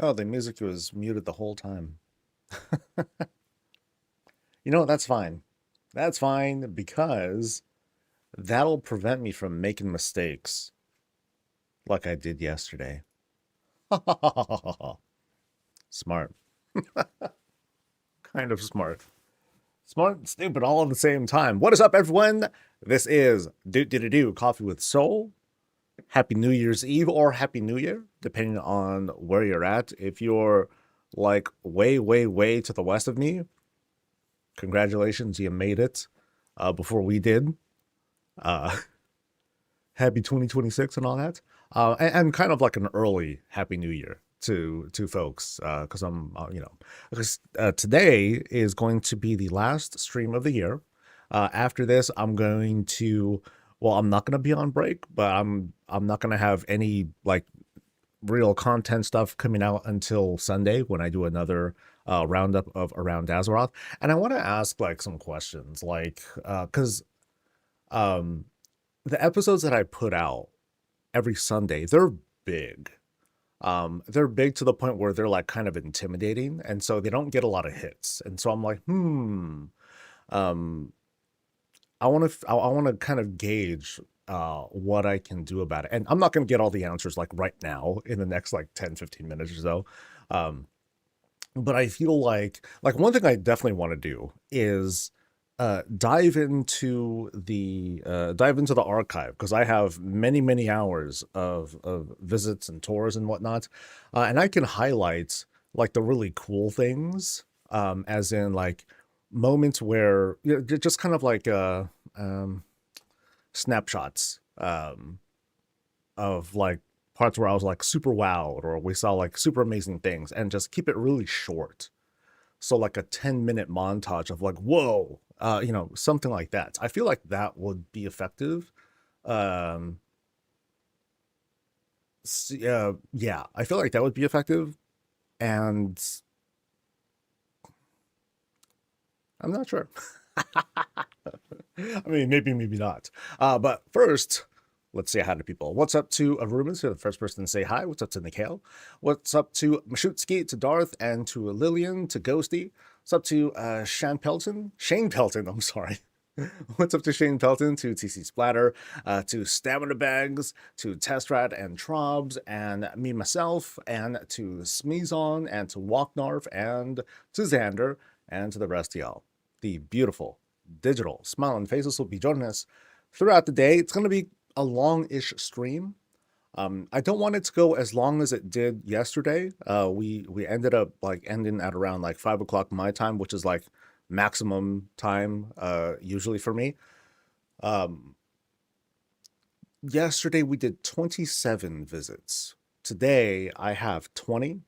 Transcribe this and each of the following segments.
Oh, the music was muted the whole time. You know, that's fine. That's fine because that'll prevent me from making mistakes like I did yesterday. Smart. Kind of smart. Smart and stupid all at the same time. What is up, everyone? This is Do Coffee with Soul. Happy New Year's Eve or Happy New Year, depending on where you're at. If you're like way to the west of me, congratulations, you made it before we did. Uh, Happy 2026 and all that. And kind of like an early Happy New Year to folks, because because today is going to be the last stream of the year. After this, I'm going to, well, I'm not going to be on break, but I'm not going to have any like real content stuff coming out until Sunday when I do another roundup of Around Azeroth. And I want to ask like some questions, like because the episodes that I put out every Sunday, they're big. They're big to the point where they're like kind of intimidating, and so they don't get a lot of hits. And so I'm like, um, I want to kind of gauge what I can do about it. And I'm not going to get all the answers like right now in the next like 10-15 minutes or so. Um, but I feel like one thing I definitely want to do is dive into the archive, because I have many hours of visits and tours and whatnot, and I can highlight like the really cool things, as in like moments where just kind of like um, snapshots, of like parts where I was like super wowed or we saw like super amazing things, and just keep it really short. So like a 10-minute montage of like, whoa, something like that. I feel like that would be effective. Um, yeah, I feel like that would be effective. And I'm not sure. I mean, maybe not. But first, let's say hi to people. What's up to Arumas, the first person to say hi? What's up to Nikhail? What's up to Mashutski, to Darth, and to Lillian, to Ghosty? What's up to Shane Pelton? Shane Pelton, I'm sorry. What's up to Shane Pelton, to TC Splatter, to Stamina Bags, to Testrat and Trobs, and me myself, and to Smeezon, and to Walknarf, and to Xander, and to the rest of y'all. The beautiful, digital, smiling faces will be joining us throughout the day. It's going to be a long-ish stream. I don't want it to go as long as it did yesterday. We ended up like ending at around like 5 o'clock my time, which is like maximum time usually for me. Um, Yesterday we did 27 visits. Today I have 20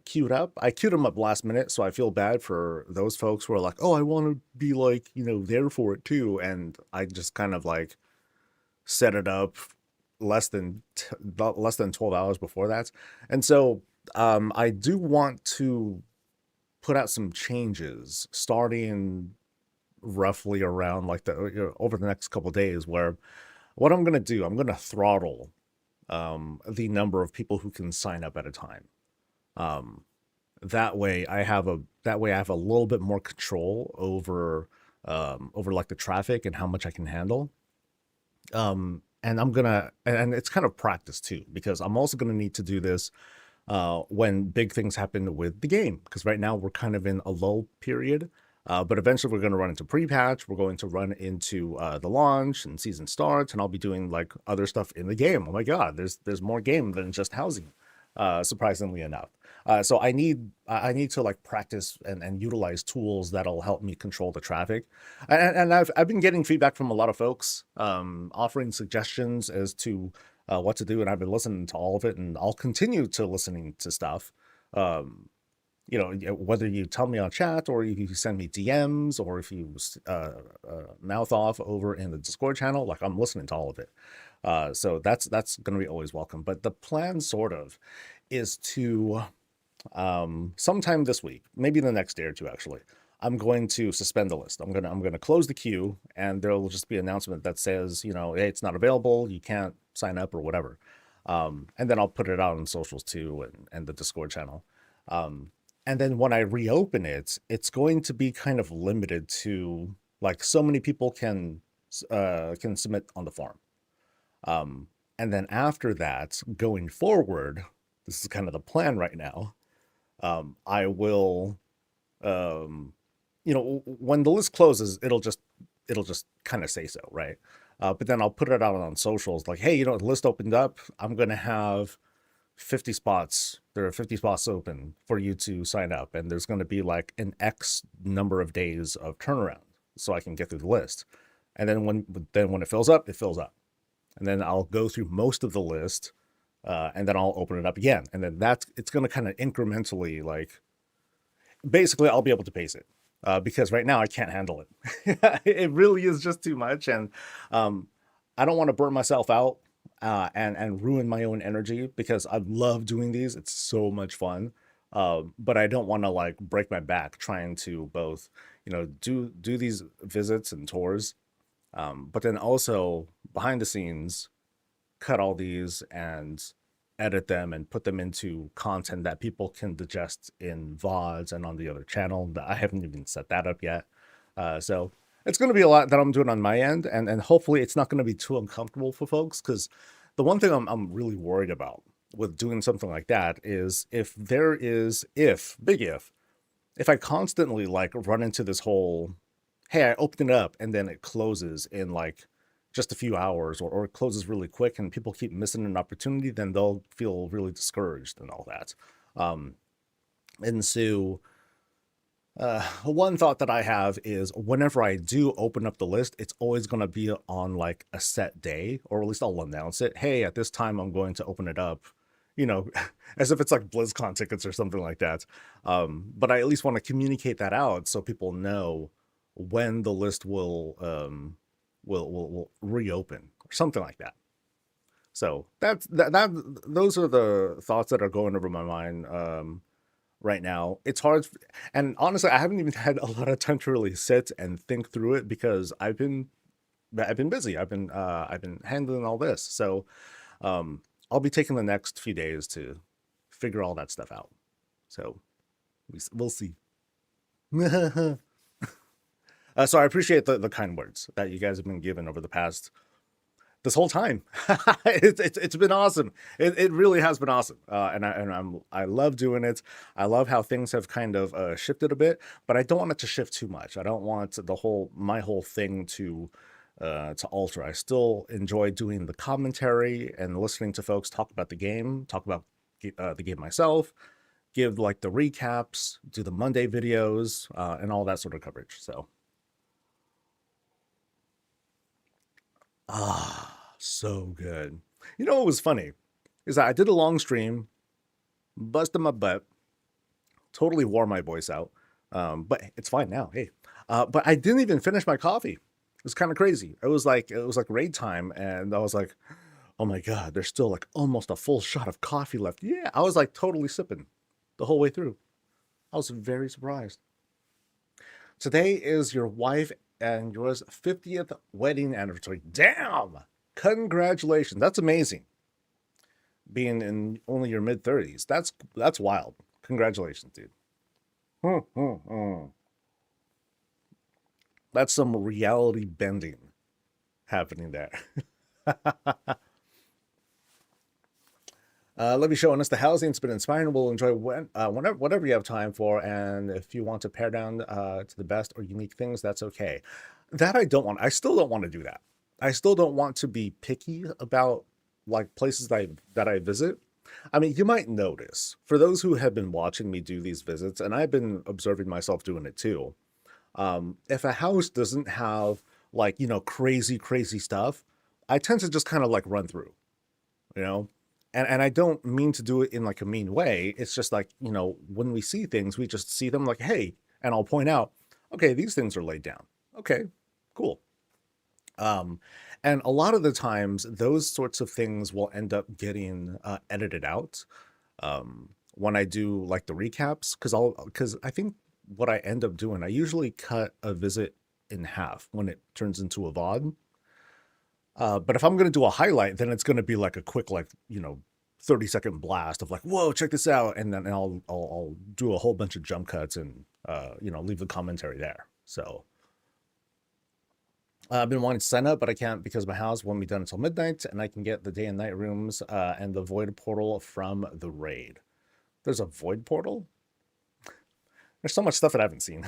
queued up. I queued them up last minute, so I feel bad for those folks who are like, oh, I want to be like, there for it too. And I just kind of like set it up less than 12 hours before that. And so I do want to put out some changes starting roughly around like over the next couple of days, where what I'm going to do, I'm going to throttle the number of people who can sign up at a time. Um, that way I have a little bit more control over like the traffic and how much I can handle. And and it's kind of practice too, because I'm also gonna need to do this when big things happen with the game, because right now we're kind of in a lull period. But eventually we're going to run into pre-patch, we're going to run into the launch and season starts, and I'll be doing like other stuff in the game. Oh my god, there's more game than just housing, surprisingly enough. So I need to like practice and utilize tools that'll help me control the traffic. And I've been getting feedback from a lot of folks, offering suggestions as to what to do, and I've been listening to all of it, and I'll continue to listening to stuff. Um, Whether you tell me on chat, or if you send me DMs, or if you mouth off over in the Discord channel, like I'm listening to all of it. So that's going to be always welcome. But the plan sort of is to sometime this week, maybe the next day or two, actually, I'm going to suspend the list. I'm gonna close the queue, and there will just be an announcement that says, hey, it's not available, you can't sign up or whatever. And then I'll put it out on socials too, and the Discord channel. And then when I reopen it, it's going to be kind of limited to like so many people can submit on the farm. And then after that, going forward, this is kind of the plan right now. I will, when the list closes, it'll just kind of say so, right? But then I'll put it out on socials like, hey, the list opened up. I'm gonna have 50 spots. There are 50 spots open for you to sign up, and there's going to be like an X number of days of turnaround, so I can get through the list. And then when it fills up, it fills up, and then I'll go through most of the list, and then I'll open it up again, and then it's going to kind of incrementally, like, basically I'll be able to pace it, because right now I can't handle it. It really is just too much, and I don't want to burn myself out. And ruin my own energy, because I love doing these. It's so much fun. But I don't want to like break my back trying to both, do these visits and tours, but then also behind the scenes, cut all these and edit them and put them into content that people can digest in VODs and on the other channel. I haven't even set that up yet. So it's going to be a lot that I'm doing on my end, and hopefully it's not going to be too uncomfortable for folks, because the one thing I'm really worried about with doing something like that is if I constantly like run into this whole, hey, I opened it up and then it closes in like just a few hours, or it closes really quick and people keep missing an opportunity, then they'll feel really discouraged and all that. And so one thought that I have is whenever I do open up the list, it's always going to be on like a set day, or at least I'll announce it. Hey, at this time, I'm going to open it up, as if it's like BlizzCon tickets or something like that. But I at least want to communicate that out so people know when the list will reopen or something like that. So those are the thoughts that are going over my mind. Right now it's hard, and honestly I haven't even had a lot of time to really sit and think through it, because I've been busy. I've been handling all this, so I'll be taking the next few days to figure all that stuff out, so we'll see. So I appreciate the kind words that you guys have been given over the past this whole time. It's been awesome. It really has been awesome. I love doing it. I love how things have kind of shifted a bit, but I don't want it to shift too much. I don't want my whole thing to alter. I still enjoy doing the commentary and listening to folks talk about the game, talk about the game myself, give like the recaps, do the Monday videos, and all that sort of coverage. So so good. What was funny is that I did a long stream, busted my butt, totally wore my voice out. But it's fine now. Hey, but I didn't even finish my coffee. It was kind of crazy. It was like raid time, and I was like, oh my god, there's still like almost a full shot of coffee left. Yeah, I was like totally sipping the whole way through. I was very surprised. Today is your wife and yours 50th wedding anniversary. Damn! Congratulations. That's amazing. Being in only your mid-30s. That's wild. Congratulations, dude. That's some reality bending happening there. Love you showing us the housing. It's been inspiring. We'll enjoy whatever you have time for. And if you want to pare down to the best or unique things, that's okay. That I don't want. I still don't want to do that. I still don't want to be picky about like places that I visit. I mean, you might notice, for those who have been watching me do these visits, and I've been observing myself doing it too, if a house doesn't have like, crazy stuff, I tend to just kind of like run through, and I don't mean to do it in like a mean way. It's just like, when we see things, we just see them like, hey, and I'll point out, okay, these things are laid down. Okay, cool. And a lot of the times those sorts of things will end up getting edited out when I do like the recaps, because I think what I end up doing, I usually cut a visit in half when it turns into a VOD. But if I'm going to do a highlight, then it's going to be like a quick, like, 30-second blast of like, whoa, check this out. And then I'll do a whole bunch of jump cuts and, leave the commentary there. So I've been wanting to sign up, but I can't because my house won't be done until midnight, and I can get the day and night rooms and the void portal from the raid. There's a void portal? There's so much stuff that I haven't seen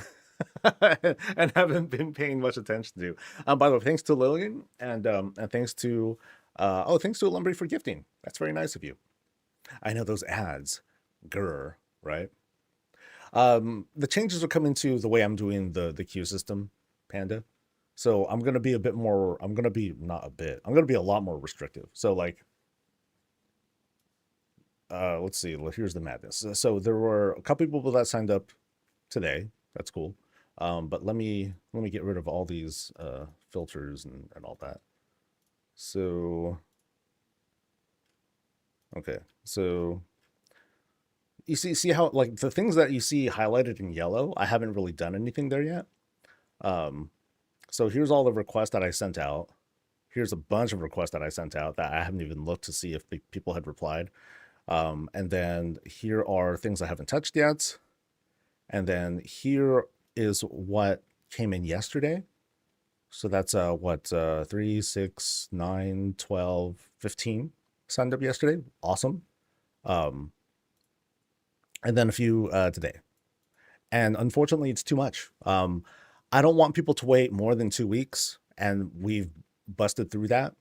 and haven't been paying much attention to. By the way, thanks to Lillian and thanks to thanks to Lumbry for gifting. That's very nice of you. I know those ads, grr, right? The changes are coming to the way I'm doing the queue system, Panda. So I'm gonna be a bit more. I'm gonna be not a bit. I'm gonna be a lot more restrictive. So like, let's see. Here's the madness. So there were a couple people that signed up today. That's cool. But let me get rid of all these filters and all that. So okay. So you see how like the things that you see highlighted in yellow, I haven't really done anything there yet. So here's all the requests that I sent out. Here's a bunch of requests that I sent out that I haven't even looked to see if people had replied. And then here are things I haven't touched yet. And then here is what came in yesterday. So that's 3, 6, 9, 12, 15 signed up yesterday. Awesome. And then a few today. And unfortunately, it's too much. I don't want people to wait more than 2 weeks, and we've busted through that.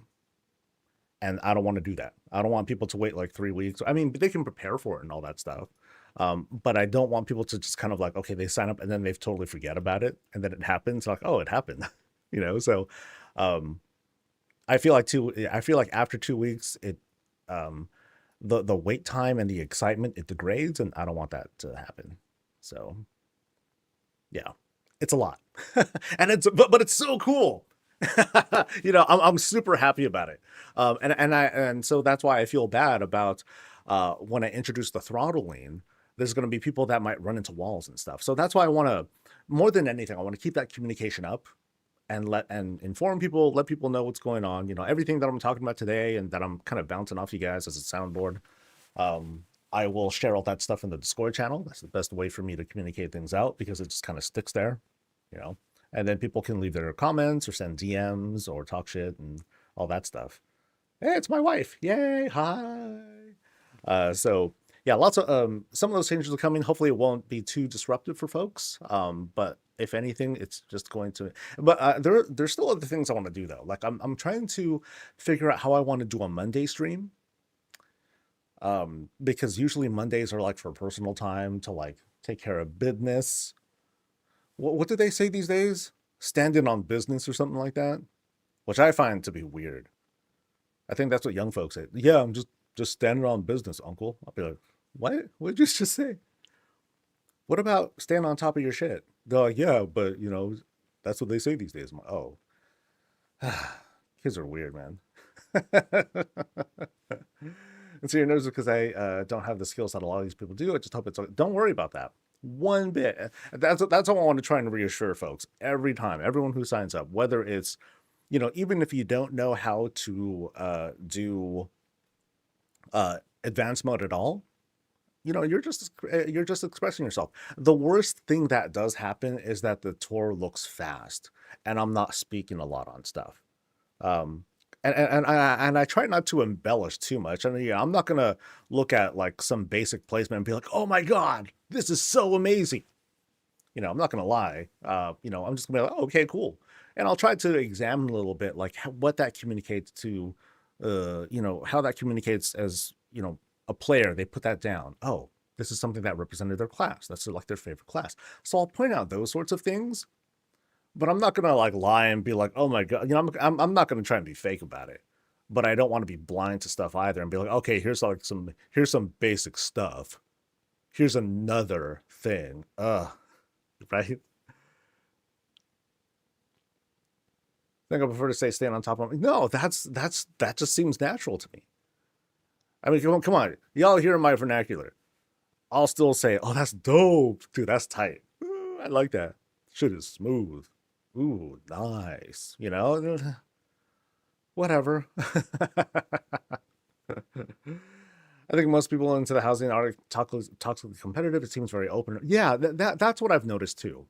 And I don't want to do that. I don't want people to wait like 3 weeks. I mean, they can prepare for it and all that stuff. But I don't want people to just kind of like, okay, they sign up and then they've totally forget about it. And then it happens like, oh, it happened, So I feel like after 2 weeks, the wait time and the excitement, it degrades, and I don't want that to happen. So yeah, it's a lot. And but it's so cool. I'm super happy about it. And so that's why I feel bad about when I introduce the throttling, there's going to be people that might run into walls and stuff. So that's why I want to, more than anything, I want to keep that communication up and inform people, let people know what's going on. Everything that I'm talking about today and that I'm kind of bouncing off you guys as a soundboard. I will share all that stuff in the Discord channel. That's the best way for me to communicate things out because it just kind of sticks there, and then people can leave their comments or send DMs or talk shit and all that stuff. Hey, it's my wife. Yay. Hi. So yeah, lots of, some of those changes are coming. Hopefully it won't be too disruptive for folks. But if anything, it's just going to, but there's still other things I want to do though. Like I'm trying to figure out how I want to do a Monday stream. Because usually Mondays are like for personal time to like take care of business. What do they say these days? Standing on business or something like that, which I find to be weird. I think that's what young folks say. Yeah, I'm just standing on business, uncle. I'll be like, what? What did you just say? What about stand on top of your shit? They're like, yeah, but that's what they say these days. I'm like, oh, kids are weird, man. And so you're nervous because I don't have the skills that a lot of these people do. I just hope it's. Don't worry about that one bit. That's all I want to try and reassure folks every time. Everyone who signs up, whether it's, even if you don't know how to do advanced mode at all, you're just expressing yourself. The worst thing that does happen is that the tour looks fast, and I'm not speaking a lot on stuff. And I try not to embellish too much. I mean, I'm not gonna look at like some basic placement and be like, "Oh my god, this is so amazing." I'm not gonna lie. I'm just gonna be like, oh, "Okay, cool," and I'll try to examine a little bit like what that communicates to, how that communicates as a player. They put that down. Oh, this is something that represented their class. That's like their favorite class. So I'll point out those sorts of things. But I'm not gonna like lie and be like, oh my god, I'm not gonna try and be fake about it. But I don't want to be blind to stuff either and be like, okay, here's some basic stuff. Here's another thing. Right? I think I prefer to say stand on top of me. No, that just seems natural to me. I mean, come on, y'all hear my vernacular. I'll still say, oh, that's dope, dude. That's tight. Ooh, I like that. Shit is smooth. Ooh, nice. whatever. I think most people into the housing are toxically competitive. It seems very open. Yeah, that's what I've noticed too.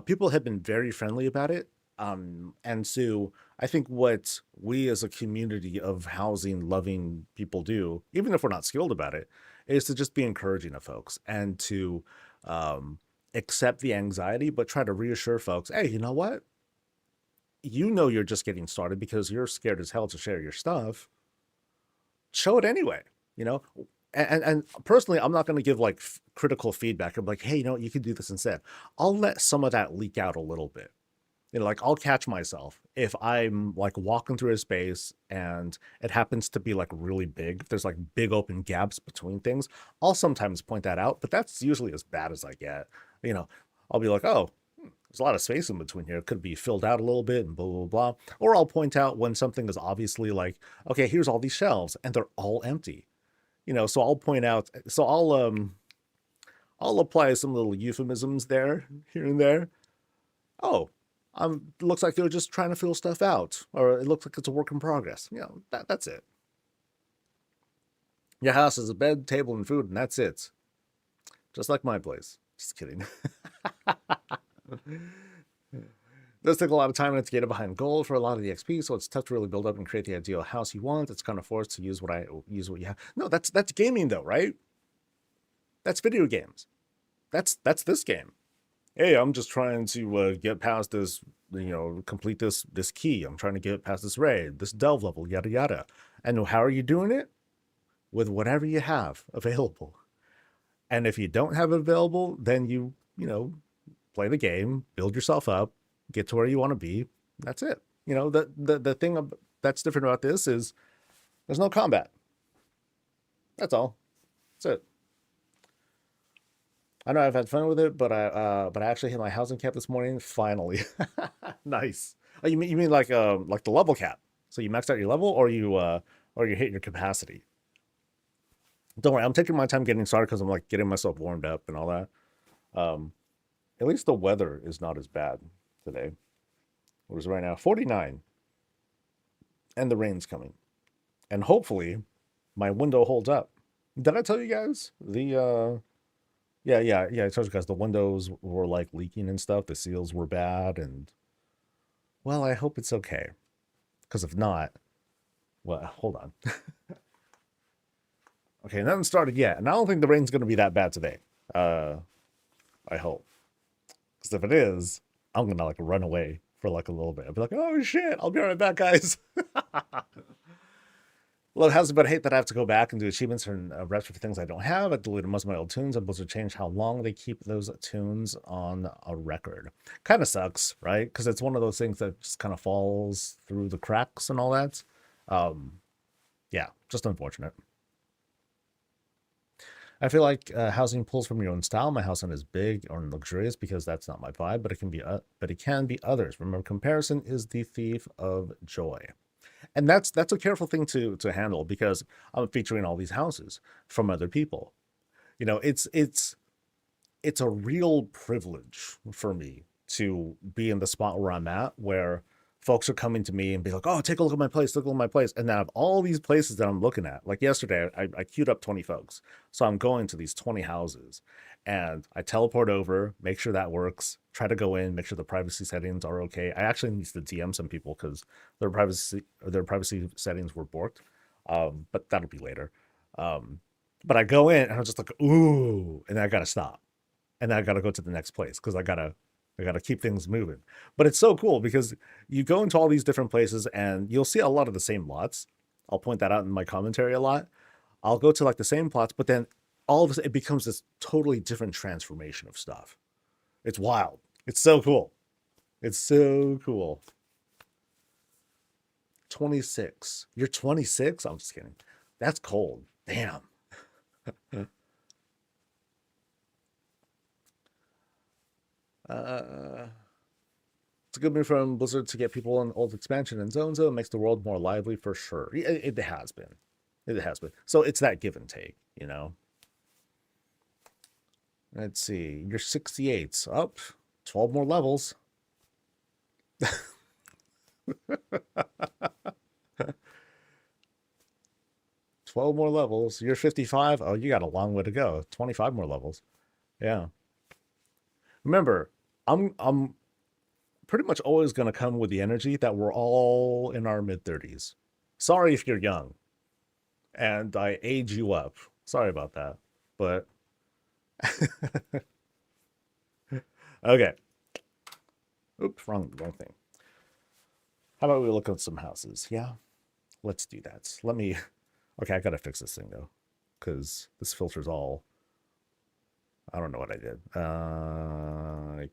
People have been very friendly about it. And so I think what we as a community of housing loving people do, even if we're not skilled about it, is to just be encouraging of folks and to um, accept the anxiety, but try to reassure folks, hey, you know what? You know you're just getting started because you're scared as hell to share your stuff. Show it anyway, you know? And personally, I'm not going to give like critical feedback. I'm like, hey, you know, you could do this instead. I'll let some of that leak out a little bit. You know, like I'll catch myself if I'm like walking through a space and it happens to be like really big. If there's like big open gaps between things, I'll sometimes point that out, but that's usually as bad as I get. You know, I'll be like, oh, there's a lot of space in between here. It could be filled out a little bit and blah, blah, blah. Or I'll point out when something is obviously like, okay, here's all these shelves and they're all empty. You know, so I'll point out, so I'll apply some little euphemisms there, here and there. Oh, looks like they're just trying to fill stuff out, or it looks like it's a work in progress. You know, that's it. Your house is a bed, table, and food, and that's it. Just like my place. Just kidding. Does take a lot of time and it's gated behind gold for a lot of the XP, so it's tough to really build up and create the ideal house you want. It's kind of forced to use what you have. No, that's gaming though, right? That's video games. That's this game. Hey, I'm just trying to get past this, you know, complete this key. I'm trying to get past this raid, this delve level, yada yada. And how are you doing it? With whatever you have available. And if you don't have it available, then you know, play the game, build yourself up, get to where you want to be. That's it. You know, the thing that's different about this is there's no combat. That's all. That's it. I know I've had fun with it, but I actually hit my housing cap this morning. Finally, nice. Oh, you mean like the level cap? So you maxed out your level, or you hit your capacity? Don't worry, I'm taking my time getting started because I'm like getting myself warmed up and all that. At least the weather is not as bad today. What is it right now? 49, and the rain's coming, and hopefully my window holds up. Did I tell you guys the yeah, I told you guys the windows were like leaking and stuff. The seals were bad, and well, I hope it's okay. Because if not, well, hold on. Okay, nothing started yet, and I don't think the rain's going to be that bad today. I hope, because if it is, I'm gonna like run away for like a little bit. I'll be like, oh shit, I'll be right back, guys. Love houses, but I hate that I have to go back and do achievements and reps for things I don't have. I deleted most of my old tunes, and Blizzard changed how long they keep those tunes on a record. Kind of sucks, right? Because it's one of those things that just kind of falls through the cracks and all that. Yeah, just unfortunate. I feel like housing pulls from your own style. My house is big or luxurious because that's not my vibe, but it can be others. Remember, comparison is the thief of joy. And that's a careful thing to handle because I'm featuring all these houses from other people. You know, it's a real privilege for me to be in the spot where I'm at, where folks are coming to me and be like, oh, take a look at my place, look at my place. And then I have all these places that I'm looking at. Like yesterday, I queued up 20 folks. So I'm going to these 20 houses and I teleport over, make sure that works, try to go in, make sure the privacy settings are okay. I actually need to DM some people because their privacy settings were borked. But that'll be later. But I go in and I'm just like, ooh, and then I gotta stop. And then I gotta go to the next place because I gotta keep things moving. But it's so cool because you go into all these different places and you'll see a lot of the same lots. I'll point that out in my commentary a lot. I'll go to like the same plots, but then all of a sudden it becomes this totally different transformation of stuff. It's wild. It's so cool. It's so cool. 26. You're 26? I'm just kidding. That's cold. Damn. It's a good move from Blizzard to get people on old expansion and zones. It makes the world more lively for sure. It has been. It has been. So it's that give and take, you know. Let's see. You're 68. Up. 12 more levels. 12 more levels. You're 55. Oh, you got a long way to go. 25 more levels. Yeah. Remember, I'm pretty much always going to come with the energy that we're all in our mid-30s. Sorry if you're young and I age you up. Sorry about that. But okay. Oops, wrong thing. How about we look at some houses? Yeah, let's do that. Let me. Okay, I gotta fix this thing though, because this filter's all. I don't know what I did.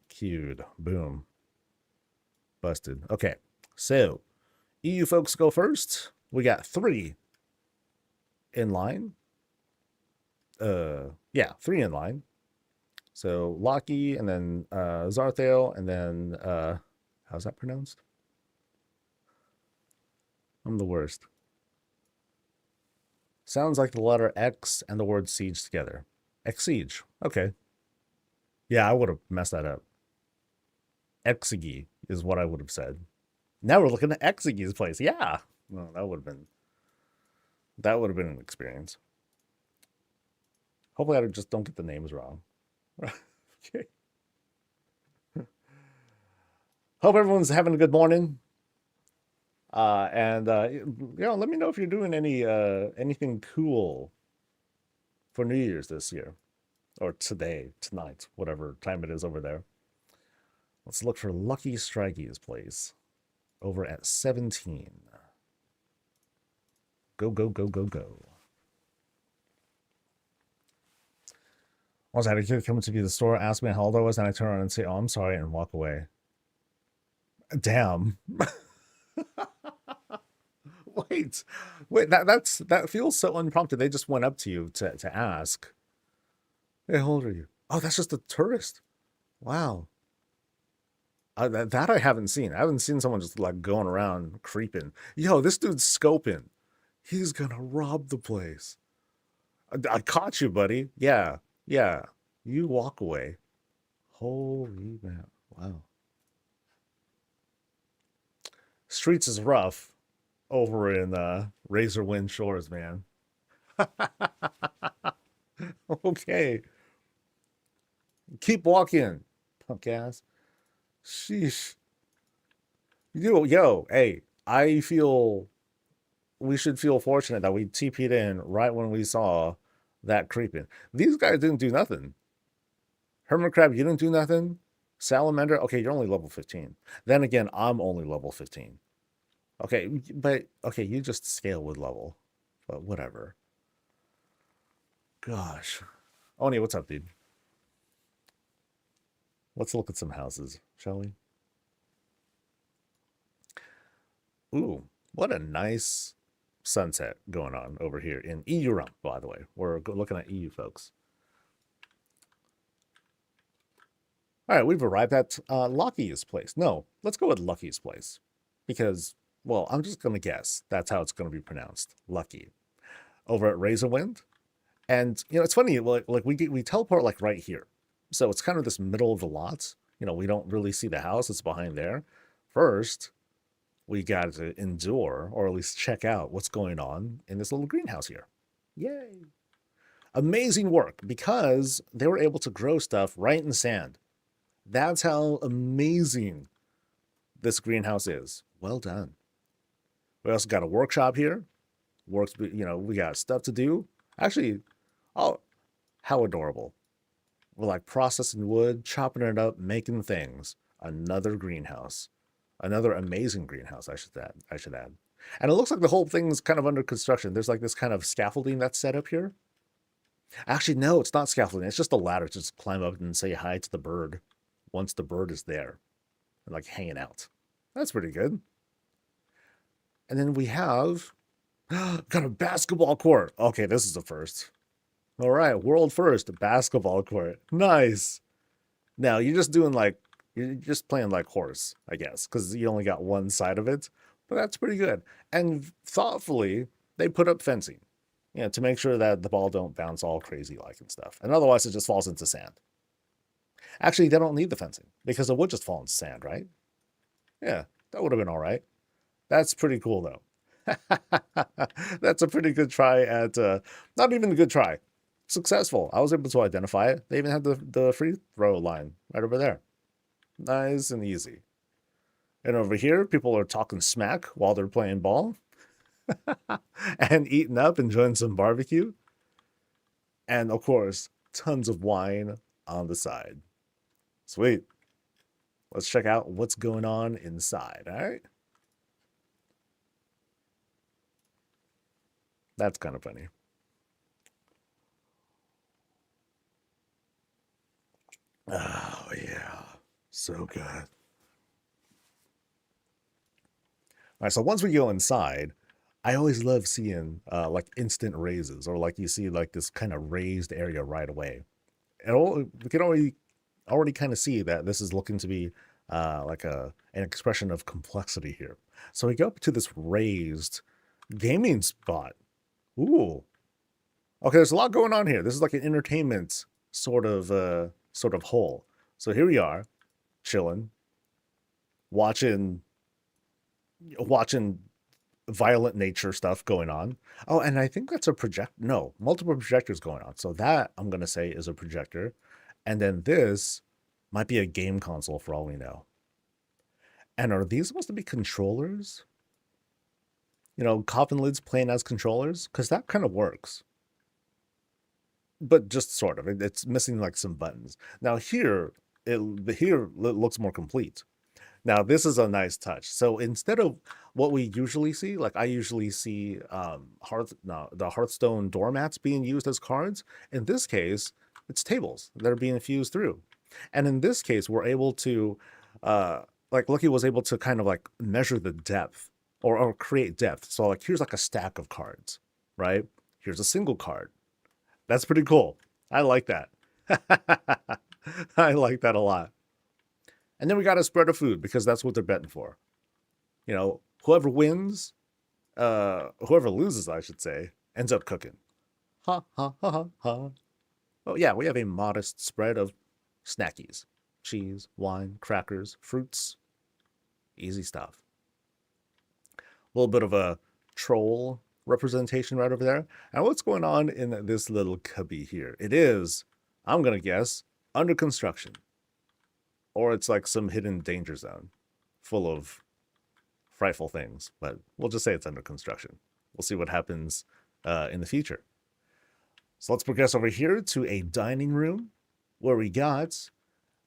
Queued. Boom. Busted. Okay, so EU folks go first. We got 3 in line. Yeah, 3 in line. So Locki, and then Zariel, and then how's that pronounced? I'm the worst. Sounds like the letter X and the word siege together. Exie. Okay. Yeah, I would have messed that up. Exie is what I would have said. Now we're looking at Exie's place. Yeah. Well, that would have been an experience. Hopefully I just don't get the names wrong. Okay. Hope everyone's having a good morning. And let me know if you're doing anything cool for New Year's this year, or tonight, whatever time it is over there. Let's look for Lucky Strikey's place over at 17. Go, go, go, go, go. Once I had a kid come to the store, ask me how old I was, and I turn around and say, "Oh, I'm sorry," and walk away. Damn. Wait, that feels so unprompted. They just went up to you to ask, "Hey, how old are you?" Oh, that's just a tourist. Wow. That I haven't seen. I haven't seen someone just like going around creeping. Yo, this dude's scoping. He's gonna rob the place. I caught you, buddy. Yeah. You walk away. Holy man. Wow. Streets is rough over in Razorwind Shores, man. Okay. Keep walking, punk ass. Sheesh. Yo, hey, I feel we should feel fortunate that we TP'd in right when we saw that creeping. These guys didn't do nothing. Hermit Crab, you didn't do nothing. Salamander, okay, you're only level 15. Then again, I'm only level 15. Okay, but okay, you just scale with level. But whatever. Gosh. Oni, what's up, dude? Let's look at some houses, shall we? Ooh, what a nice sunset going on over here in EU realm, by the way. We're looking at EU folks. All right, we've arrived at Locki's place. No, let's go with Lucky's place. Because, well, I'm just going to guess that's how it's going to be pronounced. Lucky. Over at Razorwind. And, it's funny, like we teleport like right here. So it's kind of this middle of the lot. We don't really see the house. It's behind there. First, we got to endure, or at least check out what's going on in this little greenhouse here. Yay. Amazing work, because they were able to grow stuff right in the sand. That's how amazing this greenhouse is. Well done. We also got a workshop here. We got stuff to do. Actually, how adorable. We're like processing wood, chopping it up, making things. Another greenhouse. Another amazing greenhouse, I should add. And it looks like the whole thing's kind of under construction. There's like this kind of scaffolding that's set up here. Actually, no, it's not scaffolding. It's just a ladder to just climb up and say hi to the bird once the bird is there and like hanging out. That's pretty good. And then we have got a basketball court. Okay, this is the first. All right, world first, basketball court. Nice. Now you're just playing like horse, I guess, because you only got one side of it, but that's pretty good. And thoughtfully, they put up fencing, to make sure that the ball don't bounce all crazy like and stuff. And otherwise, it just falls into sand. Actually, they don't need the fencing because it would just fall into sand, right? Yeah, that would have been all right. That's pretty cool, though. That's a pretty good try at, not even a good try. Successful. I was able to identify it. They even had the free throw line right over there. Nice and easy. And over here, people are talking smack while they're playing ball and eating up, enjoying some barbecue. And of course, tons of wine on the side. Sweet. Let's check out what's going on inside, all right? That's kind of funny. Oh, yeah. So good. All right, so once we go inside, I always love seeing like instant raises, or like you see like this kind of raised area right away. And we can already kind of see that this is looking to be like an expression of complexity here. So we go up to this raised gaming spot. Ooh. Okay, there's a lot going on here. This is like an entertainment sort of hole. So here we are, chilling, watching violent nature stuff going on. Oh, and I think that's a multiple projectors going on. So that, I'm going to say, is a projector. And then this might be a game console for all we know. And are these supposed to be controllers? You know, coffin lids playing as controllers? Because that kind of works. But just sort of. It's missing like some buttons. Now here looks more complete. Now this is a nice touch. So instead of what we usually see, like I usually see the Hearthstone doormats being used as cards. In this case, it's tables that are being fused through. And in this case, we're able to, like Locki was able to kind of like measure the depth or create depth. So like here's like a stack of cards, right? Here's a single card. That's pretty cool. I like that. I like that a lot. And then we got a spread of food because that's what they're betting for. You know, whoever wins, whoever loses, I should say, ends up cooking. Ha, ha, ha, ha, ha. Oh, yeah, we have a modest spread of snackies. Cheese, wine, crackers, fruits. Easy stuff. A little bit of a troll representation right over there. And what's going on in this little cubby here? It is, I'm going to guess, under construction. Or it's like some hidden danger zone full of frightful things. But we'll just say it's under construction. We'll see what happens in the future. So let's progress over here to a dining room where we got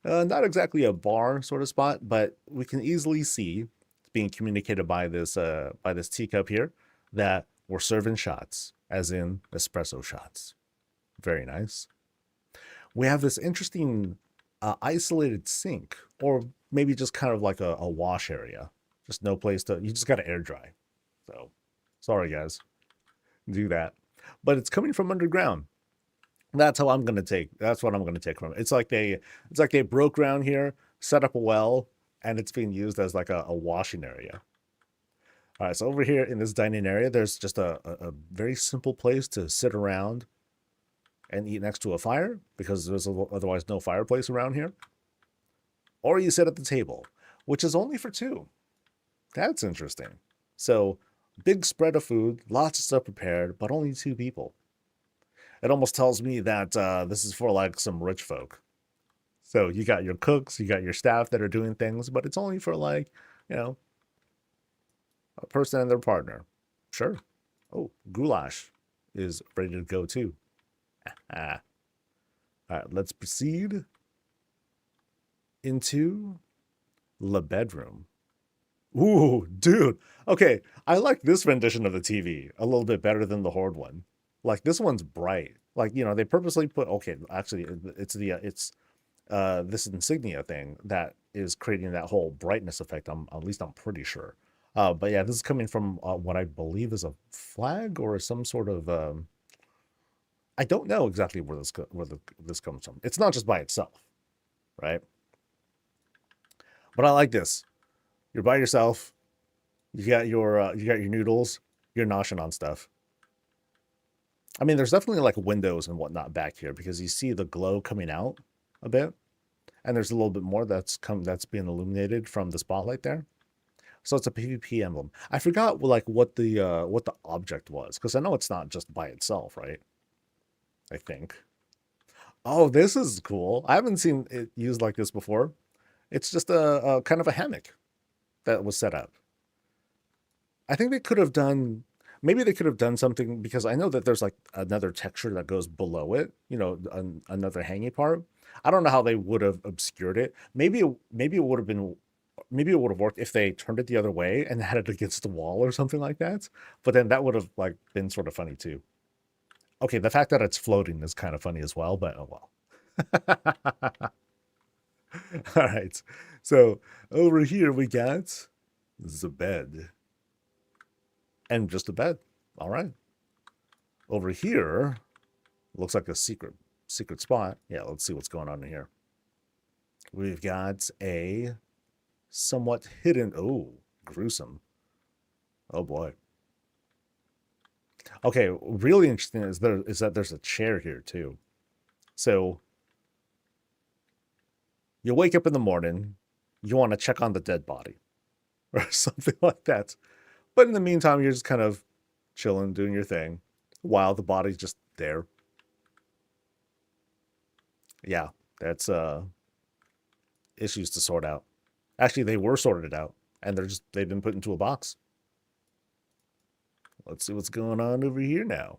not exactly a bar sort of spot, but we can easily see being communicated by this teacup here that we're serving shots, as in espresso shots. Very nice. We have this interesting isolated sink, or maybe just kind of like a wash area. Just no place to, you just got to air dry. So sorry guys, do that. But it's coming from underground. That's what I'm going to take from it. It's like they broke ground here, set up a well, and it's being used as like a washing area. All right, so over here in this dining area, there's just a very simple place to sit around and eat next to a fire, because there's otherwise no fireplace around here. Or you sit at the table, which is only for two. That's interesting. So big spread of food, lots of stuff prepared, but only two people. It almost tells me that this is for like some rich folk. So you got your cooks, you got your staff that are doing things, but it's only for like, you know, a person and their partner. Sure. Oh, goulash is ready to go too. All right, let's proceed into the bedroom. Ooh, dude. Okay, I like this rendition of the TV a little bit better than the Horde one. Like this one's bright. Like, you know, they purposely put, okay, actually it's this insignia thing that is creating that whole brightness effect. At least I'm pretty sure. But yeah, this is coming from what I believe is a flag or some sort of I don't know exactly where this comes from. It's not just by itself, right? But I like this. You're by yourself. You got your noodles. You're noshing on stuff. I mean, there's definitely like windows and whatnot back here because you see the glow coming out a bit, and there's a little bit more that's being illuminated from the spotlight there. So it's a PvP emblem. I forgot like what the object was, because I know it's not just by itself, right? I think. Oh, this is cool. I haven't seen it used like this before. It's just a kind of a hammock that was set up. I think they could have done, maybe they could have done something, because I know that there's like another texture that goes below it, you know, another hanging part. I don't know how they would have obscured it. Maybe it would have been, maybe it would have worked if they turned it the other way and had it against the wall or something like that. But then that would have like been sort of funny too. Okay, the fact that it's floating is kind of funny as well, but oh well. All right. So over here we got, this is a bed. And just a bed. All right. Over here, looks like a secret spot. Yeah, let's see what's going on in here. We've got a somewhat hidden, oh, gruesome. Oh boy. Okay, really interesting is that there's a chair here too. So you wake up in the morning, you want to check on the dead body or something like that. But in the meantime, you're just kind of chilling, doing your thing while the body's just there. Yeah, that's issues to sort out. Actually, they were sorted out, and they've been put into a box. Let's see what's going on over here now.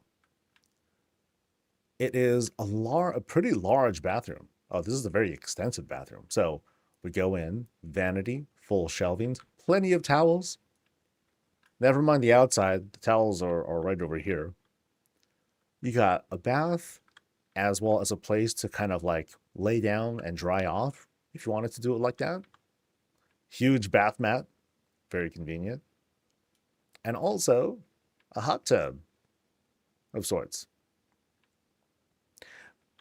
It is a pretty large bathroom. Oh, this is a very extensive bathroom. So we go in, vanity, full shelvings, plenty of towels. Never mind the outside, the towels are right over here. You got a bath, as well as a place to kind of like lay down and dry off if you wanted to do it like that. Huge bath mat, very convenient. And also a hot tub of sorts.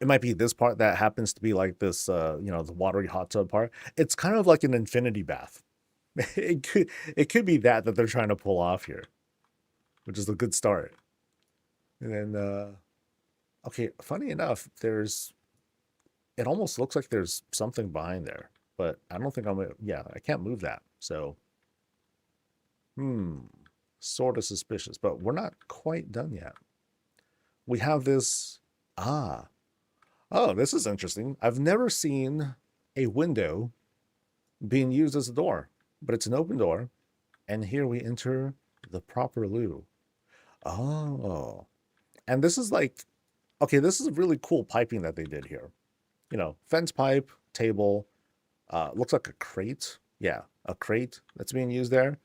It might be this part that happens to be like this, you know, the watery hot tub part. It's kind of like an infinity bath. It could be that they're trying to pull off here, which is a good start. And then, okay, funny enough, it almost looks like there's something behind there, but I don't think yeah, I can't move that. So, sort of suspicious, but we're not quite done yet. We have this, oh, this is interesting. I've never seen a window being used as a door, but it's an open door. And here we enter the proper loo. Oh, and this is like, okay, this is really cool piping that they did here. You know, fence pipe, table, looks like a crate. Yeah, a crate that's being used there.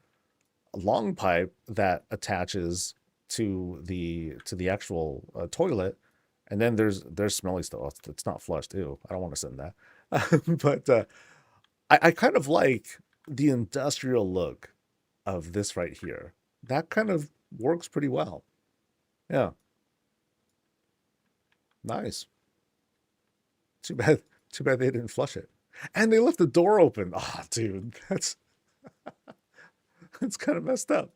A long pipe that attaches to the actual toilet. And then there's smelly stuff. It's not flushed. Ew, I don't want to send that. But I kind of like the industrial look of this right here. That kind of works pretty well. Yeah. Nice. Too bad they didn't flush it. And they left the door open. Oh, dude, that's kind of messed up.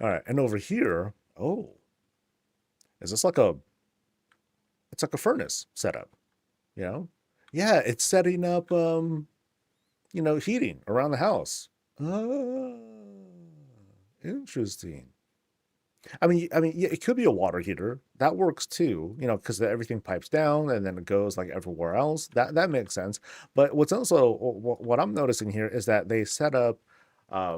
All right, and over here, oh, is this like it's like a furnace setup, you know? Yeah, it's setting up, you know, heating around the house. Oh, interesting. I mean, yeah, it could be a water heater. That works too, you know, because everything pipes down and then it goes like everywhere else. That makes sense. But what's also what I'm noticing here is that they set up, I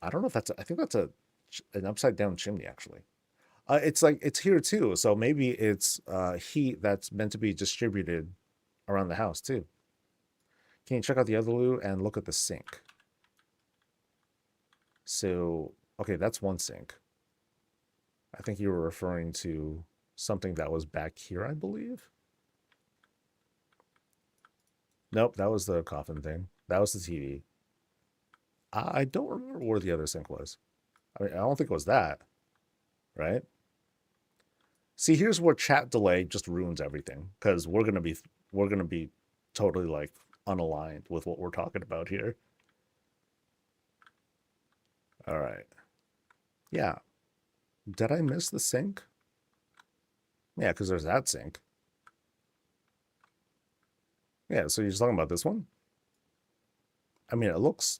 don't know if I think that's an upside down chimney actually. It's like it's here too, so maybe it's heat that's meant to be distributed around the house too. Can you check out the other loo and look at the sink? So, okay, that's one sink. I think you were referring to something that was back here, I believe. Nope, that was the coffin thing. That was the TV. I don't remember where the other sink was. I mean, I don't think it was that, right? See, here's where chat delay just ruins everything, because we're gonna be totally like unaligned with what we're talking about here. All right. Yeah. Did I miss the sink? Yeah, because there's that sink. Yeah, so you're just talking about this one? I mean, it looks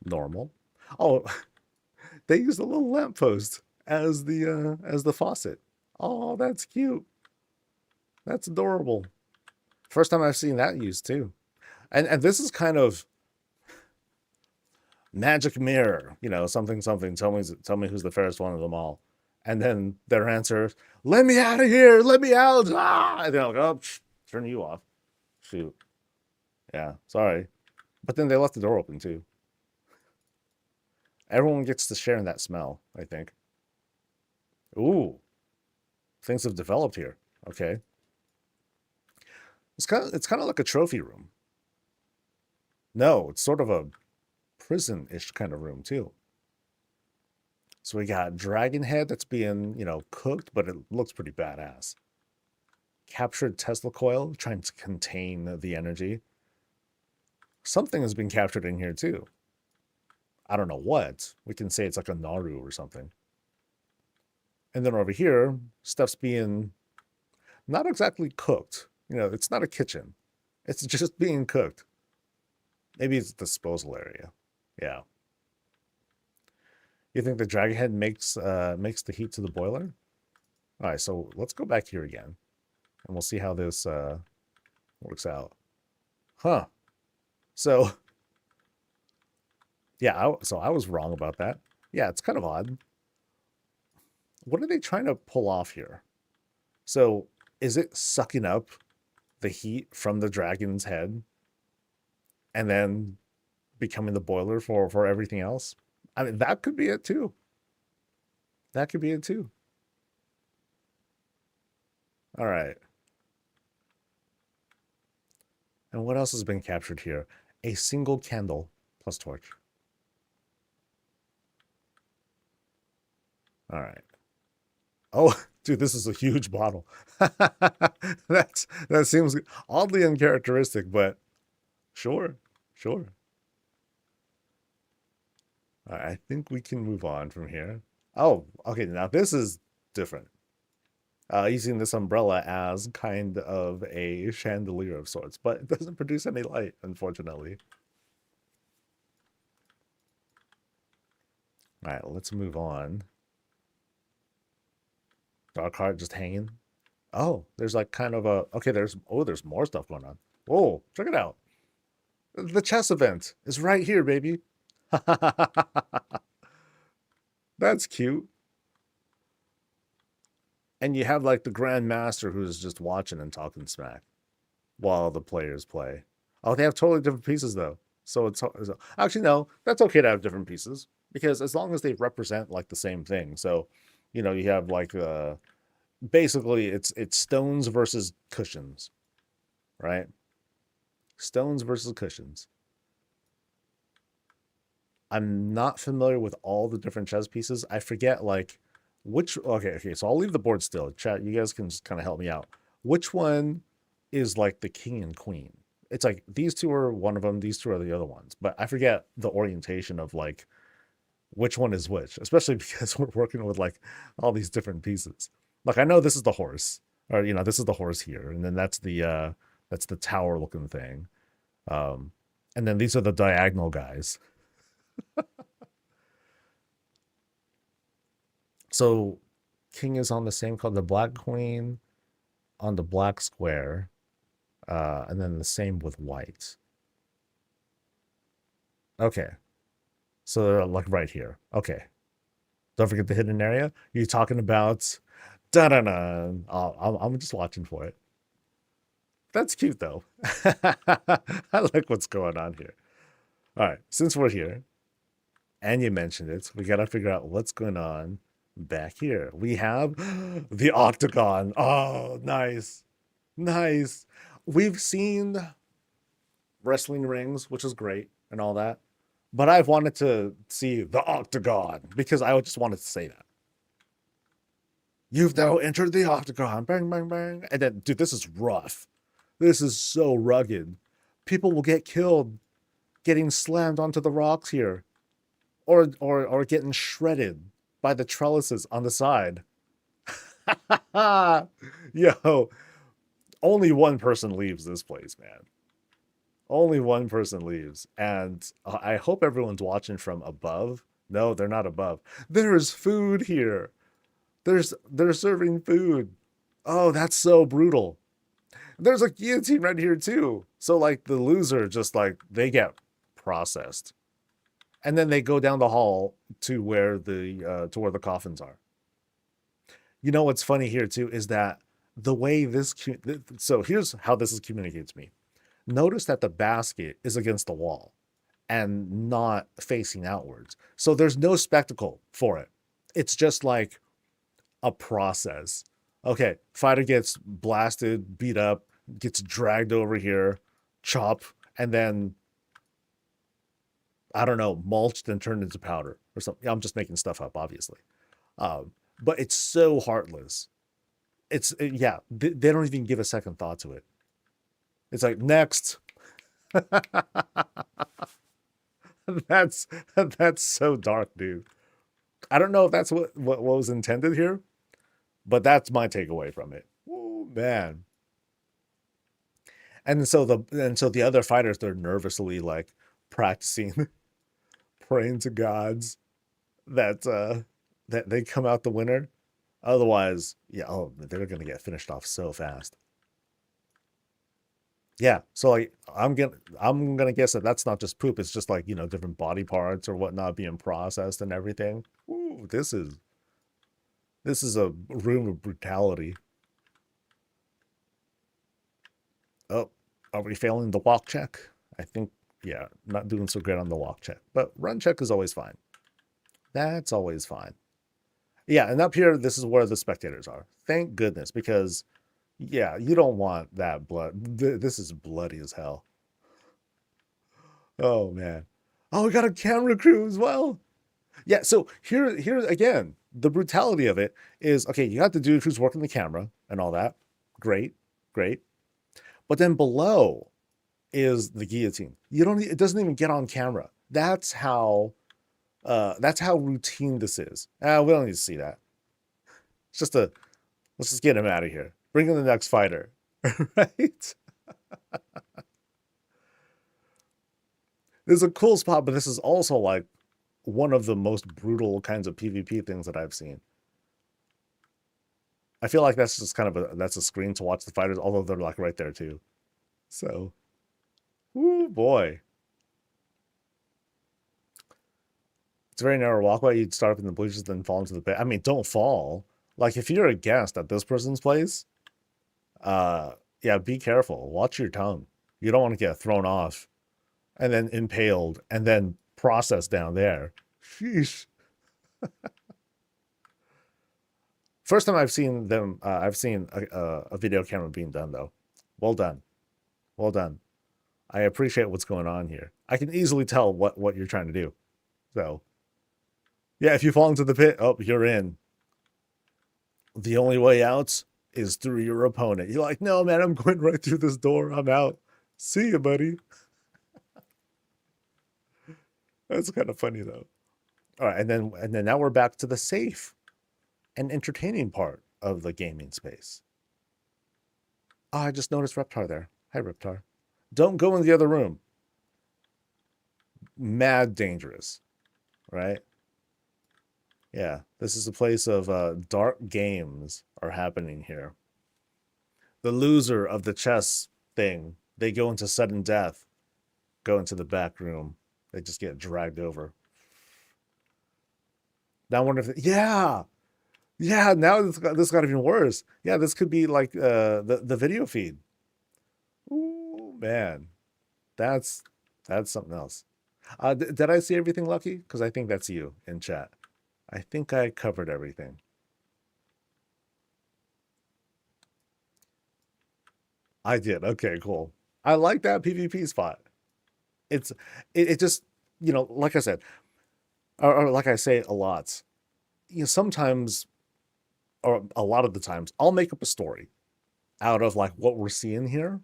Normal. Oh, they used a little lamppost as the faucet. Oh, that's cute. That's adorable. First time I've seen that used too. And this is kind of magic mirror, something something. Tell me who's the fairest one of them all. And then their answer, let me out of here, let me out. Ah! And they're like, oh, turn you off. Shoot. Yeah, sorry. But then they left the door open too. Everyone gets to share in that smell, I think. Ooh, things have developed here. Okay. It's kind of like a trophy room. No, it's sort of a prison-ish kind of room too. So we got dragon head that's being, cooked, but it looks pretty badass. Captured Tesla coil, trying to contain the energy. Something has been captured in here too. I don't know what. We can say it's like a Naru or something. And then over here, stuff's being not exactly cooked. It's not a kitchen. It's just being cooked. Maybe it's a disposal area. Yeah. You think the dragon head makes the heat to the boiler? All right, so let's go back here again, and we'll see how this works out. Huh. So, yeah, I was wrong about that. Yeah, it's kind of odd. What are they trying to pull off here? So, is it sucking up the heat from the dragon's head and then becoming the boiler for everything else? I mean, that could be it too. That could be it too. All right. And what else has been captured here? A single candle plus torch. All right. Oh, dude, this is a huge bottle. That seems oddly uncharacteristic, but sure. All right, I think we can move on from here. Oh, okay, now this is different. Using this umbrella as kind of a chandelier of sorts, but it doesn't produce any light, unfortunately. All right, let's move on. Dark heart just hanging. Oh, there's like kind of a okay. There's more stuff going on. Whoa, check it out. The chess event is right here, baby. That's cute. And you have like the Grand Master who's just watching and talking smack while the players play. Oh, they have totally different pieces though. So it's actually no, that's okay to have different pieces because as long as they represent like the same thing. So, you have like basically it's stones versus cushions, right? Stones versus cushions. I'm not familiar with all the different chess pieces. I forget like which okay, so I'll leave the board still. Chat, you guys can just kind of help me out. Which one is like the king and queen? It's like these two are one of them, these two are the other ones. But I forget the orientation of like which one is which, especially because we're working with like all these different pieces. Like I know this is the horse, or this is the horse here, and then that's the tower looking thing. And then these are the diagonal guys. So king is on the same color, the black queen on the black square, and then the same with white. Okay. So they're like right here. Okay. Don't forget the hidden area. You're talking about da-da-da. I'm just watching for it. That's cute though. I like what's going on here. All right, since we're here, and you mentioned it, we gotta figure out what's going on back here. We have the octagon. Oh, nice. Nice. We've seen wrestling rings, which is great and all that. But I've wanted to see the octagon because I just wanted to say that. You've now entered the octagon. Bang, bang, bang. And then, dude, this is rough. This is so rugged. People will get killed getting slammed onto the rocks here. Or getting shredded by the trellises on the side. Yo, only one person leaves this place, man. Only one person leaves, and I hope everyone's watching from above. No, they're not above. There's food here. They're serving food. Oh, that's so brutal. There's a guillotine right here too. So like the loser just like they get processed. And then they go down the hall to where the coffins are. You know what's funny here too is that the way this so here's how this is communicated to me. Notice that the basket is against the wall and not facing outwards. So there's no spectacle for it. It's just like a process. Okay, fighter gets blasted, beat up, gets dragged over here, chop, and then I don't know, mulched and turned into powder or something. I'm just making stuff up, obviously. But it's so heartless. Yeah, they don't even give a second thought to it. It's like next. that's so dark, dude. I don't know if that's what was intended here, but that's my takeaway from it. Oh man. And so the other fighters, they're nervously like practicing, praying to gods that that they come out the winner. Otherwise, yeah, oh, they're gonna get finished off so fast. Yeah, so like I'm gonna guess that that's not just poop. It's just like different body parts or whatnot being processed and everything. Ooh, this is a room of brutality. Oh, are we failing the walk check? I think, yeah, not doing so great on the walk check, but run check is always fine. That's always fine. Yeah, and up here, this is where the spectators are. Thank goodness, because yeah, you don't want that blood. This is bloody as hell. Oh man. Oh, we got a camera crew as well. Yeah, so here again, the brutality of it is, okay, you got the dude who's working the camera and all that. Great, great. But then below is the guillotine. It doesn't even get on camera. That's how routine this is. We don't need to see that. It's just let's just get him out of here. Bring in the next fighter. Right? This is a cool spot, but this is also like one of the most brutal kinds of PvP things that I've seen. I feel like that's just kind of that's a screen to watch the fighters, although they're like right there too. So, whoo boy. It's a very narrow walkway. You'd start up in the bleachers, then fall into the pit. I mean, don't fall. Like if you're a guest at this person's place, yeah, be careful. Watch your tongue. You don't want to get thrown off and then impaled and then processed down there. Sheesh. First time I've seen them, I've seen a video camera being done though. Well done. Well done. I appreciate what's going on here. I can easily tell what you're trying to do. So, yeah, if you fall into the pit, oh, you're in. The only way out is through your opponent. You're like, no, man, I'm going right through this door. I'm out. See you, buddy. That's kind of funny though. All right, and then now we're back to the safe and entertaining part of the gaming space. Oh, I just noticed Reptar there. Hi, Reptar. Don't go in the other room. Mad dangerous, right? Yeah, this is a place of dark games are happening here. The loser of the chess thing, they go into sudden death, go into the back room. They just get dragged over. Now I wonder if, yeah, now this got even worse. Yeah, this could be like the video feed. Ooh, man, that's something else. Did I see everything, Lucky? Because I think that's you in chat. I think I covered everything. I did. Okay, cool. I like that PvP spot. It just, like I said, or like I say a lot, sometimes, or a lot of the times, I'll make up a story out of like what we're seeing here.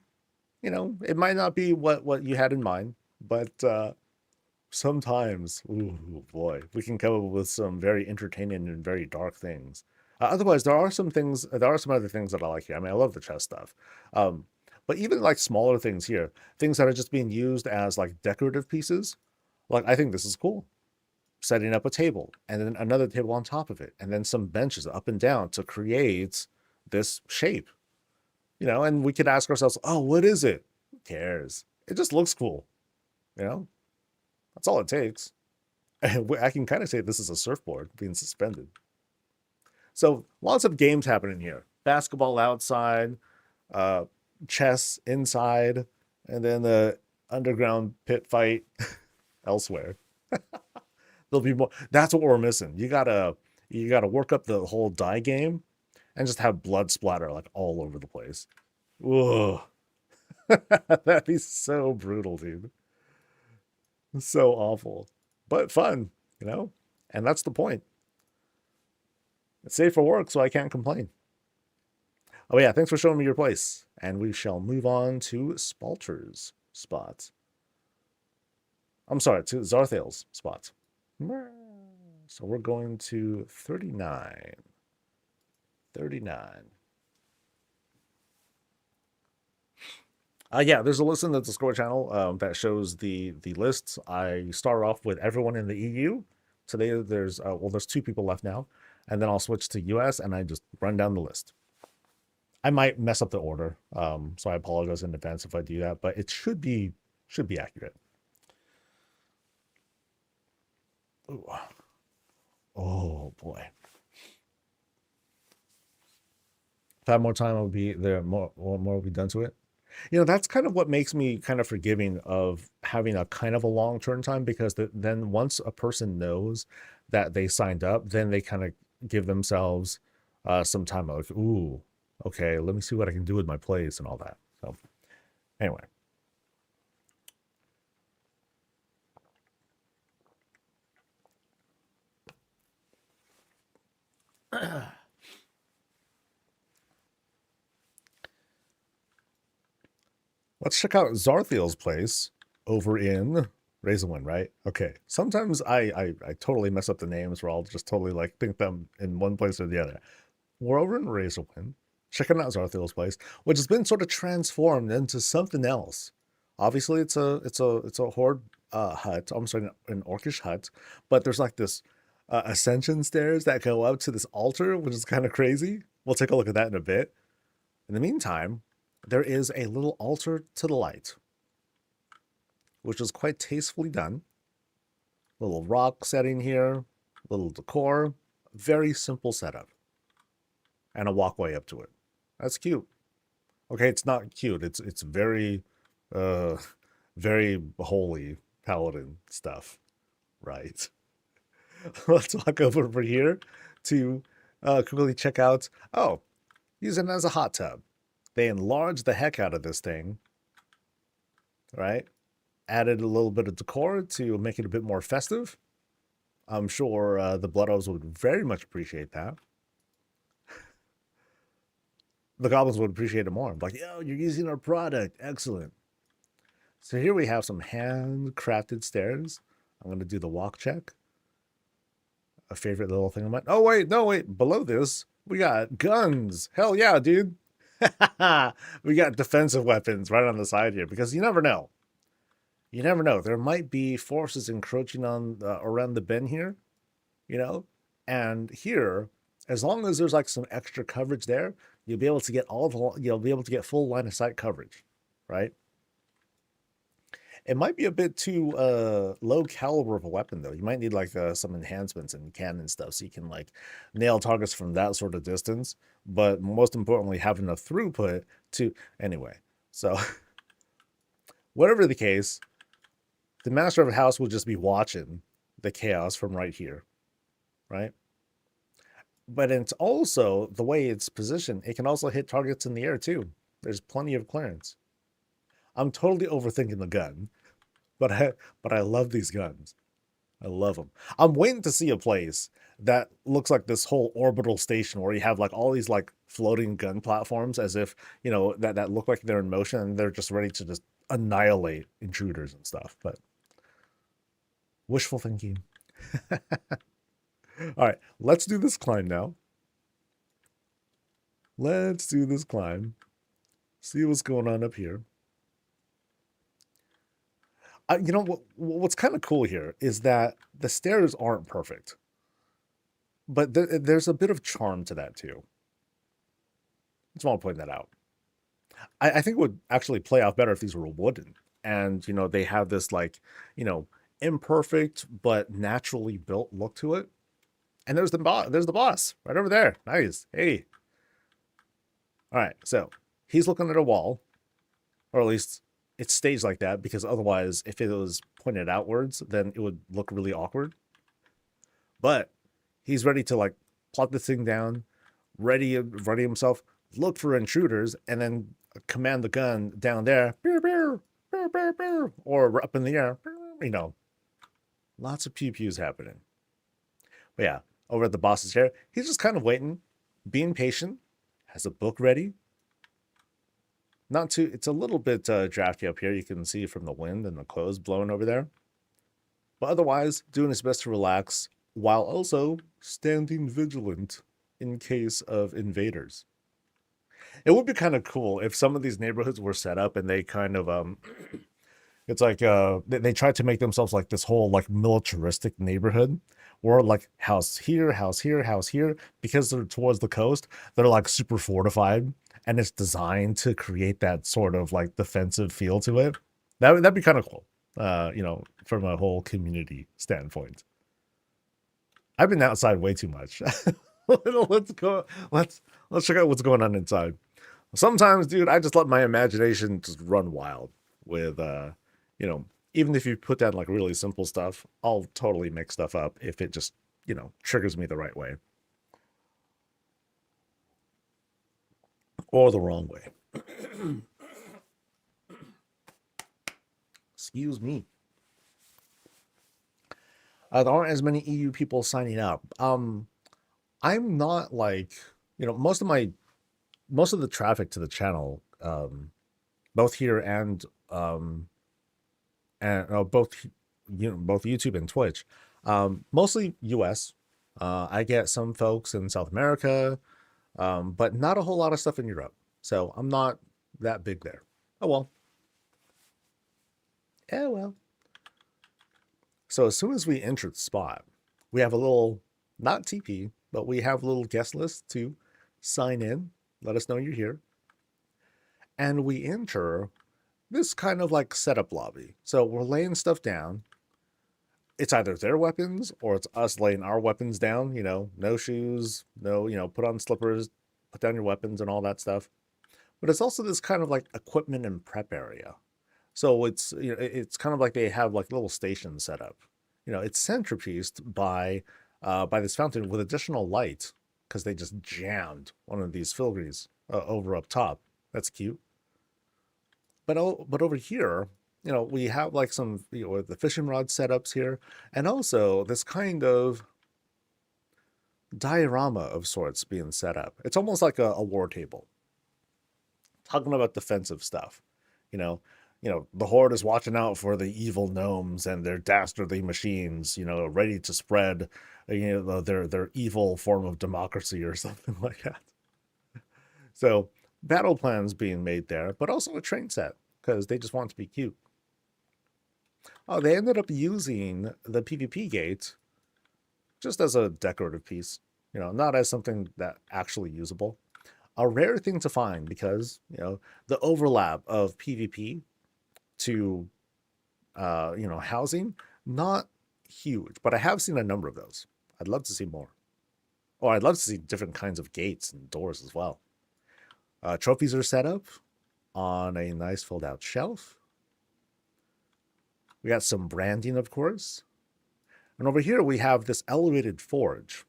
It might not be what you had in mind, but sometimes, ooh boy, we can come up with some very entertaining and very dark things. Otherwise, there are some other things that I like here. I mean, I love the chess stuff, but But even like smaller things here, things that are just being used as like decorative pieces, like I think this is cool. Setting up a table and then another table on top of it, and then some benches up and down to create this shape, and we could ask ourselves, oh, what is it? Who cares? It just looks cool. That's all it takes. I can kind of say this is a surfboard being suspended. So lots of games happening here. Basketball outside, chess inside, and then the underground pit fight elsewhere. There'll be more. That's what we're missing. You gotta work up the whole die game and just have blood splatter like all over the place. Whoa. That'd be so brutal, dude. So awful. But fun, And that's the point. It's safe for work, so I can't complain. Oh yeah, thanks for showing me your place. And we shall move on to Spalter's spot. I'm sorry, to Zarthal's spot. So we're going to 39. 39. Yeah, there's a list in the Discord channel that shows the lists. I start off with everyone in the EU. Today there's 2 people left now, and then I'll switch to US and I just run down the list. I might mess up the order, so I apologize in advance if I do that, but it should be accurate. Ooh. Oh boy. If I had more time, I'll be there. More will be done to it. That's kind of what makes me kind of forgiving of having a kind of a long turn time, because then once a person knows that they signed up, then they kind of give themselves some time. Like, ooh, okay, let me see what I can do with my place and all that. So, anyway. Let's check out Zarthal's place over in Razorin, right? Okay. Sometimes I totally mess up the names, where I'll just totally like think them in one place or the other. We're over in Razorin, checking out Zarthal's place, which has been sort of transformed into something else. Obviously, it's a horde hut. I'm sorry, an orcish hut, but there's like this ascension stairs that go up to this altar, which is kind of crazy. We'll take a look at that in a bit. In the meantime, there is a little altar to the light, which is quite tastefully done. Little rock setting here, little decor, very simple setup, and a walkway up to it. That's cute. Okay, it's not cute. It's very, very holy paladin stuff, right? Let's walk over here to quickly check out. Oh, use it as a hot tub. They enlarged the heck out of this thing, right? Added a little bit of decor to make it a bit more festive. I'm sure the Blood Elves would very much appreciate that. The Goblins would appreciate it more. Like, yo, you're using our product. Excellent. So here we have some handcrafted stairs. I'm going to do the walk check. A favorite little thing of mine. Oh, wait, no, wait. Below this, we got guns. Hell yeah, dude. We got defensive weapons right on the side here, because you never know. You never know. There might be forces encroaching on around the bend here, and here, as long as there's like some extra coverage there, you'll be able to get full line of sight coverage, right? It might be a bit too low caliber of a weapon, though. You might need like some enhancements and cannon stuff, so you can like nail targets from that sort of distance. But most importantly, have enough throughput to anyway. So whatever the case, the master of the house will just be watching the chaos from right here, right? But it's also the way it's positioned. It can also hit targets in the air too. There's plenty of clearance. I'm totally overthinking the gun, but I love these guns. I love them. I'm waiting to see a place that looks like this whole orbital station, where you have like all these like floating gun platforms, as if, that look like they're in motion and they're just ready to just annihilate intruders and stuff. But wishful thinking. All right, let's do this climb now. Let's do this climb. See what's going on up here. You know what's kind of cool here is that the stairs aren't perfect, but there's a bit of charm to that too. Just want to point that out. I think it would actually play out better if these were wooden, and they have this like imperfect but naturally built look to it. And there's the boss right over there. Nice. Hey. All right. So he's looking at a wall, or at least it's staged like that, because otherwise, if it was pointed outwards, then it would look really awkward. But he's ready to like plot this thing down, ready himself, look for intruders, and then command the gun down there, or up in the air. Lots of pew pews happening. But yeah, over at the boss's chair, he's just kind of waiting, being patient, has a book ready. Not too, it's a little bit drafty up here. You can see from the wind and the clothes blowing over there. But otherwise, doing his best to relax while also standing vigilant in case of invaders. It would be kind of cool if some of these neighborhoods were set up and they kind of it's like they tried to make themselves like this whole like militaristic neighborhood, or like house here, house here, house here, because they're towards the coast. They're like super fortified, and it's designed to create that sort of like defensive feel to it. That'd be kind of cool, from a whole community standpoint. I've been outside way too much. Let's go. Let's check out what's going on inside. Sometimes, dude, I just let my imagination just run wild with, even if you put down like really simple stuff, I'll totally make stuff up if it just, triggers me the right way. Or the wrong way. Excuse me. There aren't as many EU people signing up. I'm not like, most of the traffic to the channel, both here and both YouTube and Twitch, mostly US. I get some folks in South America, but not a whole lot of stuff in Europe. So I'm not that big there. Oh well. Oh well. So as soon as we enter the spot, we have a little, not TP, but we have a little guest list to sign in. Let us know you're here. And we enter this kind of like setup lobby. So we're laying stuff down. It's either their weapons or it's us laying our weapons down, no shoes, no, put on slippers, put down your weapons and all that stuff. But it's also this kind of like equipment and prep area. So it's, it's kind of like they have like little stations set up. It's centerpieced by this fountain with additional light, because they just jammed one of these filigranes over up top. That's cute. But over here, we have like some, the fishing rod setups here, and also this kind of diorama of sorts being set up. It's almost like a war table, talking about defensive stuff. The Horde is watching out for the evil gnomes and their dastardly machines, ready to spread, their evil form of democracy or something like that. So battle plans being made there, but also a train set, because they just want to be cute. Oh, they ended up using the PvP gate just as a decorative piece, not as something that actually usable. A rare thing to find, because, the overlap of PvP to, housing, not huge, but I have seen a number of those. I'd love to see more. Or I'd love to see different kinds of gates and doors as well. Trophies are set up on a nice fold out shelf. We got some branding, of course. And over here we have this elevated forge.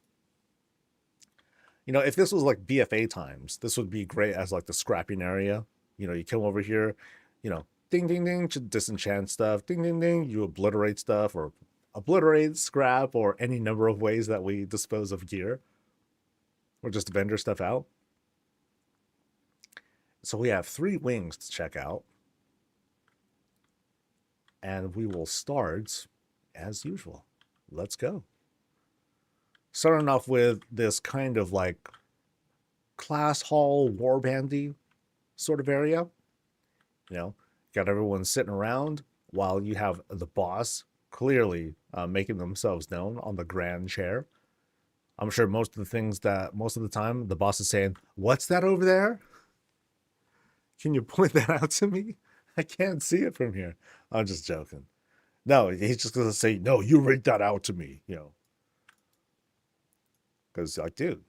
If this was like BFA times, this would be great as like the scrapping area. You come over here, ding, ding, ding, to disenchant stuff. Ding, ding, ding, you obliterate stuff, or obliterate, scrap, or any number of ways that we dispose of gear, or just vendor stuff out. So we have 3 wings to check out. And we will start as usual. Let's go. Starting off with this kind of like class hall warbandy sort of area. You know, got everyone sitting around while you have the boss clearly making themselves known on the grand chair. I'm sure most of the time the boss is saying, "What's that over there? Can you point that out to me? I can't see it from here." I'm just joking. No, he's just gonna say, "No, you read that out to me," you know. Because, like, dude,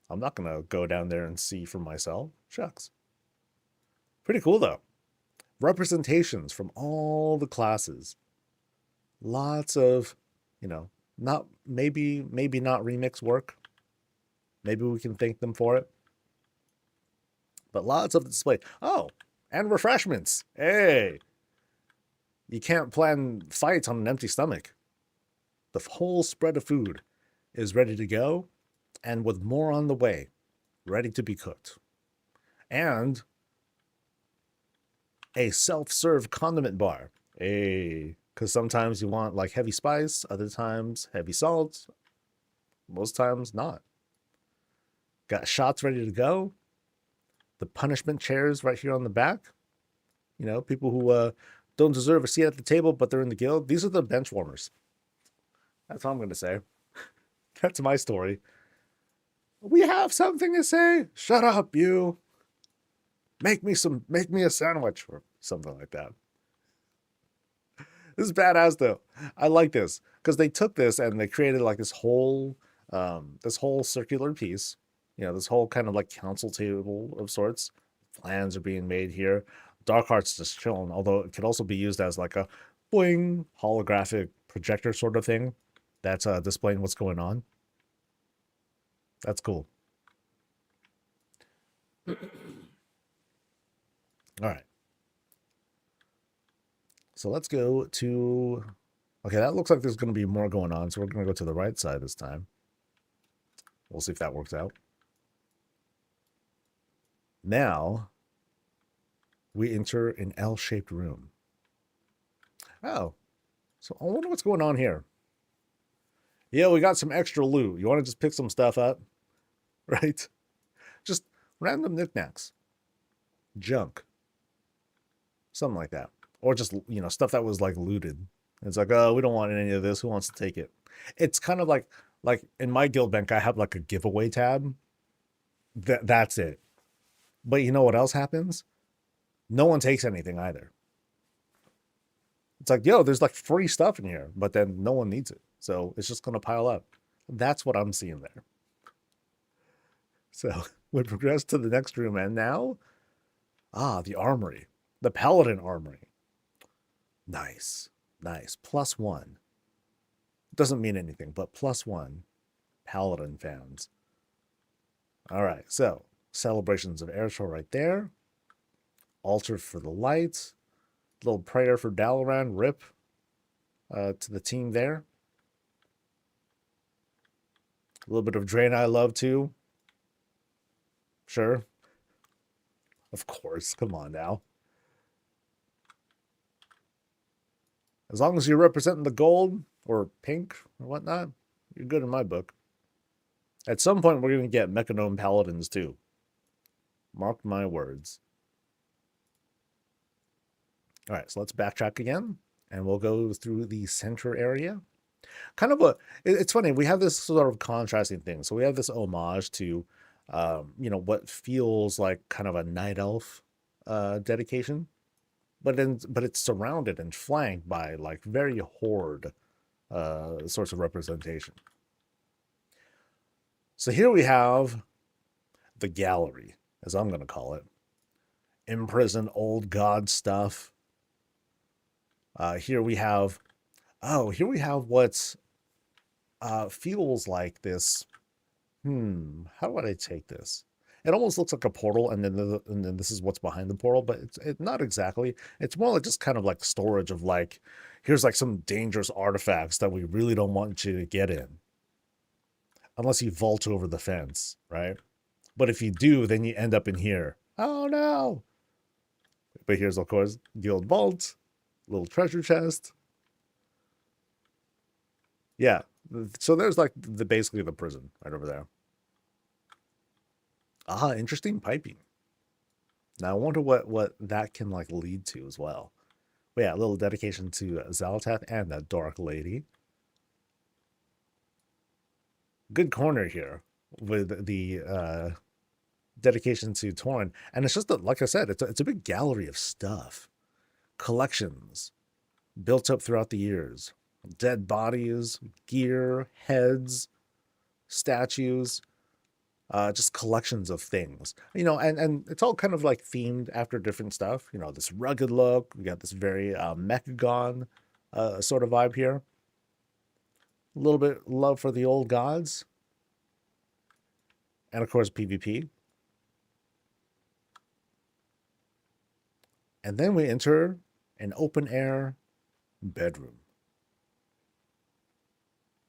I'm not gonna go down there and see for myself. Shucks. Pretty cool though. Representations from all the classes. Lots of, you know, not maybe not remix work. Maybe we can thank them for it. But lots of display. Oh, and refreshments. Hey, you can't plan fights on an empty stomach. The whole spread of food is ready to go, and with more on the way, ready to be cooked. And a self-serve condiment bar. Because sometimes you want like heavy spice, other times heavy salt, most times not. Got shots ready to go. The punishment chairs right here on the back. You know, people who don't deserve a seat at the table, but they're in the guild. These are the bench warmers. That's all I'm going to say. That's my story. We have something to say. Shut up, you. Make me a sandwich or something like that. This is badass though. I like this because they took this and they created like this whole circular piece. You know, this whole kind of like council table of sorts. Plans are being made here. Dark Heart's just chilling, although it could also be used as like a boing holographic projector sort of thing that's displaying what's going on. That's cool. All right. So let's go to... Okay, that looks like there's going to be more going on, so we're going to go to the right side this time. We'll see if that works out. Now, we enter an L-shaped room. Oh, so I wonder what's going on here. Yeah, we got some extra loot. You want to just pick some stuff up? Right? Just random knickknacks. Junk. Something like that. Or just, you know, stuff that was like looted. It's like, oh, we don't want any of this. Who wants to take it? It's kind of like in my guild bank, I have like a giveaway tab. That's it. But you know what else happens? No one takes anything either. It's like, yo, there's like free stuff in here, but then no one needs it. So it's just going to pile up. That's what I'm seeing there. So we progress to the next room. And now, the armory. The Paladin armory. Nice. Nice. +1. Doesn't mean anything, but +1. Paladin fans. All right. So celebrations of Airshore right there. Altar for the lights. Little prayer for Dalaran. Rip to the team there. A little bit of Draenei love too. Sure. Of course. Come on now. As long as you're representing the gold or pink or whatnot, you're good in my book. At some point, we're going to get Mechanome Paladins too. Mark my words. All right, so let's backtrack again, and we'll go through the center area. Kind of it's funny, we have this sort of contrasting thing. So we have this homage to, you know, what feels like kind of a night elf dedication. But it's surrounded and flanked by like very horde sorts of representation. So here we have the gallery, as I'm going to call it. Imprisoned old god stuff. Here we have what's feels like this. How would I take this? It almost looks like a portal, and then this is what's behind the portal, but it's not exactly. It's more like just kind of like storage of like, here's like some dangerous artifacts that we really don't want you to get in. Unless you vault over the fence, right? But if you do, then you end up in here. Oh no! But here's, of course, guild vault, little treasure chest. Yeah, so there's like basically the prison right over there. Interesting piping. Now I wonder what that can like lead to as well. But yeah, a little dedication to Zalatath and that Dark Lady. Good corner here with the dedication to Torn. And it's just, like I said, it's a big gallery of stuff. Collections built up throughout the years. Dead bodies, gear, heads, statues, just collections of things. And it's all kind of like themed after different stuff. This rugged look. We got this very Mechagon sort of vibe here. A little bit love for the old gods. And of course, PvP. And then we enter an open air bedroom.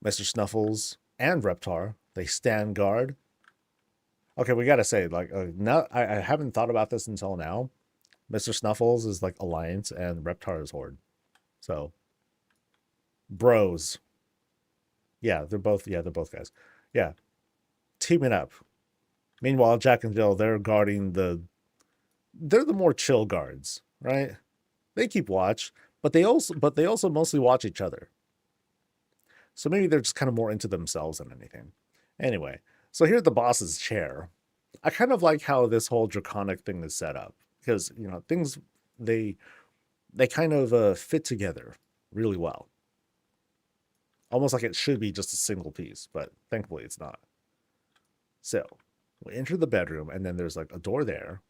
Mr. Snuffles and Reptar, they stand guard. Okay, we gotta say, like, now I haven't thought about this until now. Mr. Snuffles is like Alliance and Reptar is Horde. So, bros. Yeah, they're both guys. Yeah, teaming up. Meanwhile, Jack and Jill, they're the more chill guards, right? They keep watch, but they also mostly watch each other. So maybe they're just kind of more into themselves than anything. Anyway, so here's the boss's chair. I kind of like how this whole draconic thing is set up because things they kind of fit together really well. Almost like it should be just a single piece, but thankfully it's not. So we enter the bedroom, and then there's like a door there,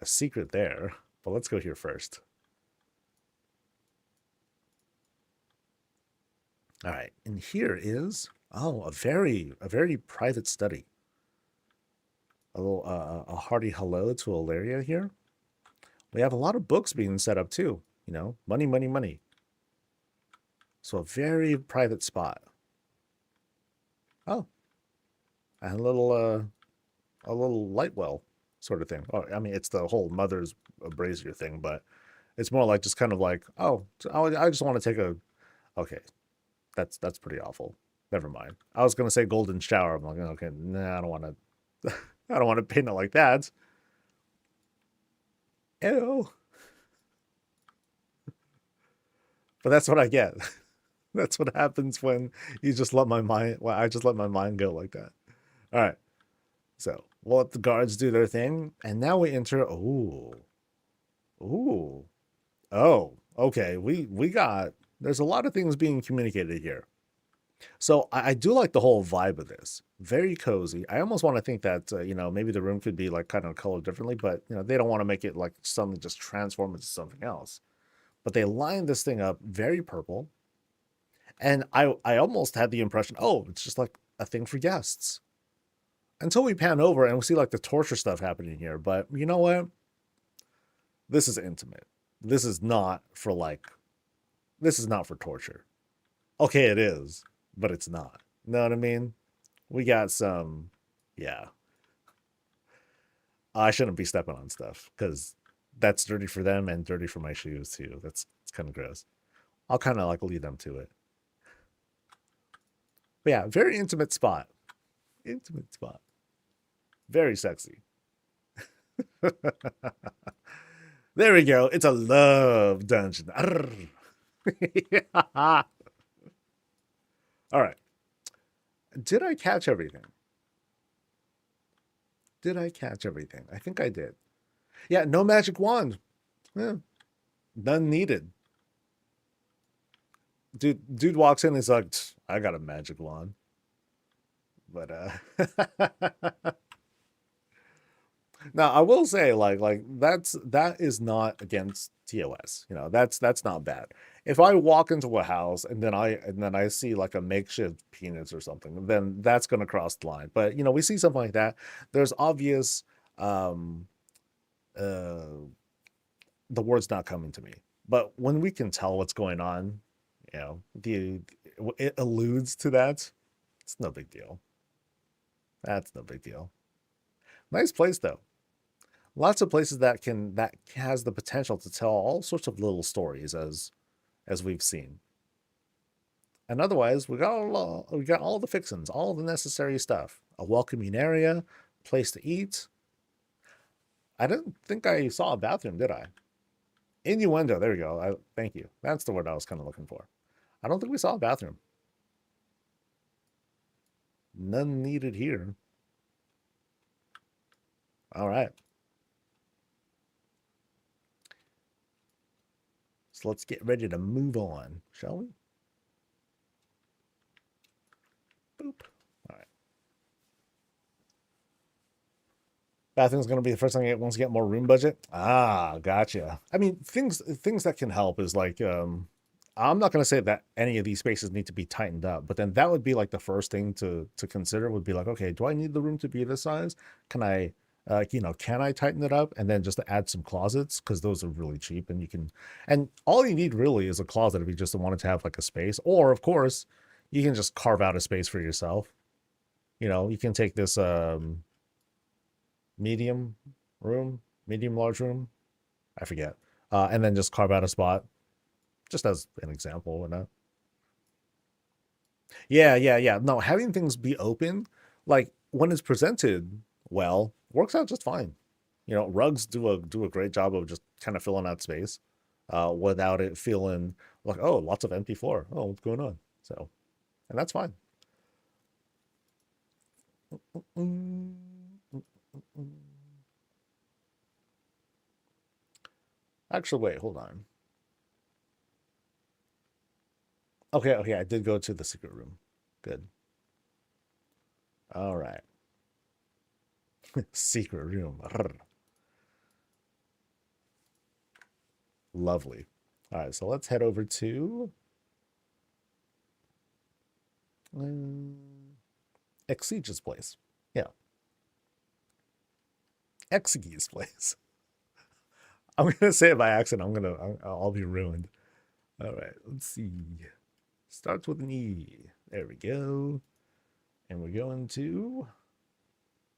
a secret there. But let's go here first. All right, and here is a very private study. A little a hearty hello to Ilaria here. We have a lot of books being set up too. Money, money, money. So a very private spot. Oh, and a little light well sort of thing. Oh, I mean, it's the whole mother's brazier thing, but it's more like just kind of like, oh, I just want to take a. Okay, that's pretty awful. Never mind. I was gonna say golden shower. I'm like, okay, nah, I don't want to. I don't want to paint it like that. Ew. But that's what I get. That's what happens when you just let my mind. Well, I just let my mind go like that. All right. So we'll let the guards do their thing, and now we enter. Oh. Okay. We got. There's a lot of things being communicated here. So I do like the whole vibe of this. Very cozy. I almost want to think that maybe the room could be like kind of colored differently, but they don't want to make it like suddenly just transform into something else. But they line this thing up very purple, and I almost had the impression, oh, it's just like a thing for guests. Until we pan over and we see like the torture stuff happening here. But you know what? This is intimate. This is not for torture. Okay, it is, but it's not. Know what I mean? We got some, yeah. I shouldn't be stepping on stuff because that's dirty for them and dirty for my shoes too. It's kind of gross. I'll kind of like lead them to it. But yeah, very intimate spot. Intimate spot. Very sexy. There we go. It's a love dungeon. All right. Did I catch everything? I think I did. Yeah, no magic wand. Yeah, none needed. Dude walks in and is like, I got a magic wand. But now I will say like that is not against TOS. That's not bad. If I walk into a house and then I see like a makeshift penis or something, then that's gonna cross the line. But we see something like that. There's obvious the word's not coming to me. But when we can tell what's going on, it alludes to that. It's no big deal. That's no big deal. Nice place though. Lots of places that has the potential to tell all sorts of little stories as we've seen. And otherwise, we got all the fixins, all the necessary stuff. A welcoming area, place to eat. I didn't think I saw a bathroom, did I? Innuendo. There we go. Thank you. That's the word I was kind of looking for. I don't think we saw a bathroom. None needed here. All right. So let's get ready to move on, shall we? Boop. All right. Bathroom's going to be the first thing I get once you get more room budget. Ah, gotcha. I mean, things that can help is like, I'm not going to say that any of these spaces need to be tightened up, but then that would be like the first thing to consider would be like, okay, do I need the room to be this size? Can I, can I tighten it up? And then just to add some closets, because those are really cheap and you can, and all you need really is a closet if you just wanted to have like a space, or of course, you can just carve out a space for yourself. You can take this, medium large room, I forget, and then just carve out a spot just as an example or not. Yeah, no, having things be open, like when it's presented well, works out just fine. Rugs do a great job of just kind of filling out space without it feeling like, oh, lots of empty floor, oh, what's going on? So, and that's fine. Actually, wait, hold on. Okay, I did go to the secret room. Good. All right. Secret room. Lovely. All right, so let's head over to Exie's place. Yeah. Exie's place. I'm gonna say it by accident. I'll be ruined. All right, let's see. Starts with an E. There we go. And we're going to,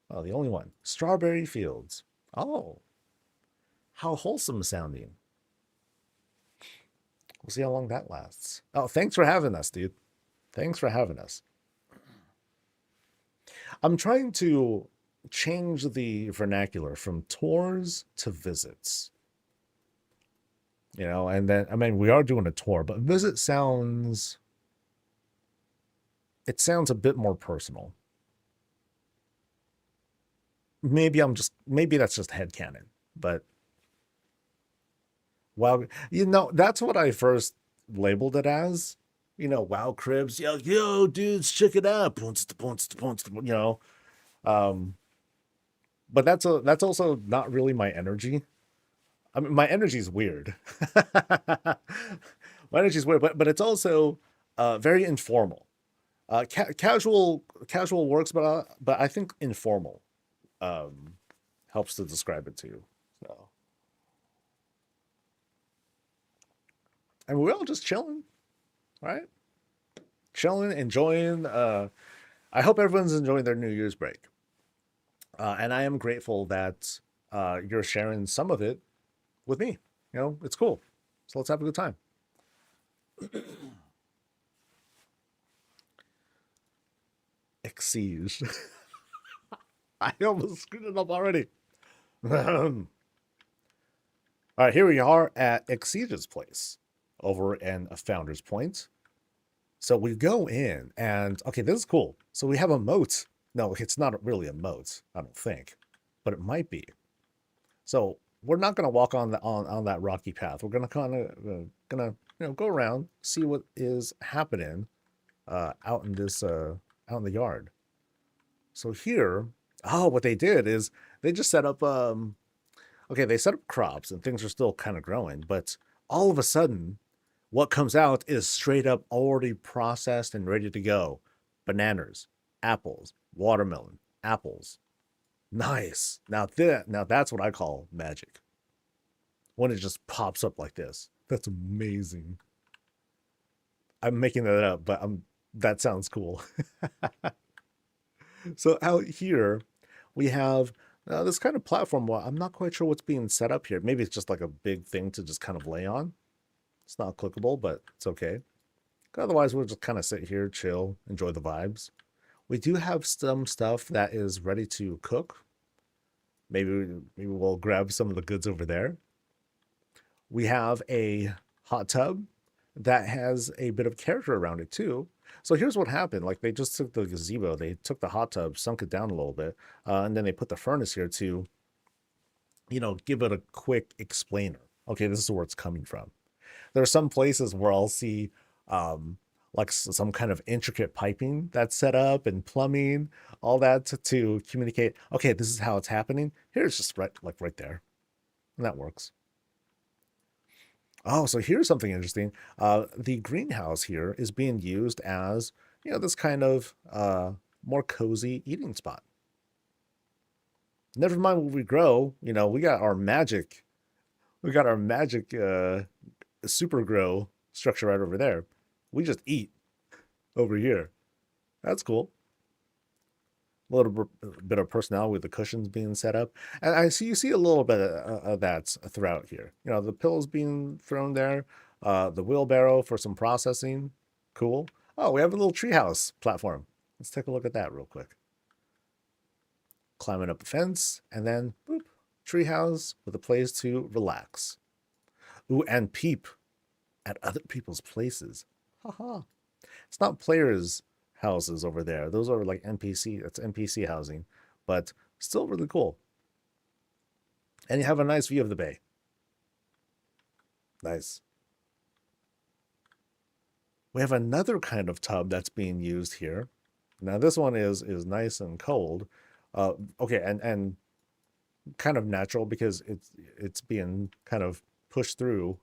oh, the only one. Strawberry Fields. Oh, how wholesome sounding. We'll see how long that lasts. Oh, thanks for having us, dude. Thanks for having us. I'm trying to change the vernacular from tours to visits. And then, I mean, we are doing a tour, but visit sounds, it sounds a bit more personal. Maybe that's just headcanon, but wow, that's what I first labeled it as. Wow cribs, yo, dudes, check it out. But that's also not really my energy. I mean, my energy is weird. My energy is weird, but it's also very informal. Casual works, but I think informal helps to describe it too. So, and we're all just chilling, right? Chilling, enjoying. I hope everyone's enjoying their New Year's break, and I am grateful that you're sharing some of it with me. It's cool. So let's have a good time. Exie. I almost screwed it up already. All right, here we are at Exie's place over in a Founder's Point. So we go in and, okay, this is cool. So we have a moat. No, it's not really a moat, I don't think, but it might be. So we're not going to walk on that rocky path. We're going to go around, see what is happening out in the yard. So here, what they did is they just set up they set up crops and things are still kind of growing, but all of a sudden what comes out is straight up already processed and ready to go. Bananas, apples, watermelon, apples. Nice. Now that's what I call magic. When it just pops up like this. That's amazing. I'm making that up, but that sounds cool. So out here we have this kind of platform. Well, I'm not quite sure what's being set up here. Maybe it's just like a big thing to just kind of lay on. It's not clickable, but it's okay. Otherwise, we'll just kind of sit here, chill, enjoy the vibes. We do have some stuff that is ready to cook. maybe we'll grab some of the goods over there. We have a hot tub that has a bit of character around it too. So here's what happened. Like they just took the gazebo, they took the hot tub, sunk it down a little bit, and then they put the furnace here to, give it a quick explainer. Okay, this is where it's coming from. There are some places where I'll see like some kind of intricate piping that's set up and plumbing, all that to communicate, okay, this is how it's happening. Here's just right there. And that works. Oh, so here's something interesting. The greenhouse here is being used as, this kind of more cozy eating spot. Never mind what we grow, we got our magic super grow structure right over there. We just eat over here. That's cool. A little bit of personality with the cushions being set up. And you see a little bit of that throughout here. The pillows being thrown there, the wheelbarrow for some processing. Cool. Oh, we have a little treehouse platform. Let's take a look at that real quick. Climbing up the fence, and then boop, treehouse with a place to relax. Ooh, and peep at other people's places. Haha. It's not players' houses over there. Those are like NPC. That's NPC housing, but still really cool. And you have a nice view of the bay. Nice. We have another kind of tub that's being used here. Now this one is nice and cold. Okay, and kind of natural because it's being kind of pushed through,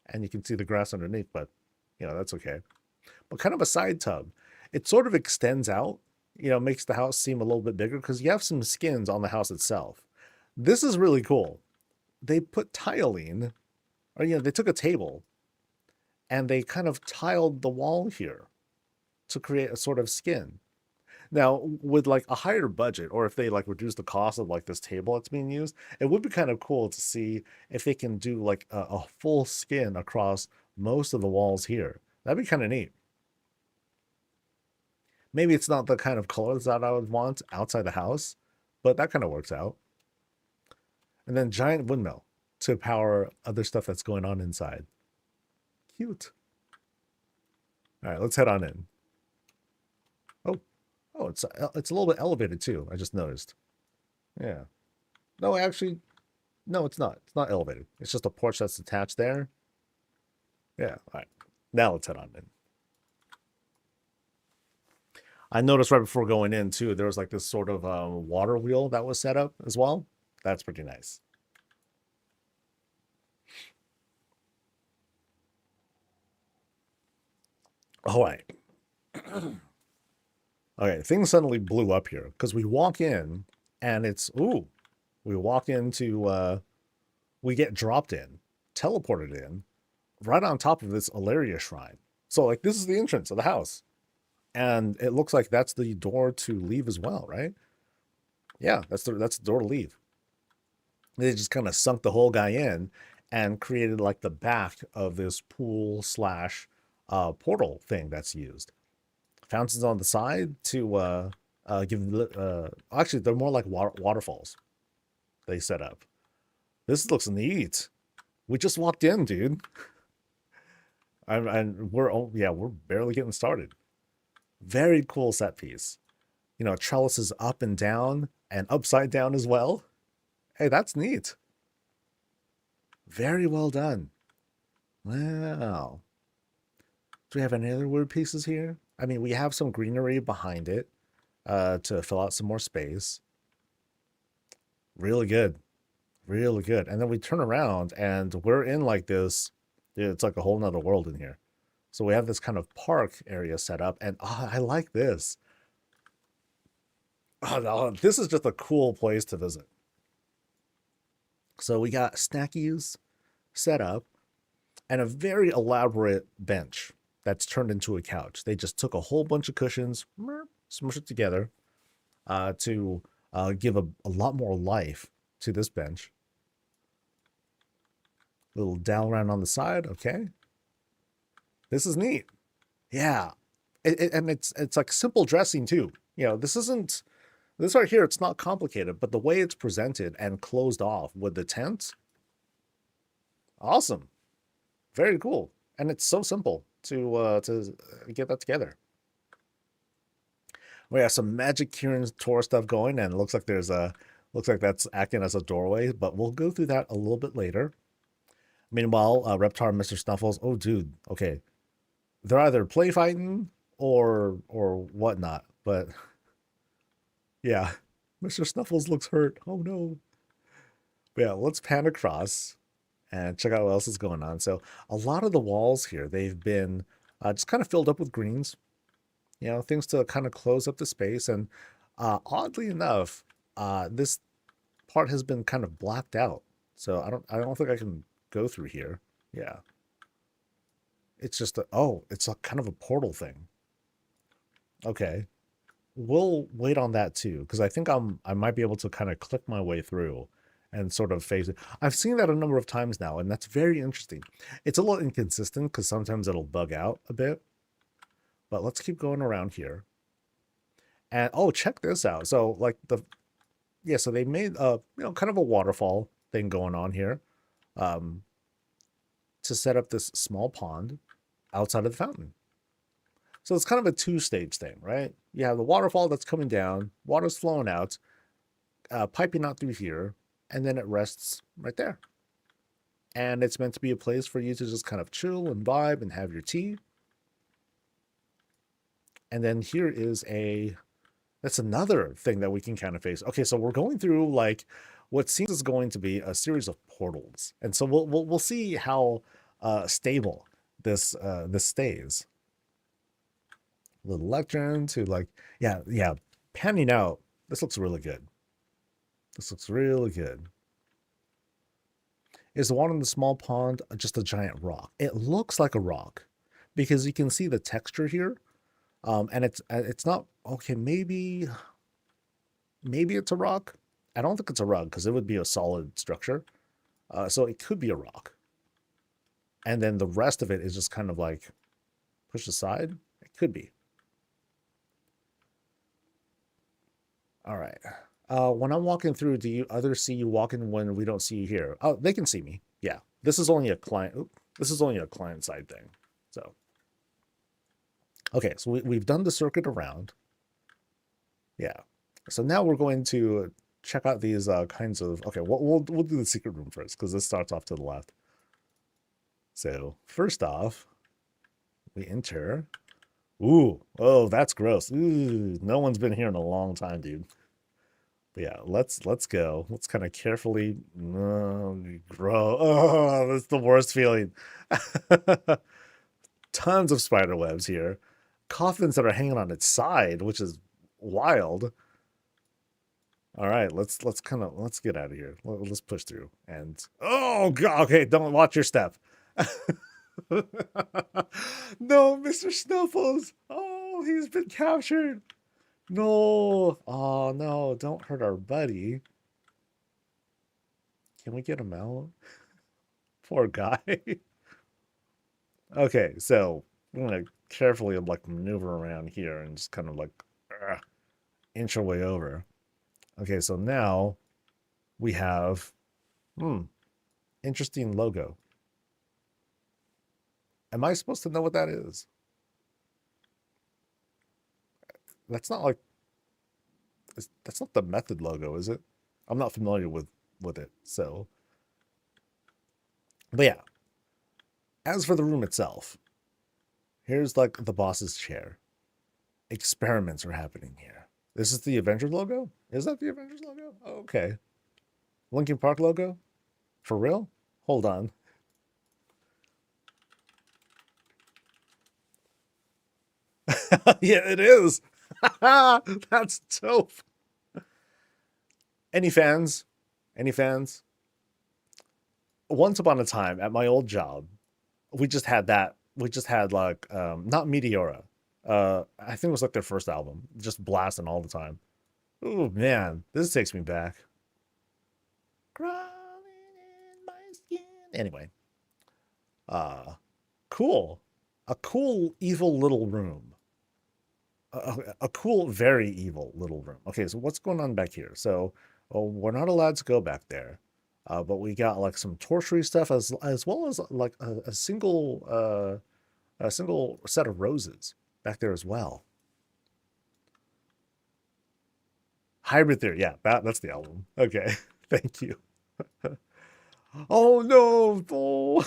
and you can see the grass underneath. But that's okay. But kind of a side tub. It sort of extends out, makes the house seem a little bit bigger because you have some skins on the house itself. This is really cool. They put tiling, or, they took a table and they kind of tiled the wall here to create a sort of skin. Now, with like a higher budget, or if they like reduce the cost of like this table that's being used, it would be kind of cool to see if they can do like a full skin across most of the walls here. That'd be kind of neat. Maybe it's not the kind of colors that I would want outside the house, but that kind of works out. And then giant windmill to power other stuff that's going on inside. Cute. All right, let's head on in. Oh, it's a little bit elevated too. I just noticed. Yeah. No, actually, no, it's not. It's not elevated. It's just a porch that's attached there. Yeah. All right. Now let's head on in. I noticed right before going in too, there was like this sort of water wheel that was set up as well. That's pretty nice. All right. Okay, things suddenly blew up here because we walk in and we walk into, we get dropped in, teleported in, right on top of this Ilaria shrine. So like this is the entrance of the house. And it looks like that's the door to leave as well, right? Yeah, that's the door to leave. They just kind of sunk the whole guy in and created like the back of this pool slash portal thing that's used. Fountains on the side to actually they're more like waterfalls they set up. This looks neat. We just walked in, dude. And we're barely getting started. Very cool set piece. Trellises up and down and upside down as well. Hey, that's neat. Very well done. Wow. Do we have any other weird pieces here? I mean, we have some greenery behind it to fill out some more space. Really good. Really good. And then we turn around and we're in like this. It's like a whole nother world in here. So we have this kind of park area set up, and I like this. Oh, this is just a cool place to visit. So we got snackies set up and a very elaborate bench that's turned into a couch. They just took a whole bunch of cushions, smushed it together to give a lot more life to this bench. Little dowel around on the side, okay. This is neat. Yeah. And it's like simple dressing too. This isn't This right here, it's not complicated, but the way it's presented and closed off with the tent, awesome. Very cool. And it's so simple to get that together. We have some magic Kieran Tor stuff going, and it looks like looks like that's acting as a doorway, but we'll go through that a little bit later. Meanwhile, Reptar and Mr. Snuffles, oh dude, okay. They're either play fighting or whatnot, but yeah. Mr. Snuffles looks hurt. Oh no. But yeah, let's pan across and check out what else is going on. So a lot of the walls here, they've been just kind of filled up with greens, you know, things to kind of close up the space. And oddly enough, this part has been kind of blacked out. So I don't think I can go through here. Yeah. It's just it's a kind of a portal thing. Okay. We'll wait on that too, because I think I might be able to kind of click my way through and sort of phase it. I've seen that a number of times now, and that's very interesting. It's a little inconsistent because sometimes it'll bug out a bit. But let's keep going around here. And oh, check this out. So like so they made kind of a waterfall thing going on here, to set up this small pond outside of the fountain. So it's kind of a two-stage thing, right? You have the waterfall that's coming down, water's flowing out, piping out through here, and then it rests right there. And it's meant to be a place for you to just kind of chill and vibe and have your tea. And then here is that's another thing that we can kind of face. Okay, so we're going through like what seems is going to be a series of portals. And so we'll see how stable this stays. Little lectern to like, yeah, panning out. This looks really good. This looks really good. Is the one in the small pond just a giant rock? It looks like a rock because you can see the texture here. And it's not okay. Maybe it's a rock. I don't think it's a rock because it would be a solid structure. So it could be a rock. And then the rest of it is just kind of like pushed aside. It could be. All right. When I'm walking through, do others see you walking when we don't see you here? Oh, they can see me. Yeah. This is only a client. This is only a client side thing. So. Okay, so we've done the circuit around. Yeah. So now we're going to check out these kinds of... Okay, we'll do the secret room first, because this starts off to the left. So, first off, we enter... Ooh, oh, that's gross. Ooh, no one's been here in a long time, dude. But yeah, let's go. Let's kind of carefully grow. Oh, that's the worst feeling. Tons of spider webs here. Coffins that are hanging on its side, which is wild. All right, let's get out of here. Let's push through. And oh god, okay, don't watch your step. No, Mr. Snuffles. Oh, he's been captured. No. Oh no, don't hurt our buddy. Can we get him out? Poor guy. Okay, so I'm gonna carefully like maneuver around here and just kind of like inch our way over. Okay, so now we have interesting logo. Am I supposed to know what that is? That's not like that's not the method logo, is it? I'm not familiar with it, so. But yeah. As for the room itself, here's like the boss's chair. Experiments are happening here. This is the Avengers logo? Is that the Avengers logo? Oh, okay. Linkin Park logo? For real? Hold on. Yeah, it is. That's dope. Any fans? Any fans? Once upon a time at my old job, we just had that. We just had like not Meteora. I think it was like their first album, just blasting all the time. Oh man, this takes me back. Crawling in my skin. Anyway, cool. A cool evil little room. a cool, very evil little room. Okay, so what's going on back here? So, oh, we're not allowed to go back there, but we got like some tortury stuff as well as like a single set of roses back there as well. Hybrid Theory, yeah, that's the album. Okay, thank you. Oh no, oh,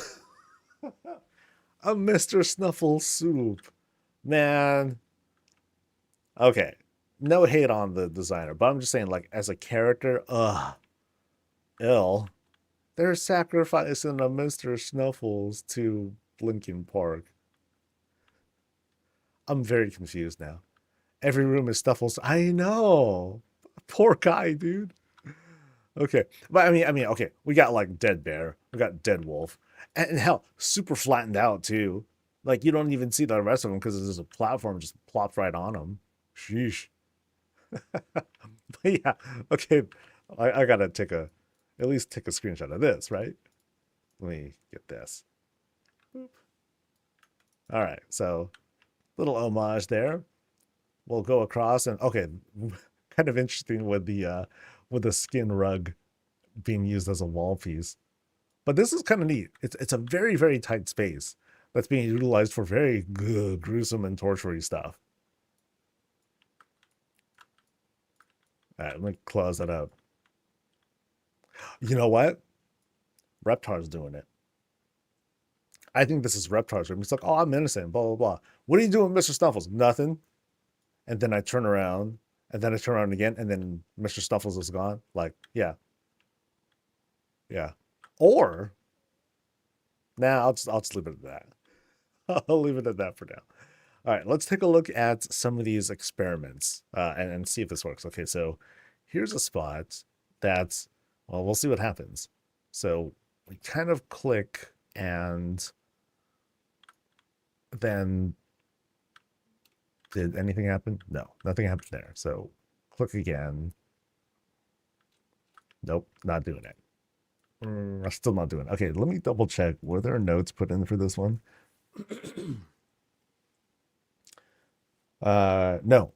a Mr. Snuffle soup, man. Okay, no hate on the designer, but I'm just saying, like, as a character, ill. They're sacrificing a Mr. Snuffles to Linkin Park. I'm very confused now. Every room is Snuffles. I know. Poor guy, dude. Okay, but I mean, okay, we got like Dead Bear, we got Dead Wolf, and hell, super flattened out too. Like you don't even see the rest of them because there's a platform just plopped right on them. Sheesh. But yeah, okay, I gotta at least take a screenshot of this, right? Let me get this. Boop. All right, so little homage there. We'll go across and okay, kind of interesting with the skin rug being used as a wall piece. But this is kind of neat. It's a very, very tight space that's being utilized for very gruesome and torturing stuff. All right, let me close that up. You know what? Reptar's doing it. I think this is Reptar's room. He's like, oh, I'm innocent, blah, blah, blah. What are you doing, Mr. Snuffles? Nothing. And then I turn around, and then I turn around again, and then Mr. Snuffles is gone. Like, yeah. Yeah. Or, nah, I'll just leave it at that. I'll leave it at that for now. All right, let's take a look at some of these experiments and see if this works. Okay, so here's a spot that's, well, we'll see what happens. So we kind of click and then did anything happen? No, nothing happened there. So click again. Nope, not doing it. I'm still not doing it. Okay, let me double check. Were there notes put in for this one? No.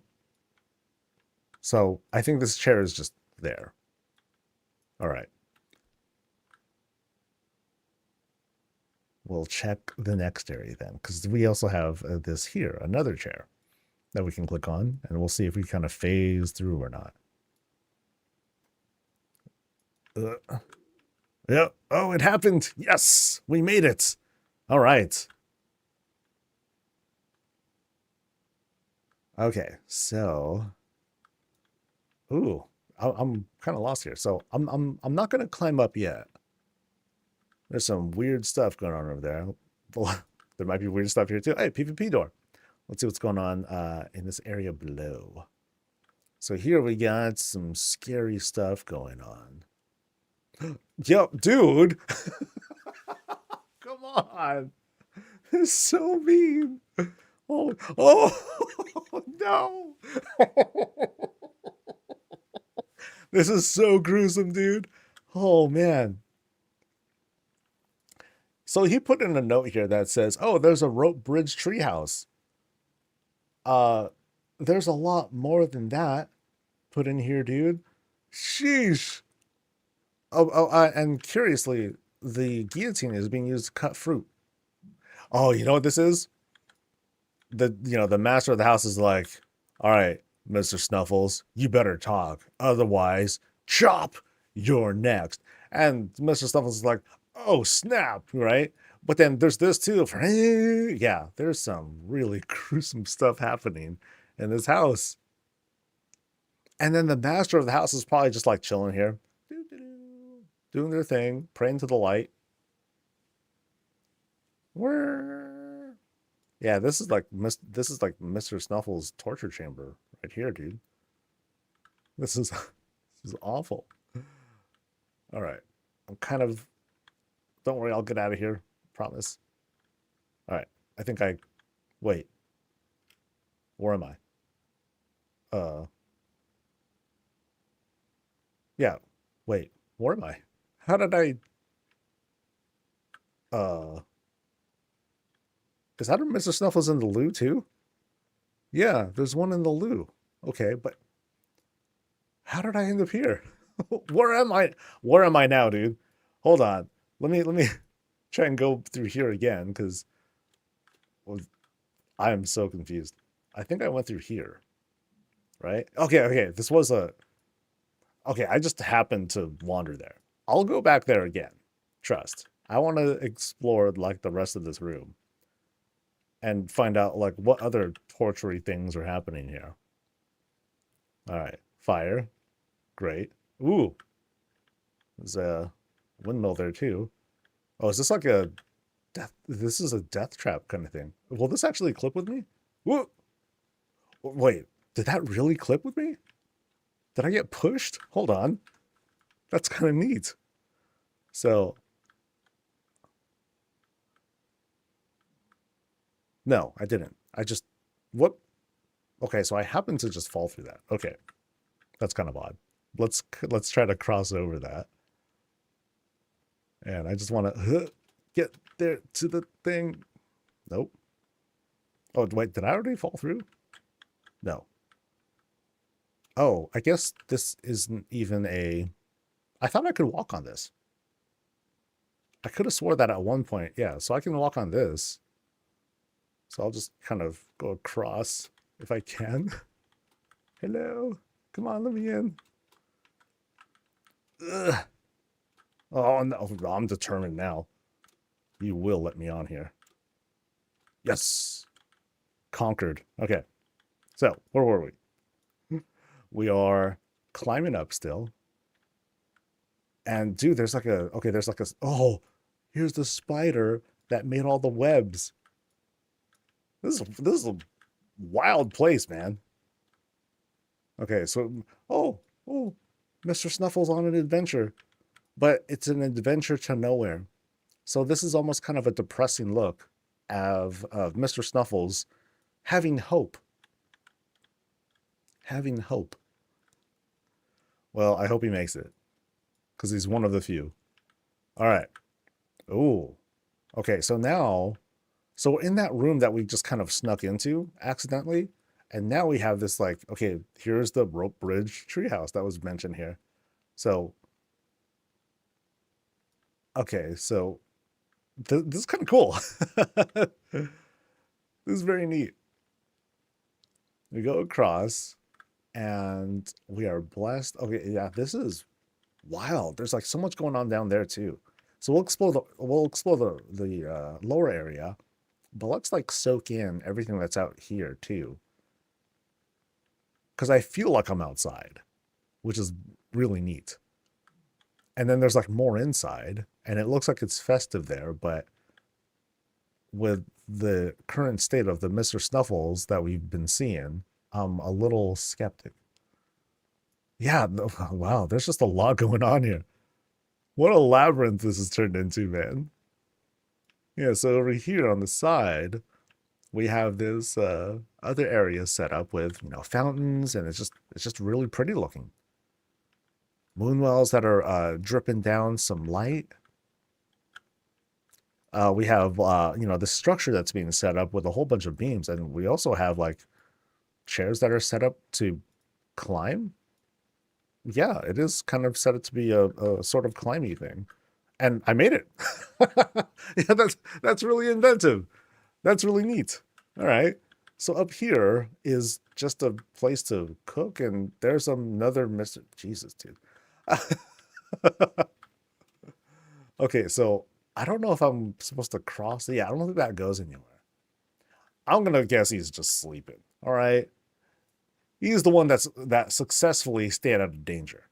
So I think this chair is just there. All right. We'll check the next area then, because we also have this here, another chair that we can click on, and we'll see if we kind of phase through or not. Yeah. Oh, it happened. Yes, we made it. All right. Okay, so, ooh, I'm kind of lost here. So I'm not gonna climb up yet. There's some weird stuff going on over there. There might be weird stuff here too. Hey, PvP door. Let's see what's going on in this area below. So here we got some scary stuff going on. Yo, dude. Come on. It's so mean. Oh, no. This is so gruesome, dude. Oh, man. So he put in a note here that says, oh, there's a rope bridge treehouse. There's a lot more than that put in here, dude. Sheesh. And curiously, the guillotine is being used to cut fruit. Oh, you know what this is? The master of the house is like, all right, Mr. Snuffles, you better talk. Otherwise, chop, you're next. And Mr. Snuffles is like, oh, snap, right? But then there's this too. Yeah, there's some really gruesome stuff happening in this house. And then the master of the house is probably just like chilling here, doing their thing, praying to the light. Yeah, this is like Mr. Snuffles' torture chamber right here, dude. This is awful. All right, I'm kind of. Don't worry, I'll get out of here. Promise. All right, I think I. Wait. Where am I? Yeah. Wait. Where am I? How did I? Is that Mr. Snuffles in the loo too? Yeah, there's one in the loo. Okay, but how did I end up here? Where am I? Where am I now, dude? Hold on. Let me try and go through here again because I am so confused. I think I went through here, right? Okay, okay. This was a okay. I just happened to wander there. I'll go back there again. Trust. I want to explore like the rest of this room and find out like what other tortury things are happening here. All right, fire, great. Ooh, there's a windmill there too. Oh, is this like a death? This is a death trap kind of thing. Will this actually clip with me? Whoa! Wait, did that really clip with me? Did I get pushed? Hold on. That's kind of neat. So, no, I didn't. I just, what? Okay, so I happened to just fall through that. Okay, that's kind of odd. Let's try to cross over that. And I just want to get there to the thing. Nope. Oh, wait, did I already fall through? No. Oh, I guess this isn't even a... I thought I could walk on this. I could have swore that at one point. Yeah, so I can walk on this. So I'll just kind of go across if I can. Hello. Come on, let me in. Ugh. Oh, no. I'm determined now. You will let me on here. Yes. Conquered. Okay. So, where were we? We are climbing up still. And dude, there's like a, okay, there's like a, oh, here's the spider that made all the webs. This is a wild place, man. Okay, so, oh, Mr. Snuffle's on an adventure, but it's an adventure to nowhere. So this is almost kind of a depressing look of Mr. Snuffles having hope. Having hope. Well, I hope he makes it, because he's one of the few. All right. Ooh. Okay, so now, so in that room that we just kind of snuck into accidentally, and now we have this like, okay, here's the rope bridge treehouse that was mentioned here. So, okay, so this is kind of cool. This is very neat. We go across and we are blessed. Okay, yeah, this is wild. There's like so much going on down there too. So we'll explore the lower area, but let's like soak in everything that's out here too. Because I feel like I'm outside, which is really neat. And then there's like more inside, and it looks like it's festive there, but with the current state of the Mr. Snuffles that we've been seeing, I'm a little skeptic. Yeah, wow, there's just a lot going on here. What a labyrinth this has turned into, man. Yeah, so over here on the side, we have this other area set up with, you know, fountains, and it's just really pretty looking. Moonwells that are dripping down some light. We have, you know, the structure that's being set up with a whole bunch of beams, and we also have like chairs that are set up to climb. Yeah, it is kind of set up to be a sort of climby thing, and I made it. Yeah, that's really inventive. That's really neat. All right. So up here is just a place to cook, and there's another Mr. Jesus, dude. Okay, so I don't know if I'm supposed to cross. Yeah, I don't think that goes anywhere. I'm gonna guess he's just sleeping. All right. He's the one that successfully stayed out of danger.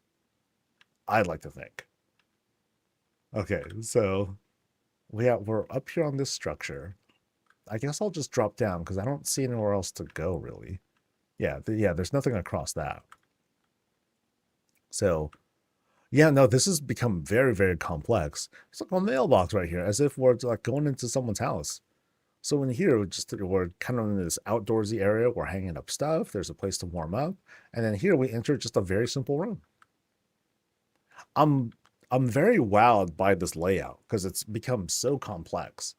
I'd like to think. Okay, so we're up here on this structure. I guess I'll just drop down because I don't see anywhere else to go really. Yeah, yeah, there's nothing across that. So, yeah, no, this has become very, very complex. It's like a mailbox right here, as if we're like going into someone's house. So in here, we're kind of in this outdoorsy area. We're hanging up stuff. There's a place to warm up, and then here we enter just a very simple room. I'm I'm very wowed by this layout because it's become so complex.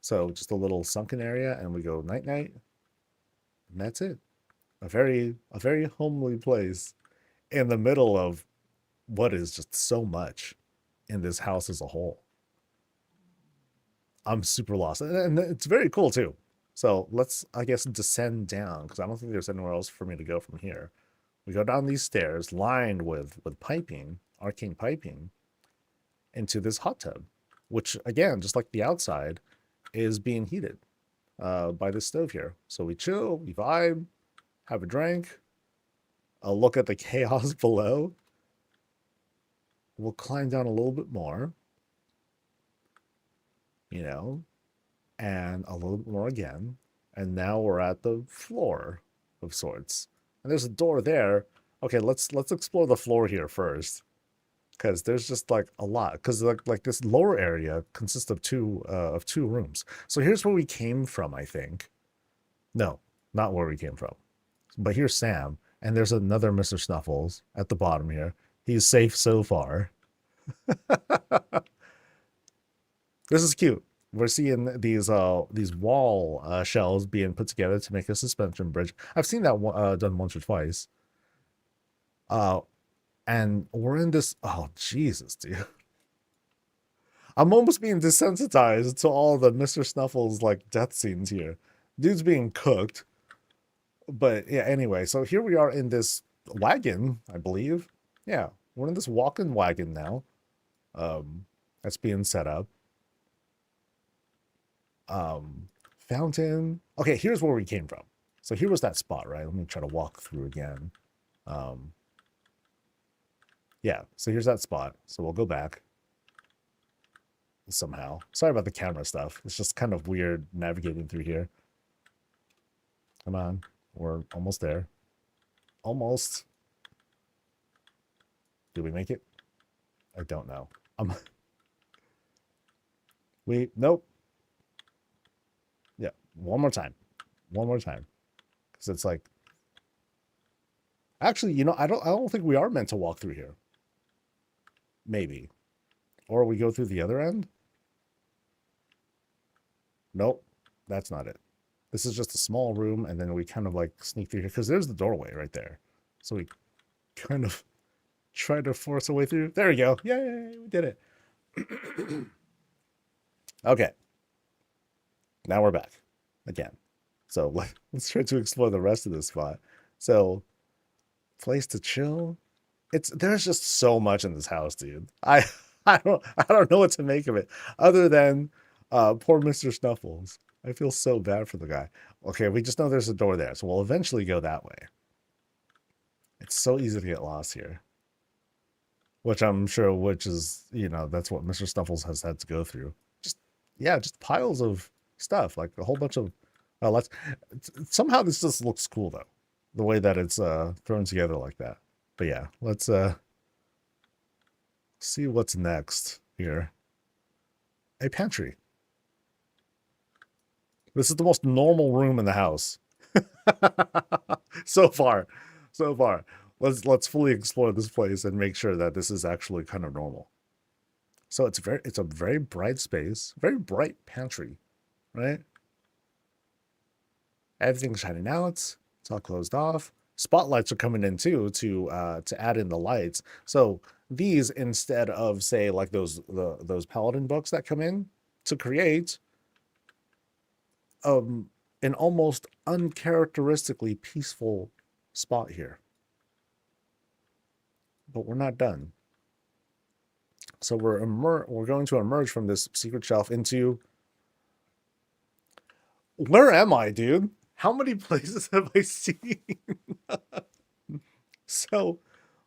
So just a little sunken area, and we go night night. And that's it. A very homely place in the middle of what is just so much in this house as a whole. I'm super lost. And it's very cool too. So let's, I guess, descend down because I don't think there's anywhere else for me to go from here. We go down these stairs lined with piping, arcane piping, into this hot tub, which again, just like the outside, is being heated by this stove here. So we chill, we vibe, have a drink, a look at the chaos below. We'll climb down a little bit more, you know, and a little bit more again. And now we're at the floor of sorts. And there's a door there. Okay, let's explore the floor here first. Because there's just like a lot. Because like this lower area consists of two rooms. So here's where we came from, I think. No, not where we came from. But here's Sam. And there's another Mr. Snuffles at the bottom here. He's safe so far. This is cute. We're seeing these wall shells being put together to make a suspension bridge. I've seen that done once or twice. And we're in this. Oh Jesus, dude! I'm almost being desensitized to all the Mr. Snuffles like death scenes here. Dude's being cooked. But yeah, anyway, so here we are in this wagon, I believe. Yeah, we're in this walk-in wagon now. That's being set up. Fountain. Okay, here's where we came from. So here was that spot, right? Let me try to walk through again. Yeah, so here's that spot. So we'll go back somehow. Sorry about the camera stuff. It's just kind of weird navigating through here. Come on. We're almost there. Almost. Did we make it? I don't know. Nope. Yeah, one more time. One more time. Because it's like, actually, you know, I don't think we are meant to walk through here. Maybe. Or we go through the other end? Nope, that's not it. This is just a small room, and then we kind of like sneak through here because there's the doorway right there. So we kind of try to force a way through. There we go. Yay, we did it. Okay. Now we're back again. So let's try to explore the rest of this spot. So, place to chill. There's just so much in this house, dude. I don't know what to make of it other than poor Mr. Snuffles. I feel so bad for the guy. Okay, we just know there's a door there, so we'll eventually go that way. It's so easy to get lost here. Which I'm sure, is, you know, that's what Mr. Snuffles has had to go through. Just piles of stuff, like a whole bunch of, somehow this just looks cool though. The way that it's thrown together like that. But yeah, let's see what's next here. A pantry. This is the most normal room in the house. So far. Let's fully explore this place and make sure that this is actually kind of normal. So it's a very bright space, very bright pantry, right? Everything's shining out. It's all closed off. Spotlights are coming in too to add in the lights. So these, instead of say like those paladin books that come in to create an almost uncharacteristically peaceful spot here. But we're not done. So we're going to emerge from this secret shelf into, where am I, dude? How many places have I seen? So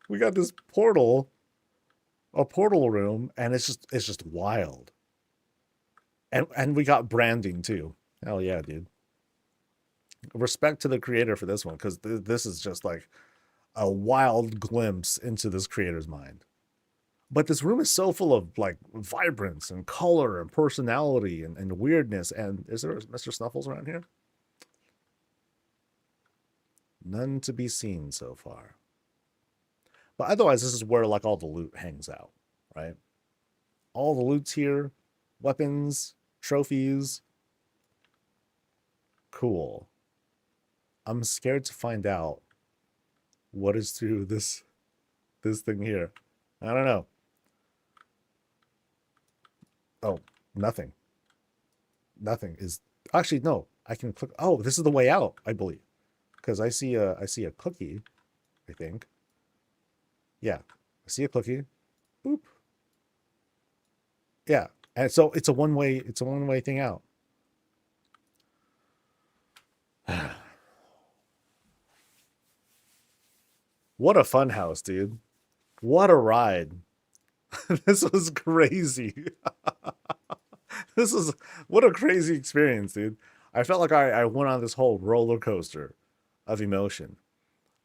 we got this portal, a portal room, and it's just wild. And we got branding too. Hell yeah, dude. Respect to the creator for this one, because this is just like a wild glimpse into this creator's mind. But this room is so full of like vibrance and color and personality and weirdness. And is there a Mr. Snuffles around here? None to be seen so far. But otherwise, this is where like all the loot hangs out, right? All the loot's here, weapons, trophies. Cool. I'm scared to find out what is through this thing here. I don't know. Oh, nothing. Nothing is actually no. I can click. Oh, this is the way out, I believe, because I see a cookie. I think. Yeah, I see a cookie. Boop. Yeah, and so it's a one way. It's a one way thing out. What a fun house, dude. What a ride. This was crazy. This is what a crazy experience, dude. I felt like I went on this whole roller coaster of emotion.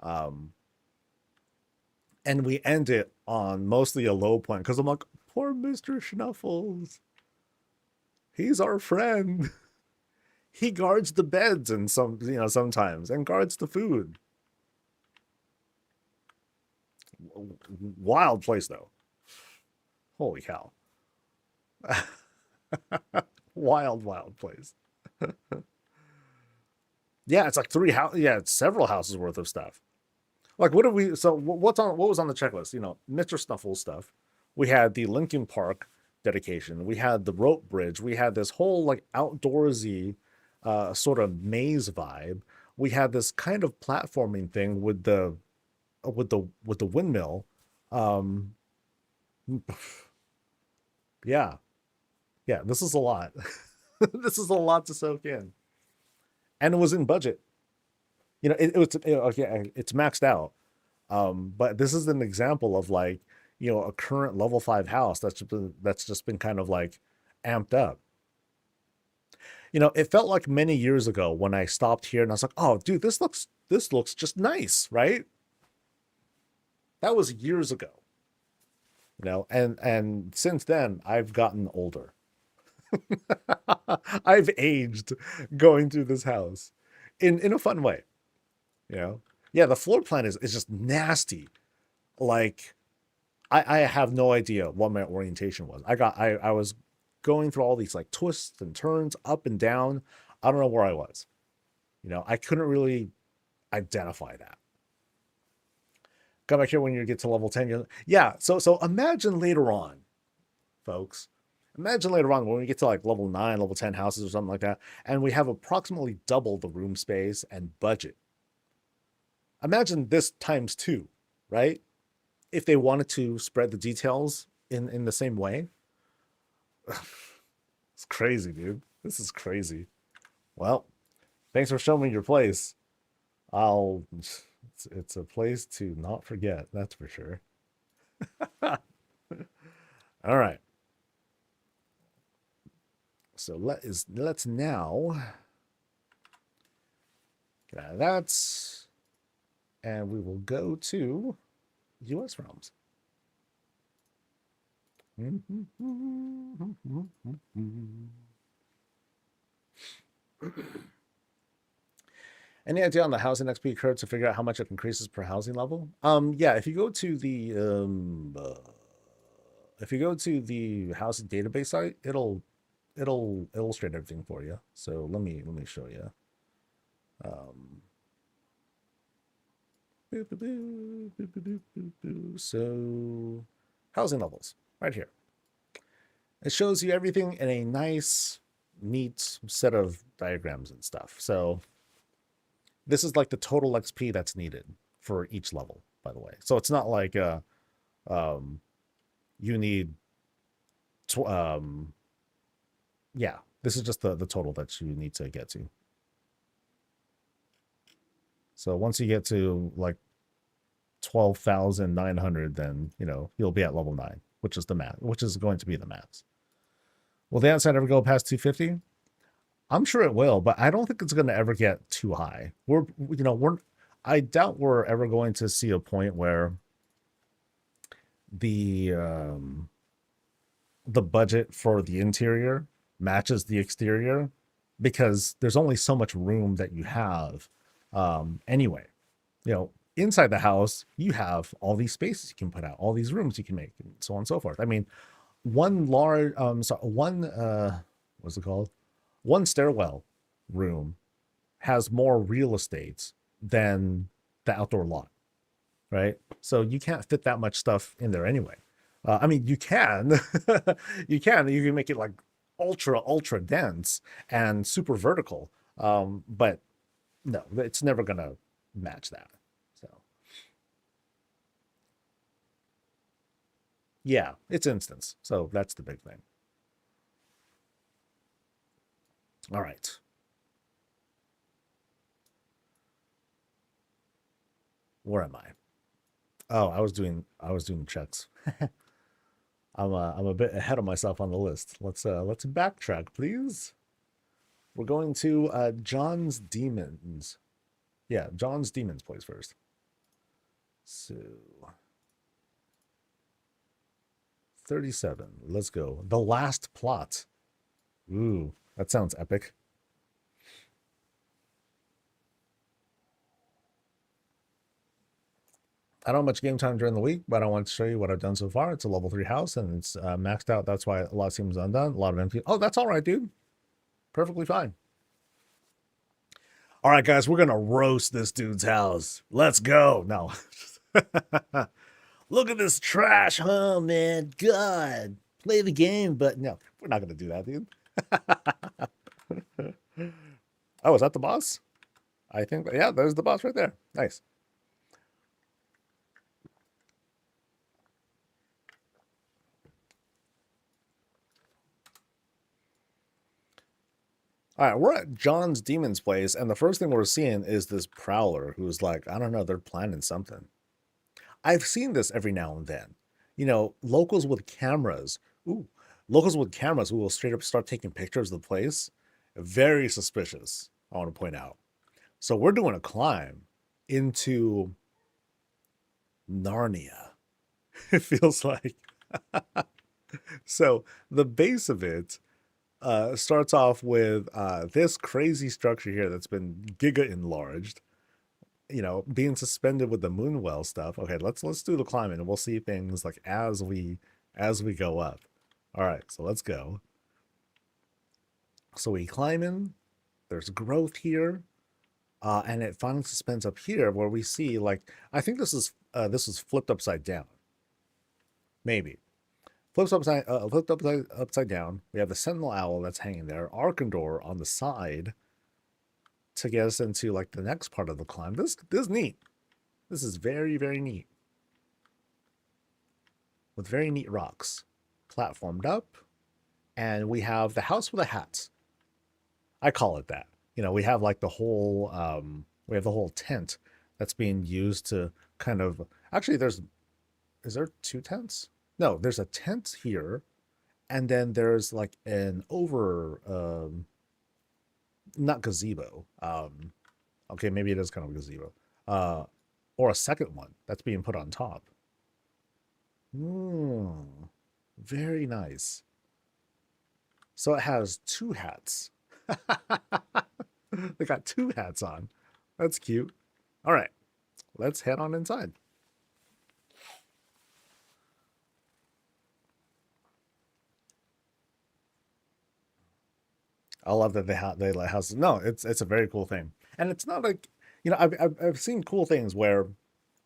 Um, and we end it on mostly a low point because I'm like, poor Mr. Schnuffles. He's our friend. He guards the beds and sometimes and guards the food. Wild place though. Holy cow. Wild place. Yeah, it's like it's several houses worth of stuff. Like what was on the checklist? Mr. Snuffles stuff. We had the Lincoln Park dedication. We had the rope bridge. We had this whole like outdoorsy sort of maze vibe. We had this kind of platforming thing with the windmill. Um yeah. Yeah, this is a lot. This is a lot to soak in. And it was in budget. It's maxed out. But this is an example of like, a current level 5 house that's just been kind of like amped up. It felt like many years ago when I stopped here and I was like, oh dude, this looks just nice, right? That was years ago. And since then I've gotten older. I've aged going through this house in a fun way. Yeah, the floor plan is just nasty. Like I have no idea what my orientation was. I was going through all these like twists and turns up and down. I don't know where I was. I couldn't really identify that. Come back here when you get to level 10. Yeah, so imagine later on, folks. Imagine later on when we get to like level 9, level 10 houses or something like that, and we have approximately double the room space and budget. Imagine this times 2, right? If they wanted to spread the details in the same way. It's crazy, dude. This is crazy. Well, thanks for showing me your place. It's a place to not forget, that's for sure. All right. So let's now get out of that, and we will go to U.S. realms. Any idea on the housing XP curve to figure out how much it increases per housing level? Yeah, if you go to the housing database site, it'll illustrate everything for you. So let me show you. So housing levels right here. It shows you everything in a nice, neat set of diagrams and stuff. So this is like the total XP that's needed for each level, by the way. So it's not like you need yeah, this is just the total that you need to get to. So once you get to like 12,900, then you'll be at level 9, which is going to be the max. Will the outside ever go past 250? I'm sure it will, but I don't think it's going to ever get too high. I doubt we're ever going to see a point where the budget for the interior matches the exterior, because there's only so much room that you have. Anyway, inside the house, you have all these spaces you can put out, all these rooms you can make, and so on and so forth. I mean, one stairwell room has more real estate than the outdoor lot, right? So you can't fit that much stuff in there anyway. I mean, you can, you can make it like ultra dense and super vertical. But no, it's never gonna match that. So yeah, it's instance. So that's the big thing. All right. Where am I? Oh, I was doing checks. I'm a bit ahead of myself on the list. Let's backtrack, please. We're going to John's Demons. Yeah, John's Demons place first. So 37. Let's go. The last plot. Ooh, that sounds epic. I don't have much game time during the week, but I want to show you what I've done so far. It's a level 3 house, and it's maxed out. That's why a lot seems undone. A lot of empty. Oh, that's all right, dude. Perfectly fine. All right, guys, we're going to roast this dude's house. Let's go. No. Look at this trash, huh, man? God. Play the game, but no, we're not going to do that, dude. Oh, is that the boss? I think, yeah, there's the boss right there. Nice. All right, we're at John's Demon's place, and the first thing we're seeing is this prowler who's like, I don't know, they're planning something. I've seen this every now and then. You know, locals with cameras. Ooh, locals with cameras who will straight up start taking pictures of the place. Very suspicious, I want to point out. So we're doing a climb into Narnia. It feels like. So the base of it starts off with this crazy structure here that's been giga enlarged. You know, being suspended with the Moonwell stuff. Okay, let's do the climbing, and we'll see things like as we go up. All right, so let's go. So we climb in. There's growth here, and it finally suspends up here where we see like I think this is flipped upside down. Maybe flipped upside down. We have the Sentinel Owl that's hanging there. Arkandor on the side to get us into like the next part of the climb. This is neat. This is very, very neat. With very neat rocks. Platformed up. And we have the house with the hats. I call it that. You know, we have like the whole tent that's being used to kind of actually is there 2 tents? No, there's a tent here, and then there's like an not gazebo. Okay, maybe it is kind of a gazebo. Or a second one that's being put on top. Very nice. So it has 2 hats. They got 2 hats on. That's cute. All right, let's head on inside. I love that they let houses. No, it's a very cool thing, and it's not like you know I've seen cool things where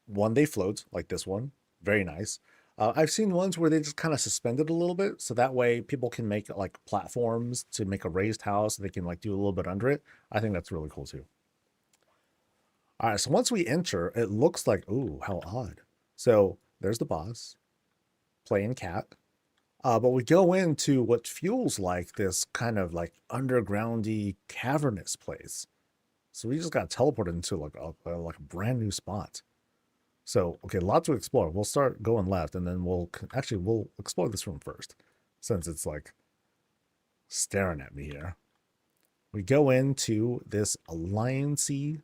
one they float like this one, very nice. I've seen ones where they just kind of suspended a little bit, so that way people can make like platforms to make a raised house. They can like do a little bit under it. I think that's really cool too. All right, so once we enter, it looks like ooh, how odd. So there's the boss playing cat. But we go into what feels like this kind of like undergroundy cavernous place. So we just got teleported into like a brand new spot. So, okay, a lot to explore. We'll start going left, and then we'll explore this room first, since it's like staring at me here. We go into this alliance-y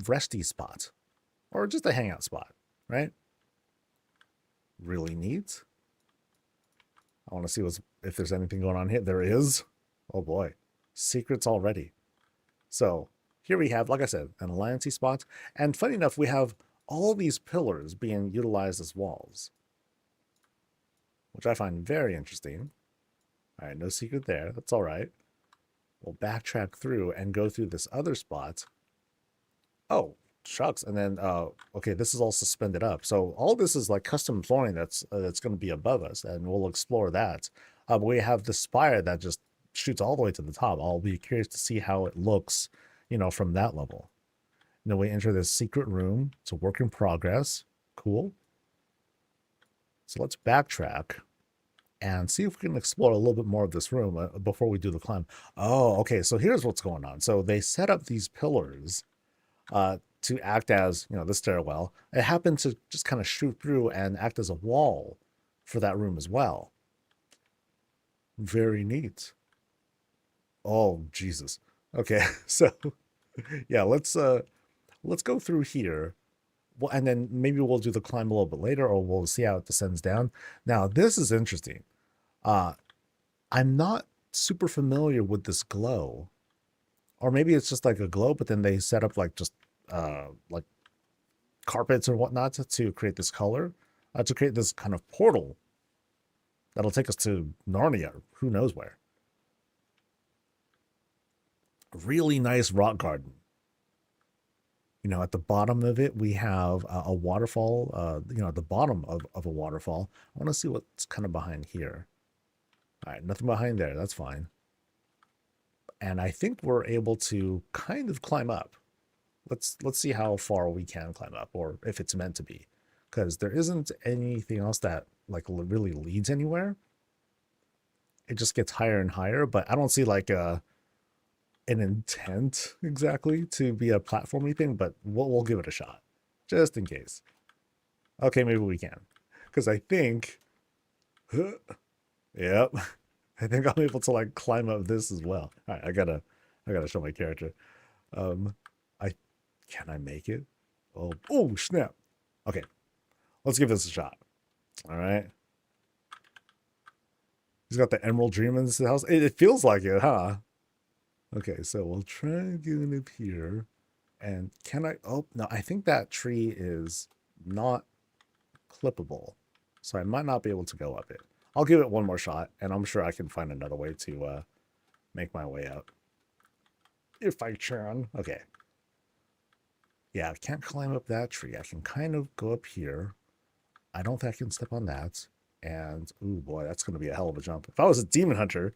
resty spot, or just a hangout spot, right? Really neat. I want to see if there's anything going on here. There is. Oh boy, secrets already. So here we have, like I said, an alliance spot. And funny enough, we have all these pillars being utilized as walls, which I find very interesting. All right, no secret there. That's all right. we'll backtrack through and go through this other spot. Oh, shucks. And then, okay, this is all suspended up. So all this is like custom flooring that's going to be above us, and we'll explore that. We have the spire that just shoots all the way to the top. I'll be curious to see how it looks, from that level. And then we enter this secret room. It's a work in progress. Cool. So let's backtrack and see if we can explore a little bit more of this room before we do the climb. Oh, okay. So here's what's going on. So they set up these pillars to act as, the stairwell. It happened to just kind of shoot through and act as a wall for that room as well. Very neat. Oh, Jesus. Okay. So yeah, let's go through here. Well, and then maybe we'll do the climb a little bit later, or we'll see how it descends down. Now, this is interesting. I'm not super familiar with this glow. Or maybe it's just like a glow, but then they set up like just like carpets or whatnot to create this color, to create this kind of portal that'll take us to Narnia, or who knows where. Really nice rock garden. At the bottom of it, we have a waterfall, at the bottom of a waterfall. I want to see what's kind of behind here. All right, nothing behind there. That's fine. And I think we're able to kind of climb up. Let's see how far we can climb up, or if it's meant to be, because there isn't anything else that like really leads anywhere. It just gets higher and higher, but I don't see like an intent exactly to be a platformy thing, but we'll give it a shot just in case. Okay, maybe we can, because I think, yep, I think I'm able to like climb up this as well. All right, I gotta show my character. Can I make it? Oh snap. Okay, let's give this a shot. All right. He's got the Emerald Dream in this house. It feels like it, huh? Okay, so we'll try getting up here. And can I? Oh, no, I think that tree is not clippable. So I might not be able to go up it. I'll give it one more shot, and I'm sure I can find another way to make my way up. If I can. Okay. Yeah, I can't climb up that tree. I can kind of go up here. I don't think I can step on that. And, ooh, boy, that's going to be a hell of a jump. If I was a demon hunter.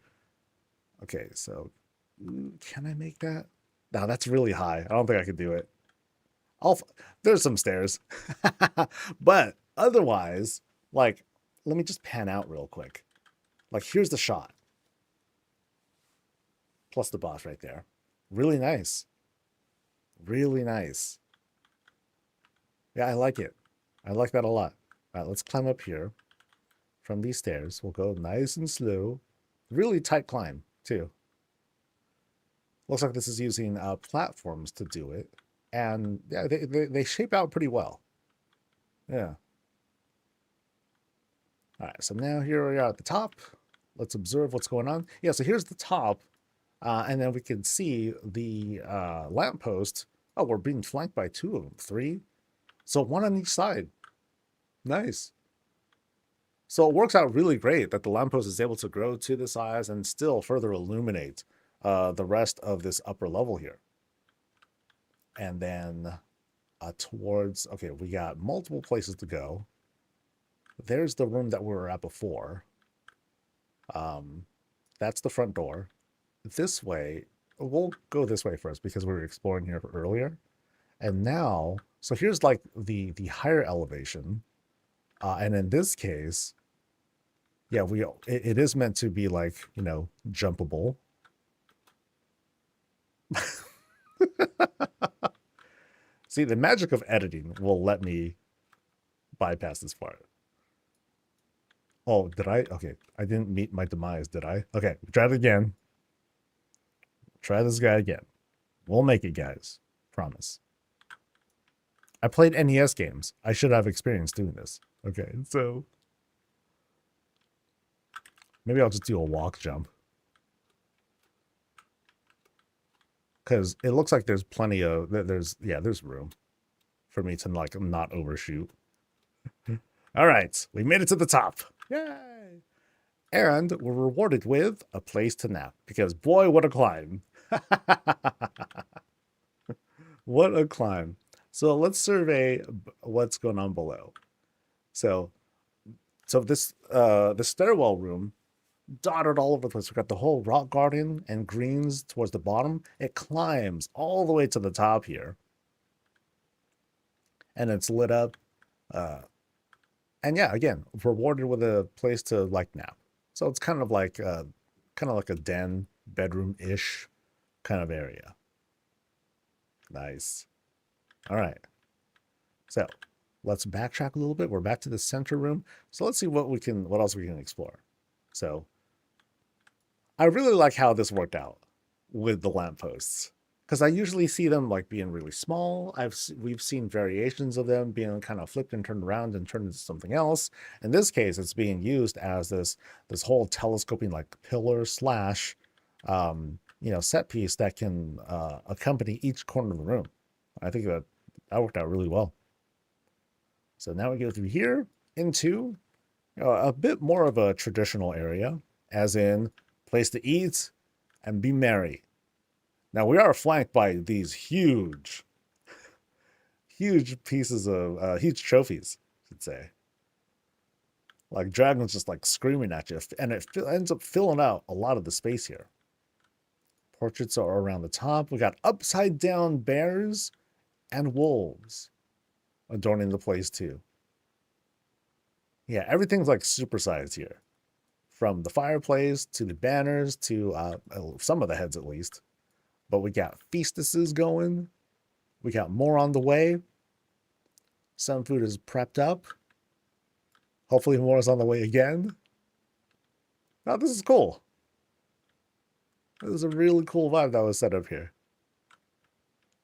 Okay, so can I make that? No, that's really high. I don't think I could do it. There's some stairs. But otherwise, like, let me just pan out real quick. Like, here's the shot. Plus the boss right there. Really nice. Really nice. Yeah, I like it. I like that a lot. All right, let's climb up here. From these stairs, we'll go nice and slow. Really tight climb, too. Looks like this is using platforms to do it. And yeah, they shape out pretty well. Yeah. All right, so now here we are at the top. Let's observe what's going on. Yeah, so here's the top. And then we can see the lamppost. Oh, we're being flanked by two of them. Three. So one on each side. Nice. So it works out really great that the lamppost is able to grow to the size and still further illuminate the rest of this upper level here. And then towards, okay, we got multiple places to go. There's the room that we were at before. That's the front door. This way, we'll go this way first because we were exploring here earlier. And now, so here's like the higher elevation. And in this case, yeah, it is meant to be like, jumpable. See, the magic of editing will let me bypass this part. Oh, did I? Okay, I didn't meet my demise, did I? Okay, try it again. Try this guy again. We'll make it, guys. Promise. I played NES games. I should have experience doing this. Okay, so maybe I'll just do a walk jump. Because it looks like there's plenty of, there's room for me to like not overshoot. All right, we made it to the top. Yay! And we're rewarded with a place to nap because boy, what a climb. What a climb. So let's survey what's going on below. So this the stairwell room dotted all over the place. We've got the whole rock garden and greens towards the bottom. It climbs all the way to the top here. And it's lit up. And yeah, again, rewarded with a place to like nap. So it's kind of like a den, bedroom-ish kind of area. Nice. All right. So let's backtrack a little bit. We're back to the center room. So let's see what else we can explore. So I really like how this worked out with the lampposts, because I usually see them like being really small. We've seen variations of them being kind of flipped and turned around and turned into something else. In this case, it's being used as this whole telescoping like pillar slash set piece that can accompany each corner of the room. I think that worked out really well. So now we go through here into a bit more of a traditional area, as in place to eat and be merry. Now we are flanked by these huge pieces of huge trophies, I should say. Like dragons just like screaming at you, and it ends up filling out a lot of the space here. Portraits are around the top. We got upside down bears and wolves adorning the place too. Yeah, everything's like supersized here. From the fireplace to the banners to some of the heads at least. But we got feastuses going. We got more on the way. Some food is prepped up. Hopefully more is on the way again. Now this is cool. This is a really cool vibe that was set up here.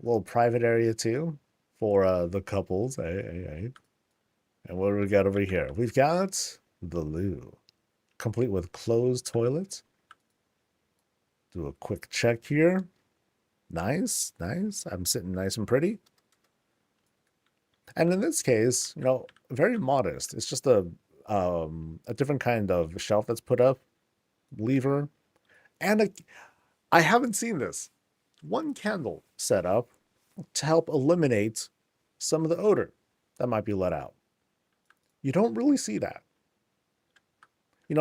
A little private area too for the couples. Hey. And what do we got over here? We've got the loo, complete with closed toilets. Do a quick check here. Nice. I'm sitting nice and pretty. And in this case, very modest. It's just a different kind of shelf that's put up, lever, and I haven't seen this. One candle set up to help eliminate some of the odor that might be let out. You don't really see that.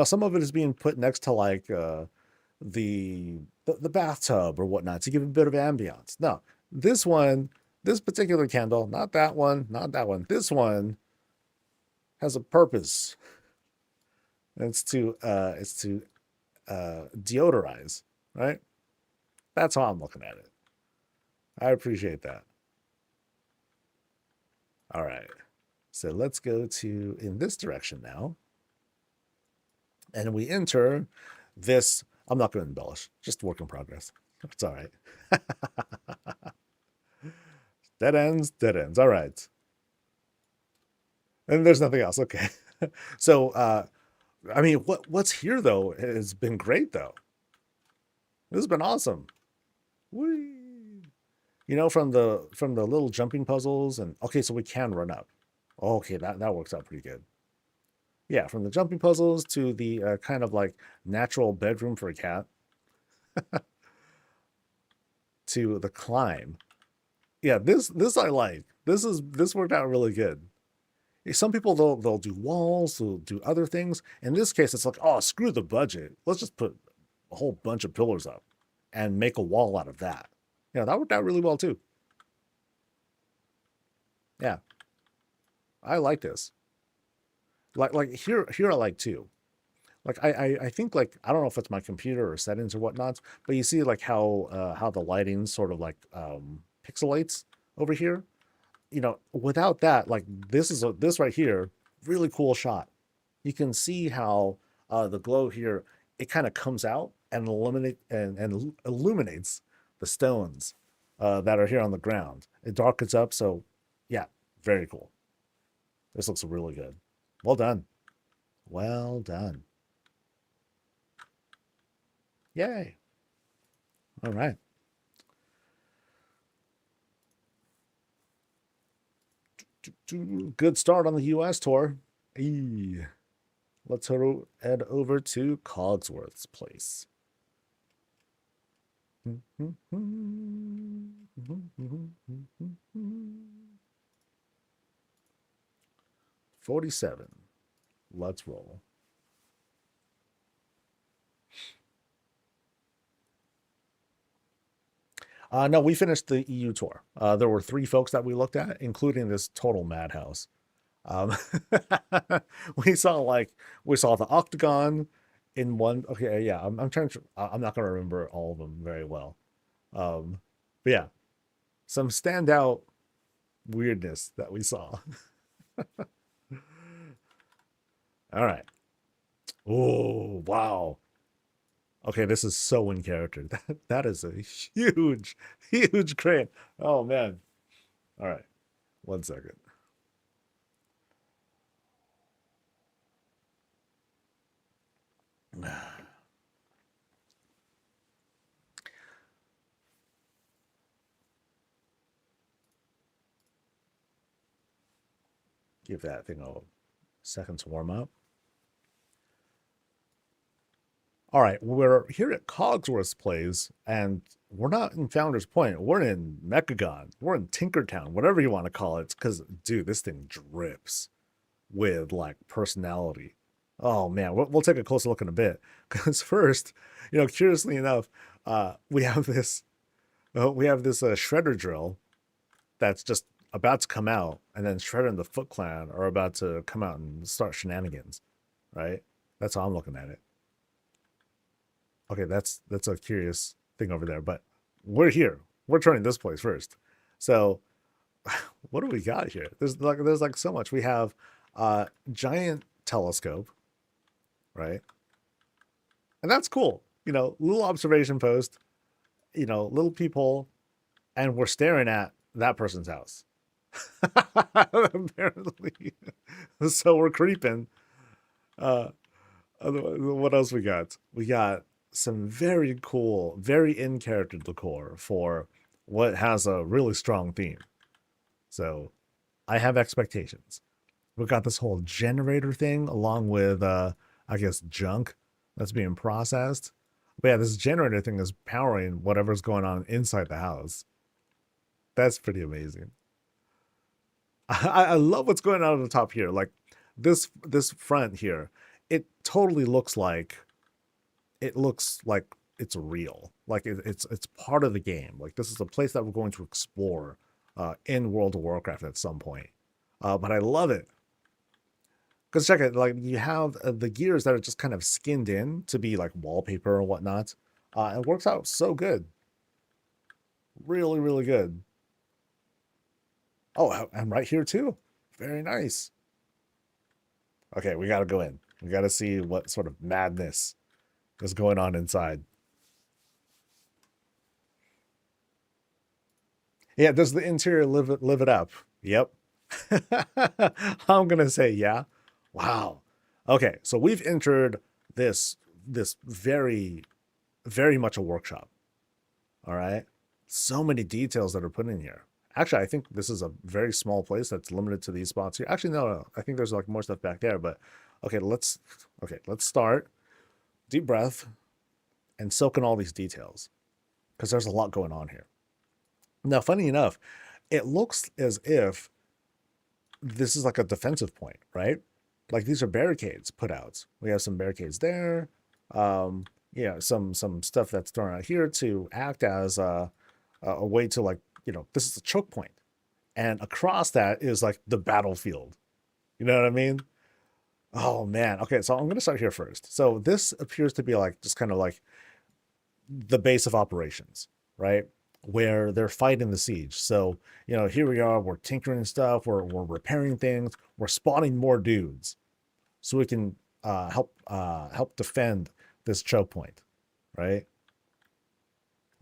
Some of it is being put next to like the bathtub or whatnot to give a bit of ambiance. No, this particular candle, not that one, this one has a purpose. And it's to deodorize, right? That's how I'm looking at it. I appreciate that. All right. So let's go in this direction now. And we enter this. I'm not going to embellish, just work in progress. It's all right. Dead ends. All right. And there's nothing else. Okay. So, I mean, what's here though has been great though. This has been awesome. Whee! From the little jumping puzzles, and okay, so we can run up. Okay, that works out pretty good. Yeah, from the jumping puzzles to the kind of like natural bedroom for a cat to the climb. Yeah, this I like. This worked out really good. Some people they'll do walls, they'll do other things. In this case, it's like, oh, screw the budget. Let's just put a whole bunch of pillars up and make a wall out of that. That worked out really well too. Yeah. I like this. Like here I like too. Like I think like I don't know if it's my computer or settings or whatnot, but you see like how the lighting sort of like pixelates over here. Without that, like this right here, really cool shot. You can see how the glow here, it kind of comes out and illuminates the stones that are here on the ground. It darkens up, so yeah, very cool. This looks really good. Well done. Well done. Yay. All right. Good start on the US tour. Eee. let's head over to Cogsworth's place. 47. Let's roll. No, we finished the EU tour. There were 3 folks that we looked at, including this total madhouse. We saw the Octagon in one. Okay, yeah, I'm trying to. I'm not gonna remember all of them very well. But yeah, some standout weirdness that we saw. All right. Oh wow. Okay, this is so in character. That is a huge, huge crane. Oh man. All right. 1 second. Give that thing a second to warm up. All right, we're here at Cogsworth's place, and we're not in Founders Point. We're in Mechagon. We're in Tinkertown, whatever you want to call it. Because, dude, this thing drips with like personality. Oh man, we'll take a closer look in a bit. Because first, curiously enough, we have this shredder drill that's just about to come out, and then Shredder and the Foot Clan are about to come out and start shenanigans, right? That's how I'm looking at it. Okay, that's a curious thing over there, but we're here. We're turning this place first. So, what do we got here? There's like so much. We have a giant telescope, right? And that's cool. Little observation post, little peephole, and we're staring at that person's house. Apparently. So we're creeping. What else we got? We got some very cool, very in-character decor for what has a really strong theme. So I have expectations. We've got this whole generator thing along with, I guess, junk that's being processed. But yeah, this generator thing is powering whatever's going on inside the house. That's pretty amazing. I love what's going on at the top here. Like this front here, it totally looks like it's real. Like it's part of the game. Like this is a place that we're going to explore in World of Warcraft at some point. But I love it. Because check it, like you have the gears that are just kind of skinned in to be like wallpaper or whatnot. It works out so good. Really, really good. Oh, and right here too. Very nice. Okay, we got to go in. We got to see what sort of madness is going on inside. Yeah, does the interior live it up? Yep. I'm gonna say yeah. Wow. Okay, so we've entered this very, very much a workshop. All right. So many details that are put in here. Actually, I think this is a very small place that's limited to these spots here. Actually, no. I think there's like more stuff back there, but okay, let's start. Deep breath and soak in all these details because there's a lot going on here. Now, funny enough, it looks as if this is like a defensive point, right? Like these are barricades put out. We have some barricades there. Yeah, some stuff that's thrown out here to act as a way to like, this is a choke point. And across that is like the battlefield. You know what I mean? Oh man. Okay, so I'm gonna start here first. So this appears to be like just kind of like the base of operations, right? Where they're fighting the siege. So, here we are, we're tinkering stuff, we're repairing things, we're spawning more dudes. So we can help defend this choke point, right?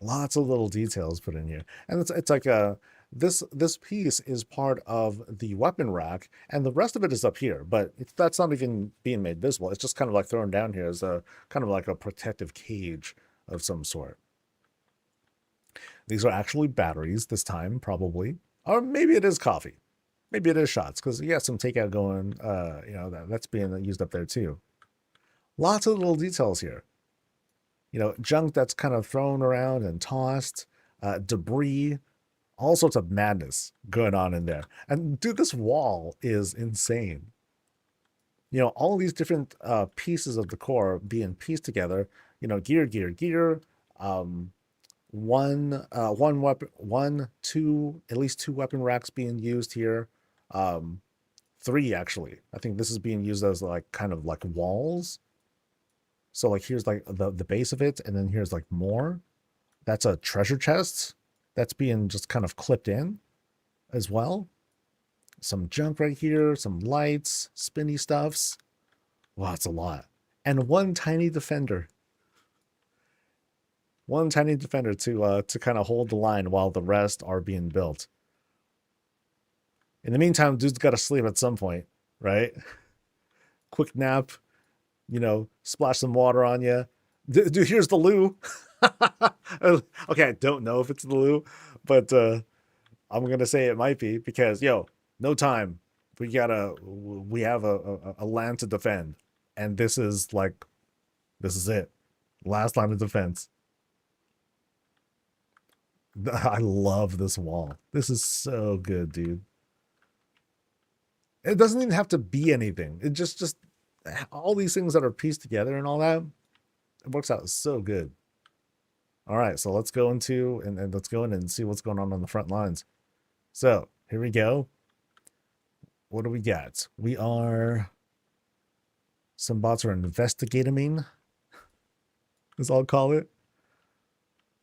Lots of little details put in here. And it's like this piece is part of the weapon rack, and the rest of it is up here, but that's not even being made visible. It's just kind of like thrown down here as a kind of like a protective cage of some sort. These are actually batteries this time, probably. Or maybe it is coffee. Maybe it is shots, because you got some takeout going, that's being used up there too. Lots of little details here. You know, junk that's kind of thrown around and tossed, debris, all sorts of madness going on in there. And dude, this wall is insane. You know, all these different pieces of the core being pieced together. You know, gear. Um, one weapon, two, at least two weapon racks being used here. Three actually. I think this is being used as like kind of like walls. So like here's like the base of it, and then here's like more. That's a treasure chest that's being just kind of clipped in as well. Some junk right here, some lights, spinny stuffs. Wow, it's a lot. And one tiny defender. One tiny defender to kind of hold the line while the rest are being built. In the meantime, dude's got to sleep at some point, right? Quick nap, you know, splash some water on you. Dude, here's the loo. Okay, I don't know if it's the loo, but I'm gonna say it might be because yo, no time. We have a land to defend, and this is it, last line of defense. I love this wall. This is so good, dude. It doesn't even have to be anything. It just all these things that are pieced together and all that. It works out so good. All right, so let's go into and let's go in and see what's going on the front lines. So here we go. What do we got? We are, some bots are investigating, as I'll call it.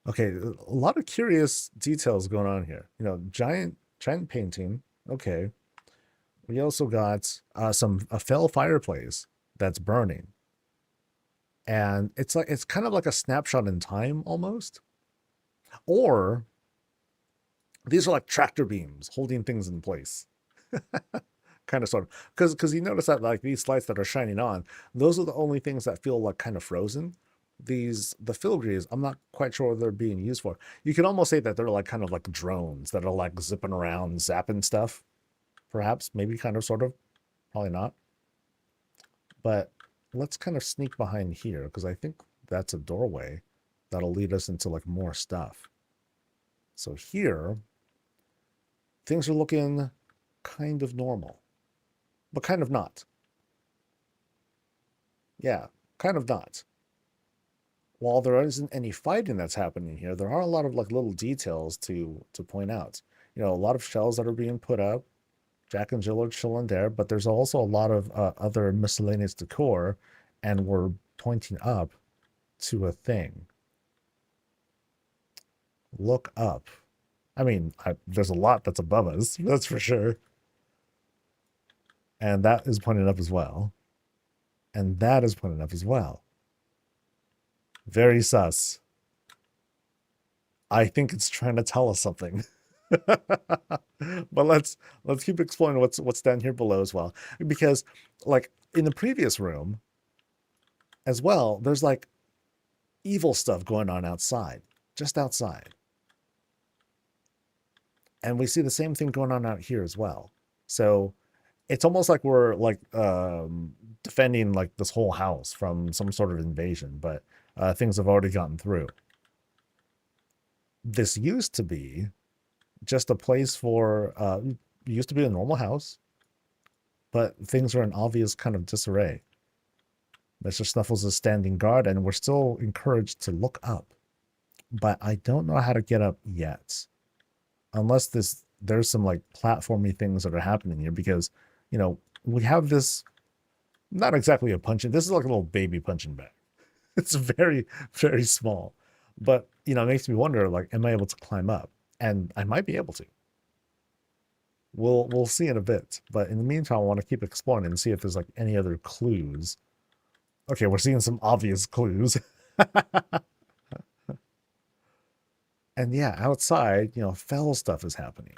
Okay, a lot of curious details going on here. You know, giant painting. Okay. We also got a fell fireplace that's burning. And it's kind of like a snapshot in time almost. Or these are like tractor beams holding things in place. Kind of sort of. Because you notice that like these lights that are shining on, those are the only things that feel like kind of frozen. The filigrees, I'm not quite sure what they're being used for. You could almost say that they're like kind of like drones that are like zipping around, zapping stuff. Perhaps, maybe, kind of, sort of. Probably not. But let's kind of sneak behind here because I think that's a doorway that'll lead us into like more stuff. So here, things are looking kind of normal, but kind of not. Yeah, kind of not. While there isn't any fighting that's happening here, there are a lot of like little details to point out. You know, a lot of shells that are being put up. Jack and Jill are chilling there, but there's also a lot of other miscellaneous decor, and we're pointing up to a thing. Look up. I mean, there's a lot that's above us, that's for sure. And that is pointing up as well. And that is pointing up as well. Very sus. I think it's trying to tell us something. But let's keep exploring what's down here below as well, because like in the previous room as well, there's like evil stuff going on outside, just outside, and we see the same thing going on out here as well. So it's almost like we're like defending like this whole house from some sort of invasion, but things have already gotten through. This used to be just a place for used to be a normal house, but things are in obvious kind of disarray. Mr. Snuffles is standing guard, and we're still encouraged to look up, but I don't know how to get up yet, unless there's some like platformy things that are happening here, because you know we have this, not exactly a punching, this is like a little baby punching bag. It's very, very small, but you know, it makes me wonder, like, am I able to climb up? And I might be able to. We'll see in a bit. But in the meantime, I want to keep exploring and see if there's like any other clues. Okay, we're seeing some obvious clues. And yeah, outside, you know, fell stuff is happening.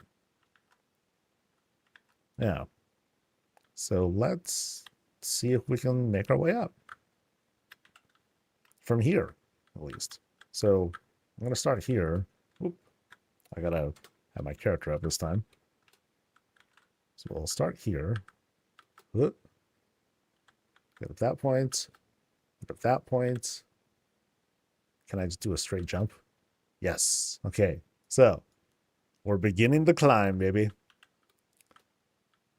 Yeah. So let's see if we can make our way up. From here, at least. So I'm going to start here. Oop. I gotta have my character up this time. So we'll start here. Whoop. Get at that point. At that point, can I just do a straight jump? Yes. Okay. So we're beginning the climb, baby.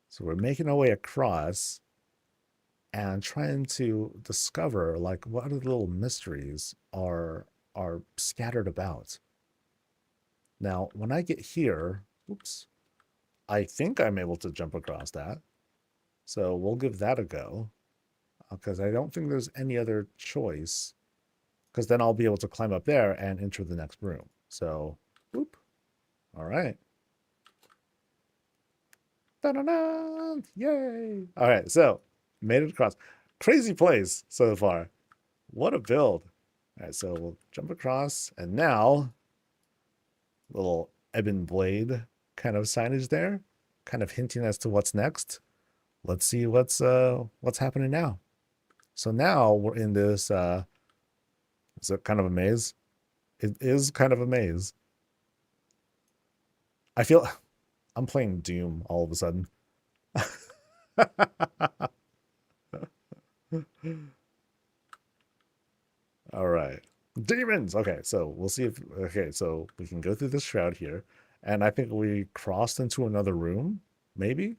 So we're making our way across and trying to discover like what other little mysteries are scattered about. Now, when I get here, oops, I think I'm able to jump across that. So we'll give that a go because I don't think there's any other choice, because then I'll be able to climb up there and enter the next room. So, whoop. All right. Da-da-da! Yay! All right, so made it across. Crazy place so far. What a build. All right, so we'll jump across, and now little ebon blade kind of signage there, kind of hinting as to what's next. Let's see what's happening now. So now we're in this is it kind of a maze? It is kind of a maze. I feel I'm playing Doom all of a sudden. All right. Demons. Okay, so we'll see if okay, so we can go through this shroud here. And I think we crossed into another room, maybe?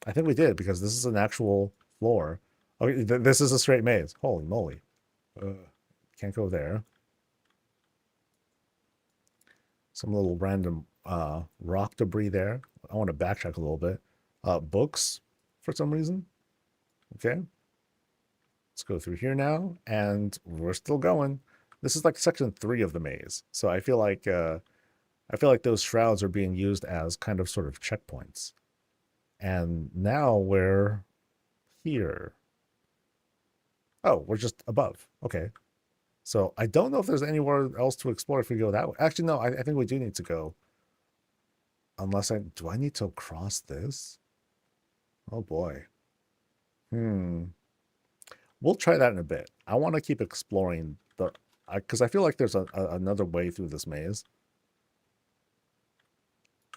I think we did, because this is an actual floor. Okay, this is a straight maze. Holy moly. Can't go there. Some little random rock debris there. I want to backtrack a little bit. Books, for some reason. Okay. Let's go through here now, and we're still going. This is like section 3 of the maze. So I feel like those shrouds are being used as kind of sort of checkpoints. And now we're here. Oh, we're just above. Okay. So I don't know if there's anywhere else to explore if we go that way. Actually, no, I think we do need to go. Unless do I need to cross this? Oh boy. We'll try that in a bit. I want to keep exploring because I feel like there's another way through this maze.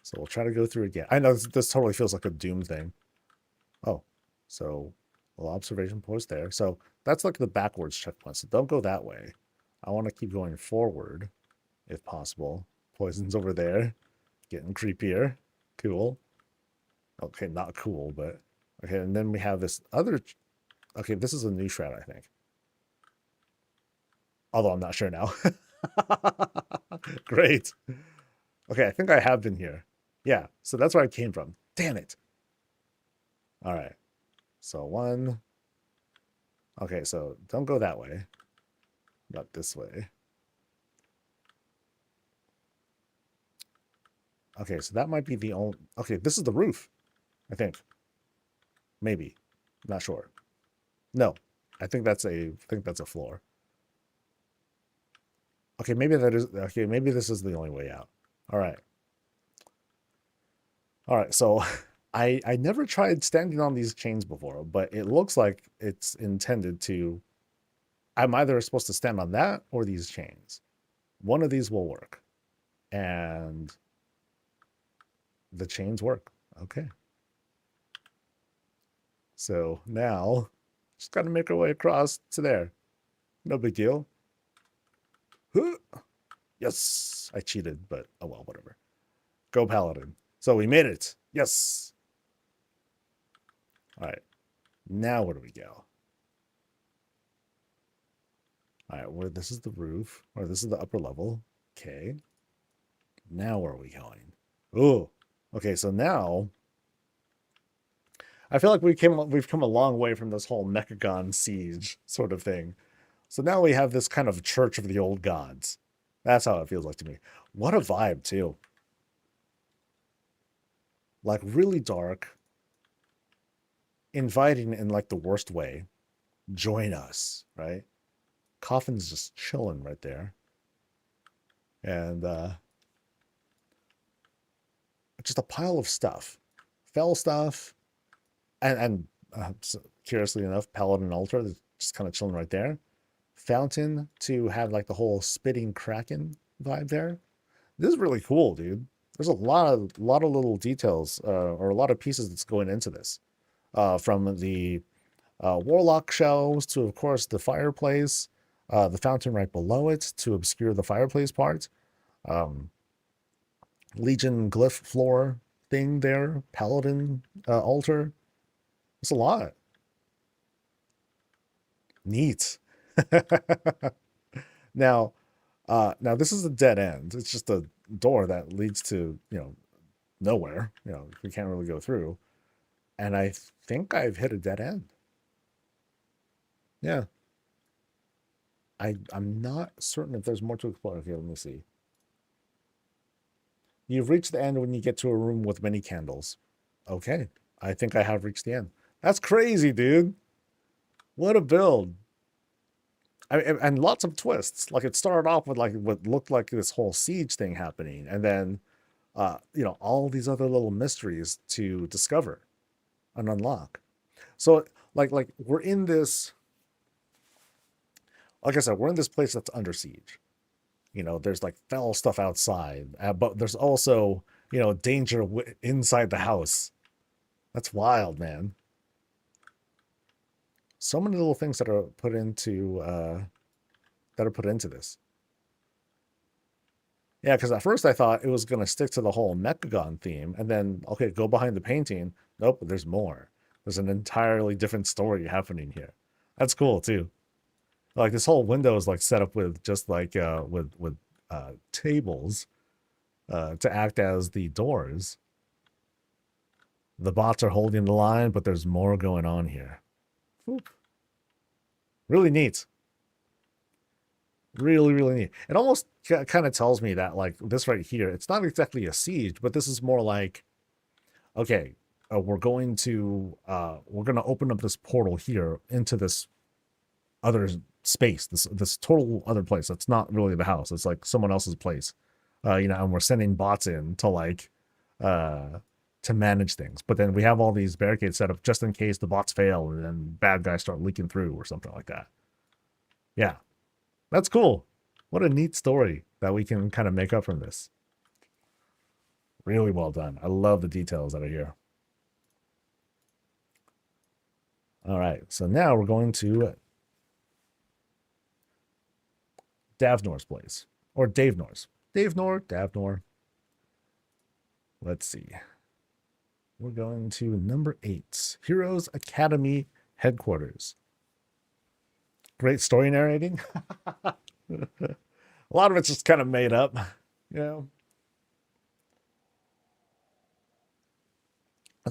So we'll try to go through again. I know this totally feels like a Doom thing. Oh, so a little observation post there. So that's like the backwards checkpoint. So don't go that way. I want to keep going forward if possible. Poison's over there. Getting creepier. Cool. Okay, not cool, but okay. And then we have this other. Okay, this is a new shroud, I think. Although I'm not sure now. Great. Okay, I think I have been here. Yeah, so that's where I came from. Damn it. All right. So 1. Okay, so don't go that way. Not this way. Okay, so that might be the only... Okay, this is the roof, I think. Maybe. Not sure. No, I think that's a floor. Okay, maybe that is... Okay, maybe this is the only way out. All right. All right, so I never tried standing on these chains before, but it looks like it's intended to... I'm either supposed to stand on that or these chains. One of these will work. And the chains work. Okay. So now, just got to make our way across to there. No big deal. Yes, I cheated, but oh well, whatever. Go Paladin. So we made it. Yes. All right. Now where do we go? All right, where this is the roof, or this is the upper level. Okay. Now where are we going? Oh, okay. So now I feel like we've come a long way from this whole Mechagon siege sort of thing. So now we have this kind of Church of the Old Gods. That's how it feels like to me. What a vibe too. Like really dark, inviting in like the worst way. Join us, right? Coffin's just chilling right there. And just a pile of stuff. Fell stuff. And curiously enough, Paladin Altar is just kind of chilling right there. Fountain to have like the whole spitting kraken vibe there. This is really cool, dude. There's a lot of little details or a lot of pieces that's going into this. From the Warlock shelves to, of course, the fireplace. The fountain right below it to obscure the fireplace part. Um, Legion glyph floor thing there. Paladin altar. It's a lot. Neat. Now, now this is a dead end. It's just a door that leads to, nowhere. We can't really go through. And I think I've hit a dead end. Yeah. I'm not certain if there's more to explore. Okay, let me see. You've reached the end when you get to a room with many candles. Okay. I think I have reached the end. That's crazy, dude. What a build. And lots of twists. Like, it started off with like what looked like this whole siege thing happening, and then all these other little mysteries to discover and unlock. So like we're in this, like I said, we're in this place that's under siege. There's like fell stuff outside, but there's also, danger inside the house. That's wild, man. So many little things that are put into this. Yeah, because at first I thought it was going to stick to the whole Mechagon theme, and then, okay, go behind the painting. Nope, there's more. There's an entirely different story happening here. That's cool too. Like, this whole window is like set up with just like with tables to act as the doors. The bots are holding the line, but there's more going on here. Oop. Really neat. Really, really neat. It almost kind of tells me that, like, this right here, it's not exactly a siege, but this is more like, okay, we're going to open up this portal here into this other space, this total other place. That's not really the house. It's like someone else's place. And we're sending bots in to like to manage things. But then we have all these barricades set up just in case the bots fail and then bad guys start leaking through or something like that. Yeah. That's cool. What a neat story that we can kind of make up from this. Really well done. I love the details that are here. All right, so now we're going to Davnor's place. Or Davenor's. Davnor. Let's see. We're going to number 8. Heroes Academy Headquarters. Great story narrating. A lot of it's just kind of made up. It's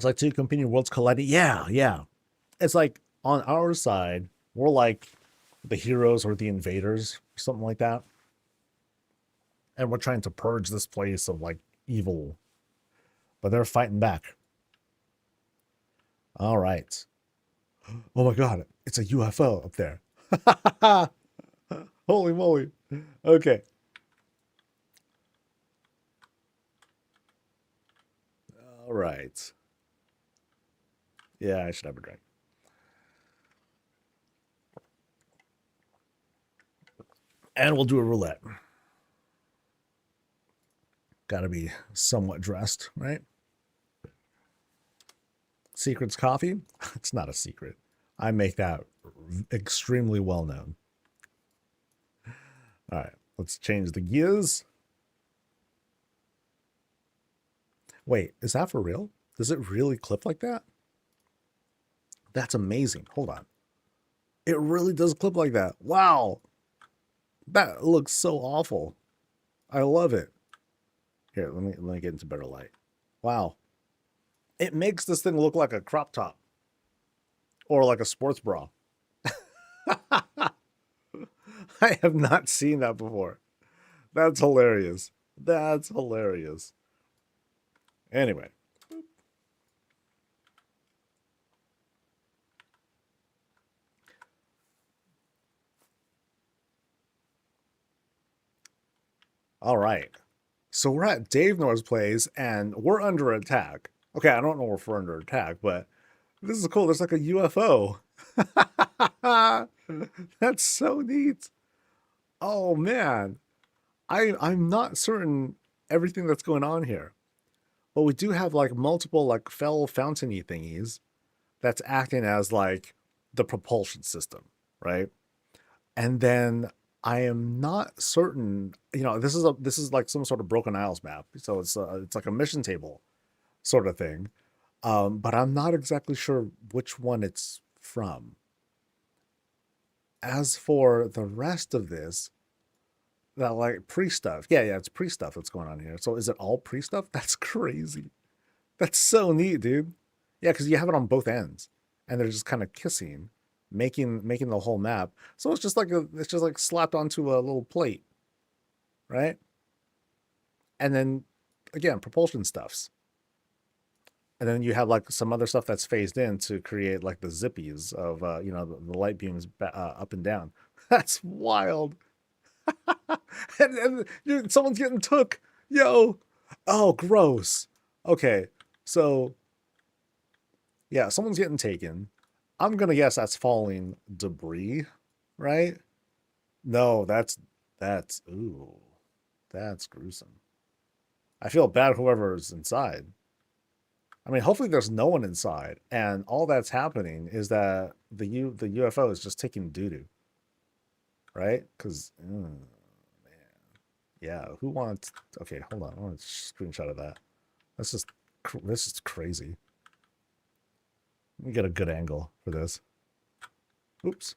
like two competing worlds colliding. Yeah. It's like on our side, we're like the heroes or the invaders or something like that. And we're trying to purge this place of like evil. But they're fighting back. All right. Oh my God. It's a UFO up there. Holy moly. Okay. All right. Yeah, I should have a drink. And we'll do a roulette. Gotta be somewhat dressed, right? Secret's coffee? It's not a secret. I make that extremely well known. All right, let's change the gears. Wait, is that for real? Does it really clip like that? That's amazing. Hold on. It really does clip like that. Wow. That looks so awful. I love it. Here, let me get into better light. Wow. It makes this thing look like a crop top. Or like a sports bra. I have not seen that before. That's hilarious. That's hilarious. Anyway. All right. So we're at Davenor's place and we're under attack. Okay, I don't know if we're under attack, but this is cool. There's like a UFO. That's so neat. Oh man. I'm not certain everything that's going on here. But we do have like multiple like fell fountainy thingies that's acting as like the propulsion system, right? And then I am not certain, this is like some sort of Broken Isles map. So it's like a mission table sort of thing. But I'm not exactly sure which one it's from. As for the rest of this, that like pre-stuff. Yeah, it's pre-stuff that's going on here. So is it all pre-stuff? That's crazy. That's so neat, dude. Yeah, because you have it on both ends. And they're just kind of kissing, making the whole map. So it's just like slapped onto a little plate. Right? And then again, propulsion stuffs. And then you have like some other stuff that's phased in to create like the zippies of the light beams up and down. That's wild. and dude, someone's getting took. Yo. Oh, gross. Okay. So yeah, someone's getting taken. I'm gonna guess that's falling debris, right? No, that's ooh. That's gruesome. I feel bad whoever's inside. I mean, hopefully there's no one inside, and all that's happening is that the UFO is just taking doo-doo, right? Because, man, yeah, who wants? Okay, hold on, I want a screenshot of that. This is crazy. Let me get a good angle for this. Oops.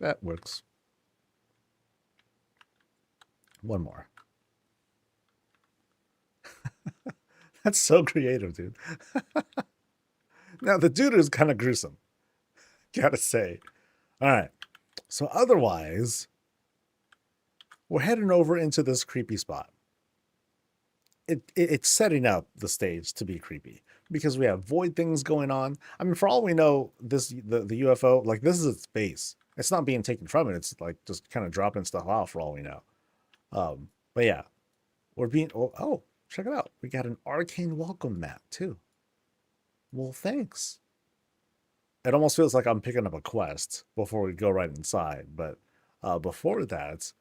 That works. One more. That's so creative, dude. Now, the dude is kind of gruesome. Gotta say. All right. So otherwise, we're heading over into this creepy spot. It's setting up the stage to be creepy because we have void things going on. I mean, for all we know, the UFO, like, this is its base. It's not being taken from it. It's like just kind of dropping stuff off for all we know. But yeah, we're being, oh, check it out. We got an arcane welcome mat too. Well, thanks. It almost feels like I'm picking up a quest before we go right inside. But before that,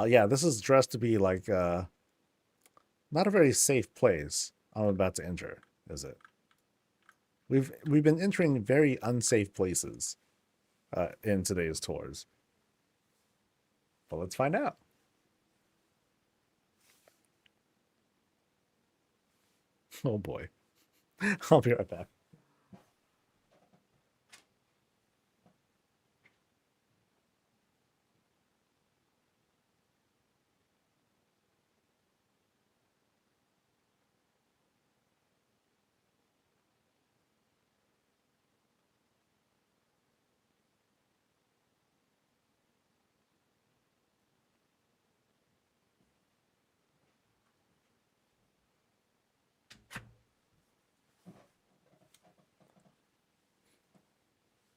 yeah, this is dressed to be like not a very safe place I'm about to enter, is it? We've been entering very unsafe places in today's tours. But let's find out. Oh boy. I'll be right back.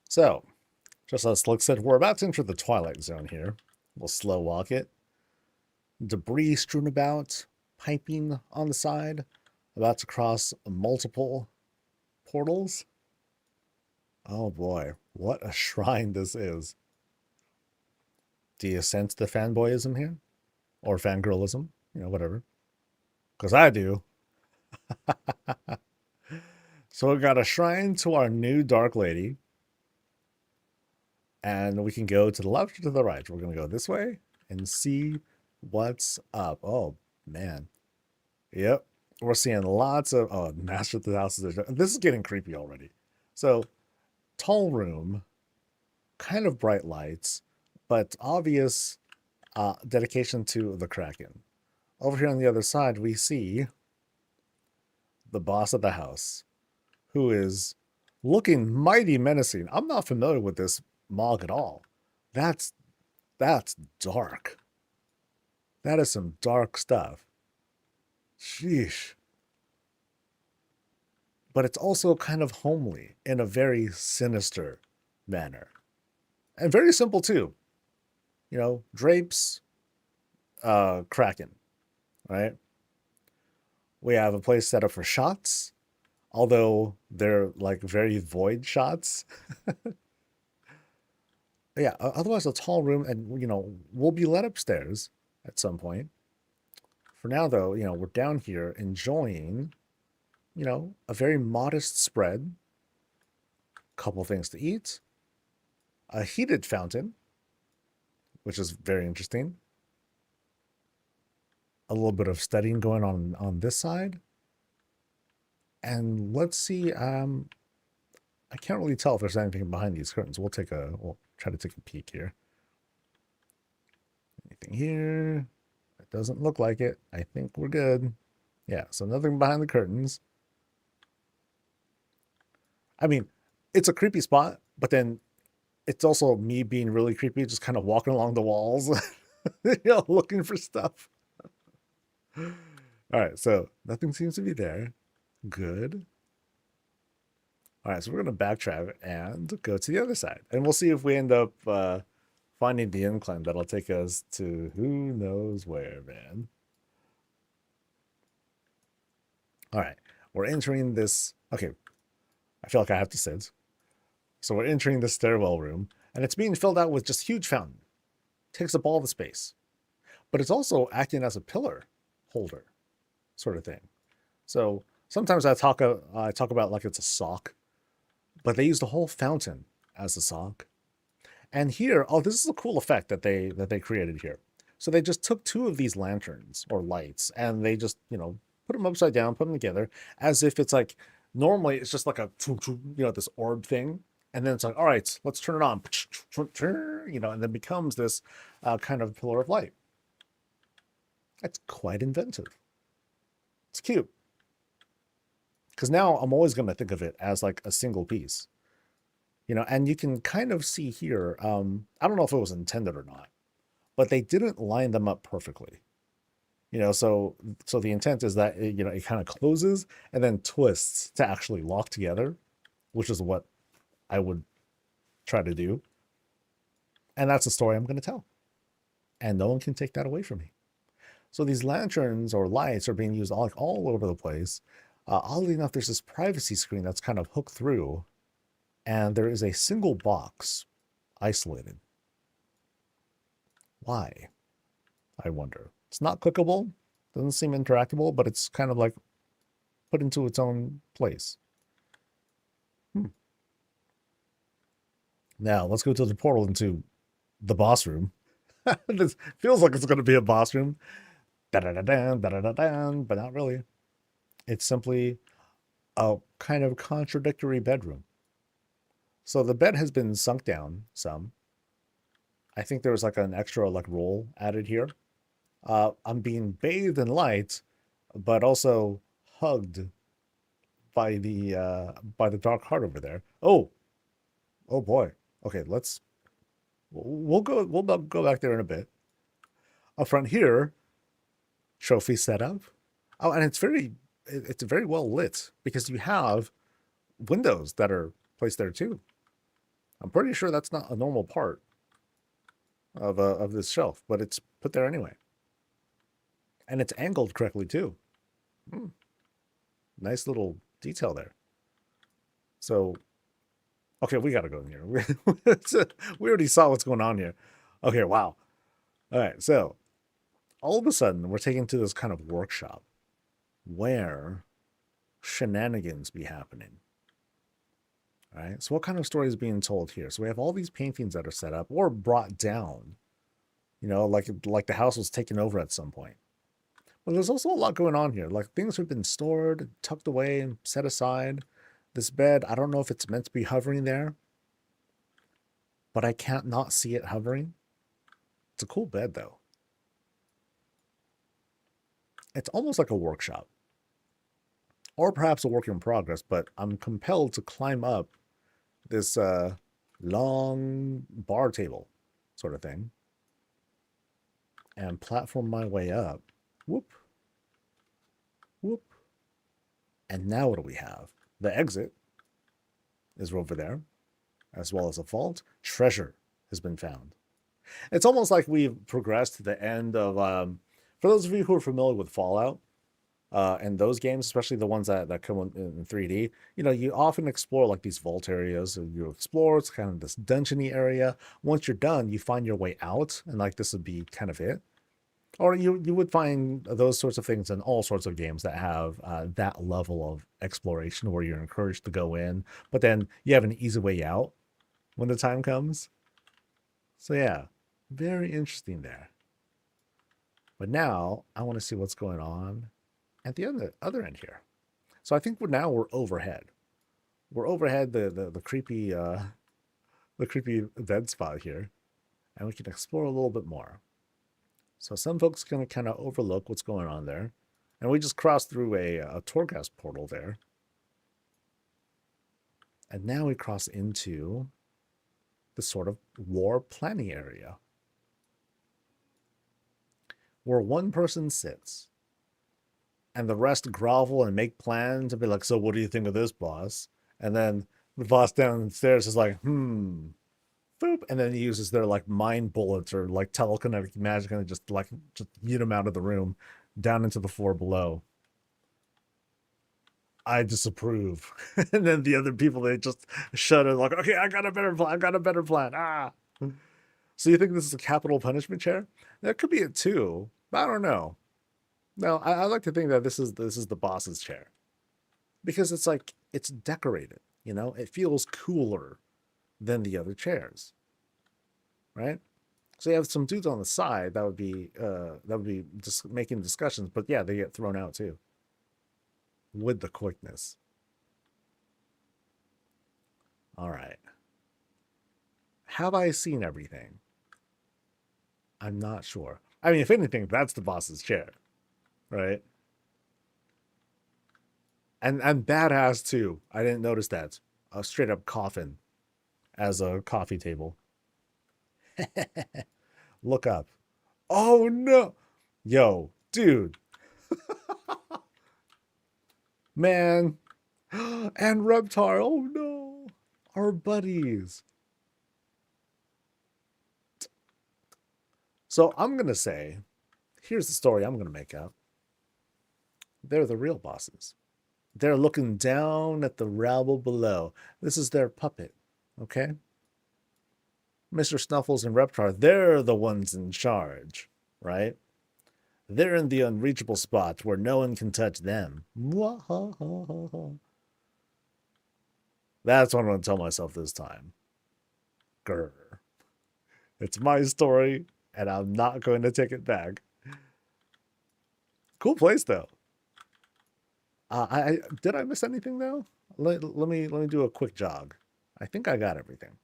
So, just as Slick said, we're about to enter the Twilight Zone here. We'll slow walk it. Debris strewn about, piping on the side, about to cross multiple portals. Oh boy, what a shrine this is. Do you sense the fanboyism here? Or fangirlism? Whatever. Because I do. So we got a shrine to our new Dark Lady. And we can go to the left or to the right. We're going to go this way and see what's up. Oh, man. Yep. We're seeing lots of... Oh, Master of the Houses. This is getting creepy already. So, tall room. Kind of bright lights. But obvious dedication to the Kraken. Over here on the other side, we see the boss of the house. Who is looking mighty menacing. I'm not familiar with this Mog at all. That's dark. That is some dark stuff. Sheesh. But it's also kind of homely in a very sinister manner. And very simple too. Drapes, Kraken, right? We have a place set up for shots, although they're like very void shots. Yeah, otherwise a tall room, and we'll be led upstairs at some point. For now, though, we're down here enjoying, a very modest spread, couple things to eat, a heated fountain, which is very interesting, a little bit of studying going on this side, and let's see. I can't really tell if there's anything behind these curtains. We'll try to take a peek here. Anything here? It doesn't look like it. I think we're good. Yeah, so nothing behind the curtains. I mean, it's a creepy spot, but then it's also me being really creepy, just kind of walking along the walls, looking for stuff. All right, so nothing seems to be there. Good. All right, so we're going to backtrack and go to the other side. And we'll see if we end up finding the incline that'll take us to who knows where, man. All right, we're entering this. Okay, I feel like I have to sit. So we're entering the stairwell room, and it's being filled out with just huge fountain. Takes up all the space. But it's also acting as a pillar holder sort of thing. So sometimes I talk about like it's a sock, but they use the whole fountain as a sock. And here, this is a cool effect that they created here. So they just took two of these lanterns or lights, and they just, put them upside down, put them together, as if it's like, normally it's just like a, this orb thing. And then it's like, all right, let's turn it on, and then becomes this kind of pillar of light. That's quite inventive. It's cute. Because now I'm always going to think of it as like a single piece. And you can kind of see here, I don't know if it was intended or not, but they didn't line them up perfectly. So the intent is that, it kind of closes and then twists to actually lock together, which is what I would try to do. And that's the story I'm going to tell. And no one can take that away from me. So these lanterns or lights are being used all over the place. Oddly enough, there's this privacy screen that's kind of hooked through, and there is a single box isolated. Why? I wonder. It's not clickable, doesn't seem interactable, but it's kind of like put into its own place. Now, let's go to the portal into the boss room. This feels like it's going to be a boss room. Da-da-da-dan, da-da-da-dan, but not really. It's simply a kind of contradictory bedroom. So the bed has been sunk down some. I think there was like an extra roll added here. I'm being bathed in light, but also hugged by the dark heart over there. Oh boy. Okay, we'll go back there in a bit. Up front here, trophy setup. Oh, and it's very well lit because you have windows that are placed there too. I'm pretty sure that's not a normal part of this shelf, but it's put there anyway. And it's angled correctly too. Nice little detail there. So, okay, we got to go in here. We already saw what's going on here. Okay, wow. All right, so all of a sudden, we're taken to this kind of workshop where shenanigans be happening. All right, so what kind of story is being told here? So we have all these paintings that are set up or brought down, like the house was taken over at some point. But there's also a lot going on here. Like things have been stored, tucked away, and set aside. This bed, I don't know if it's meant to be hovering there, but I can't not see it hovering. It's a cool bed, though. It's almost like a workshop. Or perhaps a work in progress, but I'm compelled to climb up this long bar table sort of thing and platform my way up. Whoop. Whoop. And now what do we have? The exit is over there, as well as a vault. Treasure has been found. It's almost like we've progressed to the end of, for those of you who are familiar with Fallout, and those games, especially the ones that come in 3D, you often explore like these vault areas. You explore, it's kind of this dungeony area. Once you're done, you find your way out, and like this would be kind of it. Or you would find those sorts of things in all sorts of games that have that level of exploration where you're encouraged to go in, but then you have an easy way out when the time comes. So yeah, very interesting there. But now I want to see what's going on at the other end here. So I think we're overhead. We're overhead the creepy dead spot here, and we can explore a little bit more. So some folks can kind of overlook what's going on there, and we just crossed through a Torghast portal there, and now we cross into the sort of war planning area, where one person sits, and the rest grovel and make plans and be like, "So what do you think of this, boss?" And then the boss downstairs is like, boop, and then he uses their like mind bullets or like telekinetic magic and just yeet them out of the room down into the floor below. I disapprove. And then the other people, they just shudder like, okay, I got a better plan. I got a better plan. Ah. So you think this is a capital punishment chair? That could be it too. I don't know. No, I like to think that this is the boss's chair, because it's like it's decorated. You know, it feels cooler than the other chairs, right? So you have some dudes on the side that would be just making discussions, but yeah, they get thrown out too with the quickness. All right. Have I seen everything? I'm not sure. I mean, if anything, that's the boss's chair, right? And badass too. I didn't notice that. A straight up coffin as a coffee table. Look up. Oh no. Yo, dude. Man. And Reptar. Oh no. Our buddies. So I'm going to say, here's the story I'm going to make up. They're the real bosses. They're looking down at the rabble below. This is their puppet, okay? Mr. Snuffles and Reptar, they're the ones in charge, right? They're in the unreachable spot where no one can touch them. That's what I'm going to tell myself this time. Grr. It's my story, and I'm not going to take it back. Cool place, though. Did I miss anything though? Let me do a quick jog. I think I got everything.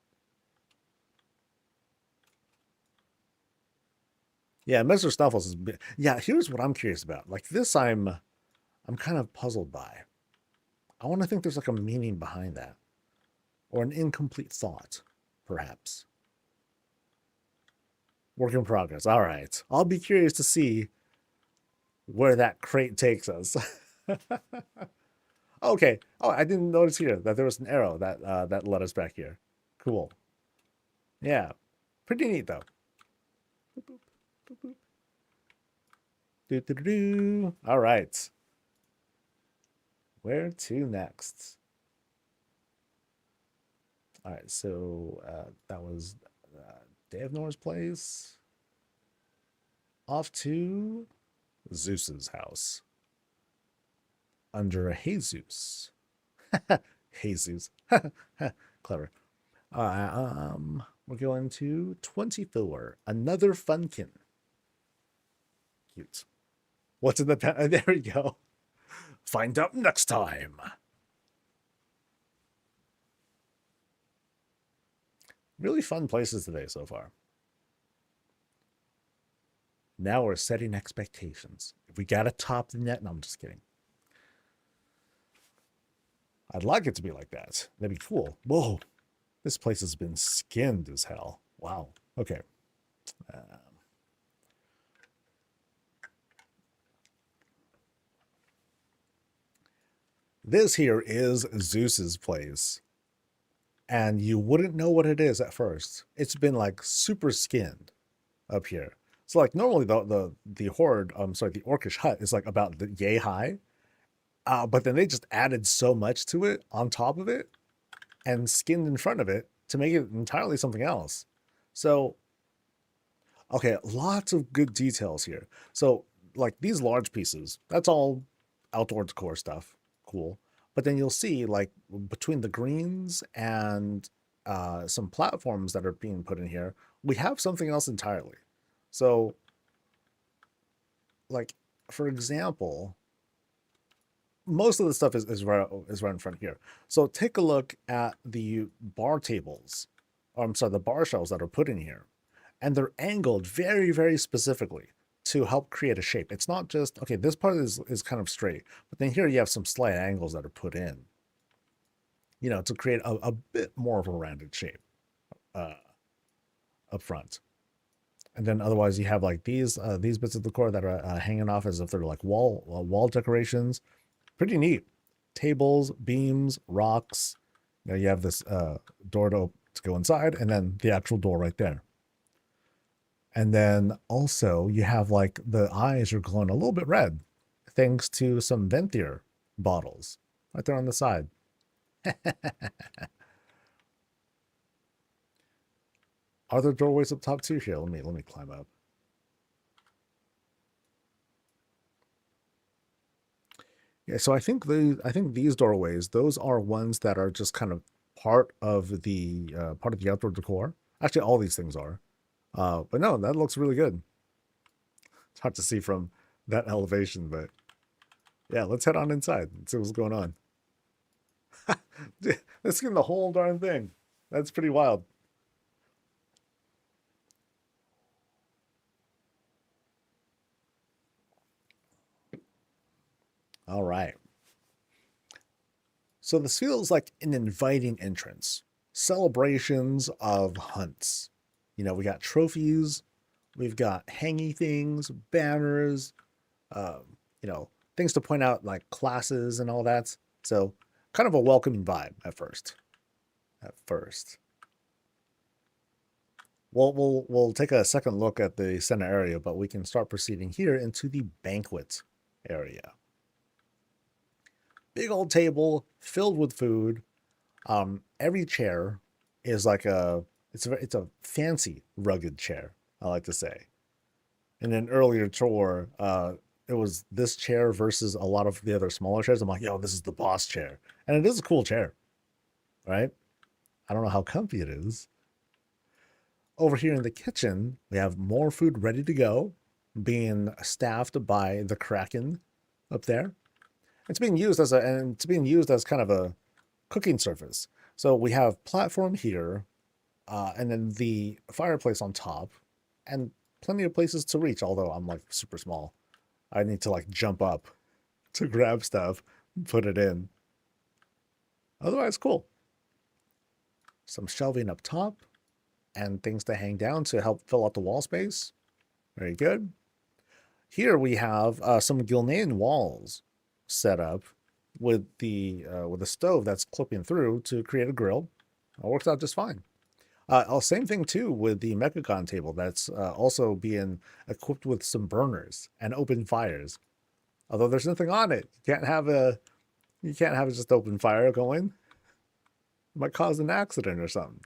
Yeah, Mr. Snuffles is. Yeah, here's what I'm curious about. Like this, I'm kind of puzzled by. I want to think there's like a meaning behind that, or an incomplete thought, perhaps. Work in progress. All right, I'll be curious to see where that crate takes us. Okay. Oh, I didn't notice here that there was an arrow that led us back here. Cool. Yeah. Pretty neat though. Boop, boop, boop, do, do, do, do. All right. Where to next? All right. So that was Davnor's place. Off to Zeus's house. Under a Jesus. Jesus. Clever. We're going to 24. Another Funkin. Cute. What's in the pen? There we go. Find out next time. Really fun places today so far. Now we're setting expectations. If we gotta top the net, no, I'm just kidding. I'd like it to be like that. That'd be cool. Whoa. This place has been skinned as hell. Wow. Okay. This here is Zeus's place. And you wouldn't know what it is at first. It's been like super skinned up here. So like normally the horde, the orcish hut is like about the yay high. But then they just added so much to it on top of it and skinned in front of it to make it entirely something else. So Okay, lots of good details here. So, like these large pieces, that's all outdoor decor stuff. Cool. But then you'll see, like, between the greens and some platforms that are being put in here, we have something else entirely. So, like, for example, most of the stuff is right in front here. So take a look at the bar tables, or I'm sorry, the bar shelves that are put in here, and they're angled very, very specifically to help create a shape. It's not just okay. This part is kind of straight, but then here you have some slight angles that are put in, to create a bit more of a rounded shape uh, up front. And then otherwise you have like these bits of decor that are hanging off as if they're like wall decorations. Pretty neat. Tables, beams, rocks. You have this door to go inside, and then the actual door right there. And then also you have like the eyes are glowing a little bit red, thanks to some Venthyr bottles right there on the side. Are there doorways up top too? Here, let me climb up. Yeah, so I think these doorways, those are ones that are just kind of part of the outdoor decor. Actually, all these things are. But no, that looks really good. It's hard to see from that elevation, but yeah, let's head on inside and see what's going on. Let's get the whole darn thing. That's pretty wild. All right. So this feels like an inviting entrance. Celebrations of hunts. We got trophies, we've got hangy things, banners, things to point out like classes and all that. So kind of a welcoming vibe at first. At first. We'll take a second look at the center area, but we can start proceeding here into the banquet area. Big old table filled with food. Every chair is like it's a fancy rugged chair, I like to say. In an earlier tour, it was this chair versus a lot of the other smaller chairs. I'm like, yo, this is the boss chair. And it is a cool chair, right? I don't know how comfy it is. Over here in the kitchen, we have more food ready to go, being staffed by the Kraken up there. It's being used as kind of a cooking surface. So we have platform here, and then the fireplace on top, and plenty of places to reach. Although I'm like super small, I need to like jump up to grab stuff, put it in. Otherwise, cool. Some shelving up top, and things to hang down to help fill out the wall space. Very good. Here we have some Gilnean walls set up with the stove that's clipping through to create a grill. It works out just fine. Same thing too with the Mechagon table that's also being equipped with some burners and open fires. Although there's nothing on it, you can't have just open fire going. It might cause an accident or something.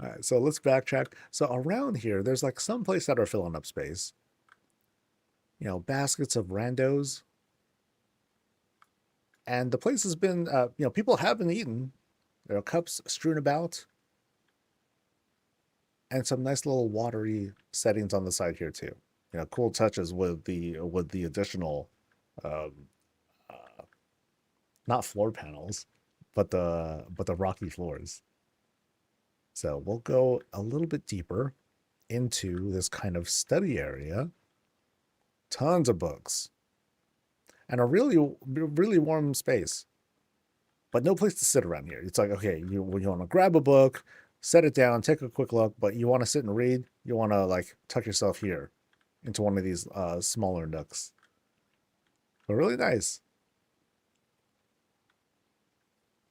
All right, so let's backtrack. So around here, there's like some place that are filling up space. Baskets of randos. And the place has been, people have been eating. There are cups strewn about. And some nice little watery settings on the side here too. Cool touches with the additional, um, uh, not floor panels, but the rocky floors. So we'll go a little bit deeper into this kind of study area. Tons of books. And a really, really warm space. But no place to sit around here. It's like, okay, you want to grab a book, set it down, take a quick look, but you want to sit and read, you want to like tuck yourself here into one of these smaller nooks. But really nice.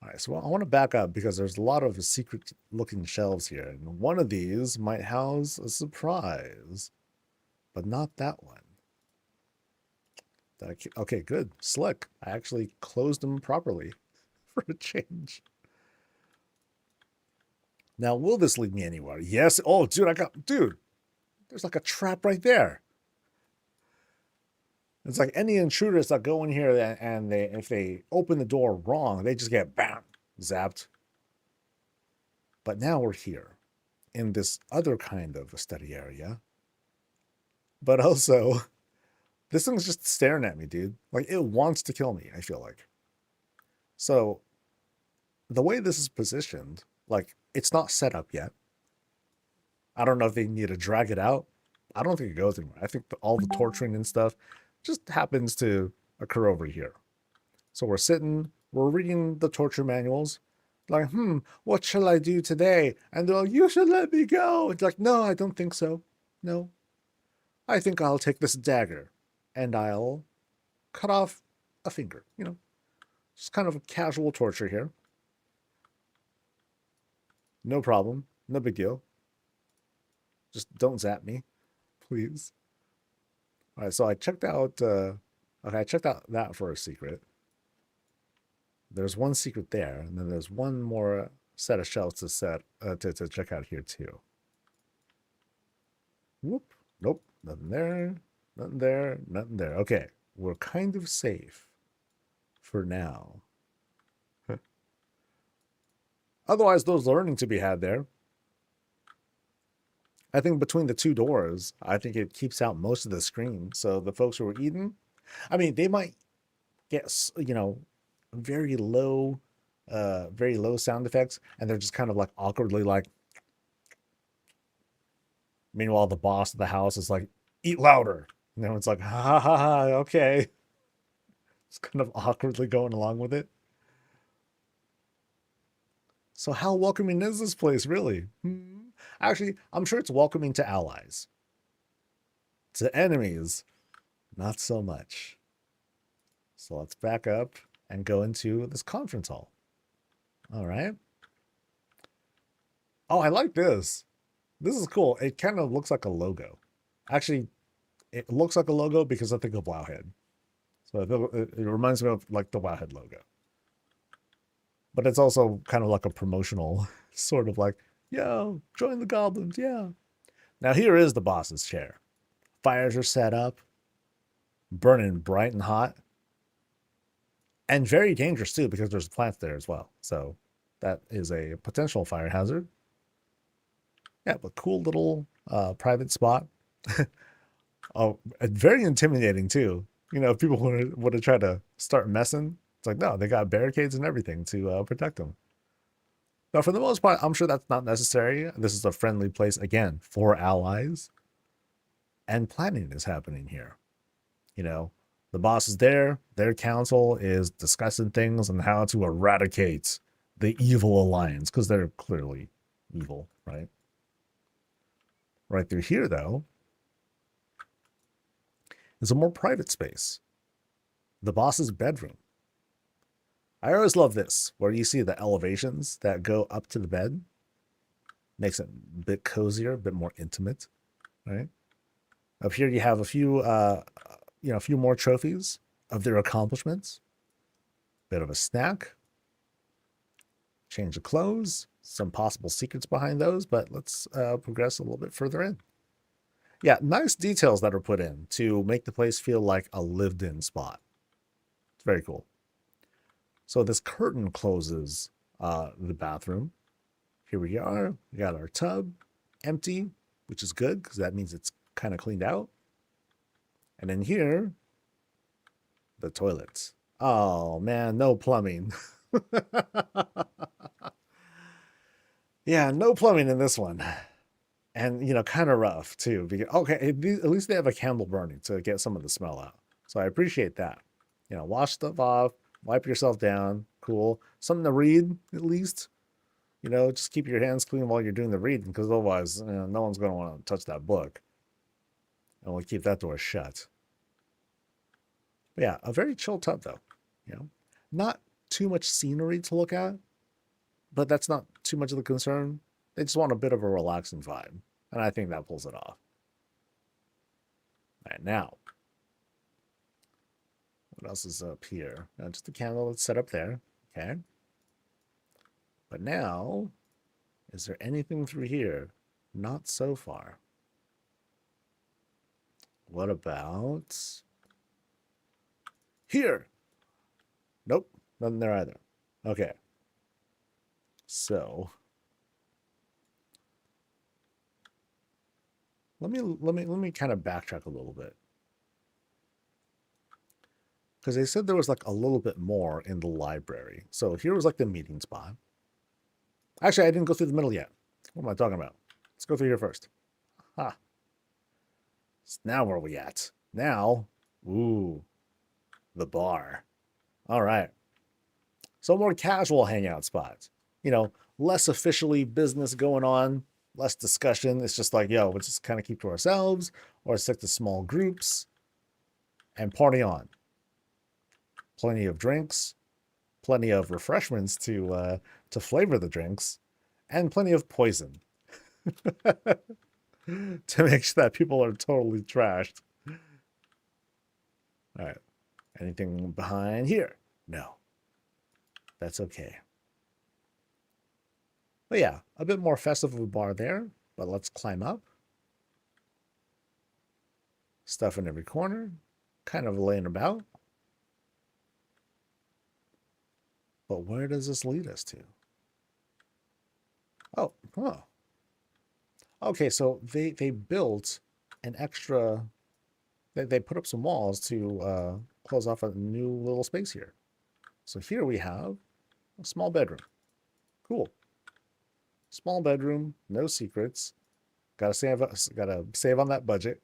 All right, so I want to back up because there's a lot of secret looking shelves here. And one of these might house a surprise, but not that one. Okay, good. Slick. I actually closed them properly for a change. Now, will this lead me anywhere? Yes. Oh, dude, there's like a trap right there. It's like any intruders that go in here and if they open the door wrong, they just get bam, zapped. But now we're here in this other kind of a study area. But also, this thing's just staring at me, dude. Like, it wants to kill me, I feel like. So, the way this is positioned, like, it's not set up yet. I don't know if they need to drag it out. I don't think it goes anywhere. I think all the torturing and stuff just happens to occur over here. So we're sitting, we're reading the torture manuals. Like, what shall I do today? And they're like, you should let me go. It's like, no, I don't think so. No. I think I'll take this dagger and I'll cut off a finger. You know, just kind of a casual torture here. No problem. No big deal. Just don't zap me, please. All right, so I checked out, I checked out that for a secret. There's one secret there, and then there's one more set of shelves to check out here too. Whoop, nope, nothing there, nothing there, nothing there. Okay, we're kind of safe for now. Otherwise, there's learning to be had there. I think between the two doors, I think it keeps out most of the screen. So the folks who are eating, I mean, they might get, you know, very low sound effects, and they're just kind of like awkwardly like. Meanwhile, the boss of the house is like, eat louder. You know, it's like, ha ha ha, okay. It's kind of awkwardly going along with it. So how welcoming is this place, really? Actually, I'm sure it's welcoming to allies. To enemies, not so much. So let's back up and go into this conference hall. All right. Oh, I like this. This is cool. It kind of looks like a logo. Actually, it looks like a logo because I think of Wowhead. So it reminds me of like the Wowhead logo. But it's also kind of like a promotional sort of like, yo, join the goblins, yeah. Now here is the boss's chair. Fires are set up, burning bright and hot. And very dangerous too, because there's plants there as well. So that is a potential fire hazard. Yeah, but cool little private spot. Oh, very intimidating too. You know, if people would have tried to start messing, it's like, no, they got barricades and everything to protect them. But for the most part, I'm sure that's not necessary. This is a friendly place, again, for allies. And planning is happening here. You know, the boss is there. Their council is discussing things on how to eradicate the evil alliance, because they're clearly evil, right? Right through here, though, is a more private space. The boss's bedroom. I always love this, where you see the elevations that go up to the bed. Makes it a bit cozier, a bit more intimate, right? Up here you have a few, a few more trophies of their accomplishments. Bit of a snack. Change of clothes. Some possible secrets behind those, but let's progress a little bit further in. Yeah, nice details that are put in to make the place feel like a lived-in spot. It's very cool. So this curtain closes the bathroom. Here we are. We got our tub empty, which is good because that means it's kind of cleaned out. And then here, the toilets. Oh man, no plumbing. Yeah, no plumbing in this one. And, you know, kind of rough too. Because, okay, at least they have a candle burning to get some of the smell out. So I appreciate that. You know, wash stuff off, wipe yourself down. Cool. Something to read, at least. You know, just keep your hands clean while you're doing the reading, because otherwise, you know, no one's going to want to touch that book. And we'll keep that door shut. But yeah, a very chill tub, though. You know, not too much scenery to look at, but that's not too much of the concern. They just want a bit of a relaxing vibe, and I think that pulls it off. All right, now, what else is up here? Just a candle that's set up there. Okay. But now, Is there anything through here? Not so far. What about here? Nope, nothing there either. Okay. So let me kind of backtrack a little bit. Because they said there was like a little bit more in the library. So here was like the meeting spot. Actually, I didn't go through the middle yet. What am I talking about? Let's go through here first. Ha. So now where are we at? Now, ooh, the bar. All right. So more casual hangout spots. You know, less officially business going on, less discussion. It's just like, yo, we'll just kind of keep to ourselves or stick to small groups and party on. Plenty of drinks, plenty of refreshments to flavor the drinks, and plenty of poison to make sure that people are totally trashed. All right. Anything behind here? No. That's okay. But yeah, a bit more festive of a bar there, but let's climb up. Stuff in every corner, kind of laying about. But where does this lead us to? Oh, huh. Okay, so they built an extra, they put up some walls to close off a new little space here. So here we have a small bedroom. Cool. Small bedroom, no secrets. Gotta save on that budget.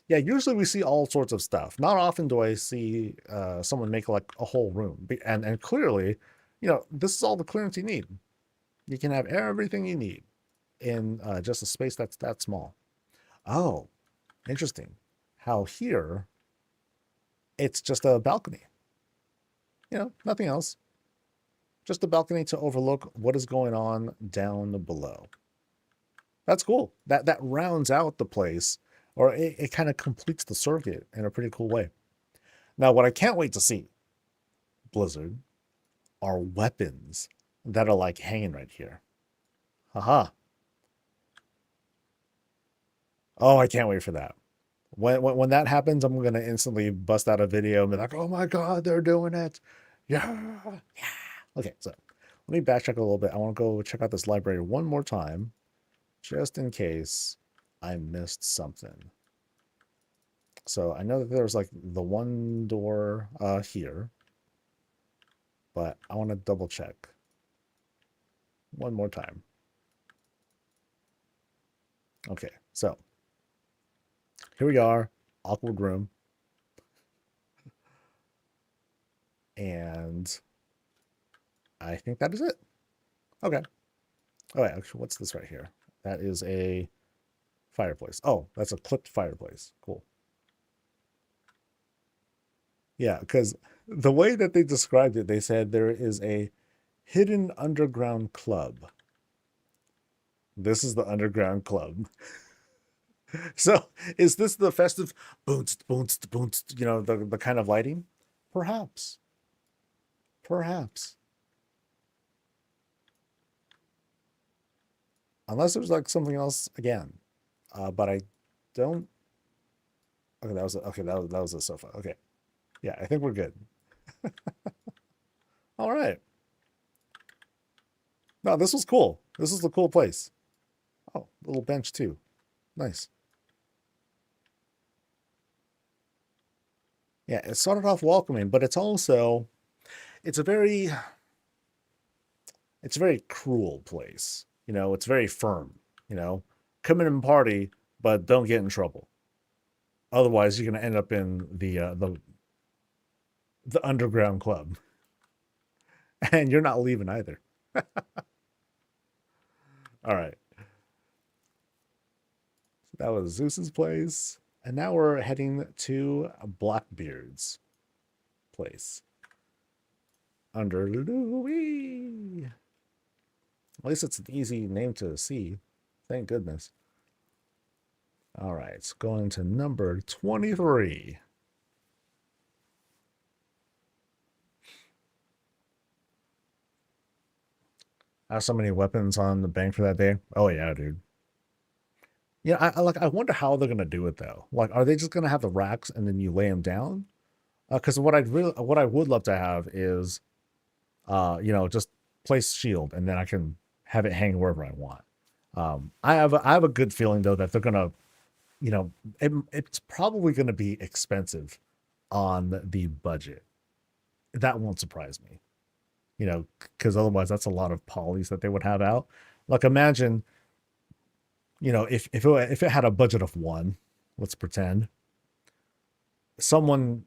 Yeah, usually we see all sorts of stuff. Not often do I see someone make like a whole room. And clearly, you know, this is all the clearance you need. You can have everything you need in just a space that's that small. Oh, interesting. How here, it's just a balcony. You know, nothing else. Just a balcony to overlook what is going on down below. That's cool. That rounds out the place, or it kind of completes the circuit in a pretty cool way. Now, what I can't wait to see, Blizzard, are weapons that are like hanging right here. Haha. Oh, I can't wait for that. When that happens, I'm gonna instantly bust out a video and be like, "Oh my god, they're doing it!" Yeah, yeah. Okay, so let me backtrack a little bit. I want to go check out this library one more time, just in case I missed something. So I know that there's like the one door here, but I want to double check one more time. Okay, so here we are, awkward room. And I think that is it. Okay. Oh, wait, actually, what's this right here? That is a fireplace. Oh, that's a clipped fireplace. Cool. Yeah, because the way that they described it, they said there is a hidden underground club. This is the underground club. So is this the festive boonst, boonst, boonst, you know, the kind of lighting? Perhaps. Perhaps. Unless there's like something else again. But I don't. Okay, that was a sofa. Okay. Yeah, I think we're good. All right. No, this was cool. This is a cool place. Oh, little bench too. Nice. Yeah, it started off welcoming, but it's also it's a very cruel place. You know, it's very firm. You know, come in and party, but don't get in trouble. Otherwise, you're going to end up in the underground club, and you're not leaving either. All right, that was Zeus's place, and now we're heading to Blackbeard's place. Under Louis. At least it's an easy name to see. Thank goodness. All right, going to number 23. have so many weapons on the bank for that day. Oh yeah, dude. Yeah, I wonder how they're gonna do it though. Like, are they just gonna have the racks and then you lay them down? Because what I would love to have is, just place shield and then I can have it hang wherever I want. I have a good feeling though that they're gonna, it's probably gonna be expensive on the budget. That won't surprise me, because otherwise that's a lot of polys that they would have out. Like imagine, if it had a budget of one, let's pretend, someone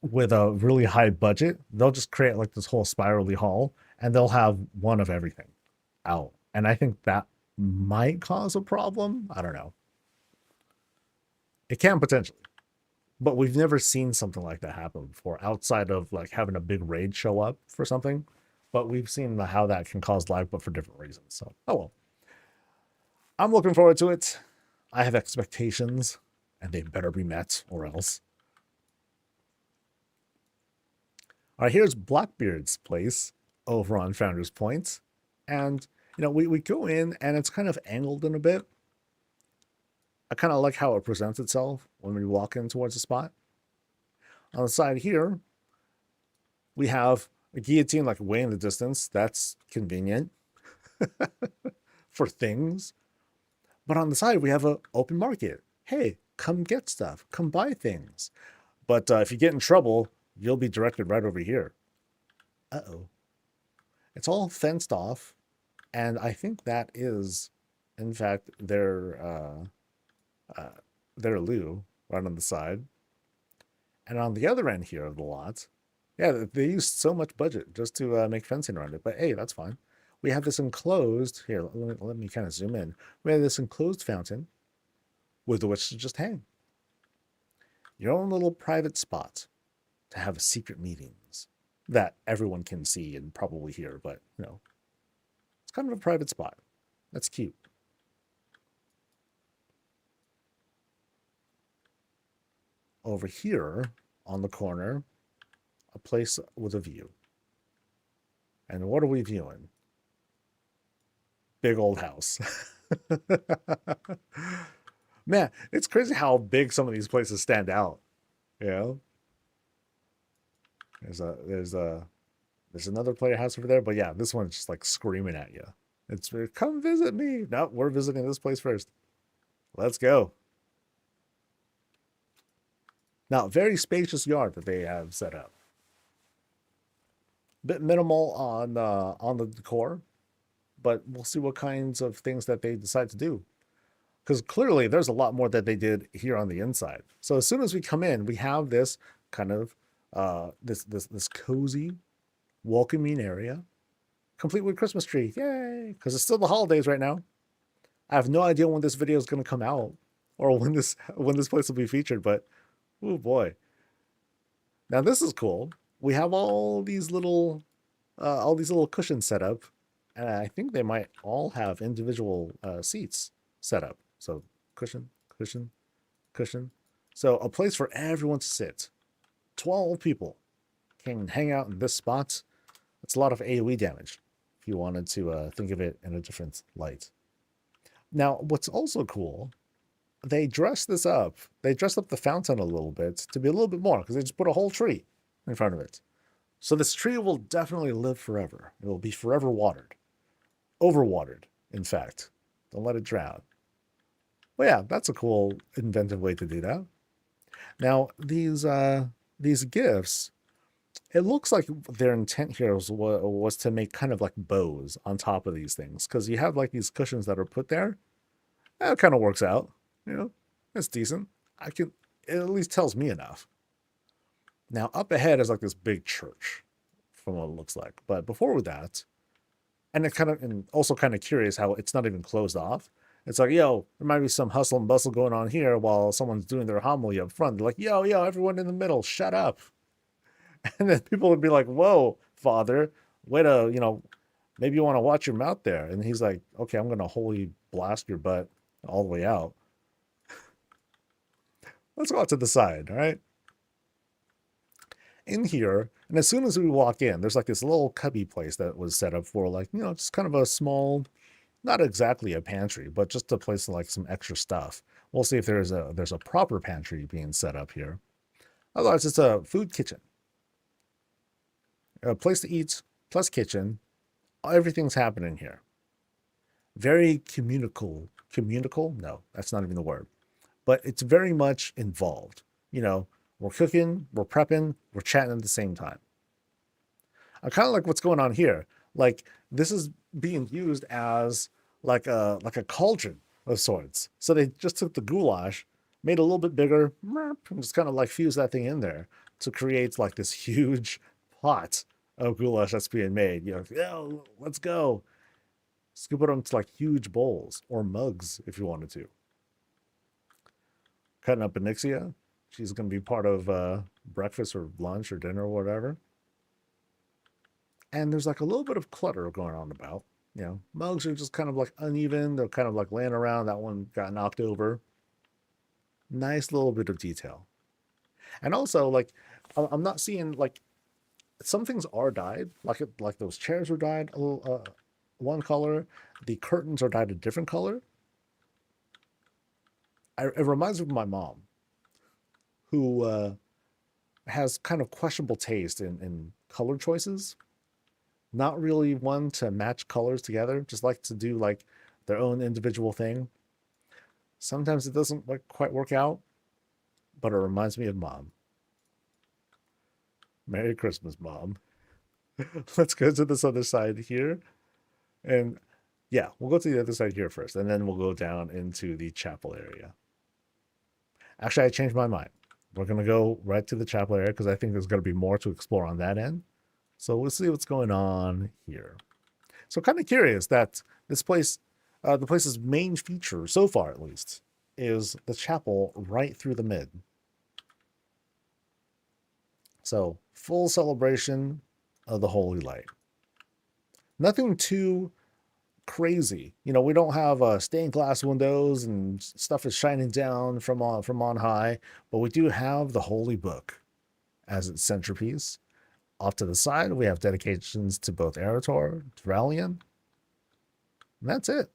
with a really high budget, they'll just create like this whole spirally hall and they'll have one of everything out. And I think that might cause a problem. I don't know. It can potentially, but we've never seen something like that happen before outside of like having a big raid show up for something. But we've seen how that can cause lag, but for different reasons. So, oh well. I'm looking forward to it. I have expectations and they better be met or else. All right, here's Blackbeard's place over on Founders Point. And, we go in and it's kind of angled in a bit. I kind of like how it presents itself when we walk in towards the spot. On the side here, we have a guillotine like way in the distance. That's convenient for things. But on the side, we have an open market. Hey, come get stuff. Come buy things. But if you get in trouble, you'll be directed right over here. Uh-oh. It's all fenced off. And I think that is, in fact, their loo right on the side. And on the other end here of the lot, yeah, they used so much budget just to make fencing around it. But hey, that's fine. We have this enclosed, here, let me kind of zoom in. We have this enclosed fountain with which to just hang. Your own little private spot to have secret meetings that everyone can see and probably hear, but, it's kind of a private spot. That's cute. Over here on the corner, a place with a view. And what are we viewing? Big old house. Man, it's crazy how big some of these places stand out. There's another player house over there, but yeah, this one's just like screaming at you. It's come visit me. No, we're visiting this place first. Let's go. Now, very spacious yard that they have set up. Bit minimal on the decor, but we'll see what kinds of things that they decide to do. Because clearly there's a lot more that they did here on the inside. So as soon as we come in, we have this kind of this cozy, welcoming area, complete with Christmas tree. Yay! Because it's still the holidays right now. I have no idea when this video is going to come out or when this place will be featured, but oh boy. Now this is cool. We have all these little cushions set up, and I think they might all have individual seats set up. So cushion, cushion, cushion. So a place for everyone to sit. 12 people can hang out in this spot. It's a lot of AoE damage if you wanted to think of it in a different light. Now, what's also cool, they dressed this up. They dressed up the fountain a little bit to be a little bit more because they just put a whole tree in front of it. So this tree will definitely live forever. It will be forever watered. Overwatered, in fact. Don't let it drown. But yeah, that's a cool, inventive way to do that. Now, these gifts, it looks like their intent here was to make kind of like bows on top of these things. Because you have like these cushions that are put there. That kind of works out. It's decent. It at least tells me enough. Now, up ahead is like this big church from what it looks like. But before that, and also kind of curious how it's not even closed off. It's like, yo, there might be some hustle and bustle going on here while someone's doing their homily up front. They're like, yo, everyone in the middle, shut up. And then people would be like, whoa, Father, way to, maybe you want to watch your mouth there. And he's like, okay, I'm going to holy blast your butt all the way out. Let's go out to the side, all right? in here, and as soon as we walk in, there's like this little cubby place that was set up for like, just kind of a small, not exactly a pantry, but just a place to like some extra stuff. We'll see if there's a proper pantry being set up here. Otherwise, it's a food kitchen, a place to eat plus kitchen. Everything's happening here. Very communicable. No, that's not even the word, but it's very much involved. We're cooking, we're prepping, we're chatting at the same time. I kind of like what's going on here. Like this is being used as like a cauldron of sorts. So they just took the goulash, made it a little bit bigger, and just kind of like fused that thing in there to create like this huge pot of goulash that's being made. Let's go. Scoop it into like huge bowls or mugs if you wanted to. Cutting up an Exie. She's going to be part of breakfast or lunch or dinner or whatever. And there's like a little bit of clutter going on about. Mugs are just kind of like uneven. They're kind of like laying around. That one got knocked over. Nice little bit of detail. And also, like, I'm not seeing, like, some things are dyed. Like those chairs were dyed a little, one color. The curtains are dyed a different color. It reminds me of my mom, who has kind of questionable taste in color choices. Not really one to match colors together, just like to do like their own individual thing. Sometimes it doesn't like quite work out, but it reminds me of Mom. Merry Christmas, Mom. Let's go to this other side here. And yeah, we'll go to the other side here first, and then we'll go down into the chapel area. Actually, I changed my mind. We're going to go right to the chapel area because I think there's going to be more to explore on that end. So we'll see what's going on here. So kind of curious that this place, the place's main feature, so far at least, is the chapel right through the mid. So full celebration of the Holy Light. Nothing too crazy. We don't have stained glass windows and stuff is shining down from on high, but we do have the Holy Book as its centerpiece. Off to the side, we have dedications to both Erator, Zariel, and that's it.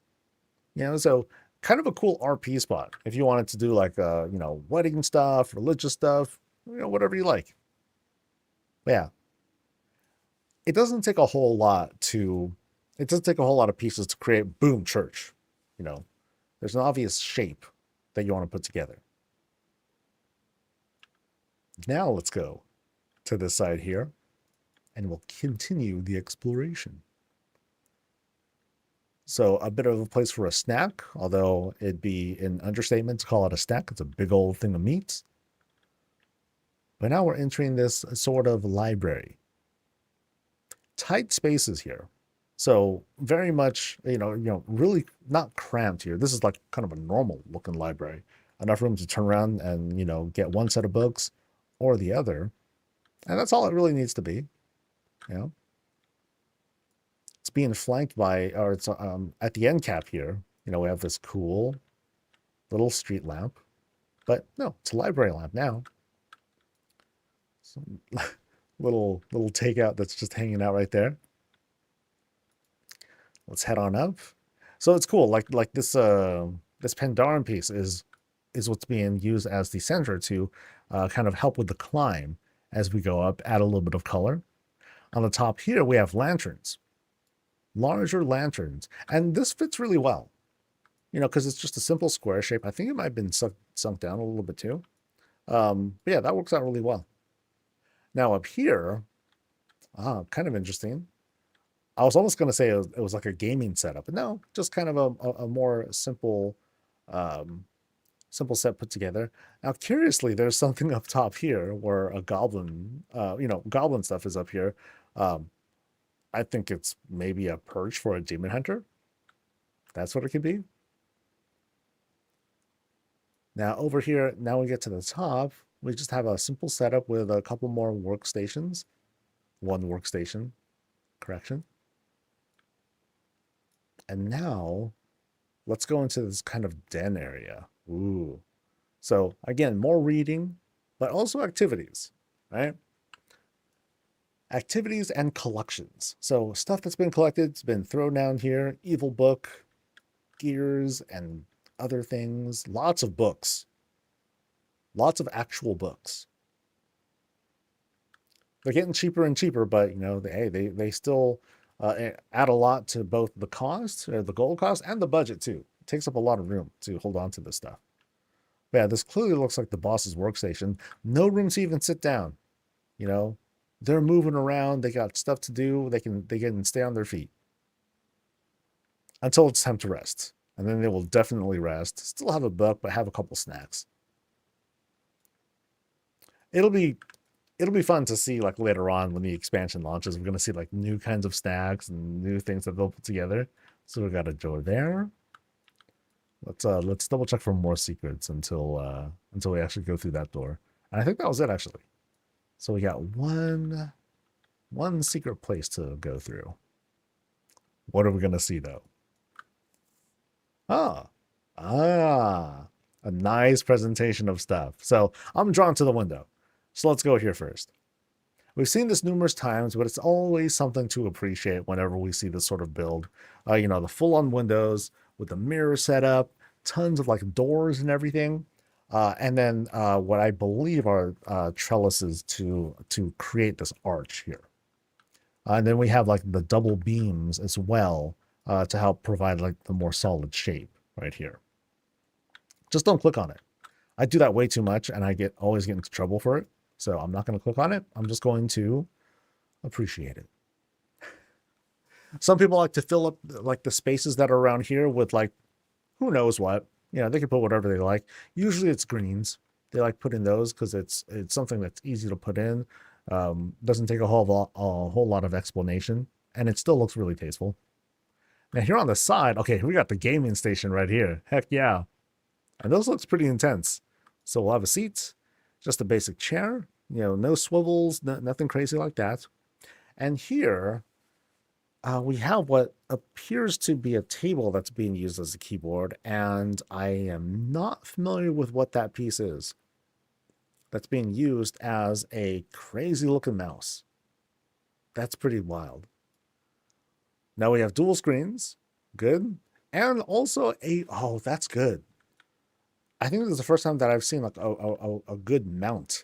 So kind of a cool RP spot if you wanted to do like wedding stuff, religious stuff, whatever you like. But yeah, it doesn't take a whole lot of pieces to create boom church. There's an obvious shape that you want to put together. Now let's go to this side here, and we'll continue the exploration. So a bit of a place for a snack, although it'd be an understatement to call it a snack. It's a big old thing of meat. But now we're entering this sort of library. Tight spaces here. So very much, really not cramped here. This is like kind of a normal looking library. Enough room to turn around and, get one set of books or the other. And that's all it really needs to be. It's being flanked by, or it's at the end cap here, we have this cool little street lamp. But no, it's a library lamp now. Some little takeout that's just hanging out right there. Let's head on up. So it's cool. Like this this Pandaren piece is what's being used as the center to kind of help with the climb as we go up, add a little bit of color. On the top here, we have lanterns, larger lanterns, and this fits really well, because it's just a simple square shape. I think it might have been sunk down a little bit too. But yeah, that works out really well. Now up here, kind of interesting. I was almost going to say it was like a gaming setup, but no, just kind of a more simple set put together. Now, curiously, there's something up top here where a goblin, goblin stuff is up here. I think it's maybe a perch for a demon hunter. That's what it could be. Now over here, now we get to the top, we just have a simple setup with a couple more workstations. One workstation, correction. And now let's go into this kind of den area. Ooh. So again, more reading, but also activities, right? Activities and collections. So stuff that's been collected, it's been thrown down here. Evil book, gears, and other things. Lots of books. Lots of actual books. They're getting cheaper and cheaper, but you know, they still add a lot to both the cost, or the gold cost, and the budget too. It takes up a lot of room to hold on to this stuff. But yeah, this clearly looks like the boss's workstation. No room to even sit down. You know, they're moving around. They got stuff to do. They can stay on their feet until it's time to rest, and then they will definitely rest. Still have a book, but have a couple snacks. It'll be fun to see like later on when the expansion launches. We're gonna see like new kinds of snacks and new things that they'll put together. So we got a door there. Let's double check for more secrets until we actually go through that door. And I think that was it actually. So we got one secret place to go through. What are we gonna see though? Ah, a nice presentation of stuff. So I'm drawn to the window. So let's go here first. We've seen this numerous times, but it's always something to appreciate whenever we see this sort of build. You know, the full-on windows with the mirror setup, tons of like doors and everything. And then what I believe are trellises to create this arch here. And then we have like the double beams as well to help provide like the more solid shape right here. Just don't click on it. I do that way too much and I always get into trouble for it. So I'm not going to click on it. I'm just going to appreciate it. Some people like to fill up like the spaces that are around here with like, who knows what. You know, they can put whatever they like. Usually it's greens. They like putting those because it's something that's easy to put in. Doesn't take a whole lot of explanation. And it still looks really tasteful. Now here on the side, okay, we got the gaming station right here. Heck yeah. And those looks pretty intense. So we'll have a seat. Just a basic chair, you know, no swivels, nothing crazy like that. And here we have what appears to be a table that's being used as a keyboard, and I am not familiar with what that piece is. That's being used as a crazy looking mouse. That's pretty wild. Now we have dual screens, good, and also oh, that's good. I think this is the first time that I've seen like a good mount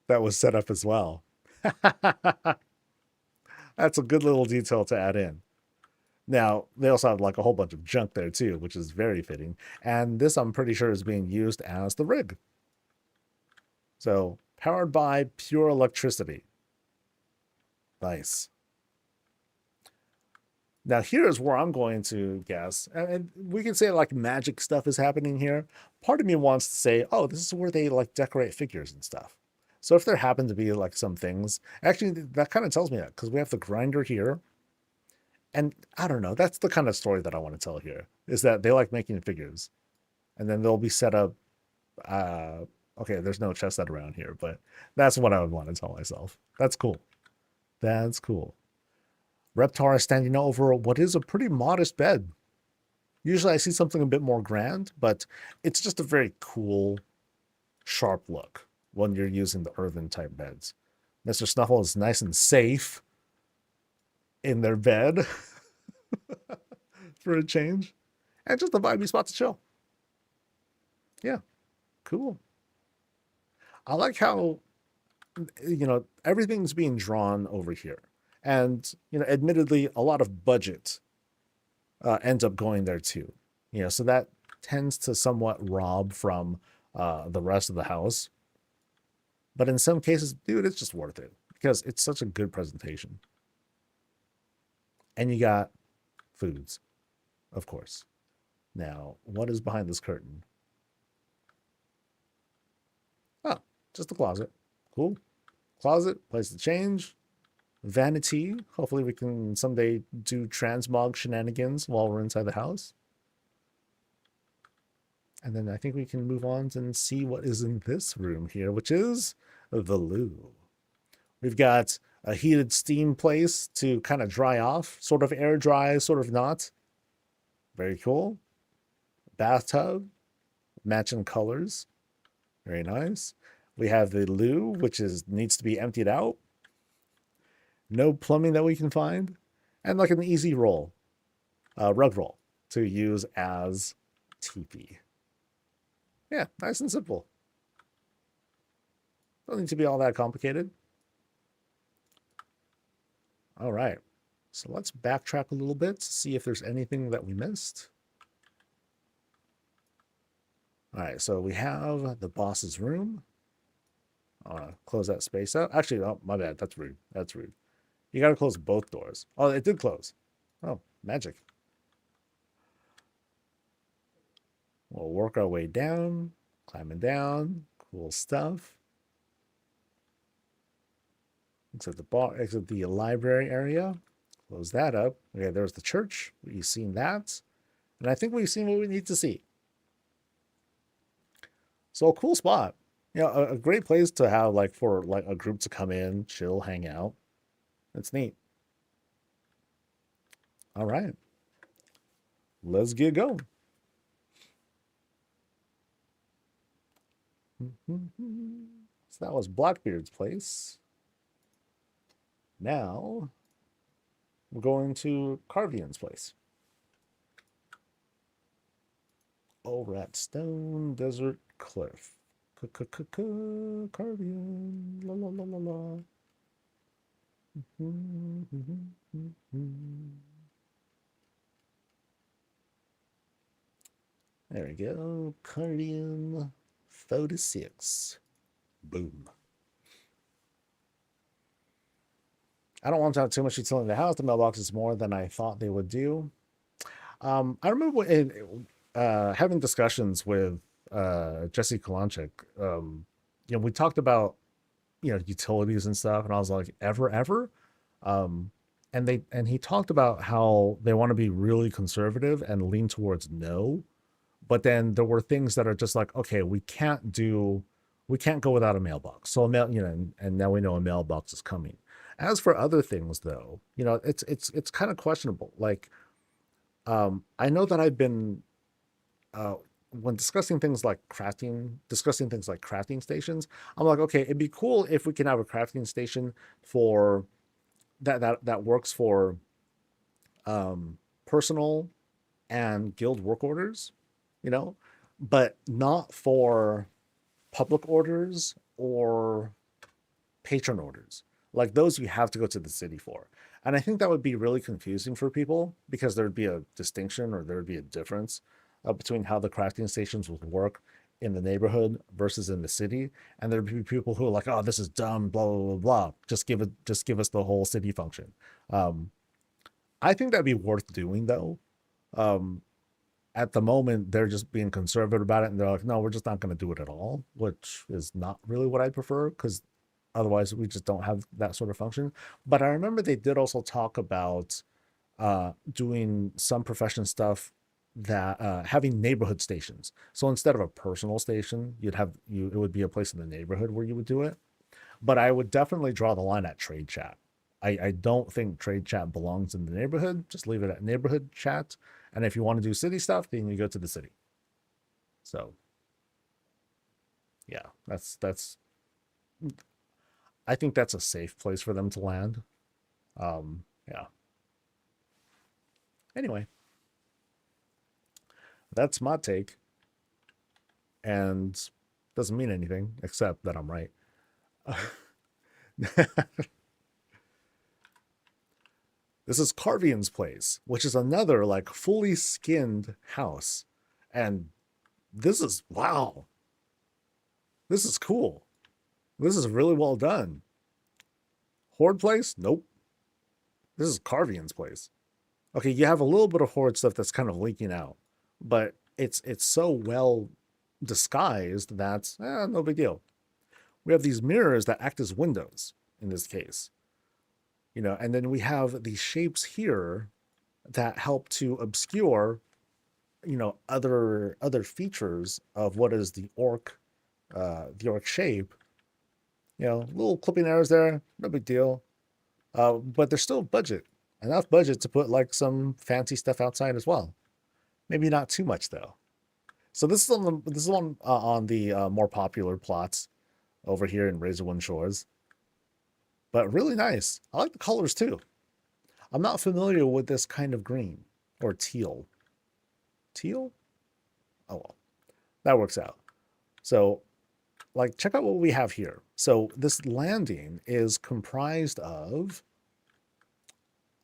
that was set up as well. That's a good little detail to add in. Now, they also have like a whole bunch of junk there too, which is very fitting. And this, I'm pretty sure, is being used as the rig. So, powered by pure electricity. Nice. Now, here's where I'm going to guess, and we can say like magic stuff is happening here. Part of me wants to say, oh, this is where they like decorate figures and stuff. So if there happen to be like some things, actually that kind of tells me that because we have the grinder here. And I don't know, that's the kind of story that I want to tell here, is that they like making figures. And then they'll be set up, okay, there's no chest set around here, but that's what I would want to tell myself. That's cool. That's cool. Reptar is standing over what is a pretty modest bed. Usually I see something a bit more grand, but it's just a very cool, sharp look when you're using the earthen type beds. Mr. Snuffle is nice and safe in their bed for a change. And just a vibey spot to chill. Yeah, cool. I like how, you know, everything's being drawn over here. And, you know, admittedly, a lot of budget ends up going there too. You know, so that tends to somewhat rob from the rest of the house. But in some cases, dude, it's just worth it because it's such a good presentation. And you got foods, of course. Now, what is behind this curtain? Oh, just a closet. Cool. Closet, place to change. Vanity. Hopefully we can someday do transmog shenanigans while we're inside the house. And then I think we can move on and see what is in this room here, which is the loo. We've got a heated steam place to kind of dry off, sort of air dry, sort of not. Very cool. Bathtub, matching colors. Very nice. We have the loo, which needs to be emptied out. no plumbing that we can find, and like an easy roll, rug roll to use as TP. Yeah, nice and simple. Don't need to be all that complicated. All right, so let's backtrack a little bit to see if there's anything that we missed. All right, so we have the boss's room. I want to close that space out. Actually, oh, my bad. That's rude. That's rude. You got to close both doors. Oh, it did close. Oh, magic. We'll work our way down, climbing down. Cool stuff. Exit the bar, exit the library area. Close that up. Okay, there's the church. We've seen that. And I think we've seen what we need to see. So a cool spot. You know, a great place to have like for like a group to come in, chill, hang out. It's neat. All right. Let's get going. So that was Blackbeard's place. Now we're going to Carvian's place. Over at Stone Desert Cliff. Carvian. La la la la la. There we go. Carvian 46. Boom. I don't want to have too much utility in the house. The mailbox is more than I thought they would do. I remember having discussions with Jesse Kalanchik. You know, we talked about utilities and stuff, and I was like, ever. And he talked about how they want to be really conservative and lean towards no, but then there were things that are just like, okay, we can't go without a mailbox. So and now we know a mailbox is coming. As for other things, though, it's kind of questionable. Like, I know that I've been when discussing things like crafting stations, I'm like, okay, it'd be cool if we can have a crafting station for that works for personal and guild work orders, but not for public orders or patron orders. Like those you have to go to the city for. And I think that would be really confusing for people because there'd be a distinction or there'd be a difference between how the crafting stations would work in the neighborhood versus in the city. And there'd be people who are like, oh, this is dumb, blah, blah, blah, blah. Just give us the whole city function. I think that'd be worth doing though. At the moment, they're just being conservative about it. And they're like, no, we're just not going to do it at all, which is not really what I prefer because otherwise we just don't have that sort of function. But I remember they did also talk about doing some profession stuff that having neighborhood stations. So instead of a personal station, it would be a place in the neighborhood where you would do it. But I would definitely draw the line at trade chat. I don't think trade chat belongs in the neighborhood. Just leave it at neighborhood chat. And if you want to do city stuff, then you go to the city. So yeah, that's I think that's a safe place for them to land. Yeah. Anyway, that's my take. And doesn't mean anything except that I'm right. This is Carvian's place, which is another like fully skinned house. And this is, wow. This is cool. This is really well done. Horde place? Nope. This is Carvian's place. Okay, you have a little bit of Horde stuff that's kind of leaking out, but it's so well disguised that no big deal. We have these mirrors that act as windows in this case. And then we have these shapes here that help to obscure, other features of what is the orc shape. Little clipping errors there, no big deal. But there's still enough budget to put like some fancy stuff outside as well. Maybe not too much though. So this is on the more popular plots over here in Razorwind Shores. but really nice. I like the colors too. I'm not familiar with this kind of green or teal. Teal? Oh well, that works out. So, like, check out what we have here. So this landing is comprised of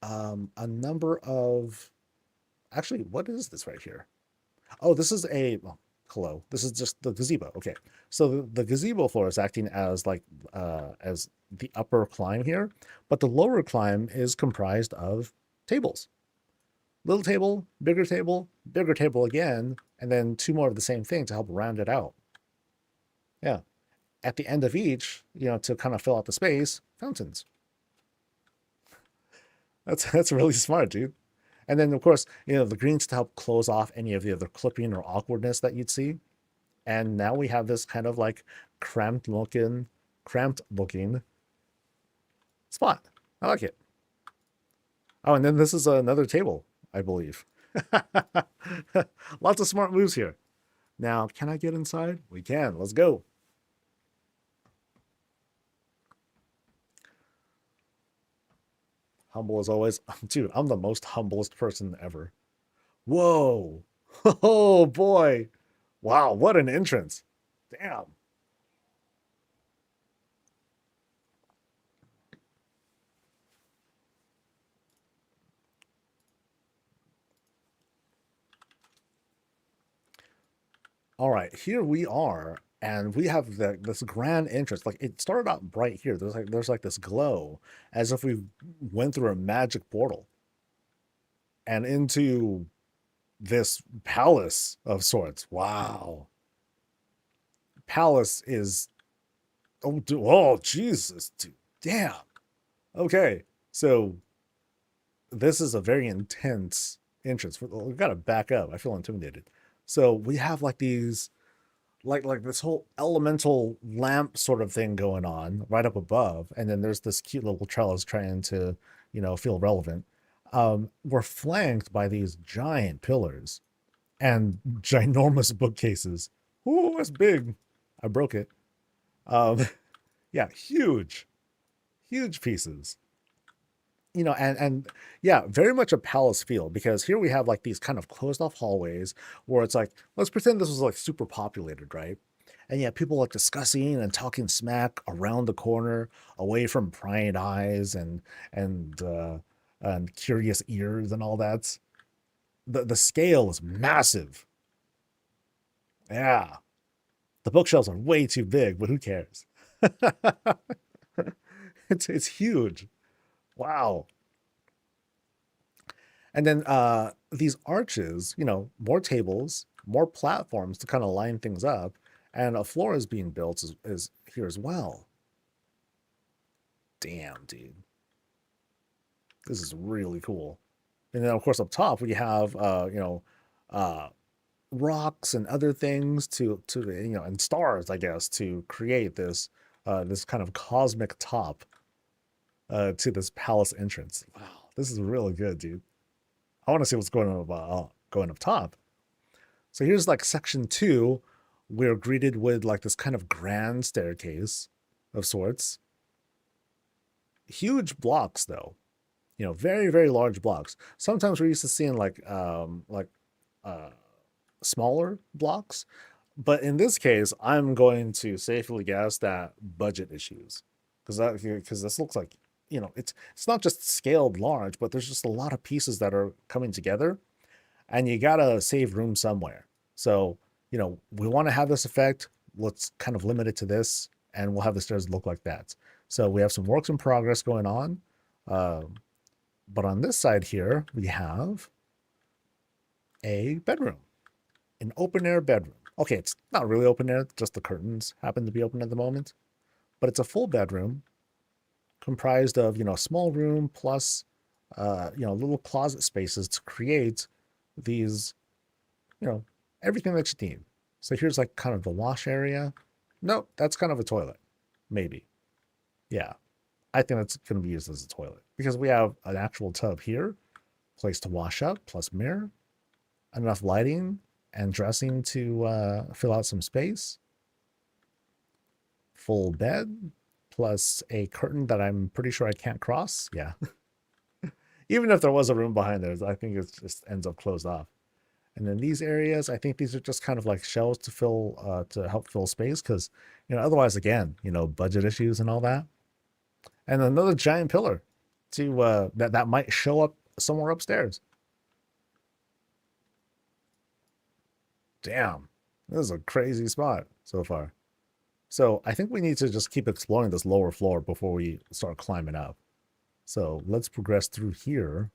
a number of. Actually, what is this right here? Oh, this is a. Well, hello. This is just the gazebo. Okay, so the gazebo floor is acting as like as the upper climb here, but the lower climb is comprised of tables. Little table, bigger table again, and then two more of the same thing to help round it out. Yeah. At the end of each, to kind of fill out the space, fountains. That's really smart, dude. And then of course, the greens to help close off any of the other clipping or awkwardness that you'd see. And now we have this kind of like cramped looking spot. I like it. Oh, and then this is another table, I believe. Lots of smart moves here. Now, can I get inside? We can. Let's go. Humble as always. Dude, I'm the most humblest person ever. Whoa. Oh, boy. Wow, what an entrance. Damn. All right, here we are, and we have this grand entrance. Like it started out bright here. There's like this glow, as if we went through a magic portal and into this palace of sorts. Wow, palace is oh Jesus, dude, damn. Okay, so this is a very intense entrance. We've got to back up. I feel intimidated. So we have like these like this whole elemental lamp sort of thing going on right up above, and then there's this cute little trellis trying to feel relevant. We're flanked by these giant pillars and ginormous bookcases. Ooh, that's big. I broke it. um yeah, huge pieces. And yeah, very much a palace feel, because here we have like these kind of closed off hallways where it's like, let's pretend this was like super populated, right? And yeah, people like discussing and talking smack around the corner, away from prying eyes and curious ears and all that. The scale is massive. Yeah, the bookshelves are way too big, but who cares? It's huge. Wow. And then these arches, more tables, more platforms to kind of line things up, and a floor is being built is here as well. Damn, dude. This is really cool. And then of course up top we have uh rocks and other things to and stars, I guess, to create this kind of cosmic top to this palace entrance. Wow, this is really good, dude. I want to see what's going on going up top. So here's like section 2. We're greeted with like this kind of grand staircase of sorts. Huge blocks though. Very, very large blocks. Sometimes we're used to seeing like smaller blocks, but in this case, I'm going to safely guess that budget issues, because this looks like it's not just scaled large, but there's just a lot of pieces that are coming together, and you gotta save room somewhere. So we want to have this effect. Let's kind of limit it to this, and we'll have the stairs look like that. So we have some works in progress going on. But on this side here, we have a bedroom, an open air bedroom. Okay, it's not really open air, just the curtains happen to be open at the moment, but it's a full bedroom comprised of, a small room plus, little closet spaces to create these, everything that you need. So here's like kind of the wash area. Nope, that's kind of a toilet, maybe. Yeah, I think that's going to be used as a toilet because we have an actual tub here, place to wash up, plus mirror, enough lighting and dressing to fill out some space. Full bed, plus a curtain that I'm pretty sure I can't cross. Yeah. Even if there was a room behind there, I think it just ends up closed off. And then these areas, I think these are just kind of like shells to fill, to help fill space. Cause, otherwise again, budget issues and all that. And another giant pillar to, that might show up somewhere upstairs. Damn, this is a crazy spot so far. So I think we need to just keep exploring this lower floor before we start climbing up. So let's progress through here.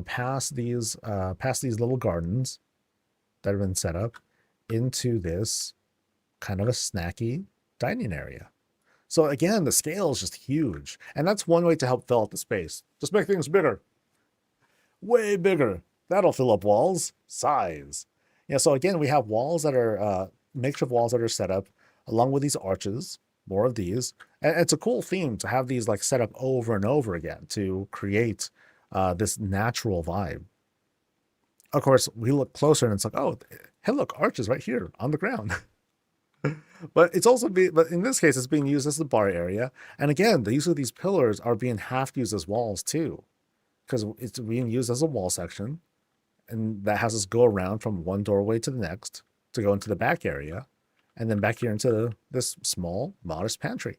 Past these little gardens that have been set up into this kind of a snacky dining area. So again, the scale is just huge. And that's one way to help fill out the space. Just make things bigger. Way bigger. That'll fill up walls. Size. Yeah, so again, we have walls that are makeshift walls that are set up along with these arches, more of these. And it's a cool theme to have these like set up over and over again to create this natural vibe. Of course, we look closer and it's like, oh, hey, look, arches right here on the ground. But it's also but in this case, it's being used as the bar area. And again, the use of these pillars are being half used as walls too, because it's being used as a wall section. And that has us go around from one doorway to the next to go into the back area. And then back here into this small, modest pantry.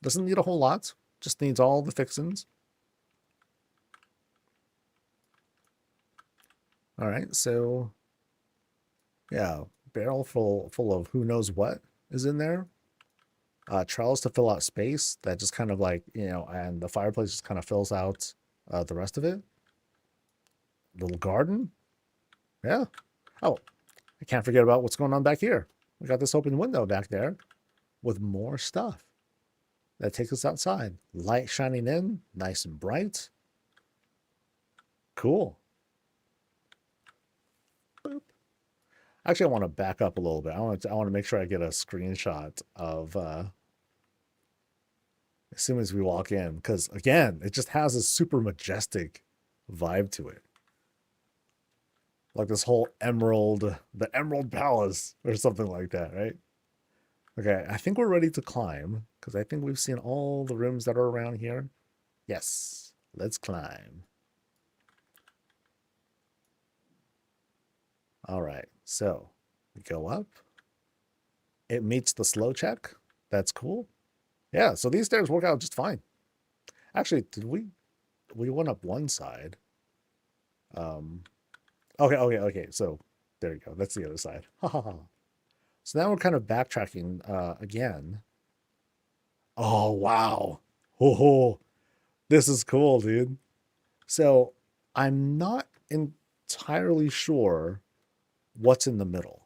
Doesn't need a whole lot. Just needs all the fixings. All right, so yeah, barrel full of who knows what is in there. Trellis to fill out space. That just kind of like, and the fireplace just kind of fills out the rest of it. Little garden. Yeah. Oh, I can't forget about what's going on back here. We got this open window back there with more stuff that takes us outside. Light shining in, nice and bright. Cool. Boop. Actually, I want to back up a little bit. I want to make sure I get a screenshot of as soon as we walk in, because again, it just has a super majestic vibe to it. Like this whole the Emerald Palace or something like that, right? Okay, I think we're ready to climb because I think we've seen all the rooms that are around here. Yes, let's climb. All right, so we go up. It meets the slow check. That's cool. Yeah, so these stairs work out just fine. Actually, did we went up one side. Okay. So there you go. That's the other side. So now we're kind of backtracking again. Oh, wow. Oh, this is cool, dude. So I'm not entirely sure what's in the middle.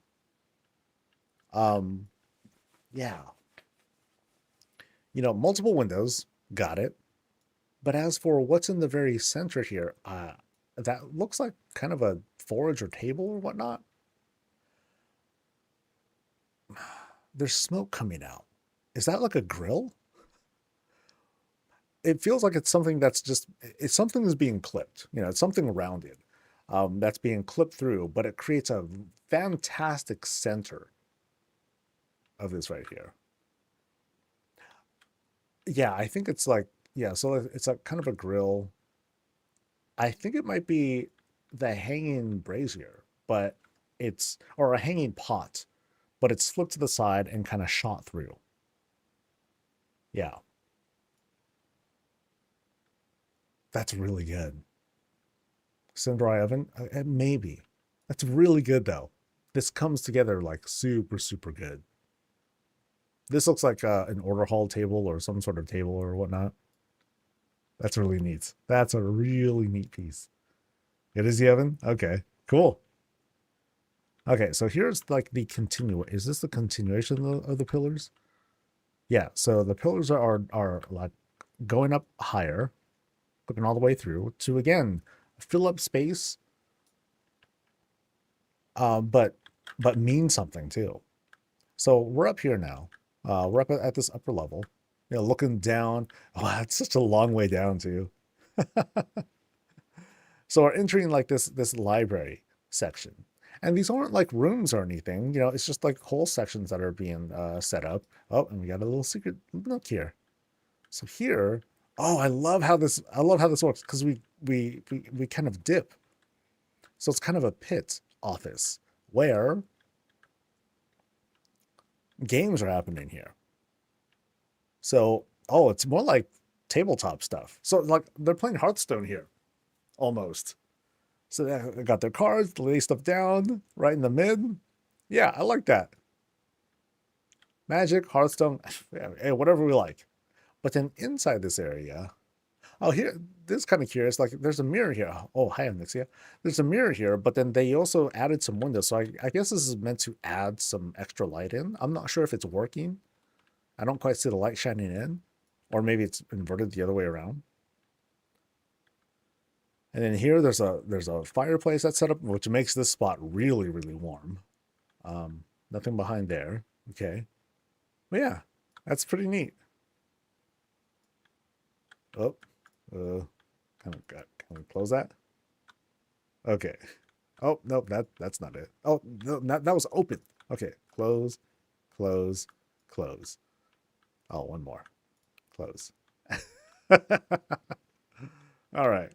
Yeah. Multiple windows. Got it. But as for what's in the very center here, that looks like kind of a forage or table or whatnot. There's smoke coming out. Is that like a grill? It feels like it's something that's something that's being clipped. It's something rounded that's being clipped through, but it creates a fantastic center of this right here. Yeah, I think it's like, yeah, so it's like kind of a grill. I think it might be the hanging brazier, but or a hanging pot, but it's flipped to the side and kind of shot through. Yeah. That's really good. Cinder oven? Maybe. That's really good though. This comes together like super, super good. This looks like an order hall table or some sort of table or whatnot. That's really neat. That's a really neat piece. It is the oven? Okay, cool. Okay, so here's like the is this the continuation of the pillars? Yeah, so the pillars are like going up higher, looking all the way through to, again, fill up space, but mean something too. So we're up here now. We're up at this upper level, looking down. Oh, that's such a long way down too. So we're entering like this library section. And these aren't like rooms or anything, you know, it's just like whole sections that are being set up. Oh, and we got a little secret nook here. So here, oh, I love how this works because we kind of dip. So it's kind of a pit office where games are happening here. So, oh, it's more like tabletop stuff. So like they're playing Hearthstone here, almost. So they got their cards, they lay stuff down right in the mid. Yeah, I like that. Magic, Hearthstone, hey, whatever we like. But then inside this area, oh, here, this is kind of curious. Like, there's a mirror here. Oh, hi, Nixia. There's a mirror here, but then they also added some windows. So I guess this is meant to add some extra light in. I'm not sure if it's working. I don't quite see the light shining in, or maybe it's inverted the other way around. And then here, there's a fireplace that's set up, which makes this spot really, really warm. Nothing behind there. Okay. But yeah, that's pretty neat. Oh, can we close that? Okay. Oh, nope, that's not it. Oh, no, that was open. Okay, close, close, close. Oh, one more. Close. All right.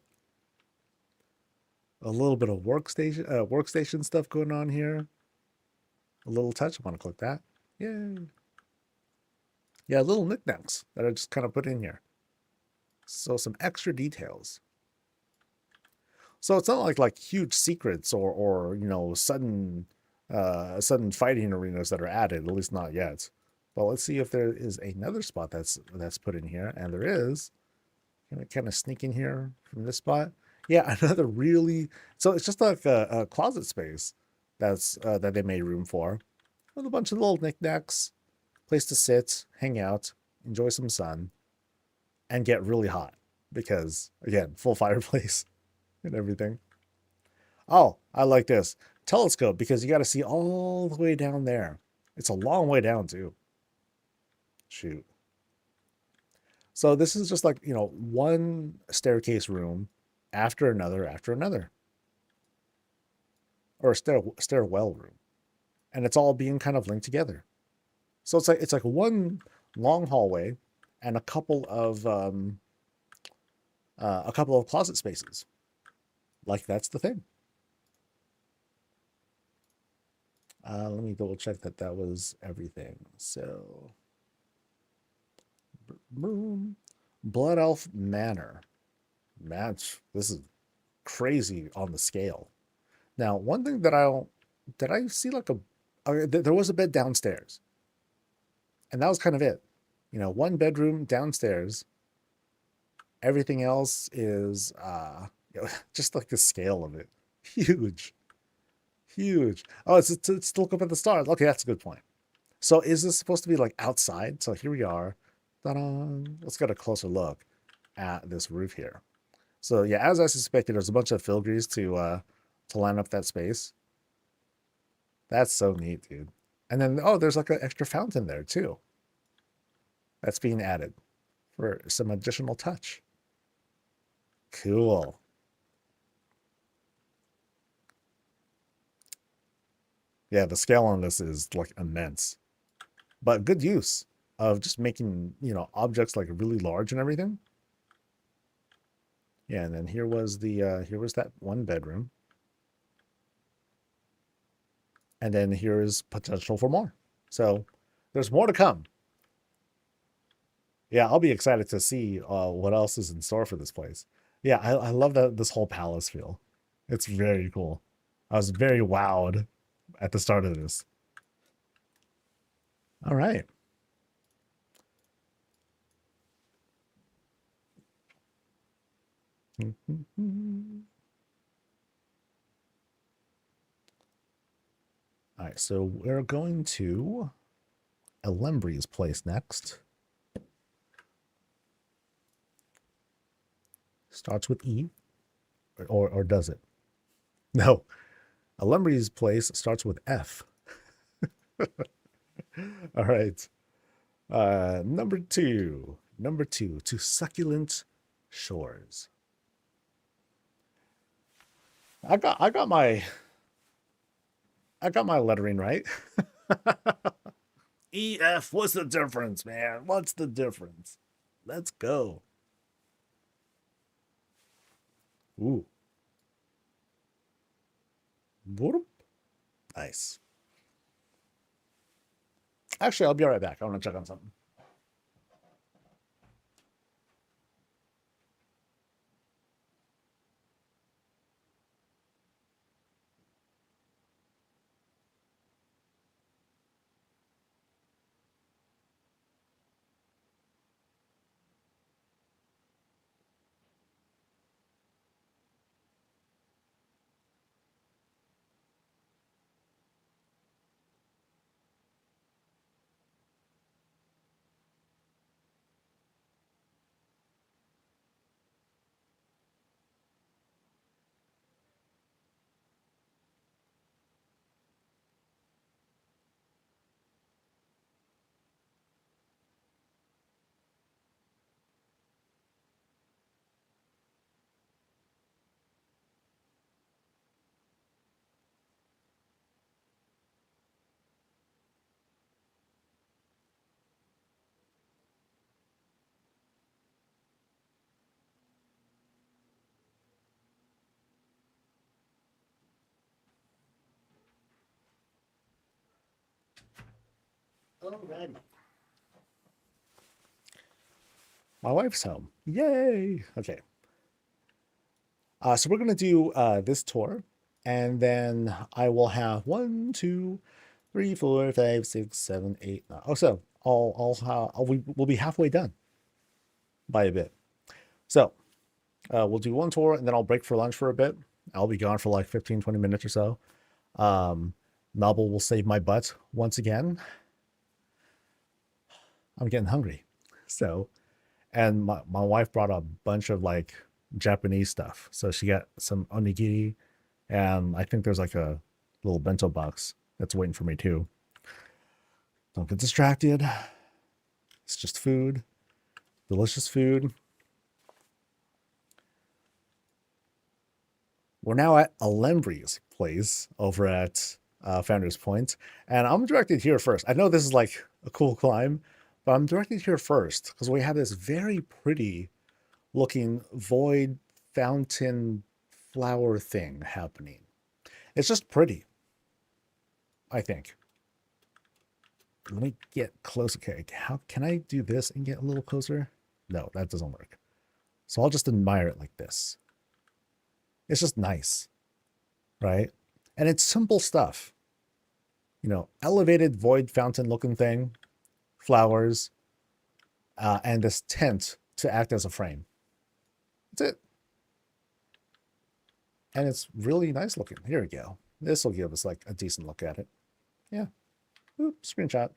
A little bit of workstation stuff going on here. A little touch. I want to click that. Yay. Yeah, little knickknacks that I just kind of put in here. So some extra details. So it's not like huge secrets or you know sudden fighting arenas that are added, at least not yet. But let's see if there is another spot that's put in here, and there is. Can I kind of sneak in here from this spot? Yeah, another really. So it's just like a closet space that they made room for, with a bunch of little knickknacks, place to sit, hang out, enjoy some sun, and get really hot because again, full fireplace and everything. Oh, I like this telescope because you got to see all the way down there. It's a long way down too. Shoot. So this is just like, you know, one staircase room after another, or a stairwell room, and it's all being kind of linked together. So it's like one long hallway and a couple of closet spaces. Like that's the thing. Let me double check that was everything. So, boom, Blood Elf Manor. Man, this is crazy on the scale. Now, one thing that did I see like there was a bed downstairs, and that was kind of it. You know, one bedroom downstairs. Everything else is you know, just like the scale of it, huge. Huge. Oh, it's to look up at the stars. Okay, that's a good point. So is this supposed to be like outside? So here we are. Ta-da! Let's get a closer look at this roof here. So yeah, as I suspected, there's a bunch of filigree to line up that space. That's so neat, dude. And then oh, there's like an extra fountain there too. That's being added for some additional touch. Cool. Yeah, the scale on this is like immense, but good use of just making, you know, objects like really large and everything. Yeah, and then here was that one bedroom. And then here's potential for more. So there's more to come. Yeah, I'll be excited to see what else is in store for this place. Yeah, I love this whole palace feel. It's very cool. I was very wowed at the start of this. All right. All right, so we're going to Elembry's place next. Starts with E, or does it? No, Elembry's place starts with F. All right. Number two, to Succulent Shores. I got my I got my lettering right. EF, what's the difference, man? What's the difference? Let's go. Ooh. Boop. Nice. Actually, I'll be right back. I want to check on something. Alrighty. My wife's home. Yay! Okay. So we're gonna do this tour, and then I will have 1, 2, 3, 4, 5, 6, 7, 8, 9. Oh, so we'll be halfway done by a bit. So we'll do one tour, and then I'll break for lunch for a bit. I'll be gone for like 15, 20 minutes or so. Melba will save my butt once again. I'm getting hungry. So, and my wife brought a bunch of like Japanese stuff. So she got some onigiri, and I think there's like a little bento box that's waiting for me too. Don't get distracted. It's just food, delicious food. We're now at Alembry's place over at Founders Point, and I'm directed here first. I know this is like a cool climb, but I'm directed here first because we have this very pretty looking void fountain flower thing happening. It's just pretty, I think. Let me get close. Okay, how can I do this and get a little closer? No, that doesn't work. So I'll just admire it like this. It's just nice, right? And it's simple stuff. You know, elevated void fountain looking thing, flowers, and this tent to act as a frame. That's it. And it's really nice looking. Here we go. This will give us like a decent look at it. Yeah. Oop, screenshot.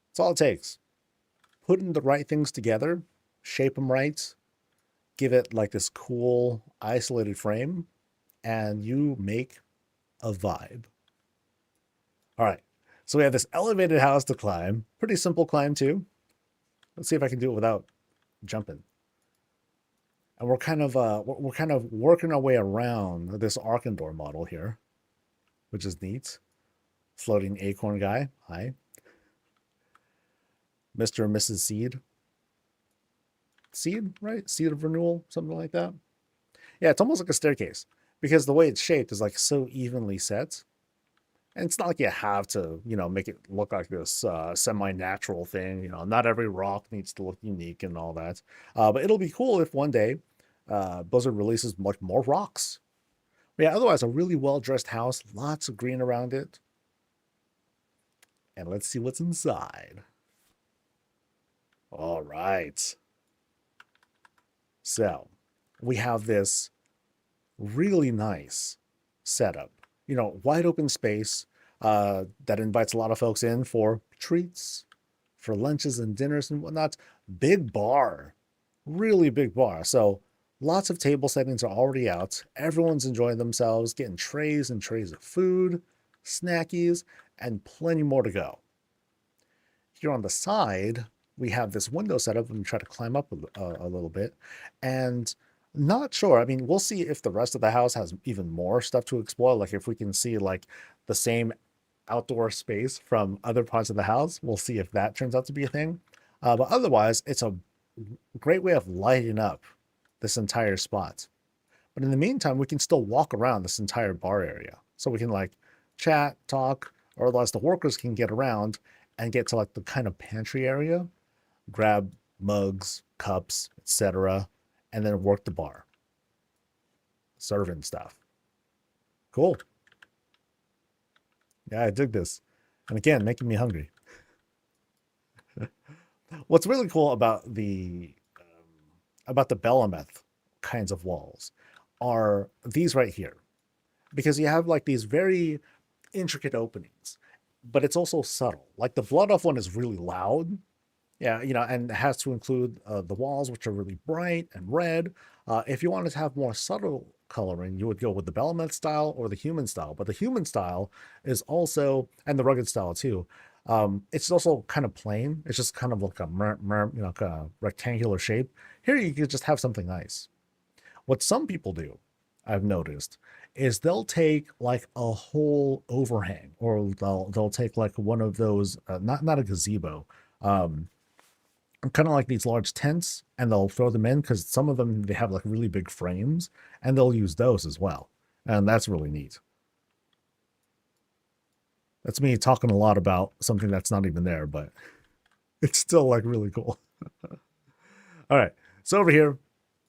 That's all it takes. Putting the right things together, shape them right, give it like this cool isolated frame, and you make a vibe. All right. So we have this elevated house to climb. Pretty simple climb too. Let's see if I can do it without jumping. And we're kind of working our way around this Arkandor model here, which is neat. Floating acorn guy. Hi. Mr. and Mrs. Seed. Seed, right? Seed of renewal, something like that. Yeah, it's almost like a staircase because the way it's shaped is like so evenly set. And it's not like you have to, you know, make it look like this semi-natural thing. You know, not every rock needs to look unique and all that. But it'll be cool if one day Blizzard releases like more rocks. But yeah, otherwise a really well-dressed house, lots of green around it. And let's see what's inside. All right. So we have this really nice setup. You know, wide open space that invites a lot of folks in for treats, for lunches and dinners and whatnot. Big bar, really big bar. So lots of table settings are already out. Everyone's enjoying themselves, getting trays and trays of food, snackies, and plenty more to go. Here on the side, we have this window setup and try to climb up a little bit. And Not sure. I mean, we'll see if the rest of the house has even more stuff to explore. Like if we can see like the same outdoor space from other parts of the house, we'll see if that turns out to be a thing. But otherwise, it's a great way of lighting up this entire spot. But in the meantime, we can still walk around this entire bar area. So we can like chat, talk, or otherwise the workers can get around and get to like the kind of pantry area, grab mugs, cups, etc., and then work the bar, serving stuff. Cool. Yeah, I dig this. And again, making me hungry. What's really cool about the Belemeth kinds of walls are these right here, because you have like these very intricate openings, but it's also subtle. Like the Blood Elf one is really loud, yeah, and it has to include the walls, which are really bright and red. If you wanted to have more subtle coloring, you would go with the Belemeth style or the human style. But the human style is also, and the rugged style too. It's also kind of plain. It's just kind of like a kind of rectangular shape. Here you could just have something nice. What some people do, I've noticed, is they'll take like a whole overhang, or they'll take like one of those not a gazebo, um, kind of like these large tents, and they'll throw them in because some of them they have like really big frames, and they'll use those as well, and that's really neat. That's me talking a lot about something that's not even there, but it's still like really cool. All right, so over here,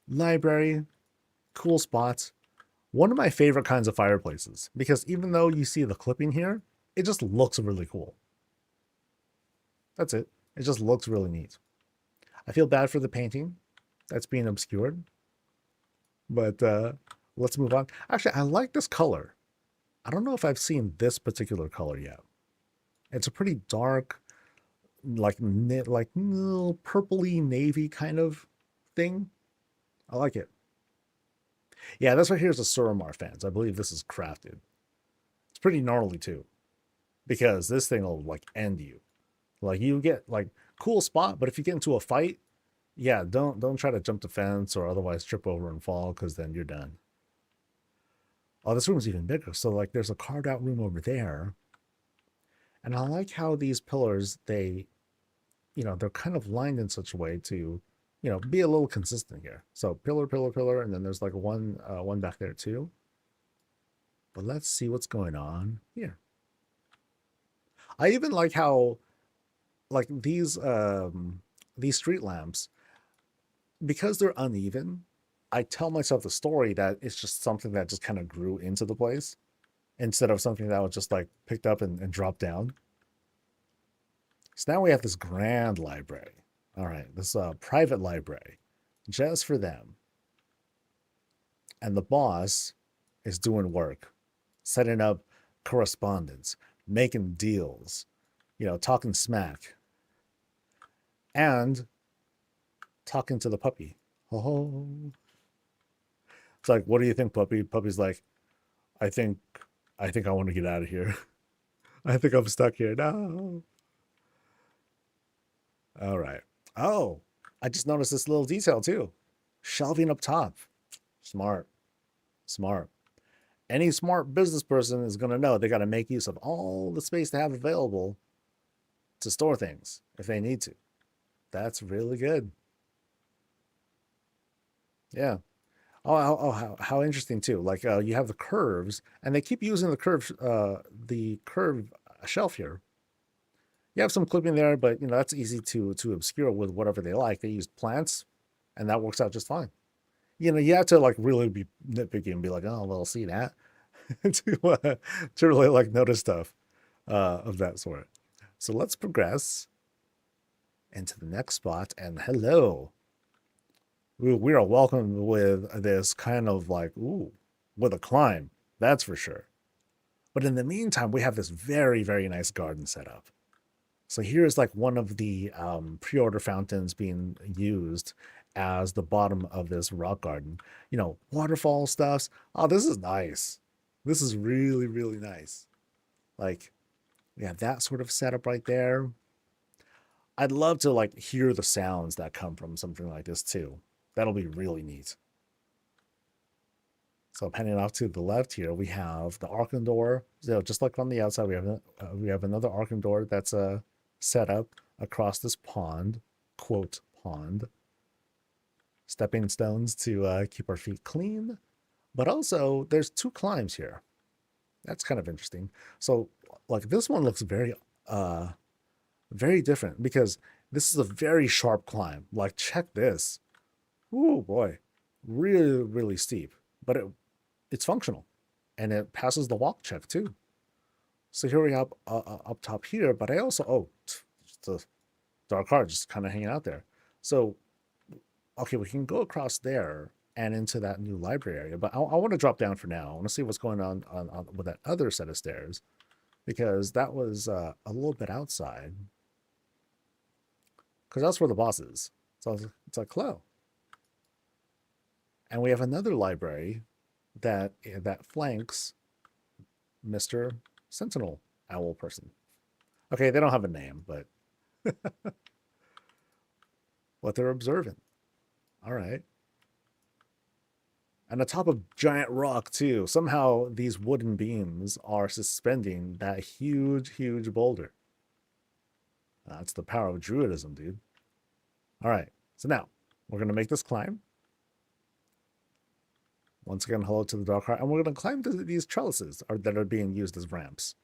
library, cool spots. One of my favorite kinds of fireplaces, because even though you see the clipping here, it just looks really cool. That's it. It just looks really neat. I feel bad for the painting that's being obscured, but let's move on. Actually, I like this color. I don't know if I've seen this particular color yet. It's a pretty dark, like purpley navy kind of thing. I like it. Yeah, this right here is a Suramar fans. I believe this is crafted. It's pretty gnarly too, because this thing will like end you. Like you get like cool spot, but if you get into a fight, yeah, don't try to jump the fence or otherwise trip over and fall, because then you're done. Oh, this room's even bigger. So like there's a carved out room over there. And I like how these pillars, they're kind of lined in such a way to, be a little consistent here. So pillar, pillar, pillar, and then there's like one back there too. But let's see what's going on here. I even like how like these street lamps, because they're uneven, I tell myself the story that it's just something that just kind of grew into the place instead of something that was just like picked up and dropped down. So now we have this grand library. All right, this private library just for them. And the boss is doing work, setting up correspondence, making deals, talking smack, and talking to the puppy. Oh, it's like, what do you think, puppy? Puppy's like, I think, I want to get out of here. I think I'm stuck here. No. All right. Oh, I just noticed this little detail too. Shelving up top. Smart. Smart. Any smart business person is going to know they got to make use of all the space they have available to store things if they need to. That's really good. Yeah. How interesting too. Like you have the curves, and they keep using the curve shelf here. You have some clipping there, but that's easy to obscure with whatever they like. They use plants, and that works out just fine. You have to like really be nitpicky and be like, oh well, see that to really like notice stuff of that sort. So let's progress into the next spot. And hello, we are welcomed with this kind of like with a climb, that's for sure. But in the meantime, we have this very, very nice garden set up. So here's like one of the pre-order fountains being used as the bottom of this rock garden. Waterfall stuffs. Oh, this is nice. This is really, really nice. Like, yeah, that sort of setup right there. I'd love to like hear the sounds that come from something like this too. That'll be really neat. So panning off to the left here, we have the Arkham door. So just like on the outside, we have another Arkham door that's set up across this pond, quote pond. Stepping stones to keep our feet clean. But also, there's 2 climbs here. That's kind of interesting. So, like this one looks very different because this is a very sharp climb. Like, check this. Ooh, boy. Really, really steep. But it's functional. And it passes the walk check, too. So here we have up top here. But I also... Oh, the dark card just kind of hanging out there. So, okay, we can go across there and into that new library area. But I want to drop down for now. I want to see what's going on with that other set of stairs. Because that was a little bit outside. Because that's where the boss is. So it's like, hello. And we have another library that flanks Mr. Sentinel Owl person. Okay, they don't have a name, but what they're observing. All right. And atop of giant rock, too. Somehow these wooden beams are suspending that huge, huge boulder. That's the power of druidism, dude. All right. So now, we're going to make this climb. Once again, hello to the dark heart. And we're going to climb these trellises that are being used as ramps.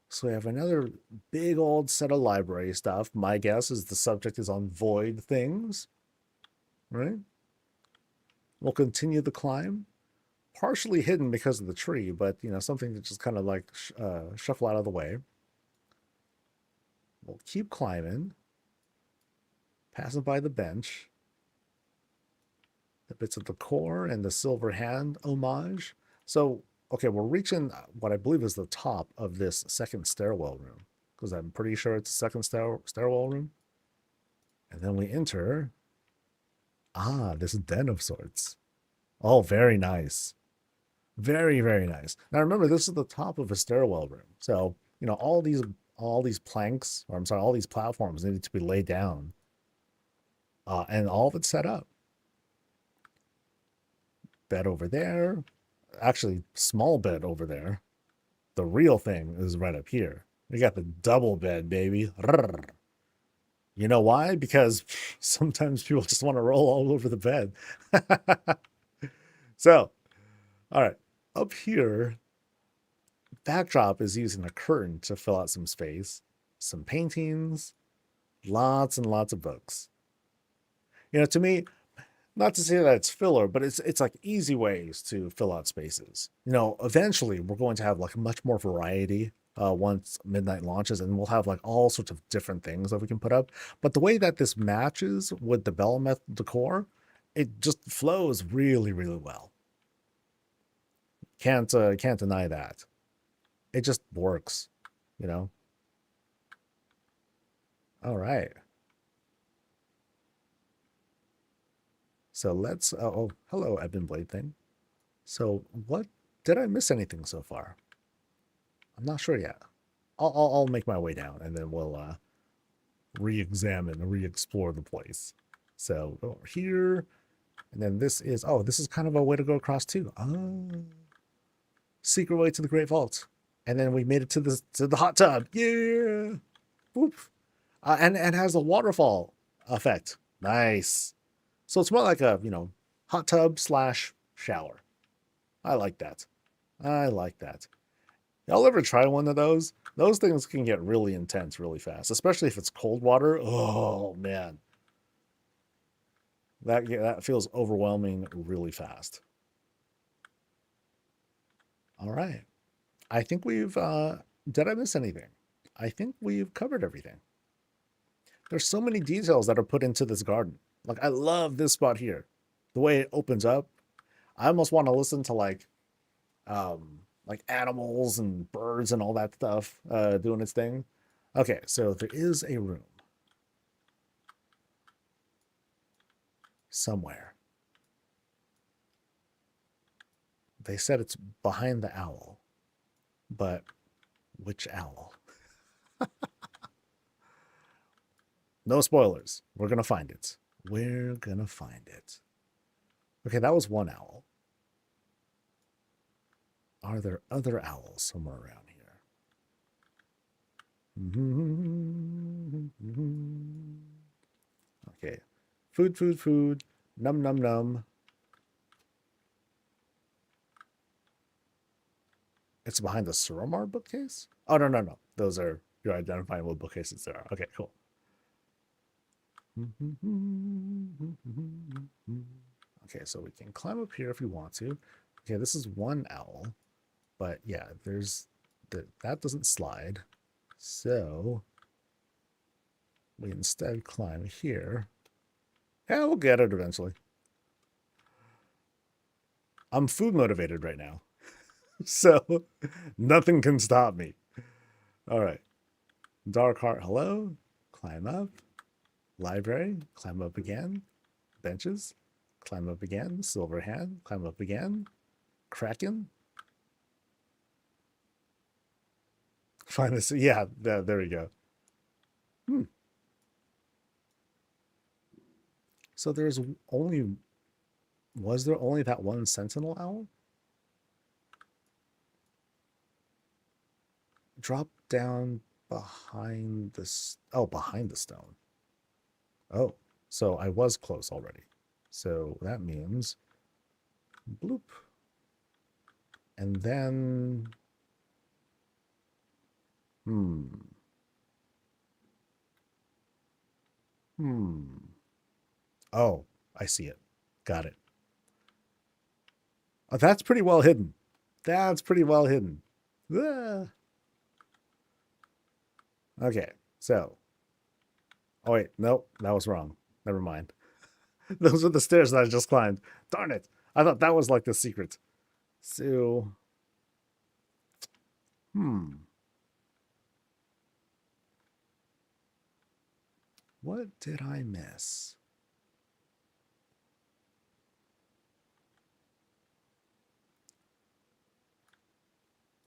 So we have another big old set of library stuff. My guess is the subject is on void things. Right? We'll continue the climb. Partially hidden because of the tree, but, you know, something to just kind of like shuffle out of the way. We'll keep climbing. Passing by the bench. The bits of the core and the silver hand homage. So, okay, we're reaching what I believe is the top of this second stairwell room. Because I'm pretty sure it's the second stairwell room. And then we enter... this den of sorts. Oh, very nice. Very, very nice. Now remember, this is the top of a stairwell room. So, you know, all these planks, or I'm sorry, all these platforms needed to be laid down. And all of it's set up. Bed over there. Actually, small bed over there. The real thing is right up here. We got the double bed, baby. You know why? Because sometimes people just want to roll all over the bed. So, all right. Up here, backdrop is using a curtain to fill out some space. Some paintings. Lots and lots of books. You know, to me, not to say that it's filler, but it's like easy ways to fill out spaces. You know, eventually we're going to have like much more variety once Midnight launches, and we'll have like all sorts of different things that we can put up. But the way that this matches with the Bellameth decor, it just flows really, really well. Can't deny that. It just works, you know. All right. So let's, oh, hello, Ebon Blade thing. So what, did I miss anything so far? I'm not sure yet. I'll make my way down and then we'll re-examine and re-explore the place. So over here, and then this is, oh, this is kind of a way to go across too. Secret way to the Great Vault. And then we made it to the hot tub. Yeah. Boop. And has a waterfall effect. Nice. So it's more like a, you know, hot tub / shower. I like that. I like that. Y'all ever try one of those? Those things can get really intense really fast, especially if it's cold water. Oh, man. That feels overwhelming really fast. All right. I think we've, did I miss anything? I think we've covered everything. There's so many details that are put into this garden. Like, I love this spot here. The way it opens up. I almost want to listen to like animals and birds and all that stuff doing its thing. Okay, so there is a room. Somewhere. They said it's behind the owl. But which owl? No spoilers. We're going to find it. We're going to find it. Okay, that was one owl. are there other owls somewhere around here? Okay. Food, food, food. Num, num, num. It's behind the Suramar bookcase? Oh, no, no, no. Those are, you're identifying what bookcases there are. Okay, cool. Okay, so we can climb up here if we want to. Okay, this is one owl. But yeah, there's that doesn't slide. So we instead climb here. Yeah, we'll get it eventually. I'm food motivated right now. So nothing can stop me. All right. Dark Heart, hello. Climb up. Library, climb up again. Benches, climb up again. Silver Hand, climb up again. Kraken. Find this. Yeah, there we go. So there's only, was there only that one sentinel owl? Drop down behind this. Oh, behind the stone. Oh, so I was close already. So that means bloop. And then, Oh, I see it. Got it. Oh, that's pretty well hidden. That's pretty well hidden. Ah. Okay, so. Oh, wait. Nope, that was wrong. Never mind. Those are the stairs that I just climbed. Darn it. I thought that was like the secret. So. What did I miss?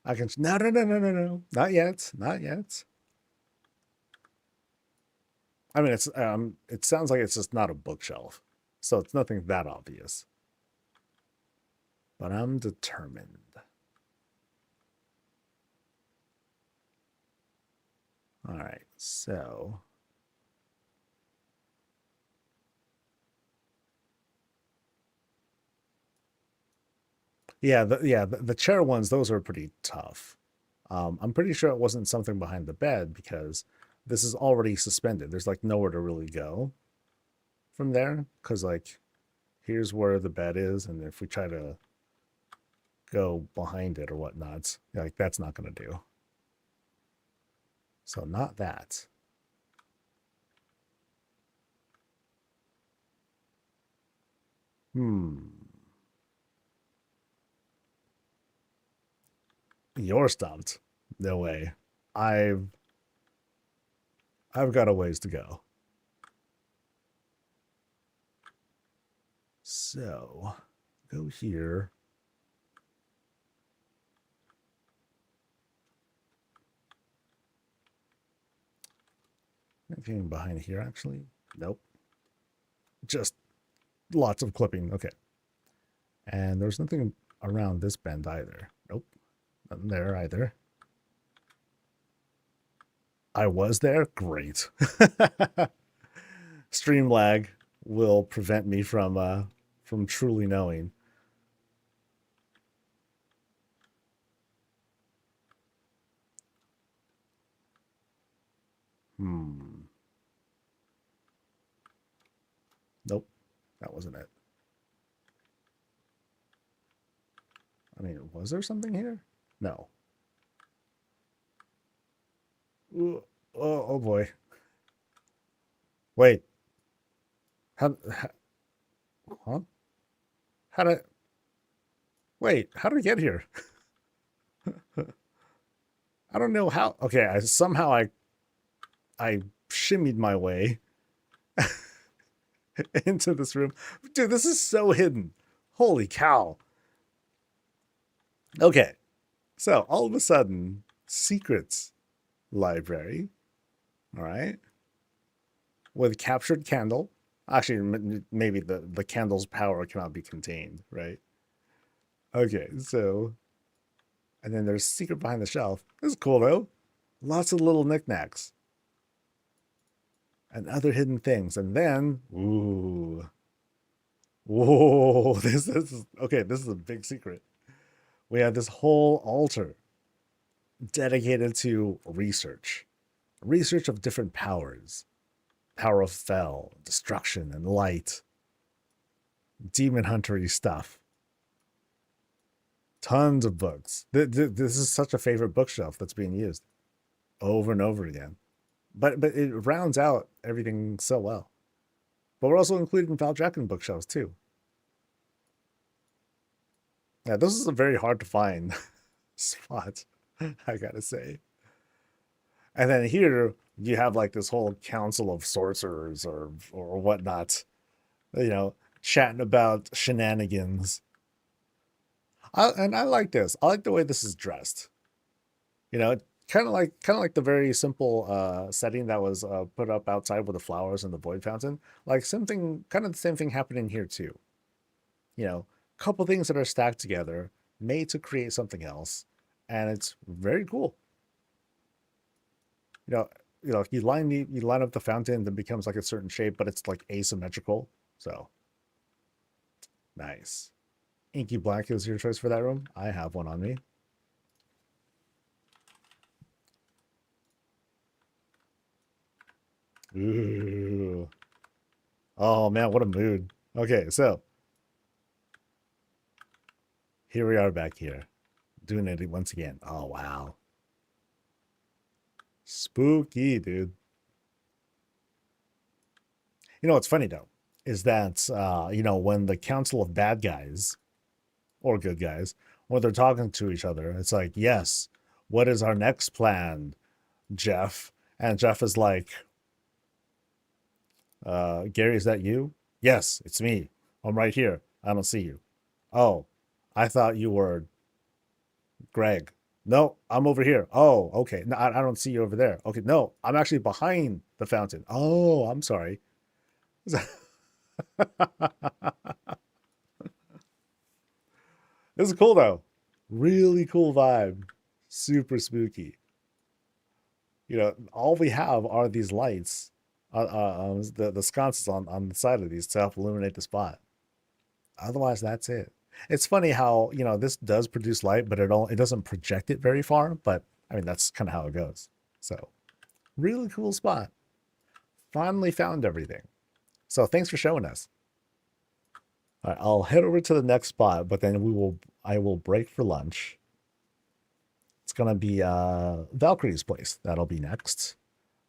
I can. No, no, no, no, no, no. Not yet. Not yet. I mean, it's it sounds like it's just not a bookshelf, so it's nothing that obvious. But I'm determined. All right, so yeah, the chair ones, those are pretty tough. I'm pretty sure it wasn't something behind the bed because this is already suspended. There's like nowhere to really go from there because like here's where the bed is, and if we try to go behind it or whatnot, like that's not going to do. So not that. You're stumped. No way. I've got a ways to go. So go here. Anything behind here, actually? Nope. Just lots of clipping. Okay. And there's nothing around this bend either. Nope. Nothing there either. I was there? Great. Stream lag will prevent me from truly knowing. Nope, that wasn't it. I mean, was there something here? No. Ooh, oh boy. Wait. Huh? How did... Wait, how did I get here? I don't know how. Okay, somehow I shimmied my way into this room. Dude, this is so hidden. Holy cow. Okay, so all of a sudden, secrets library. All right. With captured candle. Actually, maybe the candle's power cannot be contained, right? Okay, so And then there's secret behind the shelf. This is cool though. Lots of little knickknacks. And other hidden things. And then, ooh. Whoa, this is okay. This is a big secret. We have this whole altar dedicated to research of different powers, power of fell, destruction, and light, demon huntery stuff. Tons of books. This is such a favorite bookshelf that's being used over and over again. But it rounds out everything so well. But we're also including Valdrakken bookshelves too. Yeah, this is a very hard to find spot, I gotta say. And then here you have like this whole council of sorcerers or whatnot, you know, chatting about shenanigans. And I like this. I like the way this is dressed. You know, kind of like the very simple setting that was put up outside with the flowers and the void fountain. Like something kind of the same thing happening here too. You know, a couple things that are stacked together, made to create something else, and it's very cool. You line up the fountain, then becomes like a certain shape, but it's like asymmetrical. So nice. Inky black is your choice for that room. I have one on me. Ooh. Oh man, what a mood. Okay, so here we are back here, doing it once again. Oh wow. Spooky, dude. You know what's funny though is that you know, when the council of bad guys or good guys, when they're talking to each other, it's like, yes, what is our next plan, Jeff? And Jeff is like, Gary, is that you? Yes, it's me. I'm right here. I don't see you. Oh, I thought you were Greg. No, I'm over here. Oh, okay. No, I don't see you over there. Okay, no, I'm actually behind the fountain. Oh, I'm sorry. This is cool though. Really cool vibe. Super spooky. You know, all we have are these lights, the sconces on the side of these to help illuminate the spot. Otherwise, that's it. It's funny how, you know, this does produce light, but it doesn't project it very far. But I mean, that's kind of how it goes. So, really cool spot. Finally found everything. So thanks for showing us. All right, I'll head over to the next spot, but then I will break for lunch. It's gonna be Valkyrie's place. That'll be next.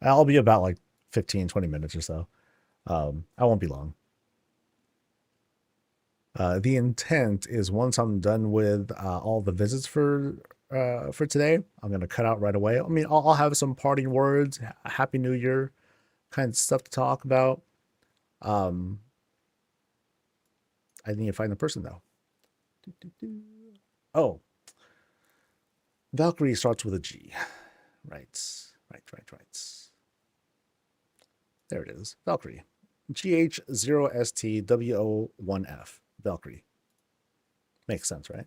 I'll be about like 15-20 minutes or so. I won't be long. The intent is once I'm done with all the visits for today, I'm gonna cut out right away. I mean, I'll have some parting words, Happy New Year, kind of stuff to talk about. I need to find the person though. Oh, Valkyrie starts with a G. Right. There it is. Valkyrie. GH0STWO1F. Valkyrie. Makes sense, right?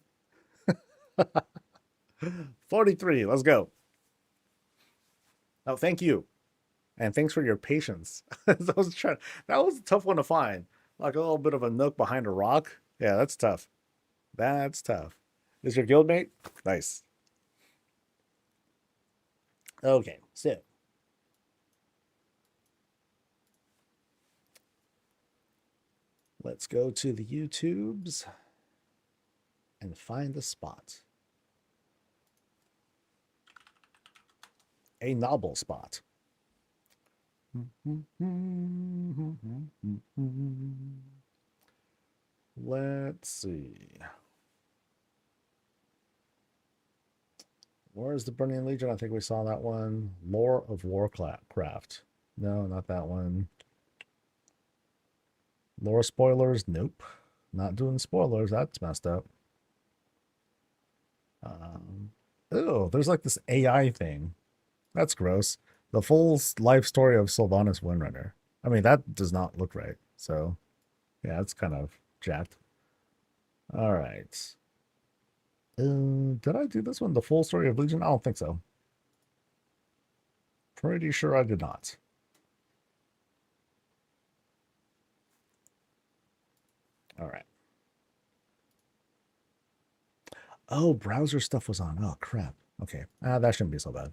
43. Let's go. Oh, thank you. And thanks for your patience. That was a tough one to find. Like a little bit of a nook behind a rock. Yeah, that's tough. That's tough. Is your guildmate? Nice. Okay, so let's go to the YouTubes and find the spot. A novel spot. Let's see. Where's the Burning Legion? I think we saw that one. Lore of Warcraft. No, not that one. Lore spoilers? Nope. Not doing spoilers. That's messed up. Oh, there's like this AI thing. That's gross. The full life story of Sylvanas Windrunner. I mean, that does not look right. So, yeah, it's kind of jacked. All right. Did I do this one, the full story of Legion? I don't think so. Pretty sure I did not. All right. Oh, browser stuff was on. Oh, crap. Okay. That shouldn't be so bad.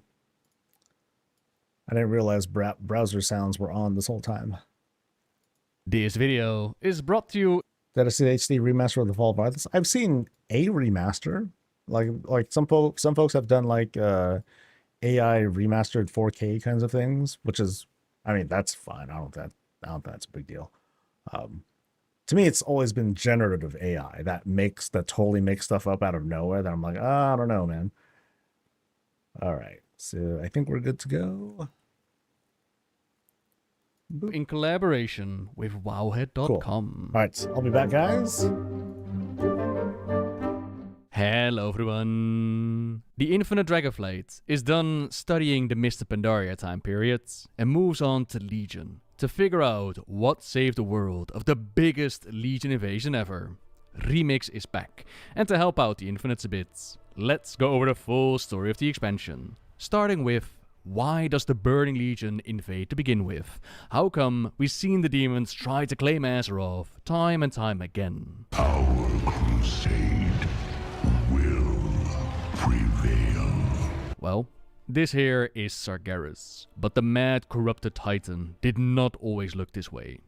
I didn't realize browser sounds were on this whole time. This video is brought to you. Did I see the HD remaster of the Fall of Artemis? I've seen a remaster. Like some folks have done like AI remastered 4K kinds of things, which is, I mean, that's fine. I don't think that's a big deal. To me, it's always been generative AI that totally makes stuff up out of nowhere. That I'm like, I don't know, man. All right, so I think we're good to go. Boop. In collaboration with wowhead.com. Cool. All right, I'll be back, guys. Hello everyone! The Infinite Dragonflight is done studying the Mist of Pandaria time periods and moves on to Legion to figure out what saved the world of the biggest Legion invasion ever. Remix is back, and to help out the Infinites a bit, let's go over the full story of the expansion, starting with why does the Burning Legion invade to begin with? How come we've seen the demons try to claim Azeroth time and time again? Our crusade will prevail. Well, this here is Sargeras, but the mad corrupted titan did not always look this way.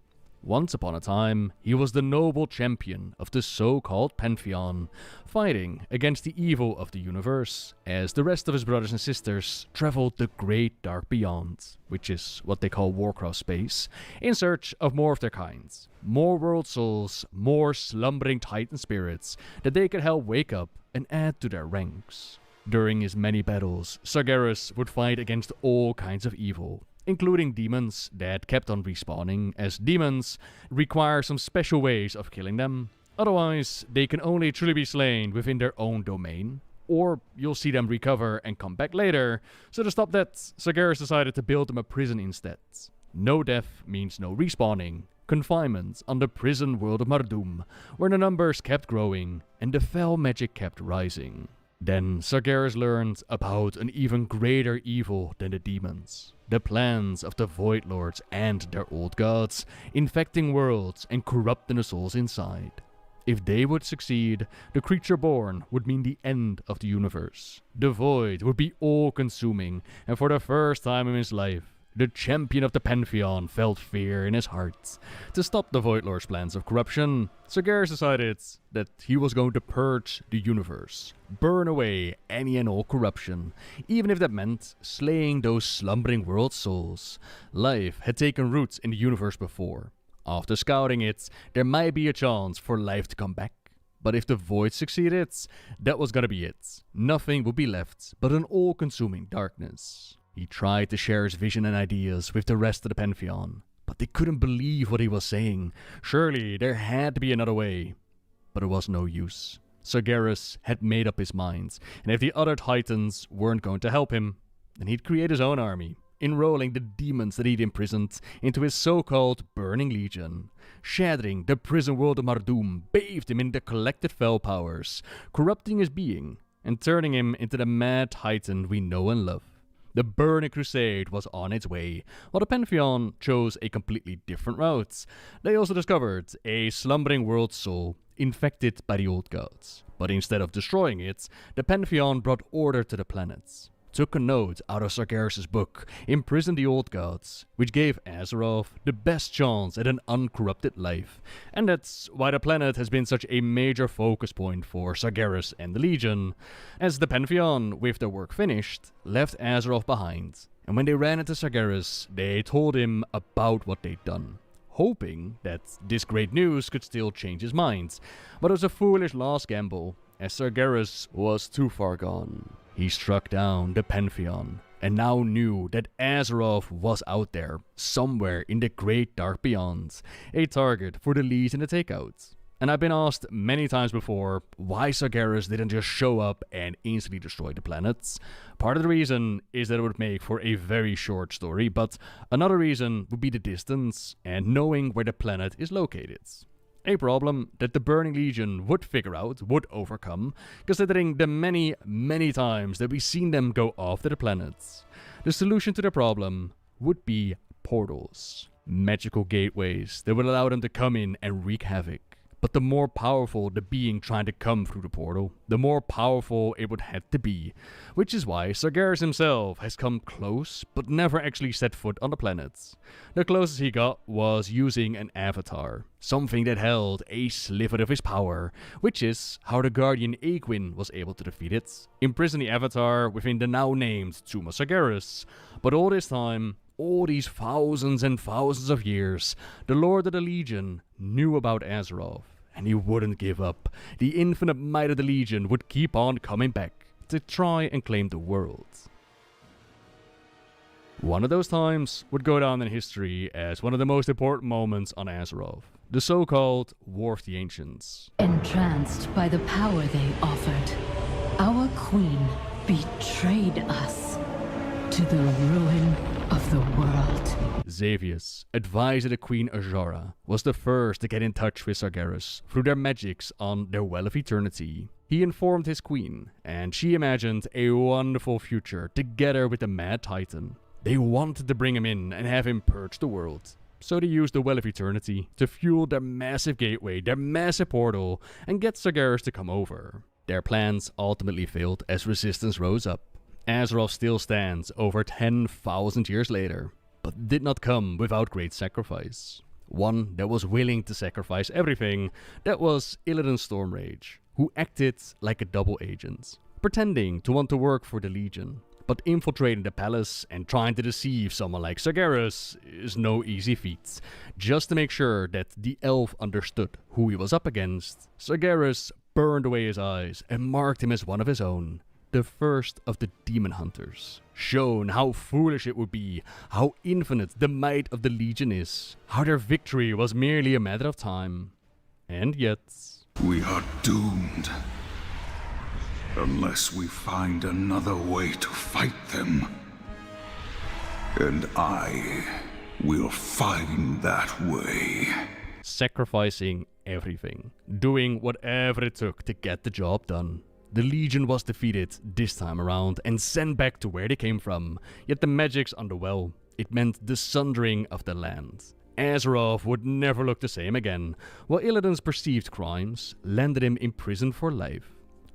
Once upon a time, he was the noble champion of the so-called Pantheon, fighting against the evil of the universe, as the rest of his brothers and sisters traveled the great dark beyond, which is what they call Warcraft space, in search of more of their kinds. More world souls, more slumbering titan spirits that they could help wake up and add to their ranks. During his many battles, Sargeras would fight against all kinds of evil, including demons that kept on respawning, as demons require some special ways of killing them. Otherwise, they can only truly be slain within their own domain, or you'll see them recover and come back later. So to stop that, Sargeras decided to build them a prison instead. No death means no respawning. Confinement on the prison world of Mardum, where the numbers kept growing and the fell magic kept rising. Then Sargeras learned about an even greater evil than the demons. The plans of the Void Lords and their old gods, infecting worlds and corrupting the souls inside. If they would succeed, the creature born would mean the end of the universe. The Void would be all-consuming, and for the first time in his life, the champion of the Pantheon felt fear in his heart. To stop the Void Lord's plans of corruption, Sargeras decided that he was going to purge the universe, burn away any and all corruption, even if that meant slaying those slumbering world souls. Life had taken root in the universe before. After scouting it, there might be a chance for life to come back. But if the Void succeeded, that was gonna be it. Nothing would be left but an all-consuming darkness. He tried to share his vision and ideas with the rest of the Pantheon, but they couldn't believe what he was saying. Surely there had to be another way. But it was no use. Sargeras had made up his mind, and if the other titans weren't going to help him, then he'd create his own army, enrolling the demons that he'd imprisoned into his so-called Burning Legion. Shattering the prison world of Mardum bathed him in the collected fell powers, corrupting his being, and turning him into the mad titan we know and love. The Burning Crusade was on its way, while the Pantheon chose a completely different route. They also discovered a slumbering world soul infected by the old gods. But instead of destroying it, the Pantheon brought order to the planets, took a note out of Sargeras' book, imprisoned the old gods, which gave Azeroth the best chance at an uncorrupted life. And that's why the planet has been such a major focus point for Sargeras and the Legion, as the Pantheon, with their work finished, left Azeroth behind. And when they ran into Sargeras, they told him about what they'd done, hoping that this great news could still change his mind. But it was a foolish last gamble, as Sargeras was too far gone. He struck down the Pantheon, and now knew that Azeroth was out there, somewhere in the great dark beyond, a target for the Legion to take out. And I've been asked many times before why Sargeras didn't just show up and instantly destroy the planets. Part of the reason is that it would make for a very short story, but another reason would be the distance and knowing where the planet is located. A problem that the Burning Legion would figure out, would overcome, considering the many, many times that we've seen them go off to the planets. The solution to the problem would be portals. Magical gateways that would allow them to come in and wreak havoc. But the more powerful the being trying to come through the portal, the more powerful it would have to be. Which is why Sargeras himself has come close, but never actually set foot on the planet. The closest he got was using an avatar. Something that held a sliver of his power. Which is how the Guardian Aegwin was able to defeat it. Imprison the avatar within the now named Tomb of Sargeras. But all this time, all these thousands and thousands of years, the Lord of the Legion knew about Azeroth. And he wouldn't give up. The infinite might of the Legion would keep on coming back to try and claim the world. One of those times would go down in history as one of the most important moments on Azeroth. The so-called War of the Ancients. Entranced by the power they offered, our queen betrayed us to the ruin of the world. Xavius, advisor to Queen Azshara, was the first to get in touch with Sargeras through their magics on their Well of Eternity. He informed his queen, and she imagined a wonderful future together with the Mad Titan. They wanted to bring him in and have him purge the world. So they used the Well of Eternity to fuel their massive gateway, their massive portal, and get Sargeras to come over. Their plans ultimately failed as resistance rose up. Azeroth still stands over 10,000 years later, but did not come without great sacrifice. One that was willing to sacrifice everything, that was Illidan Stormrage, who acted like a double agent, pretending to want to work for the Legion, but infiltrating the palace and trying to deceive someone like Sargeras is no easy feat. Just to make sure that the elf understood who he was up against, Sargeras burned away his eyes and marked him as one of his own. The first of the Demon Hunters, shown how foolish it would be, how infinite the might of the Legion is, how their victory was merely a matter of time. And yet... We are doomed. Unless we find another way to fight them. And I will find that way. Sacrificing everything, doing whatever it took to get the job done. The Legion was defeated this time around and sent back to where they came from. Yet the magics on the well, it meant the sundering of the land. Azeroth would never look the same again, while Illidan's perceived crimes landed him in prison for life.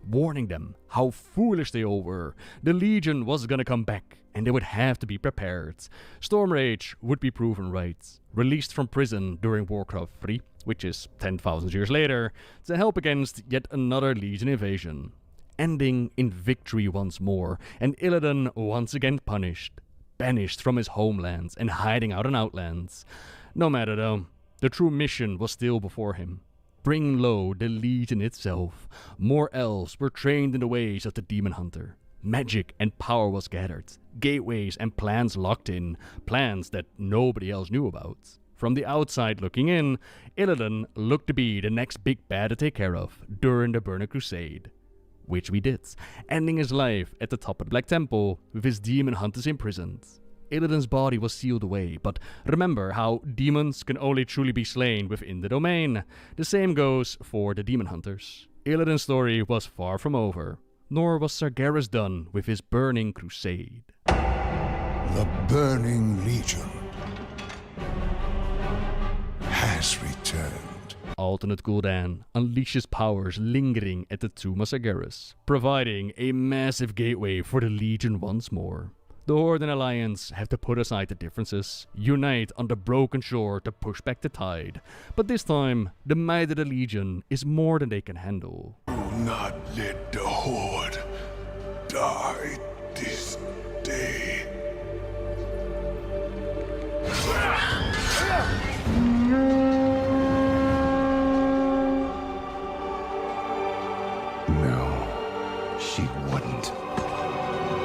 Warning them how foolish they all were. The Legion was gonna come back, and they would have to be prepared. Stormrage would be proven right. Released from prison during Warcraft 3, which is 10,000 years later, to help against yet another Legion invasion. Ending in victory once more, and Illidan once again punished, banished from his homelands and hiding out in Outlands. No matter though, the true mission was still before him. Bring low the Legion itself. More elves were trained in the ways of the Demon Hunter. Magic and power was gathered, gateways and plans locked in, plans that nobody else knew about. From the outside looking in, Illidan looked to be the next big bad to take care of during the Burning Crusade. Which we did, ending his life at the top of the Black Temple with his demon hunters imprisoned. Illidan's body was sealed away, but remember how demons can only truly be slain within the domain. The same goes for the demon hunters. Illidan's story was far from over, nor was Sargeras done with his Burning Crusade. The Burning Legion has returned. Alternate Gul'dan unleashes powers lingering at the Tomb of Sargeras, providing a massive gateway for the Legion once more. The Horde and Alliance have to put aside the differences, unite on the broken shore to push back the tide. But this time, the might of the Legion is more than they can handle. Do not let the Horde die this day. No, she wouldn't.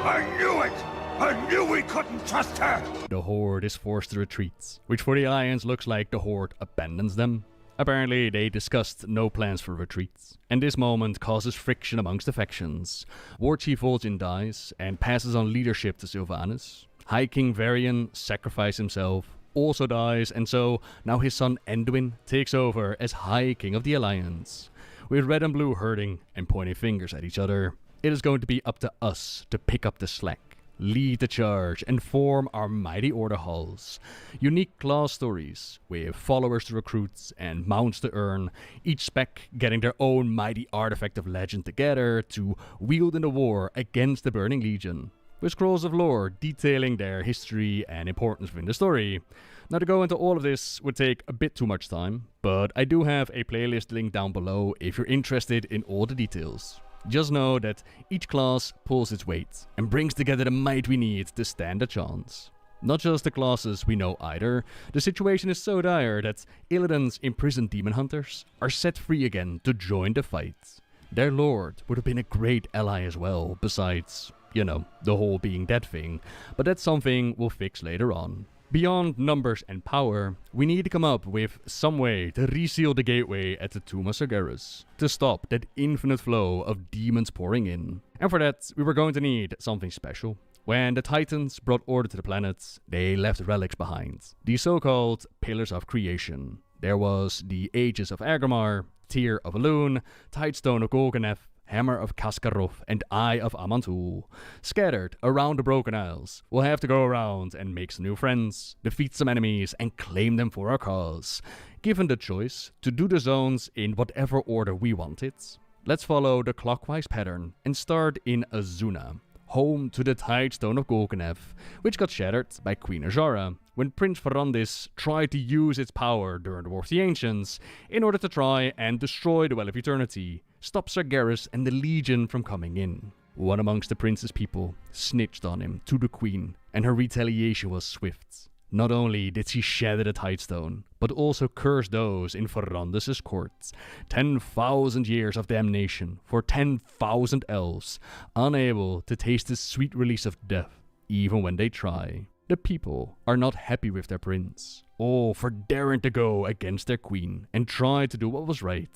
I knew it! I knew we couldn't trust her! The Horde is forced to retreat, which for the Alliance looks like the Horde abandons them. Apparently, they discussed no plans for retreats, and this moment causes friction amongst the factions. War Chief Vol'jin dies and passes on leadership to Sylvanas. High King Varian sacrifices himself, also dies, and so now his son Enduin takes over as High King of the Alliance. With red and blue hurting and pointing fingers at each other, it is going to be up to us to pick up the slack, lead the charge, and form our mighty order halls. Unique class stories, with followers to recruit and mounts to earn, each spec getting their own mighty artifact of legend together to wield in the war against the Burning Legion, with scrolls of lore detailing their history and importance within the story. Now, to go into all of this would take a bit too much time, but I do have a playlist linked down below if you're interested in all the details. Just know that each class pulls its weight and brings together the might we need to stand a chance. Not just the classes we know either, the situation is so dire that Illidan's imprisoned demon hunters are set free again to join the fight. Their lord would have been a great ally as well, besides, you know, the whole being dead thing, but that's something we'll fix later on. Beyond numbers and power, we need to come up with some way to reseal the gateway at the Tomb of Sargeras, to stop that infinite flow of demons pouring in. And for that, we were going to need something special. When the Titans brought order to the planets, they left relics behind, the so-called Pillars of Creation. There was the Aegis of Agramar, Tear of Elune, Tidestone of Golganeth, Hammer of Kaskarov, and Eye of Amantul. Scattered around the Broken Isles, we'll have to go around and make some new friends, defeat some enemies, and claim them for our cause. Given the choice to do the zones in whatever order we want it, let's follow the clockwise pattern and start in Azuna, home to the Tidestone of Golganeth, which got shattered by Queen Azara when Prince Ferrandis tried to use its power during the War of the Ancients in order to try and destroy the Well of Eternity, stop Sargeras and the Legion from coming in. One amongst the prince's people snitched on him to the queen, and her retaliation was swift. Not only did she shatter the Tidestone, but also curse those in Ferrandis' court. 10,000 years of damnation for 10,000 elves, unable to taste the sweet release of death, even when they try. The people are not happy with their prince, all for daring to go against their queen and try to do what was right.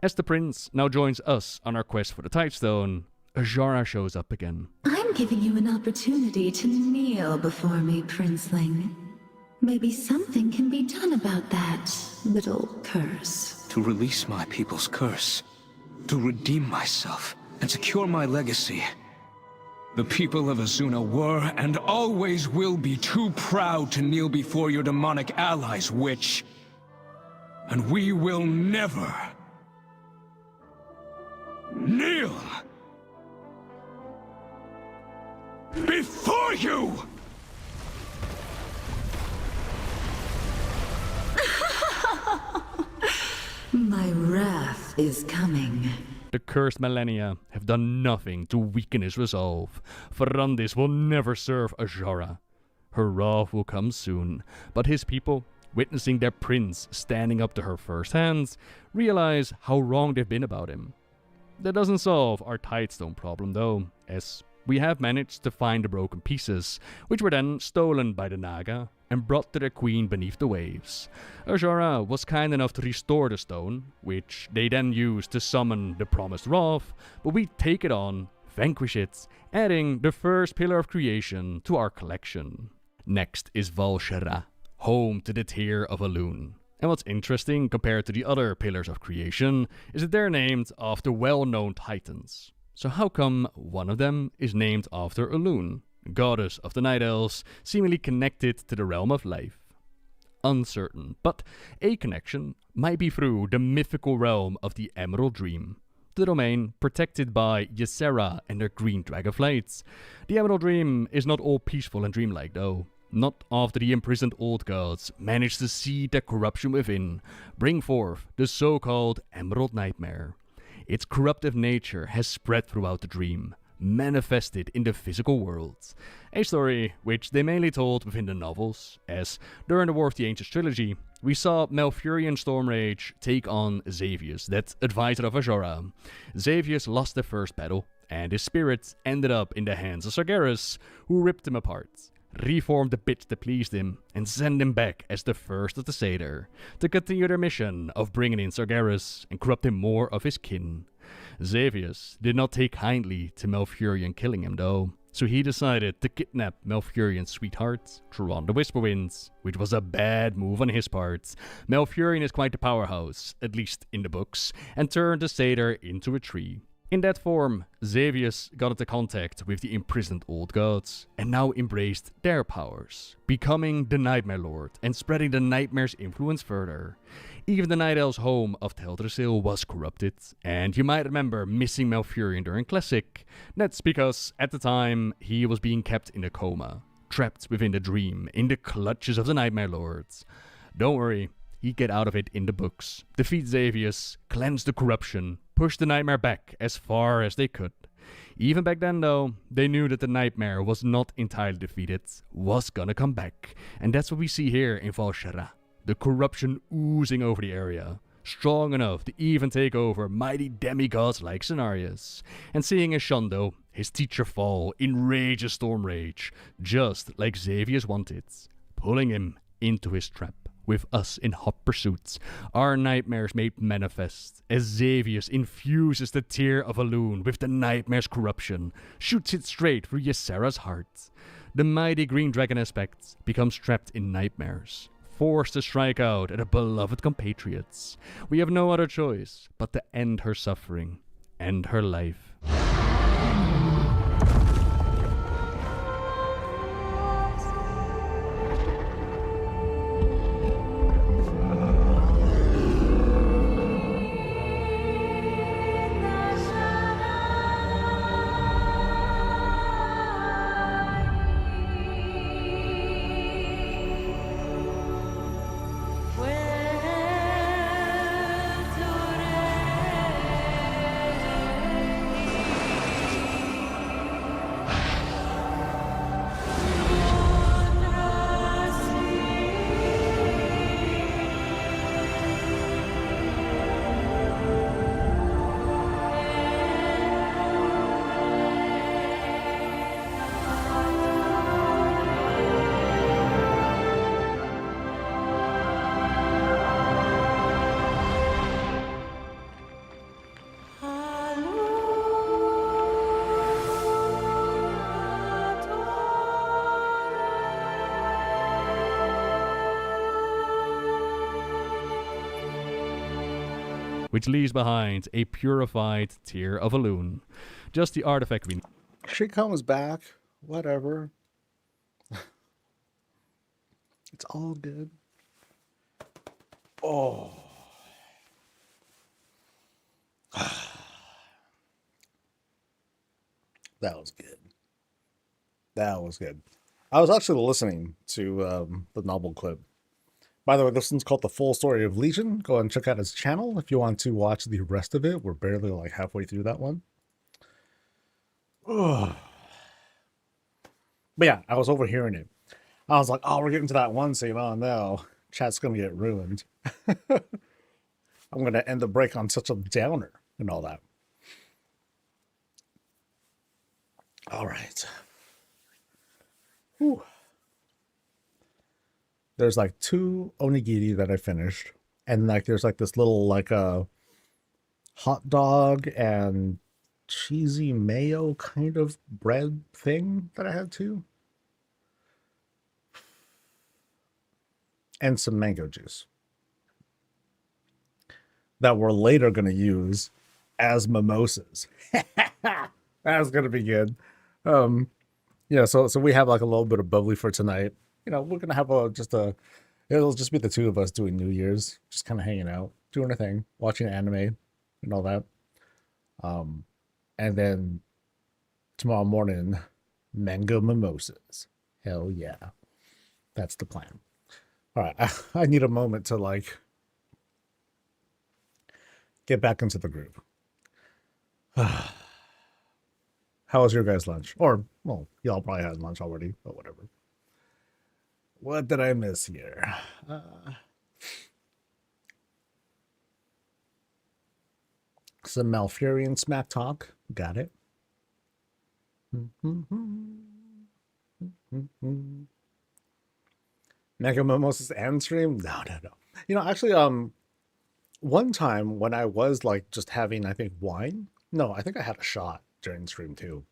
As the prince now joins us on our quest for the Tidestone, Azara shows up again. I'm giving you an opportunity to kneel before me, Princeling. Maybe something can be done about that little curse. To release my people's curse, to redeem myself, and secure my legacy. The people of Azuna were and always will be too proud to kneel before your demonic allies, witch. And we will never kneel before you! My wrath is coming. The cursed millennia have done nothing to weaken his resolve. Ferrandis will never serve Azara. Her wrath will come soon, but his people, witnessing their prince standing up to her firsthand, realize how wrong they've been about him. That doesn't solve our Tidestone problem though, as we have managed to find the broken pieces, which were then stolen by the Naga and brought to their queen beneath the waves. Azara was kind enough to restore the stone, which they then used to summon the promised wrath, but we take it on, vanquish it, adding the first pillar of creation to our collection. Next is Valkyrie, home to the Tear of Elune. And what's interesting compared to the other pillars of creation is that they're named after well-known titans. So how come one of them is named after Elune, goddess of the Night Elves, seemingly connected to the realm of life? Uncertain, but a connection might be through the mythical realm of the Emerald Dream, the domain protected by Ysera and her green dragonflights. The Emerald Dream is not all peaceful and dreamlike though. Not after the imprisoned old gods managed to see the corruption within, bring forth the so-called Emerald Nightmare. Its corruptive nature has spread throughout the dream, manifested in the physical world. A story which they mainly told within the novels, as during the War of the Ancients trilogy, we saw Malfurion Stormrage take on Xavius, that advisor of Azara. Xavius lost the first battle, and his spirit ended up in the hands of Sargeras, who ripped him apart, reformed the bits that pleased him, and sent him back as the first of the Satyr, to continue their mission of bringing in Sargeras and corrupting more of his kin. Xavius did not take kindly to Malfurion killing him though, So he decided to kidnap Malfurion's sweetheart, Tron the Whisperwinds, which was a bad move on his part. Malfurion is quite a powerhouse, at least in the books, and turned the satyr into a tree. In that form, Xavius got into contact with the imprisoned old gods, and now embraced their powers, becoming the Nightmare Lord and spreading the Nightmare's influence further. Even the Night Elves' home of Teldrassil was corrupted, and you might remember missing Malfurion during Classic. That's because, at the time, he was being kept in a coma, trapped within the dream, in the clutches of the Nightmare Lords. Don't worry, he'd get out of it in the books, defeat Xavius, cleanse the corruption, push the Nightmare back as far as they could. Even back then though, they knew that the Nightmare was not entirely defeated, was gonna come back, and that's what we see here in Valkyrie. The corruption oozing over the area, strong enough to even take over mighty demigods like Cenarius. And seeing Ashondo, his teacher, fall in rage of storm rage, just like Xavius wanted, pulling him into his trap. With us in hot pursuit, our nightmares made manifest, as Xavius infuses the tear of Elune with the nightmare's corruption, shoots it straight through Ysera's heart. The mighty green dragon aspect becomes trapped in nightmares, forced to strike out at her beloved compatriots. We have no other choice but to end her suffering, end her life. Which leaves behind a purified tear of Elune. Just the artifact we need. She comes back. Whatever. It's all good. Oh. That was good. That was good. I was actually listening to the novel clip. By the way, this one's called The Full Story of Legion. Go and check out his channel if you want to watch the rest of it. We're barely like halfway through that one. But yeah, I was overhearing it. I was like, oh, we're getting to that one scene. Oh no, chat's going to get ruined. I'm going to end the break on such a downer and all that. All right. Whew. There's like 2 onigiri that I finished, and like there's like this little like a hot dog and cheesy mayo kind of bread thing that I had too, and some mango juice that we're later going to use as mimosas. That's going to be good. Yeah, so we have like a little bit of bubbly for tonight. You know, we're gonna have it'll just be the 2 of us doing New Year's, just kind of hanging out, doing our thing, watching anime and all that. And then tomorrow morning, mango mimosas. Hell yeah. That's the plan. All right, I need a moment to like get back into the groove. How was your guys' lunch? Or, well, y'all probably had lunch already, but whatever. What did I miss here? Some Malfurion smack talk. Got it. Mega Mimosas and stream? No. You know, actually, one time when I was like just having, I think, wine. No, I think I had a shot during stream too.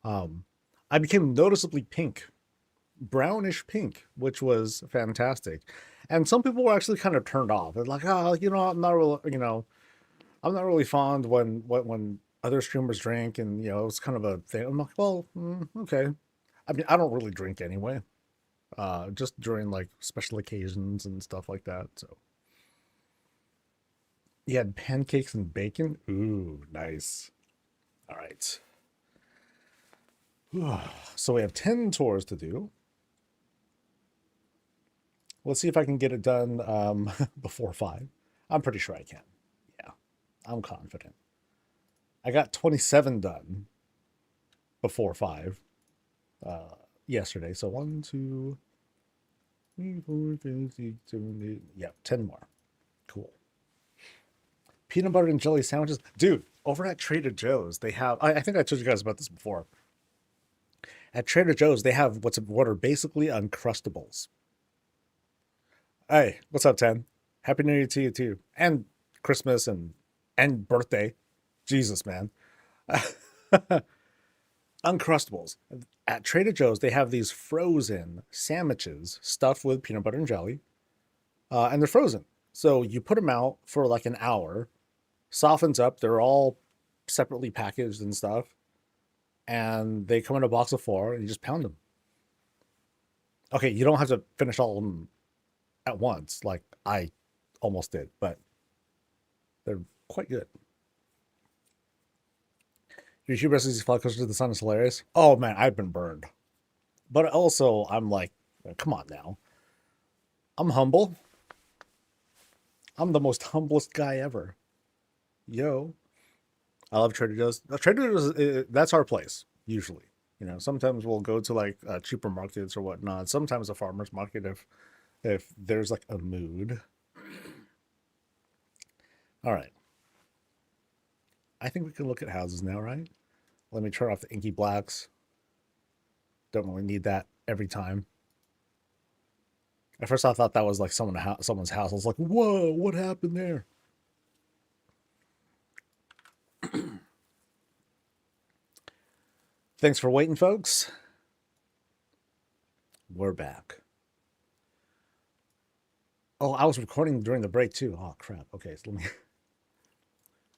I I became noticeably pink, brownish pink, which was fantastic. And some people were actually kind of turned off. They're like, oh, I'm not really, I'm not really fond when other streamers drink, and it was kind of a thing. I'm like, well, okay. I mean, I don't really drink anyway. Just during like special occasions and stuff like that. So you had pancakes and bacon. Ooh, nice. All right. So we have 10 tours to do. Let's see if I can get it done before 5. I'm pretty sure I can. Yeah, I'm confident. I got 27 done before 5 yesterday. So 1, 2, 3, 4, 5, 6, 7, 8. Yeah, 10 more. Cool. Peanut butter and jelly sandwiches. Dude, over at Trader Joe's, they have... I think I told you guys about this before. At Trader Joe's, they have what are basically Uncrustables. Hey, what's up, 10? Happy New Year to you, too. And Christmas and birthday. Jesus, man. Uncrustables. At Trader Joe's, they have these frozen sandwiches stuffed with peanut butter and jelly. And they're frozen. So you put them out for like an hour. Softens up. They're all separately packaged and stuff. And they come in a box of 4, and you just pound them. Okay, you don't have to finish all of them at once, like I almost did, but they're quite good. Your YouTube recipes fly closer to the sun is hilarious. Oh man, I've been burned. But also, I'm like, come on now. I'm humble. I'm the most humblest guy ever. Yo. I love Trader Joe's. Trader Joe's, that's our place, usually. Sometimes we'll go to like cheaper markets or whatnot. Sometimes a farmer's market if there's like a mood. All right. I think we can look at houses now, right? Let me turn off the inky blacks. Don't really need that every time. At first I thought that was like someone's house. I was like, whoa, what happened there? Thanks for waiting, folks. We're back. Oh, I was recording during the break too. Oh crap. Okay, so let me...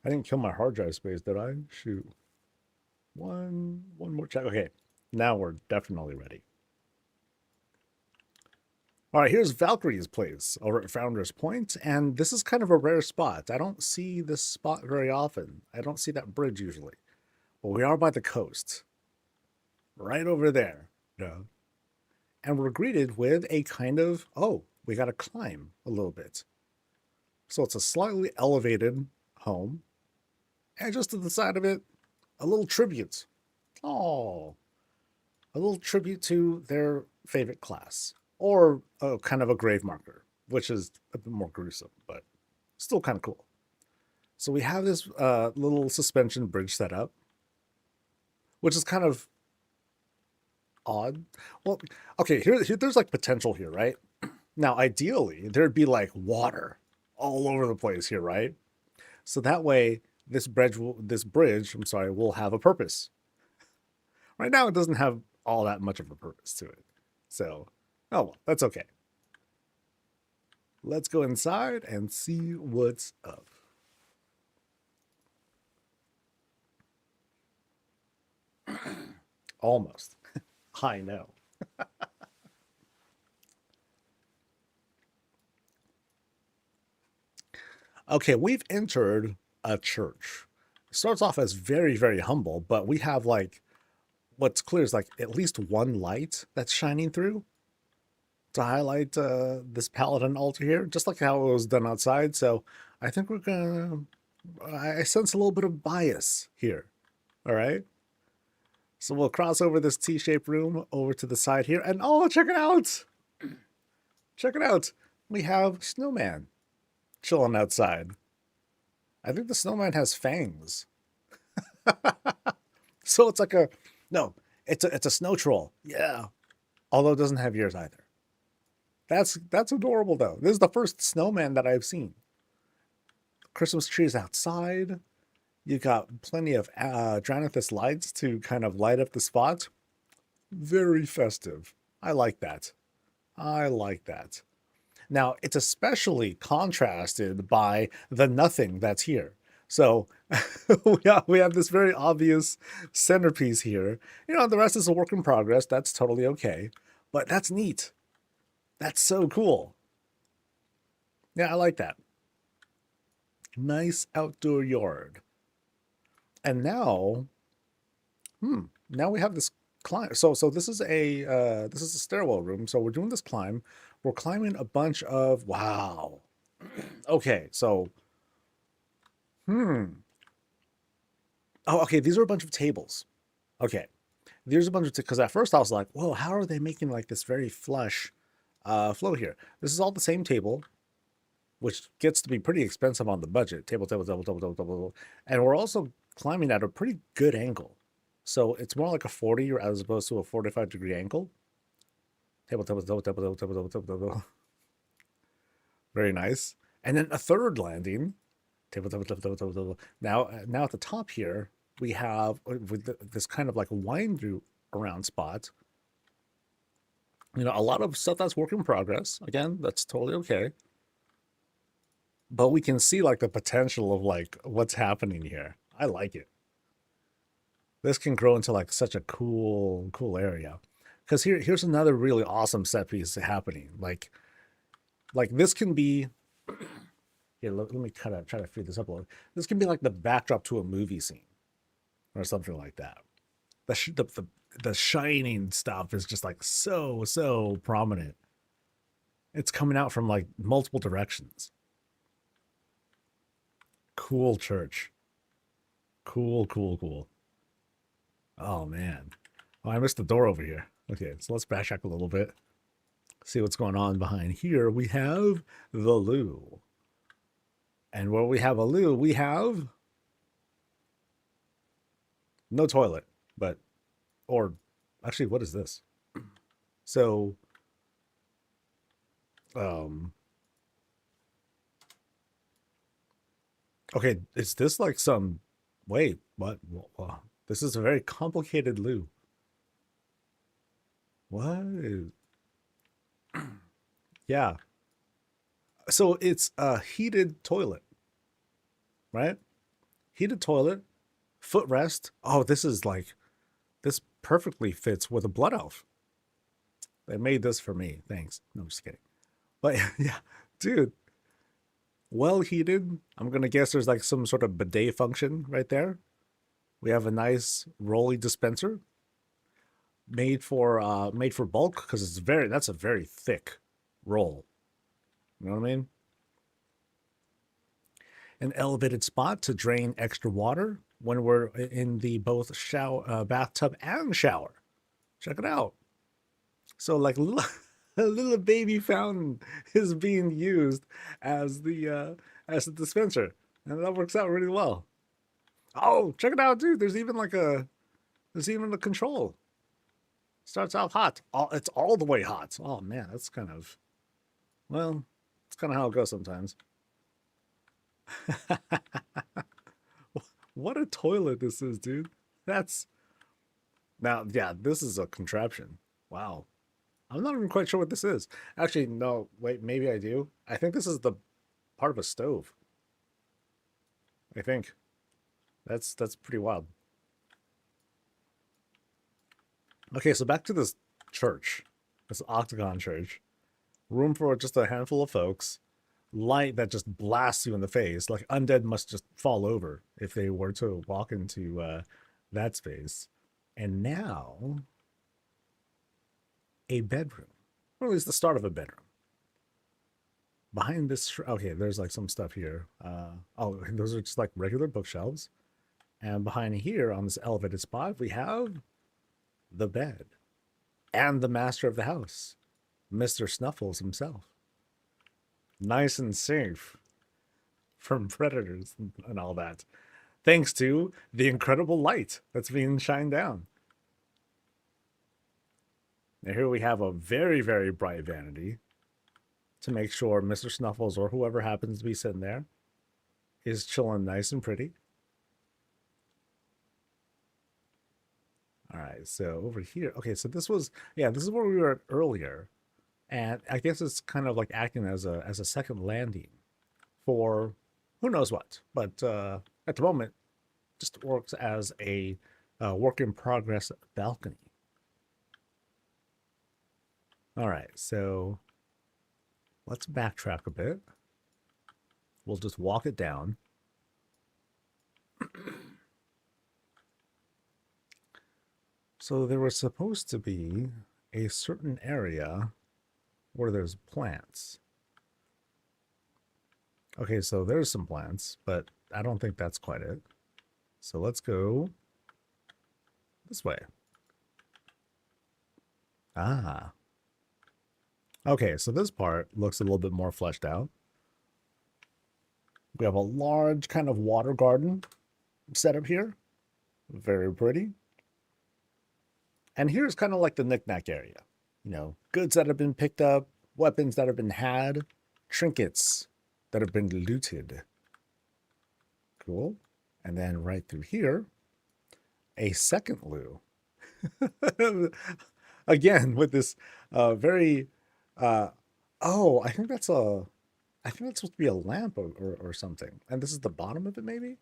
I didn't kill my hard drive space, did I? Shoot. One more check. Okay, now we're definitely ready. All right, here's Valkyrie's place over at Founder's Point, and this is kind of a rare spot. I don't see this spot very often. I don't see that bridge usually. But we are by the coast. Right over there. And we're greeted with a kind of, we got to climb a little bit. So it's a slightly elevated home. And just to the side of it, a little tribute. Oh, a little tribute to their favorite class. Or kind of a grave marker, which is a bit more gruesome, but still kind of cool. So we have this little suspension bridge set up, which is kind of odd. Well, okay, here there's like potential here, right? Now, ideally, there'd be like water all over the place here, right? So that way, this bridge, will have a purpose. Right now, it doesn't have all that much of a purpose to it. So, oh well, that's okay. Let's go inside and see what's up. Almost. I know. Okay, we've entered a church. It starts off as very, very humble, but we have like, what's clear is like at least one light that's shining through to highlight this paladin altar here, just like how it was done outside. So I think we're gonna, I sense a little bit of bias here. All right. So we'll cross over this T-shaped room over to the side here, and oh, check it out. Check it out. We have Snowman chilling outside. I think the snowman has fangs. So it's like it's a snow troll. Yeah. Although it doesn't have ears either. That's adorable though. This is the first snowman that I've seen. Christmas trees outside. You got plenty of Dranathus lights to kind of light up the spot. Very festive. I like that. I like that. Now, it's especially contrasted by the nothing that's here. So we have this very obvious centerpiece here. You know, the rest is a work in progress. That's totally okay. But that's neat. That's so cool. Yeah, I like that. Nice outdoor yard. And now, now we have this climb. So this is a stairwell room. So we're doing this climb. We're climbing a bunch of, wow. Okay, so, Oh, okay, these are a bunch of tables. Okay, there's a bunch of, because at first I was like, whoa, how are they making like this very flush flow here? This is all the same table, which gets to be pretty expensive on the budget. Table. And we're also climbing at a pretty good angle. So it's more like a 40 as opposed to a 45-degree angle. Table. Very nice. And then a third landing. Table. Now at the top here, we have this kind of like wind around spot. You know, a lot of stuff that's work in progress. Again, that's totally okay. But we can see like the potential of like what's happening here. I like it. This can grow into like such a cool area. Because here's another really awesome set piece happening. Like this can be, here, let me try to free this up a little. This can be like the backdrop to a movie scene or something like that. The shining stuff is just like so prominent. It's coming out from like multiple directions. Cool church. Cool. Oh man. Oh, I missed the door over here. Okay, so let's backtrack a little bit. See what's going on behind here. We have the loo. And where we have a loo, we have no toilet, but, or actually, what is this? So, okay, is this like some, wait, what? Well, this is a very complicated loo. What is, yeah. So it's a heated toilet, right? Heated toilet, footrest. Oh, this is like, this perfectly fits with a blood elf. They made this for me. Thanks. No, I'm just kidding. But yeah, dude, well heated. I'm going to guess there's like some sort of bidet function right there. We have a nice rolly dispenser made for bulk because it's that's a very thick roll. You know what I mean? An elevated spot to drain extra water when we're in the both bathtub and shower. Check it out. So like a little baby fountain is being used as the dispenser, and that works out really well. Oh, check it out, dude. There's even a control. Starts out hot. It's all the way hot. Oh man, that's kind of, well, it's kind of how it goes sometimes. What a toilet this is, dude. Now, yeah, this is a contraption. Wow. I'm not even quite sure what this is. Actually, no, wait, maybe I do. I think this is the part of a stove. I think. That's pretty wild. Okay, so back to this church. This octagon church. Room for just a handful of folks. Light that just blasts you in the face. Like undead must just fall over if they were to walk into that space. And now, a bedroom. Or at least the start of a bedroom. Behind this, okay, there's like some stuff here. Oh, those are just like regular bookshelves. And behind here on this elevated spot, we have the bed. And the master of the house, Mr. Snuffles himself. Nice and safe from predators and all that. Thanks to the incredible light that's being shined down. Now here we have a very, very bright vanity to make sure Mr. Snuffles or whoever happens to be sitting there is chilling nice and pretty. All right, so over here. Okay, so this was, yeah, this is where we were at earlier. And I guess it's kind of like acting as a second landing for who knows what. But at the moment, just works as a work in progress balcony. All right, so let's backtrack a bit. We'll just walk it down. So there was supposed to be a certain area where there's plants. Okay, so there's some plants, but I don't think that's quite it. So let's go this way. Ah. Okay, so this part looks a little bit more fleshed out. We have a large kind of water garden set up here. Very pretty. And here's kind of like the knickknack area. You know, goods that have been picked up, weapons that have been had, trinkets that have been looted. Cool. And then right through here, a second loo. Again, with this very, oh, I think that's supposed to be a lamp or something. And this is the bottom of it, maybe?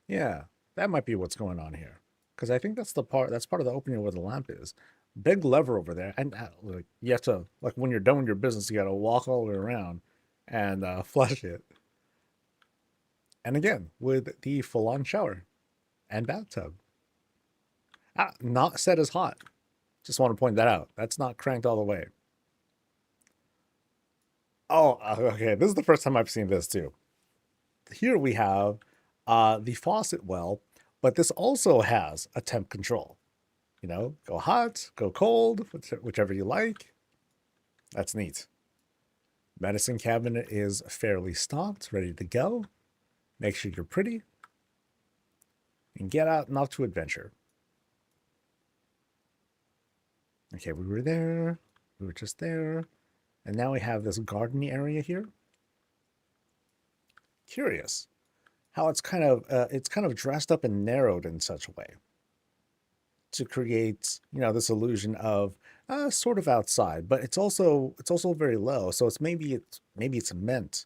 Yeah, that might be what's going on here. Because I think that's part of the opening where the lamp is. Big lever over there. And like, you have to, like, when you're done with your business, you got to walk all the way around and flush it. And again, with the full-on shower and bathtub. Not set as hot. Just want to point that out. That's not cranked all the way. Oh, okay. This is the first time I've seen this too. Here we have the faucet well, but this also has a temp control. You know, go hot, go cold, whichever you like. That's neat. Medicine cabinet is fairly stocked, ready to go. Make sure you're pretty. And get out and off to adventure. Okay, we were there. We were just there. And now we have this garden area here. Curious how it's kind of dressed up and narrowed in such a way to create, you know, this illusion of sort of outside, but it's also very low. So maybe it's meant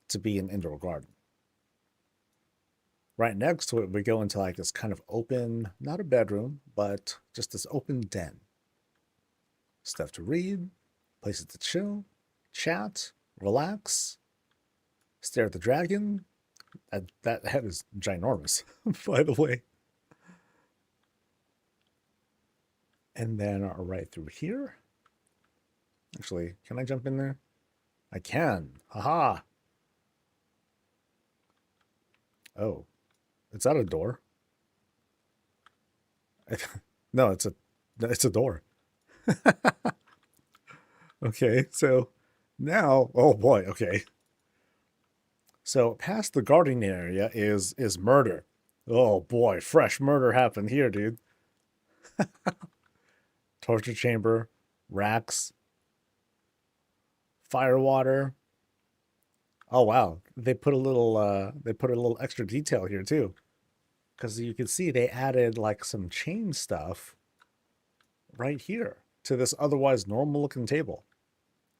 to be an indoor garden. Right next to it, we go into like this kind of open, not a bedroom, but just this open den. Stuff to read, places to chill, chat, relax, stare at the dragon. That head is ginormous, by the way. And then right through here. Actually, can I jump in there? I can. Haha. Oh, is that a door? No, it's a door. Okay, so now, oh boy, okay. So past the gardening area is murder. Oh boy, fresh murder happened here, dude. Torture chamber, racks, fire water. Oh wow, they put a little extra detail here too. Because you can see they added like some chain stuff right here to this otherwise normal looking table.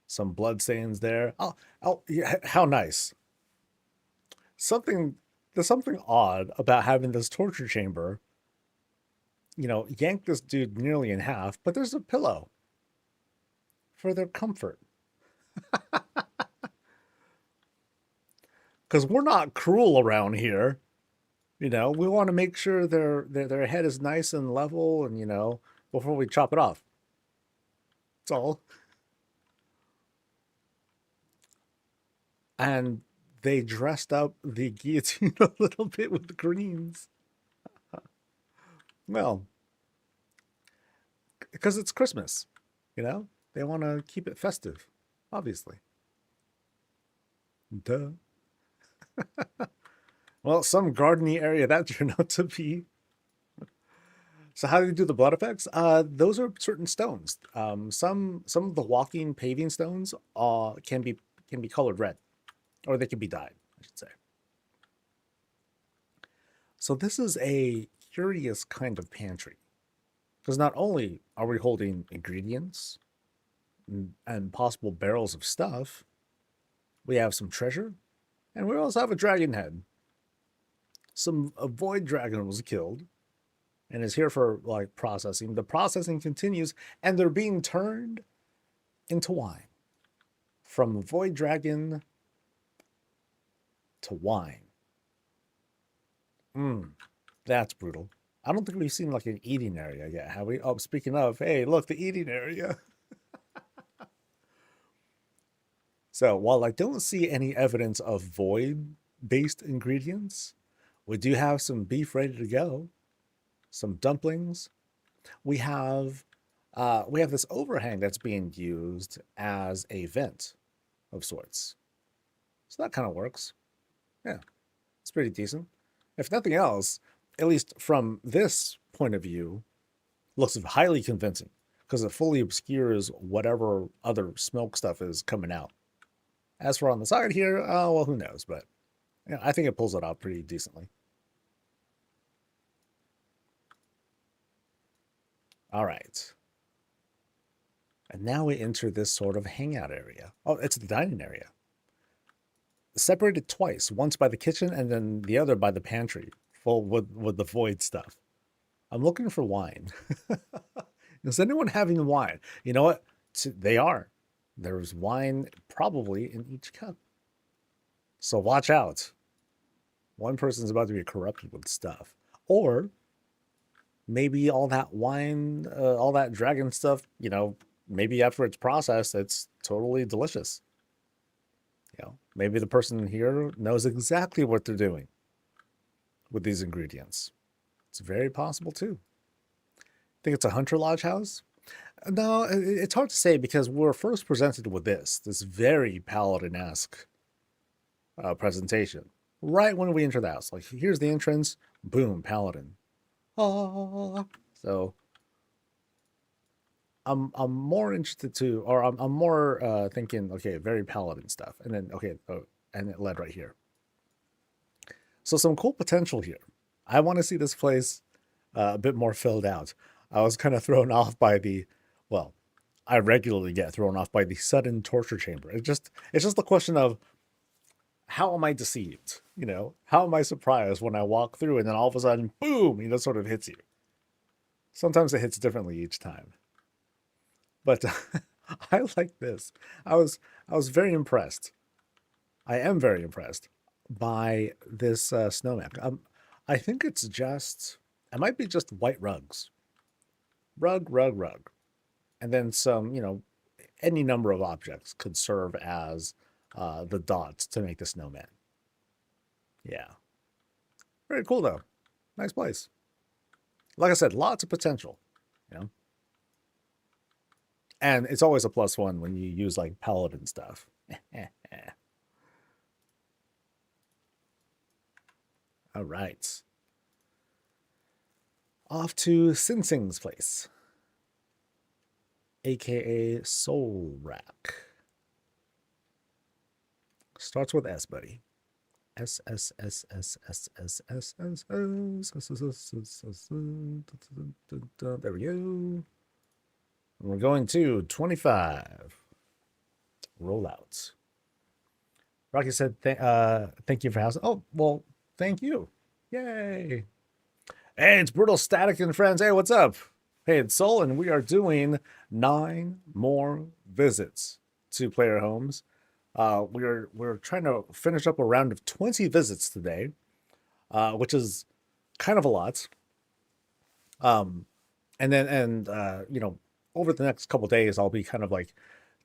Some blood stains there. Oh, yeah, how nice. There's something odd about having this torture chamber, you know, yank this dude nearly in half, but there's a pillow for their comfort. Because we're not cruel around here. You know, we want to make sure their head is nice and level and, you know, before we chop it off. That's all. And they dressed up the guillotine a little bit with greens. Well, because it's Christmas, you know? They want to keep it festive, obviously. Duh. Well, some gardeny area that turned out to be. So how do you do the blood effects? Those are certain stones. Some of the walking paving stones can be colored red, or they can be dyed, I should say. So this is a curious kind of pantry. Because not only are we holding ingredients and possible barrels of stuff, we have some treasure, and we also have a dragon head. A void dragon was killed and is here for like processing. The processing continues, and they're being turned into wine. From void dragon to wine. That's brutal. I don't think we've seen like an eating area yet, have we? Oh, speaking of, hey, look, the eating area. So while I don't see any evidence of void-based ingredients, we do have some beef ready to go, some dumplings. We have this overhang that's being used as a vent of sorts. So that kind of works. Yeah, it's pretty decent. If nothing else, at least from this point of view, looks highly convincing because it fully obscures whatever other smoke stuff is coming out. As for on the side here, well, who knows? But yeah, I think it pulls it out pretty decently. All right. And now we enter this sort of hangout area. Oh, it's the dining area. Separated twice, once by the kitchen and then the other by the pantry, full with the void stuff. I'm looking for wine. Is anyone having wine? You know what? They are. There's wine probably in each cup. So watch out. One person's about to be corrupted with stuff. Or maybe all that wine, all that dragon stuff, you know, maybe after it's processed, it's totally delicious. You know, maybe the person here knows exactly what they're doing with these ingredients. It's very possible too. Think it's a Hunter Lodge house? No, it's hard to say because we're first presented with this very paladin-esque presentation. Right when we enter the house. Like, here's the entrance. Boom, paladin. Ah. So I'm more interested to, or I'm more thinking, okay, very paladin stuff. And then, okay, and it led right here. So some cool potential here. I want to see this place a bit more filled out. I was kind of thrown off by well, I regularly get thrown off by the sudden torture chamber. It's just the question of, how am I deceived? You know, how am I surprised when I walk through and then all of a sudden, boom, you know, sort of hits you. Sometimes it hits differently each time. But I like this. I was very impressed. I am very impressed by this snowman. I think it might be just white rugs. Rug. And then some, you know, any number of objects could serve as the dots to make the snowman. Yeah. Very cool, though. Nice place. Like I said, lots of potential, you know. And it's always a +1 when you use, like, paladin stuff. All right. Off to Sing Sing's place, aka Soul Rack. Starts with S, buddy. S. There we go. And we're going to 25. Rollouts. Rocky said, thank you for housing. Oh, well, thank you. Yay. Hey, it's Brutal Static and friends. Hey, what's up? Hey, it's Soul, and we are doing 9 more visits to player homes. We're trying to finish up a round of 20 visits today, which is kind of a lot. And you know, over the next couple days, I'll be kind of like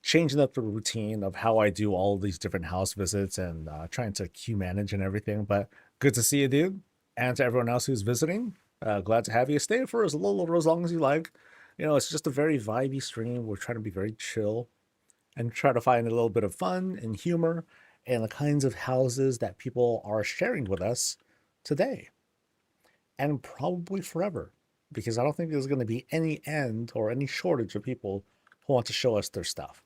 changing up the routine of how I do all these different house visits and trying to queue manage and everything. But good to see you, dude. And to everyone else who's visiting, glad to have you. Stay for as little or as long as you like. You know, it's just a very vibey stream. We're trying to be very chill and try to find a little bit of fun and humor and the kinds of houses that people are sharing with us today. And probably forever. Because I don't think there's going to be any end or any shortage of people who want to show us their stuff.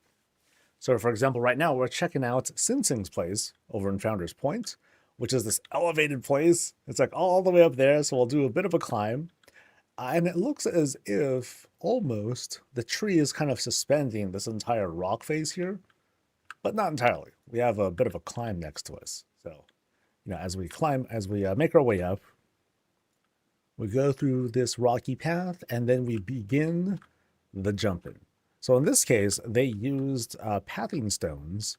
So, for example, right now we're checking out Sing Sing's place over in Founders Point, which is this elevated place. It's like all the way up there, so we'll do a bit of a climb. And it looks as if almost the tree is kind of suspending this entire rock face here, but not entirely. We have a bit of a climb next to us. So, as we climb, as we make our way up, we go through this rocky path and then we begin the jumping. So in this case, they used paving stones,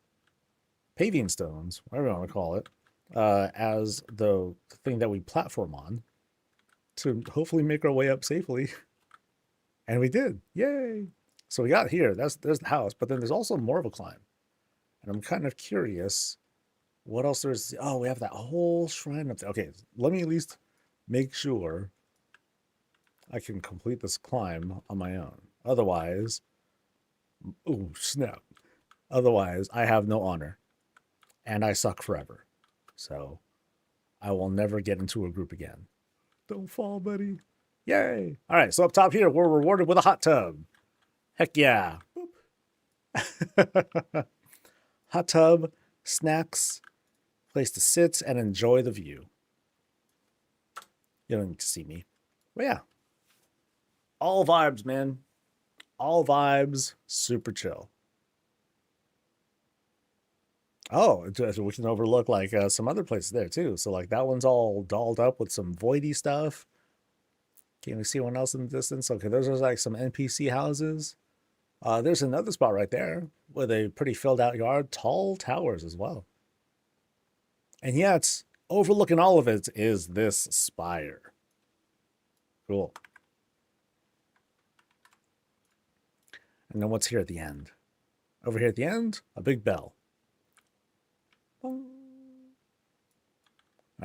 whatever you want to call it, as the thing that we platform on to hopefully make our way up safely. And we did. Yay! So we got here. There's the house, but then there's also more of a climb. And I'm kind of curious what else there's. Oh, we have that whole shrine up there. Okay, let me at least make sure I can complete this climb on my own. Otherwise, oh snap. Otherwise, I have no honor. And I suck forever. So I will never get into a group again. Don't fall, buddy. Yay. All right, so up top here, we're rewarded with a hot tub. Heck yeah. Hot tub, snacks, place to sit and enjoy the view. You don't need to see me. But yeah. All vibes, man. All vibes, super chill. Oh, we can overlook like some other places there too. So like that one's all dolled up with some voidy stuff. Can we see one else in the distance? Okay, those are like some NPC houses. There's another spot right there with a pretty filled out yard, tall towers as well. And yet, overlooking all of it is this spire. Cool. And then what's here at the end? Over here at the end, a big bell. All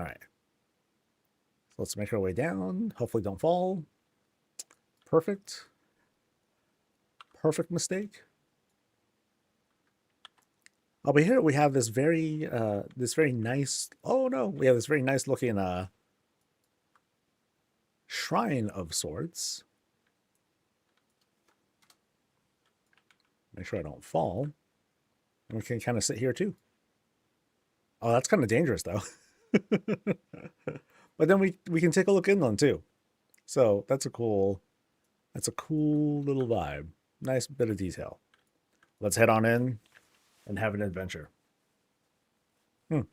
right. So let's make our way down. Hopefully don't fall. Perfect. Perfect mistake. Over here we have this very nice, oh no, we have this very nice looking shrine of sorts. Make sure I don't fall. And we can kind of sit here too. Oh, that's kind of dangerous though. But then we can take a look inland too. So that's a cool little vibe. Nice bit of detail. Let's head on in and have an adventure. And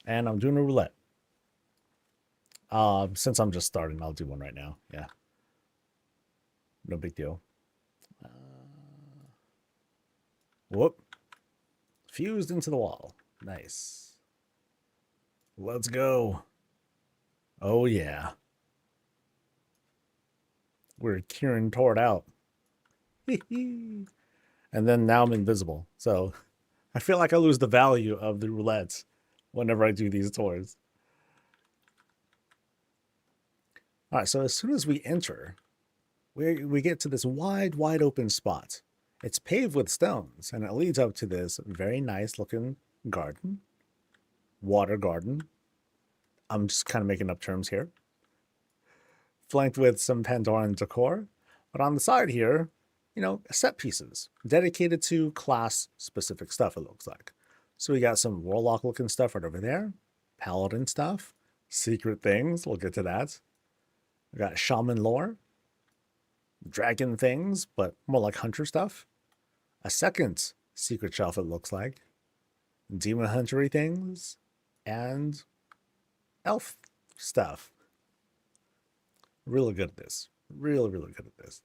I'm doing a roulette. Since I'm just starting, I'll do one right now. Yeah. No big deal. Whoop. Fused into the wall. Nice. Let's go. Oh, yeah. We're Kieran tore it out. And then now I'm invisible. So I feel like I lose the value of the roulettes whenever I do these tours. All right, so as soon as we enter, we get to this wide open spot. It's paved with stones, and it leads up to this very nice looking garden. Water garden. I'm just kind of making up terms here. Flanked with some Pandoran decor. But on the side here, set pieces dedicated to class-specific stuff, it looks like. So we got some warlock-looking stuff right over there. Paladin stuff. Secret things. We'll get to that. We got shaman lore. Dragon things, but more like hunter stuff. A second secret shelf, it looks like. Demon huntery things. And elf stuff. Really good at this. Really good at this.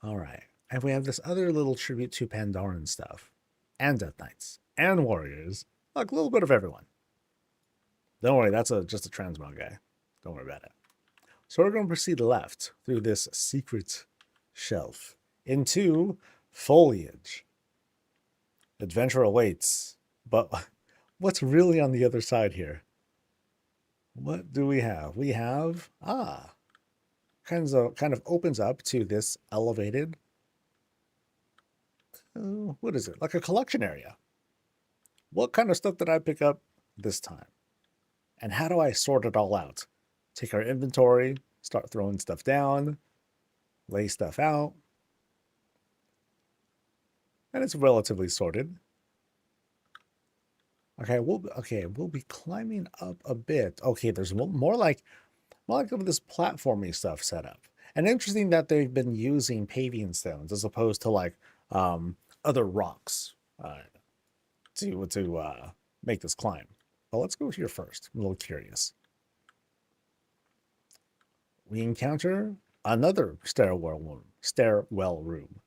All right. And we have this other little tribute to Pandoran stuff. And Death Knights. And warriors. Like a little bit of everyone. Don't worry, that's just a transmog guy. Don't worry about it. So we're going to proceed left through this secret shelf into foliage. Adventure awaits. But what's really on the other side here? What do we have? We have, kind of opens up to this elevated, what is it? Like a collection area. What kind of stuff did I pick up this time? And how do I sort it all out? Take our inventory, start throwing stuff down, lay stuff out. And it's relatively sorted. We'll be climbing up a bit. Okay, there's more like of this platformy stuff set up. And interesting that they've been using paving stones as opposed to like other rocks to make this climb. But let's go here first. I'm a little curious. We encounter another stairwell room.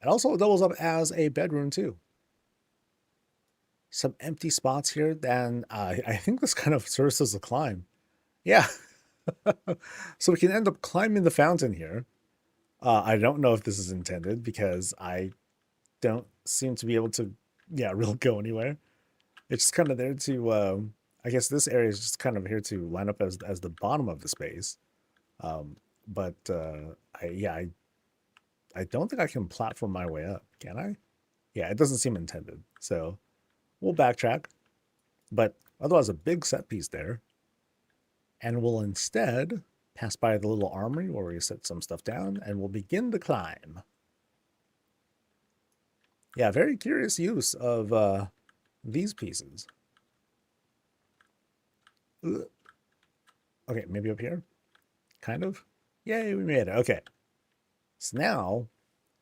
It also doubles up as a bedroom too. Some empty spots here, and I think this kind of serves as a climb. Yeah. So we can end up climbing the fountain here. I don't know if this is intended because I don't seem to be able to, really go anywhere. It's just kind of there to, I guess this area is just kind of here to line up as the bottom of the space. But I don't think I can platform my way up, can I? Yeah, it doesn't seem intended. So we'll backtrack. But otherwise, a big set piece there. And we'll instead pass by the little armory where we set some stuff down, and we'll begin the climb. Yeah, very curious use of these pieces. Ugh. Okay, maybe up here? Kind of? Yay, we made it. Okay. So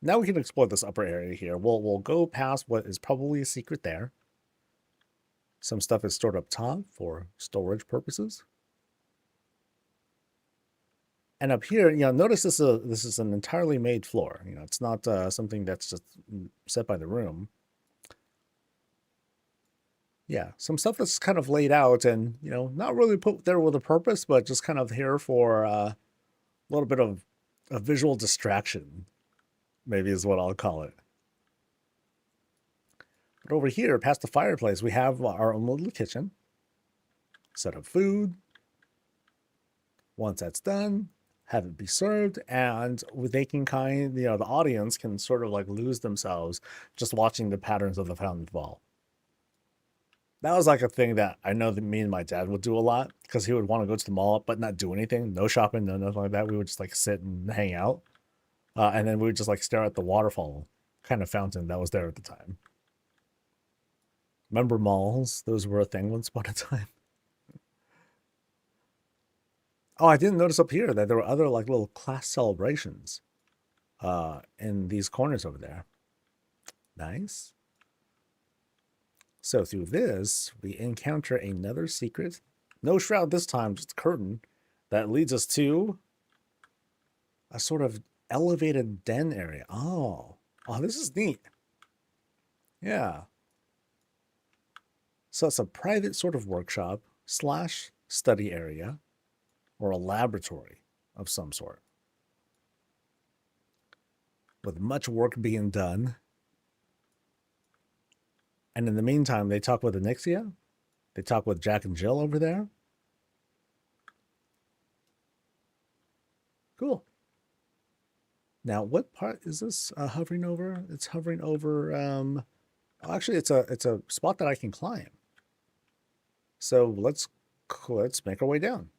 now we can explore this upper area here. We'll go past what is probably a secret there. Some stuff is stored up top for storage purposes. And up here, notice this is an entirely made floor. It's not something that's just set by the room. Yeah, some stuff that's kind of laid out and, not really put there with a purpose, but just kind of here for a little bit of a visual distraction, maybe is what I'll call it. But over here, past the fireplace, we have our own little kitchen. Set up food. Once that's done, have it be served, and they can the audience can sort of like lose themselves just watching the patterns of the fountain fall. That was like a thing that I know that me and my dad would do a lot because he would want to go to the mall but not do anything, no shopping, no nothing like that. We would just like sit and hang out, and then we would just like stare at the waterfall kind of fountain that was there at the time. Remember malls? Those were a thing once upon a time. Oh, I didn't notice up here that there were other like little class celebrations in these corners over there. Nice. So through this, we encounter another secret. No shroud this time, just a curtain that leads us to a sort of elevated den area. Oh, this is neat. Yeah. So it's a private sort of workshop / study area, or a laboratory of some sort, with much work being done. And in the meantime, they talk with Exie. They talk with Jack and Jill over there. Cool. Now, what part is this hovering over? It's hovering over. Actually, it's a spot that I can climb. So let's make our way down.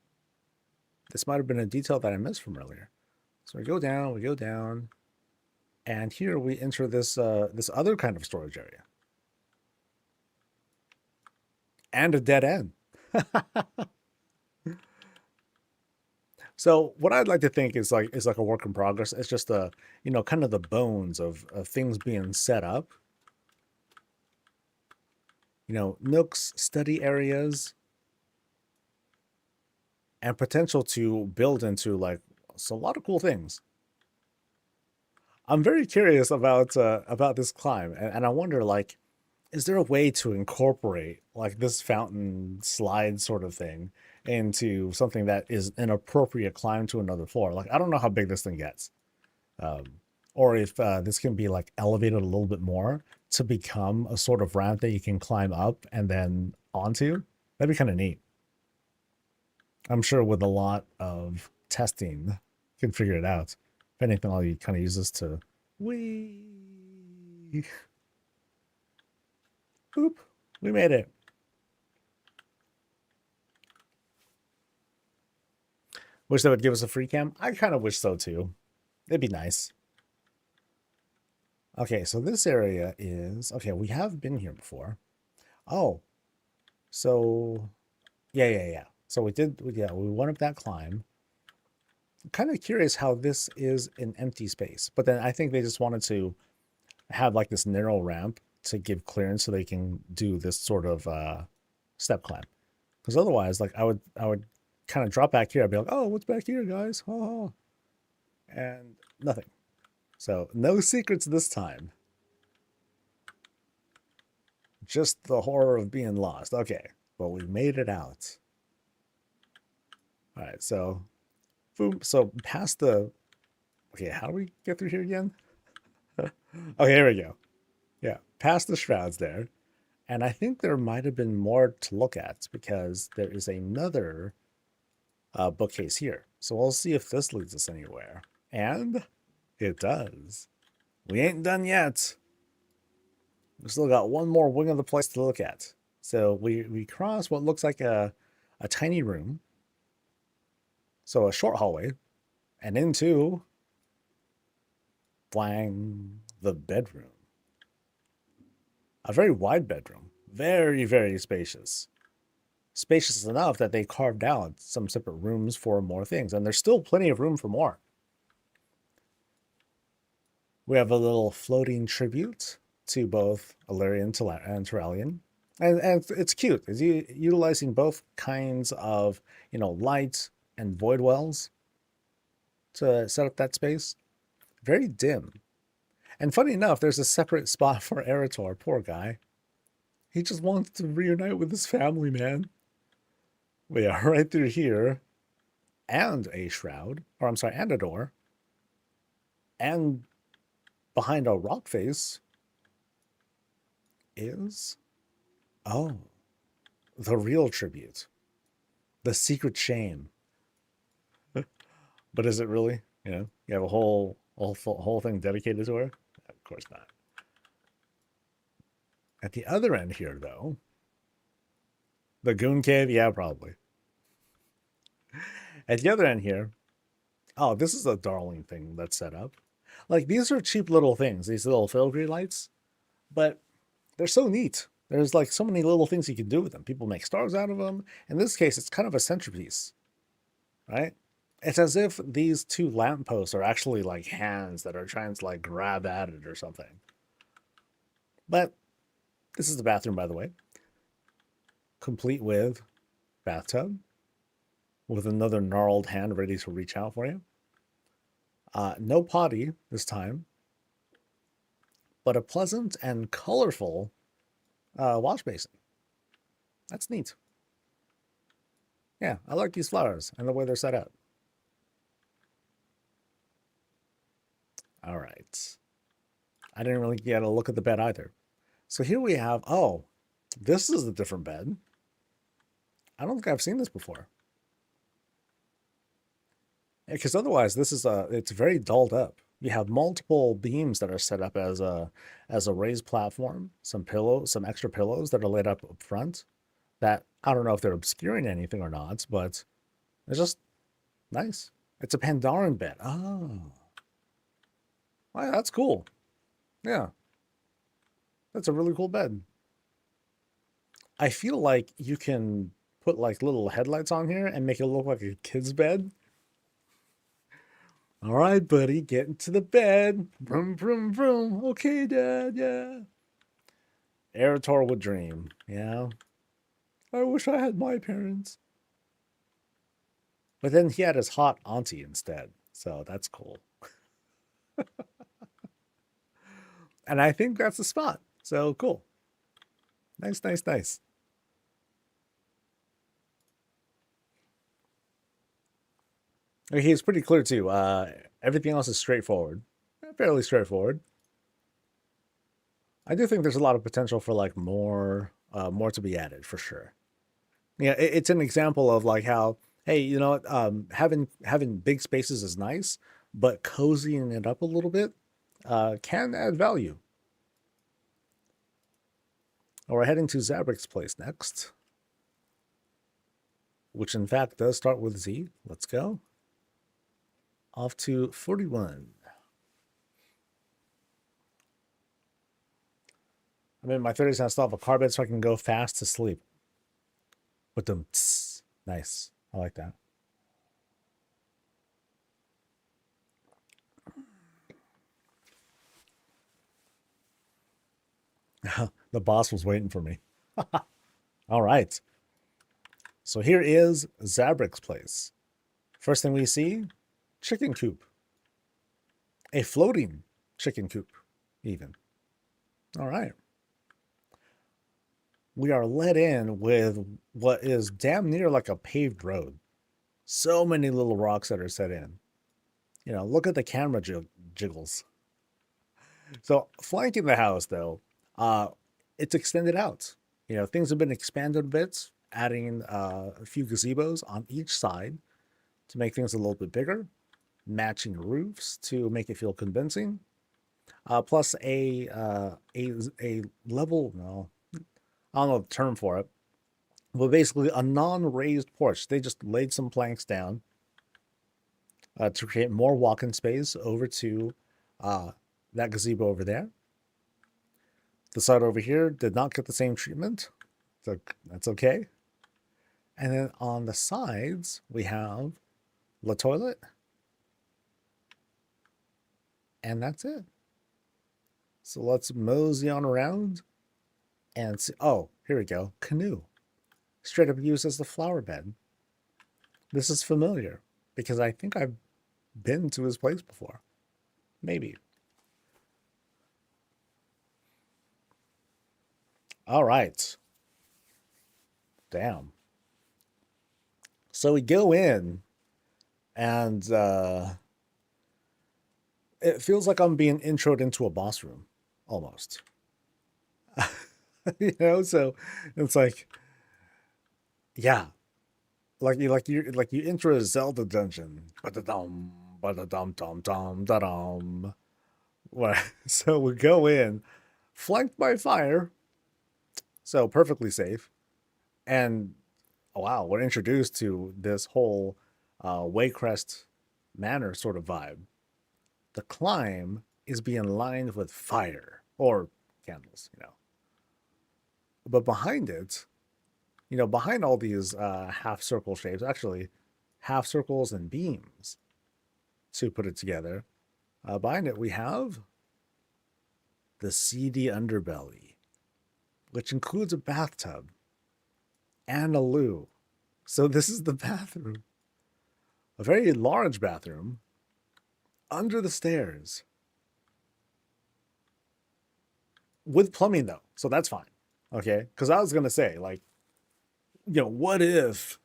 This might have been a detail that I missed from earlier. So we go down, and here we enter this this other kind of storage area. And a dead end. So what I'd like to think is like a work in progress. It's just kind of the bones of things being set up. Nooks, study areas, and potential to build into like a lot of cool things. I'm very curious about this climb, and I wonder, like, is there a way to incorporate like this fountain slide sort of thing into something that is an appropriate climb to another floor? Like, I don't know how big this thing gets, or if this can be like elevated a little bit more to become a sort of ramp that you can climb up and then onto. That'd be kind of neat. I'm sure with a lot of testing, you can figure it out. If anything, all you kind of use this to whee. Oop, we made it. Wish they would give us a free cam. I kind of wish so too. It'd be nice. Okay, so this area is... Okay, we have been here before. Oh, So, yeah. So we went up that climb. I'm kind of curious how this is an empty space, but then I think they just wanted to have like this narrow ramp to give clearance so they can do this sort of step climb. Because otherwise, like I would kind of drop back here. I'd be like, oh, what's back here, guys? Oh, and nothing. So no secrets this time. Just the horror of being lost. Okay, well, we made it out. All right, so boom. So past the. Okay, how do we get through here again? Okay, here we go. Yeah, past the shrouds there. And I think there might have been more to look at because there is another bookcase here. So we'll see if this leads us anywhere. And it does. We ain't done yet. We still got one more wing of the place to look at. So we cross what looks like a tiny room. So a short hallway. And into blang, the bedroom. A very wide bedroom. Very, very spacious. Spacious enough that they carved out some separate rooms for more things. And there's still plenty of room for more. We have a little floating tribute to both Illyrian and Turalian. And it's cute. It's utilizing both kinds of, light and void wells to set up that space. Very dim. And funny enough, there's a separate spot for Eretor. Poor guy. He just wants to reunite with his family, man. We are right through here. And a shroud. Or I'm sorry, and a door. And behind a rock face is... Oh. The real tribute. The secret shame. But is it really? You have a whole thing dedicated to her? Of course not. At the other end here, though, the Goon Cave, yeah, probably. At the other end here, oh, this is a darling thing that's set up. Like, these are cheap little things, these little filigree lights, but they're so neat. There's like so many little things you can do with them. People make stars out of them. In this case, it's kind of a centerpiece, right? It's as if these two lampposts are actually like hands that are trying to like grab at it or something. But this is the bathroom, by the way. Complete with bathtub. With another gnarled hand ready to reach out for you. No potty this time. But a pleasant and colorful wash basin. That's neat. Yeah, I like these flowers and the way they're set up. All right. I didn't really get a look at the bed either. So here we have, oh, this is a different bed. I don't think I've seen this before. Because otherwise, this is it's very dulled up. You have multiple beams that are set up as a raised platform, some pillows, some extra pillows that are laid up front. That I don't know if they're obscuring anything or not, but it's just nice. It's a Pandaren bed. Oh. Wow, that's cool. Yeah. That's a really cool bed. I feel like you can put like little headlights on here and make it look like a kid's bed. All right, buddy, get into the bed. Vroom, vroom, vroom. Okay, Dad, yeah. Eretor would dream, yeah. I wish I had my parents. But then he had his hot auntie instead, so that's cool. And I think that's the spot. So cool. Nice, nice, nice. Okay, it's pretty clear too. Everything else is straightforward. Fairly straightforward. I do think there's a lot of potential for like more to be added for sure. Yeah, it's an example of like how, hey, you know what, having big spaces is nice, but cozying it up a little bit can add value. Well, we're heading to Zabric's place next, which in fact does start with Z. Let's go. Off to 41. I'm in my 30s and I still have a car bed so I can go fast to sleep. But nice. I like that. The boss was waiting for me. All right. So here is Zabric's place. First thing we see, chicken coop. A floating chicken coop, even. All right. We are let in with what is damn near like a paved road. So many little rocks that are set in. You know, look at the camera jiggles. So flanking the house, though, it's extended out. You know, things have been expanded a bit, adding a few gazebos on each side to make things a little bit bigger, matching roofs to make it feel convincing. Plus a level, no, I don't know the term for it, but basically a non-raised porch. They just laid some planks down to create more walk-in space over to that gazebo over there. The side over here did not get the same treatment, so that's okay. And then on the sides, we have the toilet. And that's it. So let's mosey on around and see. Oh, here we go. Canoe. Straight up used as the flower bed. This is familiar because I think I've been to his place before. Maybe. All right. Damn. So we go in and it feels like I'm being introed into a boss room almost. You know, so it's like, yeah, like you enter a Zelda dungeon. Ba-da-dum, ba-da-dum, da-dum. So we go in, flanked by fire, so perfectly safe, and wow, we're introduced to this whole Waycrest Manor sort of vibe. The climb is being lined with fire or candles, you know. But behind it, you know, behind all these half circle shapes, actually half circles and beams to put it together, behind it we have the seedy underbelly, which includes a bathtub and a loo. So this is the bathroom. A very large bathroom under the stairs. With plumbing, though. So that's fine. Okay? Because I was going to say, like, you know, what if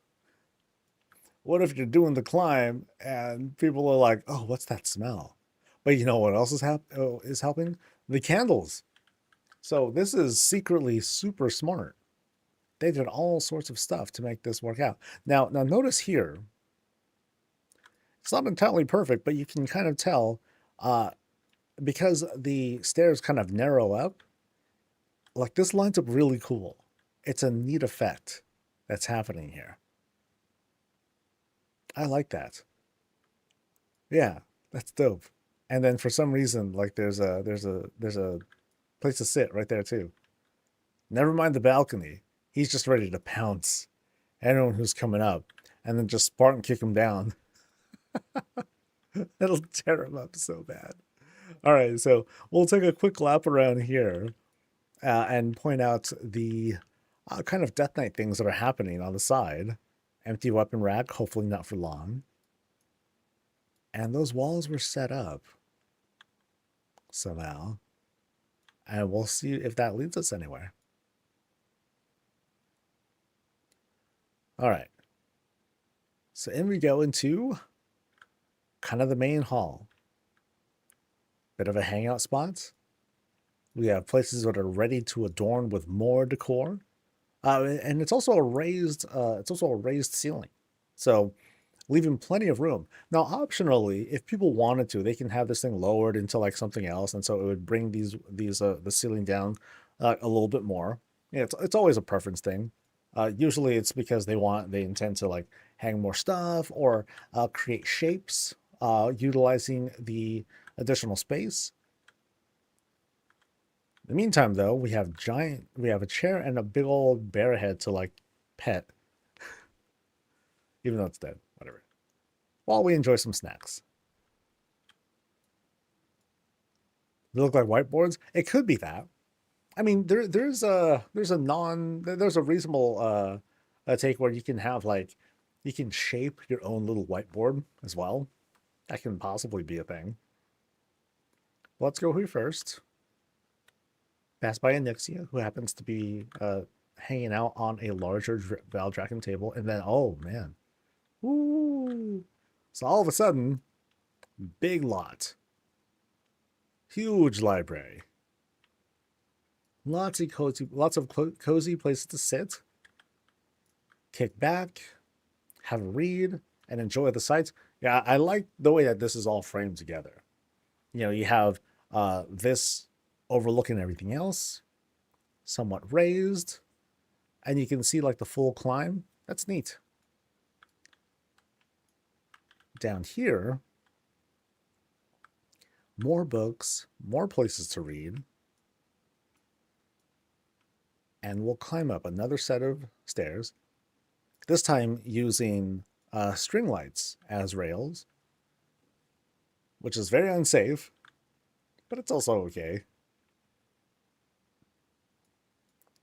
you're doing the climb and people are like, oh, what's that smell? But you know what else is helping? The candles. So this is secretly super smart. They did all sorts of stuff to make this work out. Now notice here, it's not entirely perfect, but you can kind of tell because the stairs kind of narrow up, like this lines up really cool. It's a neat effect that's happening here. I like that. Yeah, that's dope. And then for some reason, like there's a place to sit right there too. Never mind the balcony. He's just ready to pounce anyone who's coming up and then just Spartan kick him down. That'll tear him up so bad. All right, so we'll take a quick lap around here and point out the kind of Death Knight things that are happening on the side. Empty weapon rack, hopefully not for long. And those walls were set up somehow. And we'll see if that leads us anywhere. All right. So in we go into kind of the main hall. Bit of a hangout spot. We have places that are ready to adorn with more decor. And it's also a raised ceiling. So leaving plenty of room. Now, optionally, if people wanted to, they can have this thing lowered into like something else, and so it would bring the ceiling down a little bit more. Yeah, it's always a preference thing. Usually, it's because they intend to like hang more stuff or create shapes utilizing the additional space. In the meantime, though, we have a chair and a big old bear head to like pet Even though it's dead. Whatever. While we enjoy some snacks. They look like whiteboards. It could be that. I mean, there's a reasonable take where you can have like you can shape your own little whiteboard as well. That can possibly be a thing. Let's go here first. Pass by Anixia, who happens to be hanging out on a larger Valdraken table, and then oh man, ooh! So all of a sudden, big lot, huge library. Lots of cozy places to sit, kick back, have a read, and enjoy the sights. Yeah, I like the way that this is all framed together. You know, you have this overlooking everything else, somewhat raised, and you can see like the full climb. That's neat. Down here, more books, more places to read. And we'll climb up another set of stairs, this time using string lights as rails, which is very unsafe, but it's also okay.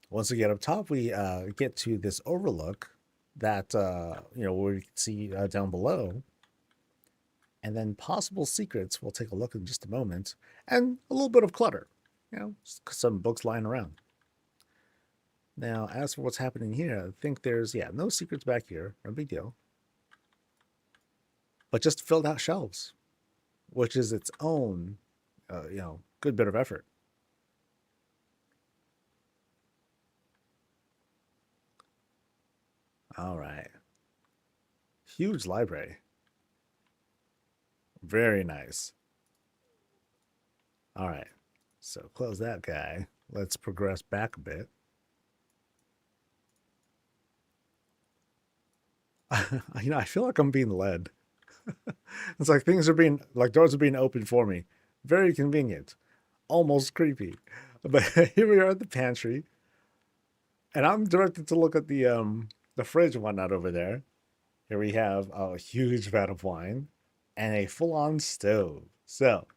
Once we get up top, we get to this overlook that, where you can see down below. And then possible secrets, we'll take a look in just a moment. And a little bit of clutter, some books lying around. Now, as for what's happening here, I think there's, no secrets back here. No big deal. But just filled out shelves, which is its own, good bit of effort. All right. Huge library. Very nice. All right. So close that guy. Let's progress back a bit. I feel like I'm being led. It's like doors are being opened for me. Very convenient. Almost creepy. But here we are at the pantry. And I'm directed to look at the fridge and whatnot over there. Here we have a huge vat of wine and a full-on stove. So,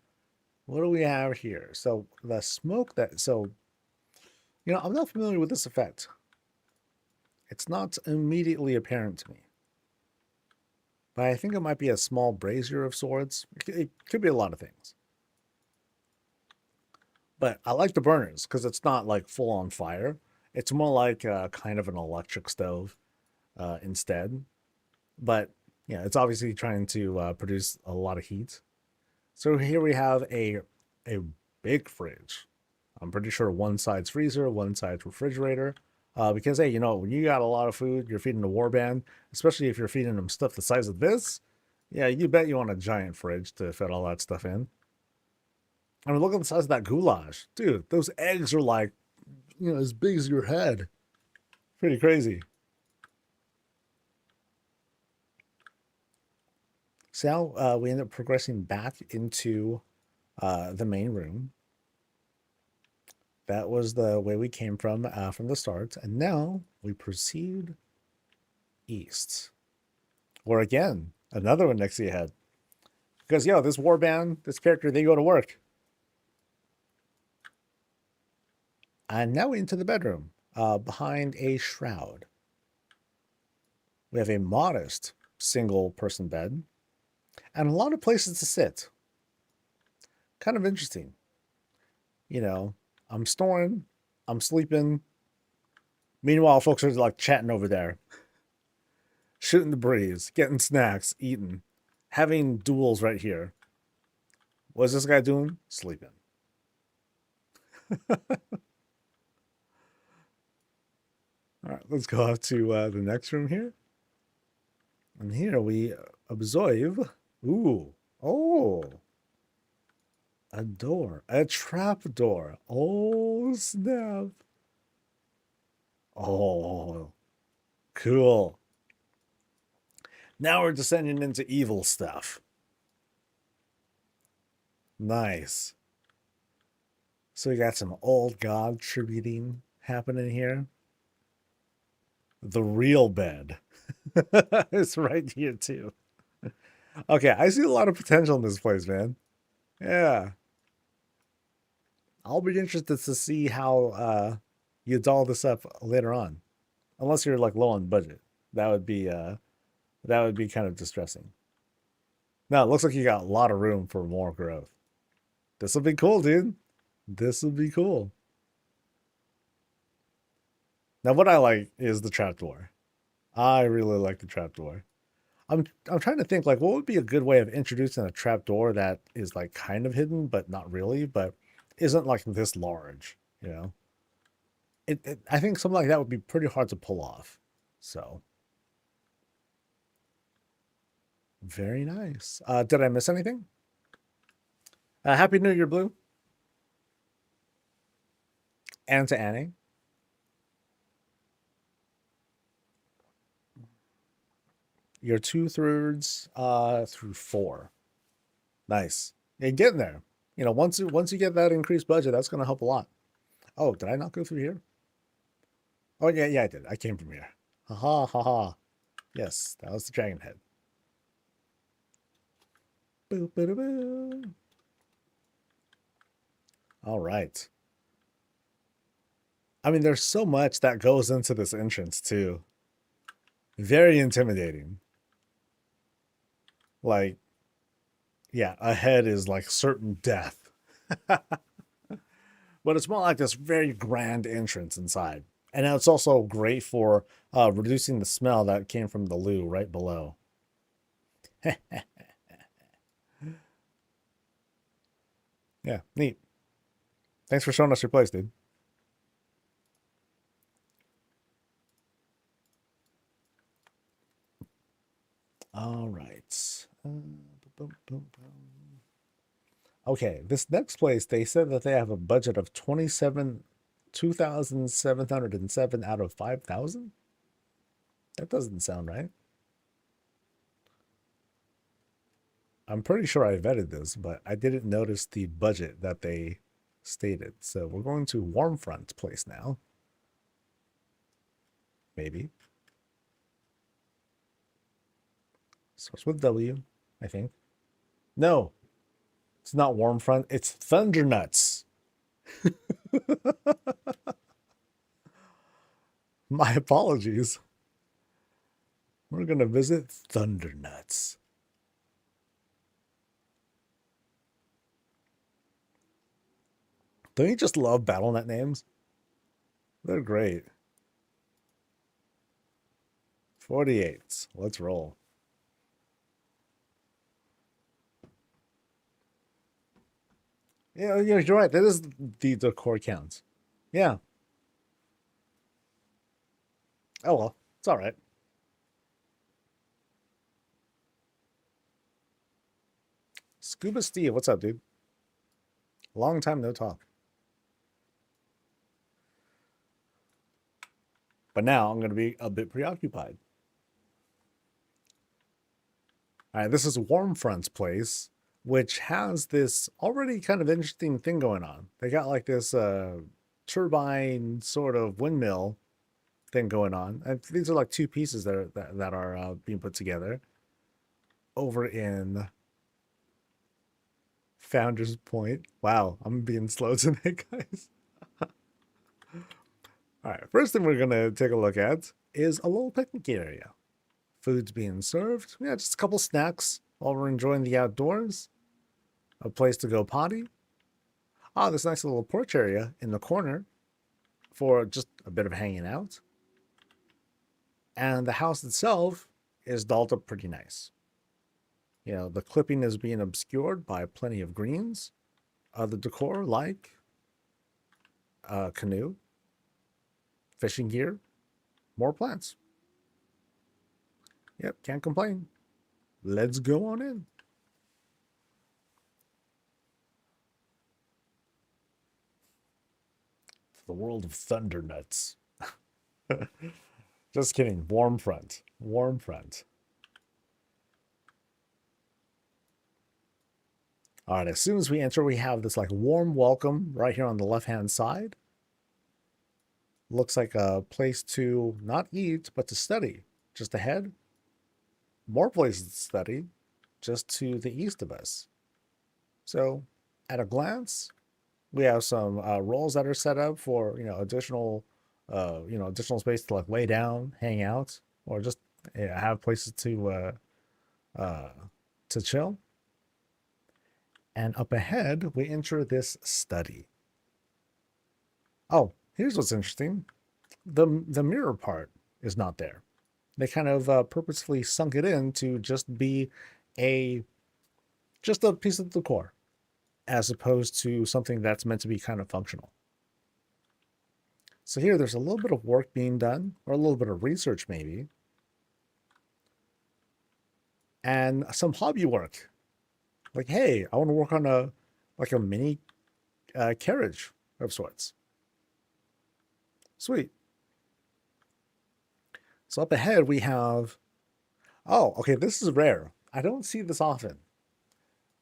what do we have here? So, the smoke I'm not familiar with this effect. It's not immediately apparent to me. But I think it might be a small brazier of sorts. It could be a lot of things. But I like the burners because it's not like full on fire. It's more like kind of an electric stove instead. But it's obviously trying to produce a lot of heat. So here we have a big fridge. I'm pretty sure one side's freezer, one side's refrigerator. Because, hey, when you got a lot of food, you're feeding a warband, especially if you're feeding them stuff the size of this, you bet you want a giant fridge to fit all that stuff in. I mean, look at the size of that goulash. Dude, those eggs are like, as big as your head. Pretty crazy. So now we end up progressing back into the main room. That was the way we came from the start. And now we proceed east. Or again, another one next to your head. Because, this warband, this character, they go to work. And now into the bedroom, behind a shroud. We have a modest single-person bed. And a lot of places to sit. Kind of interesting. I'm snoring, I'm sleeping. Meanwhile, folks are like chatting over there. Shooting the breeze, getting snacks, eating, having duels right here. What's this guy doing? Sleeping. All right, let's go up to the next room here. And here we observe, a door, a trap door. Oh, snap. Oh, cool. Now we're descending into evil stuff. Nice. So we got some old god tributing happening here. The real bed. It's right here too. Okay, I see a lot of potential in this place, man. Yeah. I'll be interested to see how you doll this up later on. Unless you're like low on budget. That would be kind of distressing. Now it looks like you got a lot of room for more growth. This will be cool, dude. This will be cool. Now what I like is the trapdoor. I really like the trapdoor. I'm trying to think like what would be a good way of introducing a trapdoor that is like kind of hidden but not really, but isn't like this large, you know? I think something like that would be pretty hard to pull off. So very nice. Did I miss anything? Happy New Year, Blue. And to Annie. You're 2/3 through 4. Nice. You're getting there. You know, once you get that increased budget, that's going to help a lot. Oh, did I not go through here? Oh, yeah, I did. I came from here. Ha ha ha ha. Yes, that was the dragon head. Boo, boo, boo, boo. All right. I mean, there's so much that goes into this entrance, too. Very intimidating. Like, yeah, ahead is like certain death. But it's more like this very grand entrance inside. And it's also great for reducing the smell that came from the loo right below. Yeah, neat. Thanks for showing us your place, dude. All right. Okay, this next place, they said that they have a budget of 2,707 out of 5,000. That doesn't sound right. I'm pretty sure I vetted this, but I didn't notice the budget that they stated. So we're going to Warmfront place now. Maybe. Starts with W, I think. No, it's not Warmfront. It's Thundernuts. My apologies. We're going to visit Thundernuts. Don't you just love BattleNet names? They're great. 48. Let's roll. Yeah, you're right. That is the core count. Yeah. Oh well, it's all right. Scuba Steve, what's up, dude? Long time no talk. But now I'm going to be a bit preoccupied. All right, this is Warmfront's place, which has this already kind of interesting thing going on. They got like this turbine sort of windmill thing going on. And these are like two pieces that are being put together over in Founder's Point. Wow, I'm being slow tonight, guys. All right, first thing we're going to take a look at is a little picnic area. Food's being served. Yeah, just a couple snacks while we're enjoying the outdoors. A place to go potty. Oh, this nice little porch area in the corner for just a bit of hanging out. And the house itself is dolled up pretty nice. You know, the clipping is being obscured by plenty of greens. The decor like canoe, fishing gear, more plants. Yep, can't complain. Let's go on in. The world of Thundernuts. Just kidding. Warmfront. Warmfront. All right, as soon as we enter, we have this like warm welcome right here on the left-hand side. Looks like a place to not eat, but to study. just ahead, more places to study just to the east of us. So at a glance, we have some roles that are set up for, additional space to like lay down, hang out, or just have places to chill. And up ahead, we enter this study. Oh, here's what's interesting. The mirror part is not there. They kind of purposefully sunk it in to just be just a piece of decor, as opposed to something that's meant to be kind of functional. So here, there's a little bit of work being done, or a little bit of research maybe, and some hobby work. Like, hey, I want to work on a mini carriage of sorts. Sweet. So up ahead we have, oh, okay, this is rare. I don't see this often.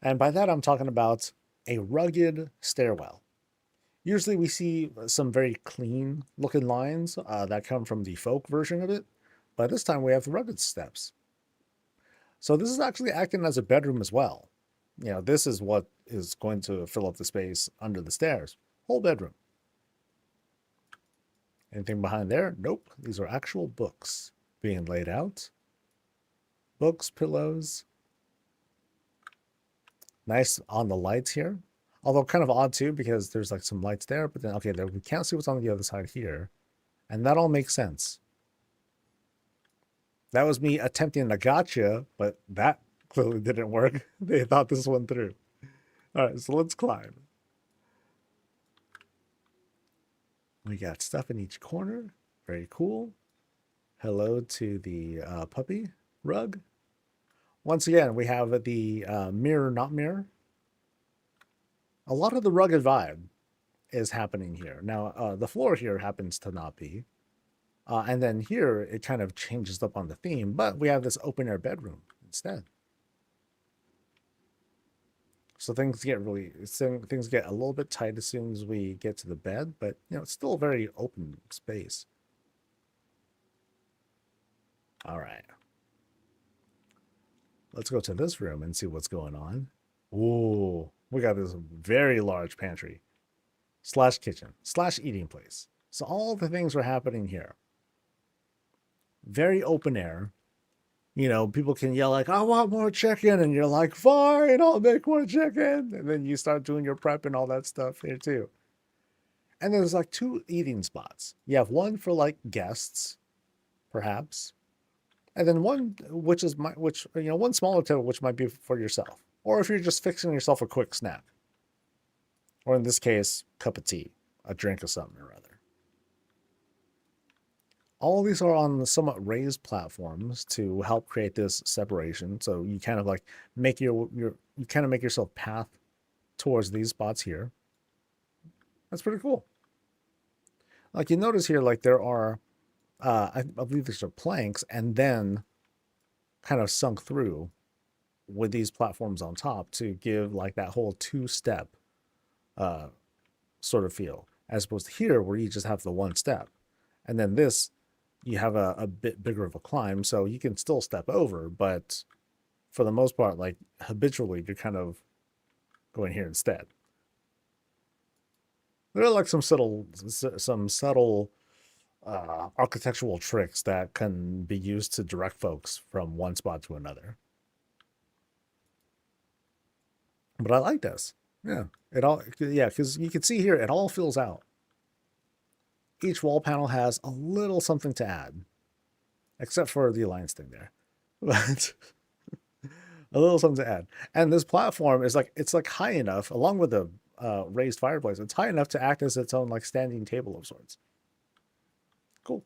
And by that I'm talking about a rugged stairwell. Usually we see some very clean looking lines that come from the folk version of it, but this time we have the rugged steps. So this is actually acting as a bedroom as well. This is what is going to fill up the space under the stairs. Whole bedroom. Anything behind there? Nope. These are actual books being laid out. Books, pillows. Nice on the lights here. Although kind of odd too, because there's like some lights there, but then, okay, there, we can't see what's on the other side here. And that all makes sense. That was me attempting a gotcha, but that clearly didn't work. They thought this one through. All right, so let's climb. We got stuff in each corner. Very cool. Hello to the puppy rug. Once again, we have the mirror, not mirror. A lot of the rugged vibe is happening here. Now, the floor here happens to not be. And then here, it kind of changes up on the theme, but we have this open air bedroom instead. So things get a little bit tight as soon as we get to the bed, but it's still a very open space. All right. Let's go to this room and see what's going on. Ooh, we got this very large pantry / kitchen / eating place. So all the things are happening here. Very open air. People can yell like, I want more chicken. And you're like, fine, I'll make more chicken. And then you start doing your prep and all that stuff here too. And there's like 2 eating spots. You have one for like guests, perhaps. And then one, one smaller table, which might be for yourself. Or if you're just fixing yourself a quick snack. Or in this case, cup of tea, a drink of something or other. All of these are on somewhat raised platforms to help create this separation. So you kind of like make you kind of make yourself path towards these spots here. That's pretty cool. Like you notice here, like there are, I believe these are planks, and then kind of sunk through with these platforms on top to give like that whole 2-step sort of feel, as opposed to here where you just have the 1 step, and then this. You have a bit bigger of a climb, so you can still step over, but for the most part, like habitually, you're kind of going here instead. There are like some subtle architectural tricks that can be used to direct folks from one spot to another. But I like this. Yeah, because you can see here, it all fills out. Each wall panel has a little something to add, except for the alliance thing there, but a little something to add. And this platform is it's high enough, along with the raised fireplace. It's high enough to act as its own like standing table of sorts. Cool.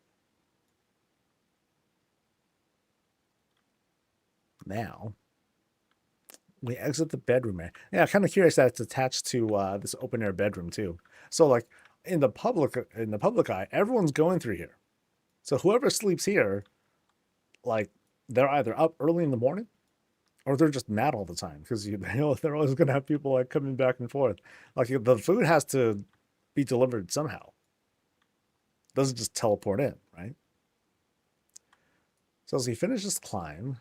Now we exit the bedroom. Yeah, kind of curious that it's attached to this open air bedroom too. So like. In the public eye, everyone's going through here. So whoever sleeps here, like they're either up early in the morning or they're just mad all the time because they're always going to have people like coming back and forth. Like the food has to be delivered somehow. It doesn't just teleport in, right? So as we finish this climb,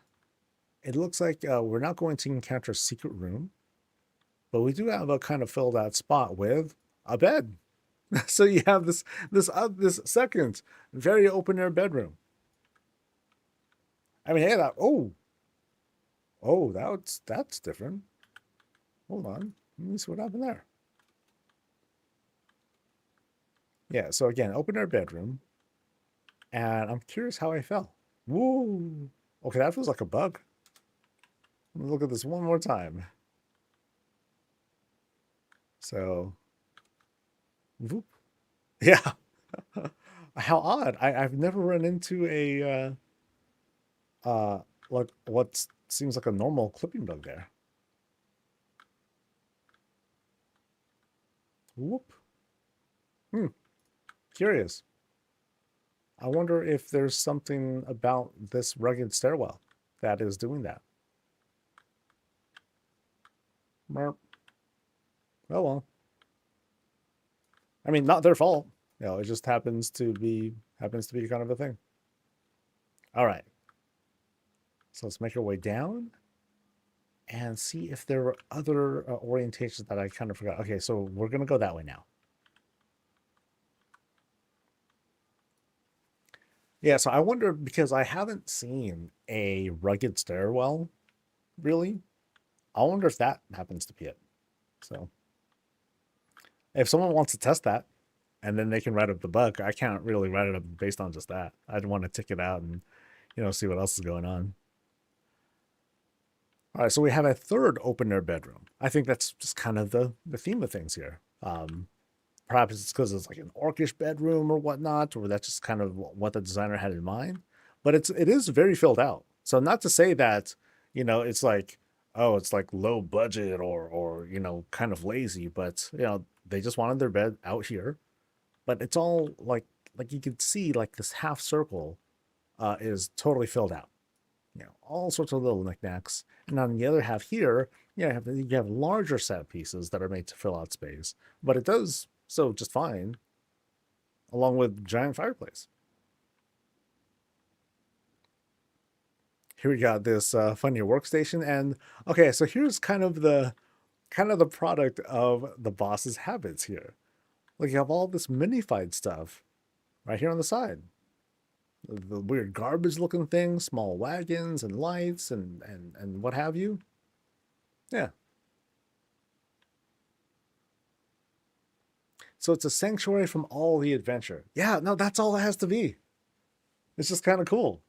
it looks like we're not going to encounter a secret room, but we do have a kind of filled out spot with a bed. So you have this second very open air bedroom. I mean, hey, that's different. Hold on, let me see what happened there. Yeah, so again, open air bedroom, and I'm curious how I fell. Woo! Okay, that feels like a bug. Let me look at this one more time. So, whoop. Yeah. How odd. I've never run into a like what seems like a normal clipping bug there. Whoop. Curious. I wonder if there's something about this rugged stairwell that is doing that. Merp. Oh well. I mean, not their fault. You know, it just happens to be kind of a thing. All right. So let's make our way down and see if there were other orientations that I kind of forgot. Okay, so we're gonna go that way now. Yeah, so I wonder, because I haven't seen a rugged stairwell, really. I wonder if that happens to be it. So if someone wants to test that, and then they can write up the bug, I can't really write it up based on just that. I'd want to tick it out and, you know, see what else is going on. All right, so we have a third open air bedroom. I think that's just kind of the theme of things here. Perhaps it's because it's like an orcish bedroom or whatnot, or that's just kind of what the designer had in mind. But it is very filled out. So not to say that, you know, it's like, oh, it's like low budget or you know, kind of lazy, but you know, they just wanted their bed out here. But it's all like you can see, like this half circle is totally filled out. You know, all sorts of little knickknacks. And on the other half here, yeah, you have larger set pieces that are made to fill out space. But it does so just fine, along with giant fireplace. Here we got this funny workstation, and okay, so here's kind of the product of the boss's habits here. Like, you have all this mini-fight stuff right here on the side. The weird garbage-looking things, small wagons and lights and what have you. Yeah. So it's a sanctuary from all the adventure. Yeah, no, that's all it has to be. It's just kind of cool.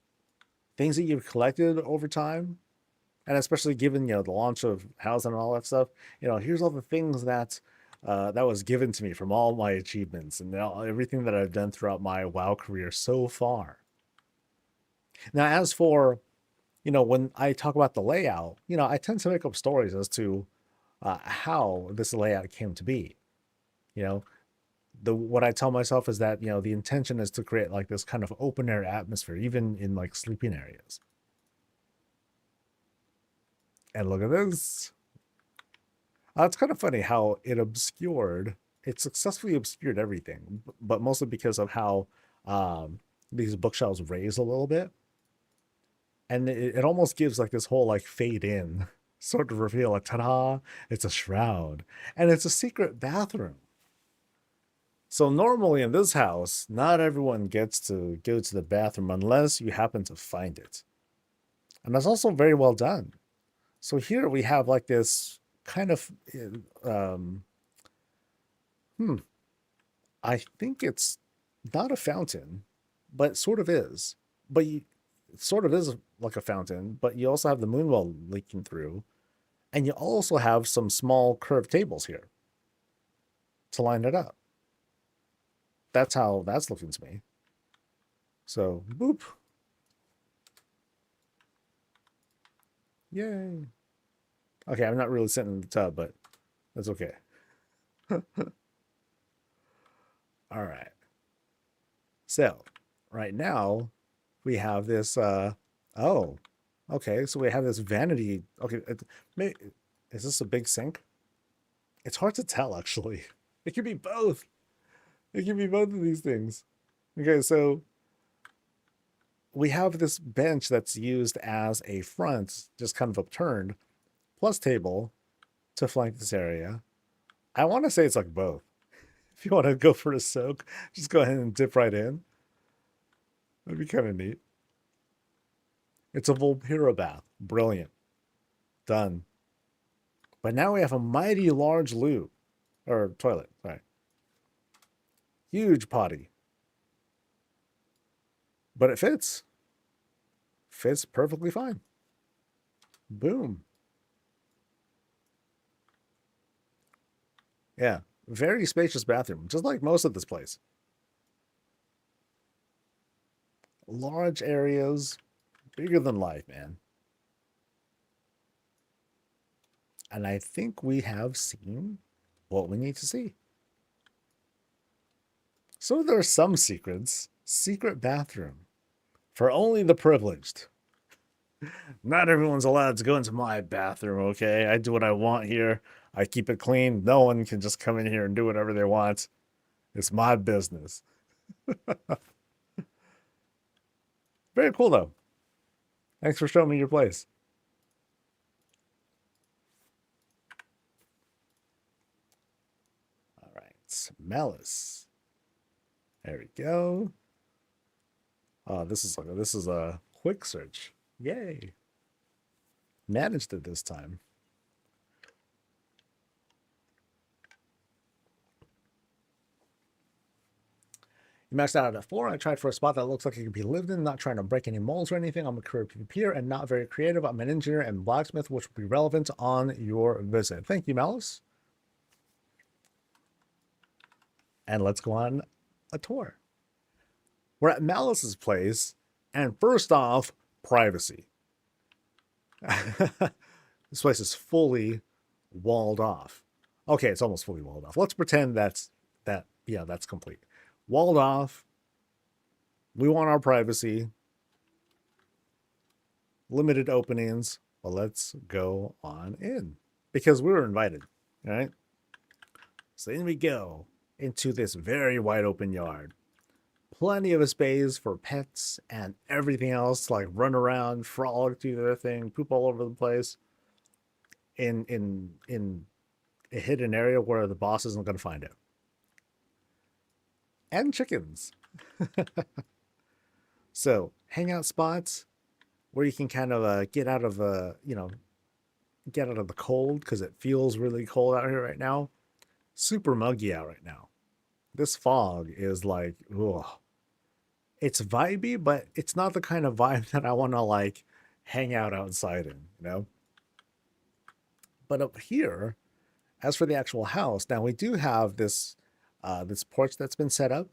Things that you've collected over time, and especially given, you know, the launch of housing and all that stuff. You know, here's all the things that that was given to me from all my achievements and everything that I've done throughout my WoW career so far. Now, as for, you know, when I talk about the layout, you know, I tend to make up stories as to how this layout came to be. You know, what I tell myself is that, you know, the intention is to create like this kind of open air atmosphere, even in like sleeping areas. And look at this. It's kind of funny how it successfully obscured everything, but mostly because of how these bookshelves raise a little bit. And it almost gives like this whole like fade in sort of reveal, like, ta-da, it's a shroud. And it's a secret bathroom. So normally in this house, not everyone gets to go to the bathroom unless you happen to find it. And that's also very well done. So here we have like this kind of, I think it's not a fountain, but it sort of is. But it sort of is like a fountain, but you also have the moon well leaking through. And you also have some small curved tables here to line it up. That's how that's looking to me. So, boop. Yay. Okay, I'm not really sitting in the tub, but that's okay. All right. So, right now, we have this, oh, okay, so we have this vanity. Okay, is this a big sink? It's hard to tell, actually. It could be both. It can be both of these things. Okay, so we have this bench that's used as a front, just kind of upturned, plus table to flank this area. I want to say it's like both. If you want to go for a soak, just go ahead and dip right in. That'd be kind of neat. It's a Volpira bath. Brilliant. Done. But now we have a mighty large loo. Or toilet. Sorry. Huge potty. But it fits. Fits perfectly fine. Boom. Yeah. Very spacious bathroom. Just like most of this place. Large areas. Bigger than life, man. And I think we have seen what we need to see. So there are some secrets. Secret bathroom. For only the privileged. Not everyone's allowed to go into my bathroom, okay? I do what I want here. I keep it clean. No one can just come in here and do whatever they want. It's my business. Very cool, though. Thanks for showing me your place. All right, Malice. There we go. Oh, this is a quick search. Yay! Managed it this time. You maxed out at 4. I tried for a spot that looks like it could be lived in, not trying to break any molds or anything. I'm a career PvPer and not very creative. I'm an engineer and blacksmith, which will be relevant on your visit. Thank you, Malice. And let's go on a tour. We're at Malice's place, and first off, privacy. This place is fully walled off. Okay, it's almost fully walled off. Let's pretend that's complete. Walled off. We want our privacy. Limited openings. Well, let's go on in. Because we were invited. All right? So in we go into this very wide open yard. Plenty of a space for pets and everything else to like run around, frolic, do their thing, poop all over the place. In a hidden area where the boss isn't going to find it. And chickens. So hangout spots where you can kind of get out of the cold, because it feels really cold out here right now. Super muggy out right now. This fog is like, ugh. It's vibey, but it's not the kind of vibe that I want to like hang out outside in, you know? But up here, as for the actual house, now we do have this this porch that's been set up.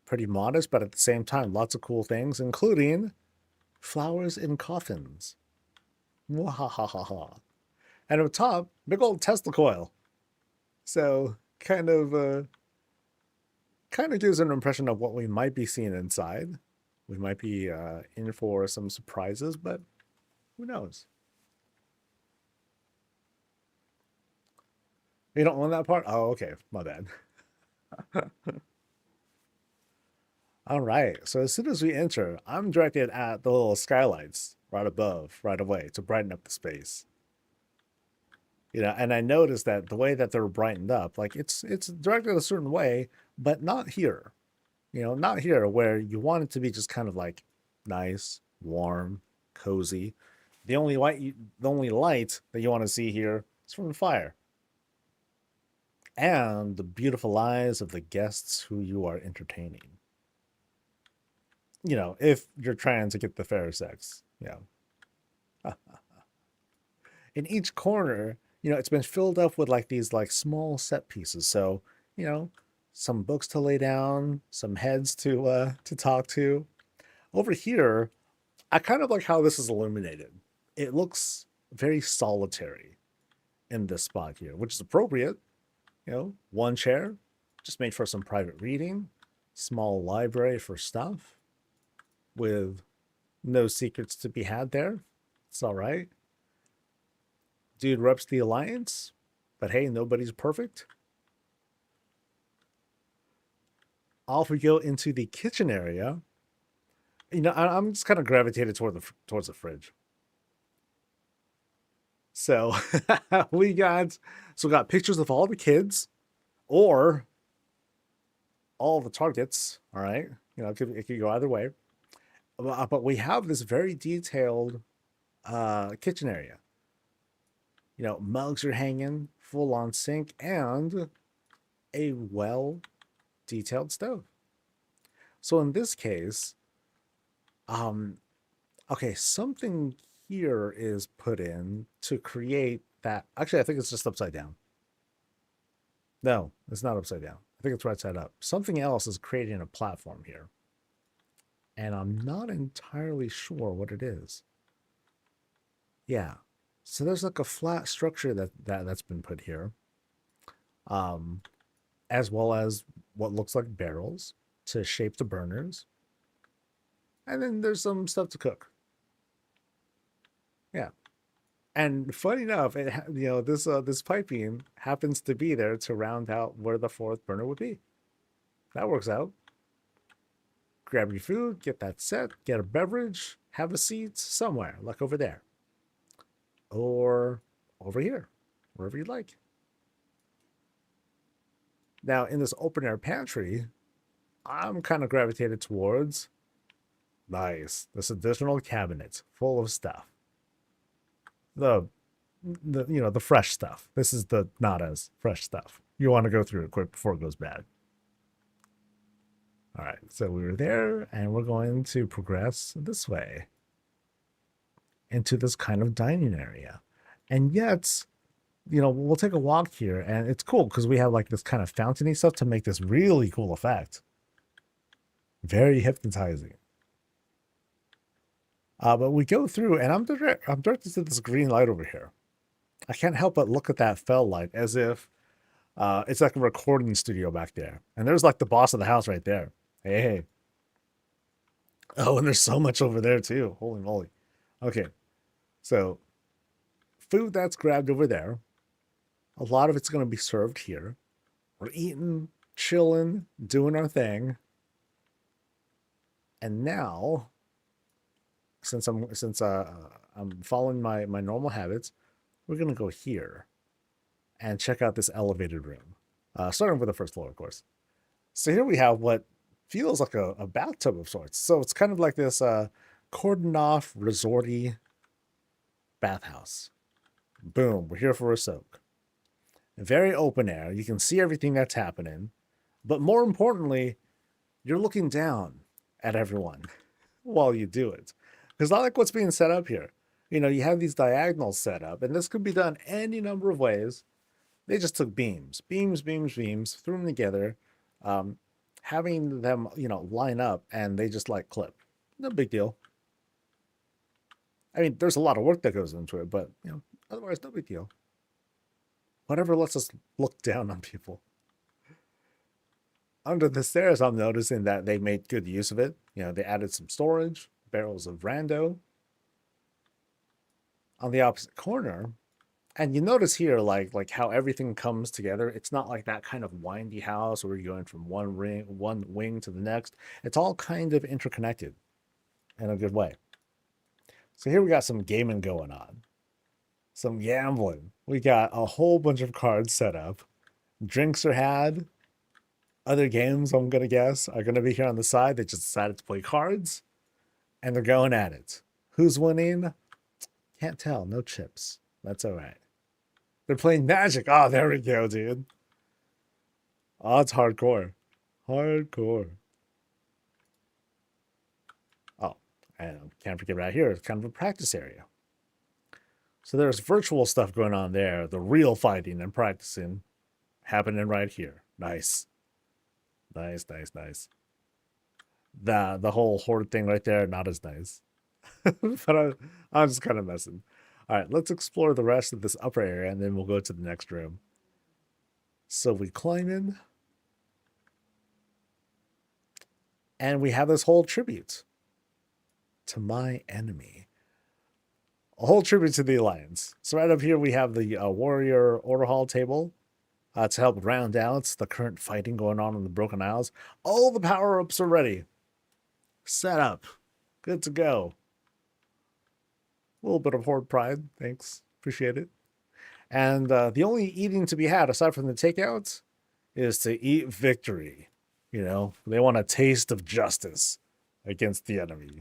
Pretty modest, but at the same time, lots of cool things, including flowers in coffins. Mwahahaha. And up top, big old Tesla coil. So kind of gives an impression of what we might be seeing inside. We might be in for some surprises, but who knows? You don't want that part? Oh, okay. My bad. All right. So as soon as we enter, I'm directed at the little skylights right above, right away, to brighten up the space. You know, and I noticed that the way that they're brightened up, like it's directed a certain way, but not here. You know, not here where you want it to be just kind of like nice, warm, cozy. The only light that you want to see here is from the fire. And the beautiful eyes of the guests who you are entertaining. You know, if you're trying to get the fair sex, you know. In each corner, you know, it's been filled up with like these like small set pieces. So, you know, some books to lay down, some heads to talk to. Over here, I kind of like how this is illuminated. It looks very solitary in this spot here, which is appropriate. You know, one chair, just made for some private reading, small library for stuff, with no secrets to be had there. It's all right. Dude reps the Alliance, but hey, nobody's perfect. Off we go into the kitchen area, You know, I'm just kind of gravitated towards the fridge. So we got pictures of all the kids or all the targets. All right, you know, it could go either way. But we have this very detailed kitchen area. You know, mugs are hanging, full on sink, and a well detailed stove. So in this case, okay, something here is put in to create that. Actually, I think it's just upside down. No, it's not upside down. I think it's right side up. Something else is creating a platform here. And I'm not entirely sure what it is. Yeah. So there's like a flat structure that's been put here. As well as what looks like barrels to shape the burners. And then there's some stuff to cook. Yeah. And funny enough, this piping happens to be there to round out where the fourth burner would be. That works out. Grab your food, get that set, get a beverage, have a seat somewhere, like over there. Or over here, wherever you'd like. Now, in this open air pantry, I'm kind of gravitated towards, nice, this additional cabinet full of stuff. The fresh stuff. This is the not as fresh stuff. You want to go through it quick before it goes bad. All right, so we were there, and we're going to progress this way into this kind of dining area. And yet, you know, we'll take a walk here, and it's cool because we have like this kind of fountainy stuff to make this really cool effect. Very hypnotizing. But we go through, and I'm directed to this green light over here. I can't help but look at that fell light as if it's like a recording studio back there. And there's like the boss of the house right there. Hey. Oh, and there's so much over there too. Holy moly. Okay. So, food that's grabbed over there. A lot of it's going to be served here. We're eating, chilling, doing our thing. And now, since I'm following my normal habits, we're going to go here and check out this elevated room. Starting with the first floor, of course. So here we have what feels like a bathtub of sorts. So it's kind of like this cordoned off, resorty bathhouse. Boom, we're here for a soak. Very open air. You can see everything that's happening. But more importantly, you're looking down at everyone while you do it. Because I like what's being set up here. You know, you have these diagonals set up, and this could be done any number of ways. They just took beams, threw them together, having them, you know, line up, and they just like clip. No big deal. I mean, there's a lot of work that goes into it, but, you know, otherwise, no big deal. Whatever lets us look down on people. Under the stairs, I'm noticing that they made good use of it. You know, they added some storage, barrels of rando. On the opposite corner, and you notice here, like how everything comes together. It's not like that kind of windy house where you're going from one wing to the next. It's all kind of interconnected in a good way. So here we got some gaming going on. Some gambling. We got a whole bunch of cards set up. Drinks are had. Other games, I'm going to guess, are going to be here on the side. They just decided to play cards. And they're going at it. Who's winning? Can't tell. No chips. That's all right. They're playing Magic. Oh, there we go, dude. Oh, it's hardcore. Hardcore. Oh, and can't forget right here. It's kind of a practice area. So there's virtual stuff going on there. The real fighting and practicing happening right here. Nice. Nice. The whole horde thing right there, not as nice. But I'm just kind of messing. All right, let's explore the rest of this upper area, and then we'll go to the next room. So we climb in. And we have this whole tribute to my enemy. A whole tribute to the Alliance. So right up here, we have the Warrior Order Hall table to help round out the current fighting going on in the Broken Isles. All the power-ups are ready. Set up. Good to go. A little bit of horde pride. Thanks. Appreciate it. And the only eating to be had, aside from the takeouts, is to eat victory. You know, they want a taste of justice against the enemy.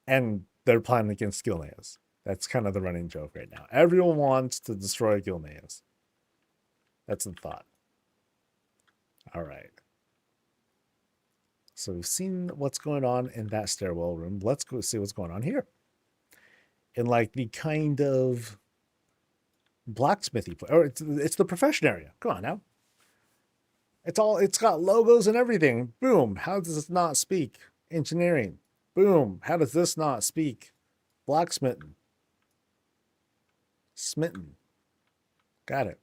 And they're planning against Gilneas. That's kind of the running joke right now. Everyone wants to destroy Gilneas. That's the thought. All right. So we've seen what's going on in that stairwell room. Let's go see what's going on here. In like the kind of blacksmithy, or it's the profession area. Come on now. It's got logos and everything. Boom. How does this not speak engineering? Boom. How does this not speak blacksmithing? Smitten. Got it.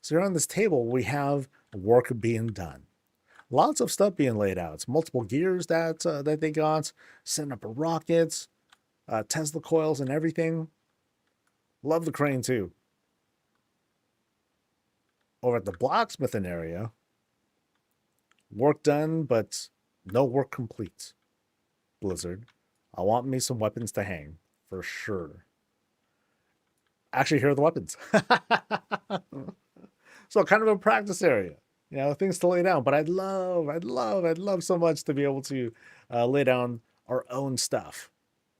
So here on this table, we have work being done. Lots of stuff being laid out. It's multiple gears that they got, setting up rockets, Tesla coils and everything. Love the crane too. Over at the blacksmithing area, work done, but no work complete. Blizzard, I want me some weapons to hang for sure. Actually, here are the weapons. So kind of a practice area, you know, things to lay down. But I'd love so much to be able to lay down our own stuff,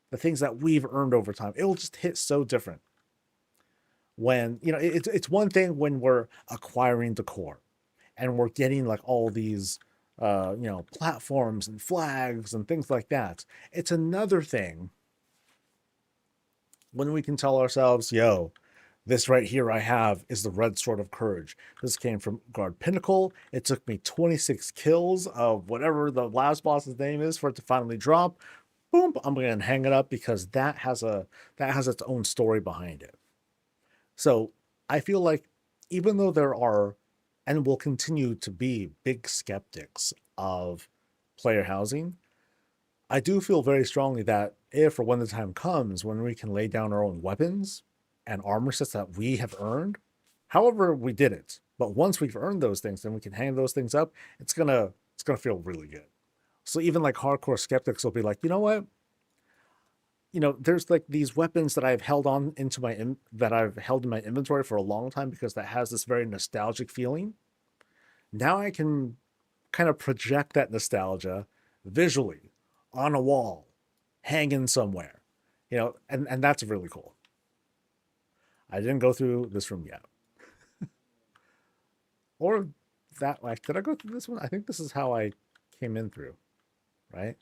the things that we've earned over time. It will just hit so different. When, you know, it's one thing when we're acquiring decor and we're getting like all these, you know, platforms and flags and things like that. It's another thing when we can tell ourselves, yo, this right here I have is the Red Sword of Courage. This came from Guard Pinnacle. It took me 26 kills of whatever the last boss's name is for it to finally drop. Boom, I'm going to hang it up because that has its own story behind it. So I feel like even though there are and will continue to be big skeptics of player housing, I do feel very strongly that if or when the time comes when we can lay down our own weapons and armor sets that we have earned, however we did it, but once we've earned those things, then we can hang those things up. It's gonna feel really good. So even like hardcore skeptics will be like, you know what? You know, there's like these weapons that I've held on into that I've held in my inventory for a long time because that has this very nostalgic feeling. Now I can kind of project that nostalgia visually on a wall, hanging somewhere, you know, and that's really cool. I didn't go through this room yet. Or that, like, did I go through this one? I think this is how I came in through, right?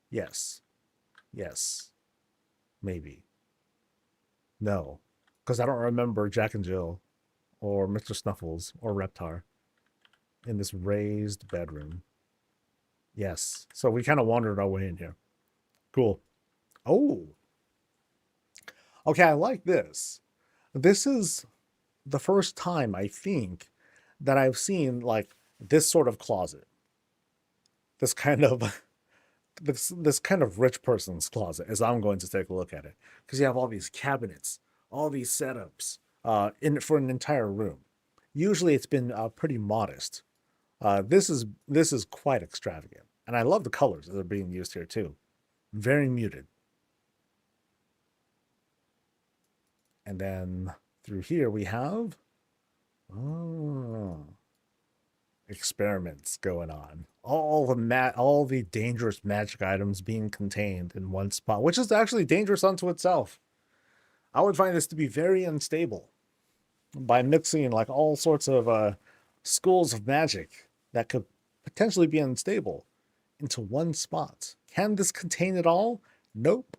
Yes. Yes. Maybe. No. Because I don't remember Jack and Jill or Mr. Snuffles or Reptar in this raised bedroom. Yes. So we kind of wandered our way in here. Cool. Oh. Okay, I like this. This is the first time, I think, that I've seen like this sort of closet. This kind of this kind of rich person's closet, as I'm going to take a look at it. Because you have all these cabinets, all these setups for an entire room. Usually it's been pretty modest. This is quite extravagant. And I love the colors that are being used here too. Very muted. And then through here we have experiments going on. All the dangerous magic items being contained in one spot, which is actually dangerous unto itself. I would find this to be very unstable by mixing like all sorts of schools of magic that could potentially be unstable into one spot. Can this contain it all? Nope.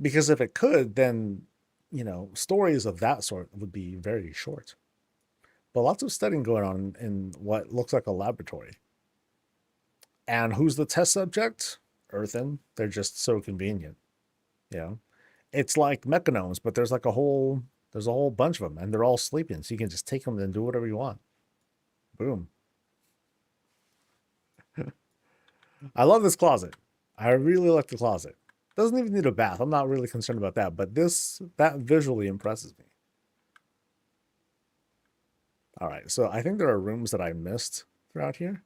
Because if it could, then, you know, stories of that sort would be very short. But lots of studying going on in what looks like a laboratory. And who's the test subject? Earthen. They're just so convenient. You know, it's like mechanomes, but there's a whole bunch of them, and they're all sleeping, so you can just take them and do whatever you want. Boom. I love this closet. I really like the closet. Doesn't even need a bath. I'm not really concerned about that, but that visually impresses me. All right, so I think there are rooms that I missed throughout here.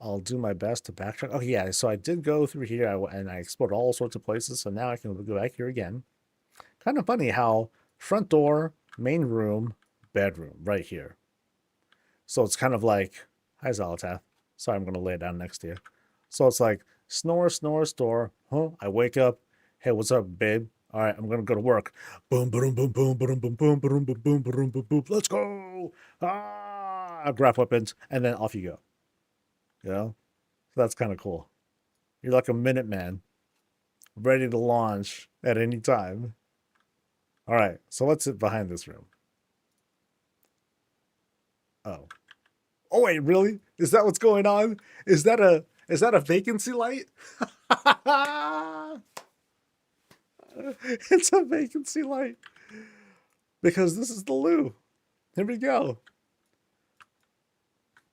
I'll do my best to backtrack. Oh yeah, so I did go through here and I explored all sorts of places. So now I can go back here again. Kind of funny how front door, main room, bedroom, right here. So it's kind of like, hi Zolatath. Sorry, I'm gonna lay it down next to you. So it's like snore, snore, snore. Huh? I wake up. Hey, what's up, babe? All right, I'm gonna go to work. Boom, boom, boom, boom, boom, boom, boom, boom, boom, boom, boom, boom, boom, boom. Let's go! Ah! Grab weapons, and then off you go. You know, so that's kind of cool. You're like a Minuteman, ready to launch at any time. All right, so what's it behind this room? Oh, oh wait, really? Is that what's going on? Is that a vacancy light? It's a vacancy light because this is the loo. Here we go.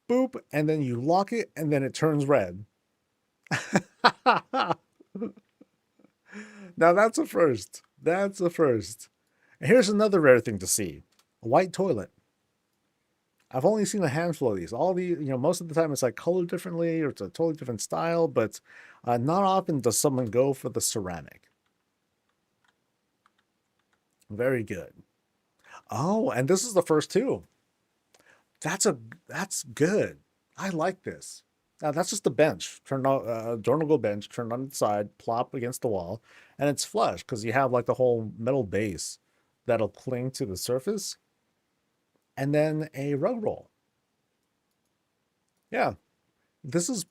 Boop, and then you lock it, and then it turns red. Now that's a first. That's a first. And here's another rare thing to see: a white toilet. I've only seen a handful of these. All the, most of the time it's like colored differently or it's a totally different style, but not often does someone go for the ceramic. Very good. Oh, and this is the first too. That's good. I like this. Now that's just a bench, turned on a Dornagle bench, turned on its side, plop against the wall, and it's flush because you have like the whole metal base that'll cling to the surface, and then a rug roll. Yeah, this is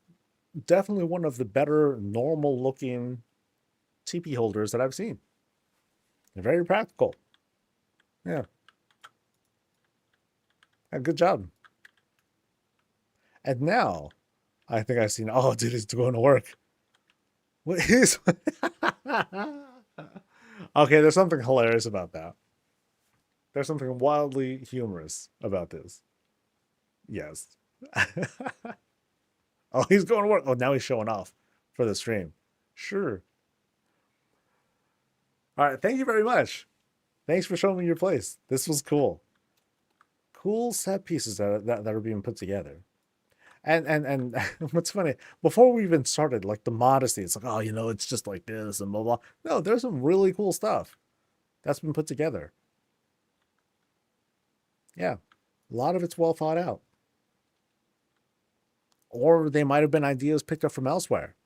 definitely one of the better normal looking TP holders that I've seen. They're very practical. Yeah. Good job. And now, I think I've seen, oh, dude, he's going to work. What is... Okay, there's something hilarious about that. There's something wildly humorous about this. Yes. Oh, he's going to work. Oh, now he's showing off for the stream. Sure. All right, thank you very much. Thanks for showing me your place. This was cool. Cool set pieces that are being put together. And what's funny, before we even started, like the modesty, it's like, oh, it's just like this and blah, blah. No, there's some really cool stuff that's been put together. Yeah, a lot of it's well thought out. Or they might have been ideas picked up from elsewhere,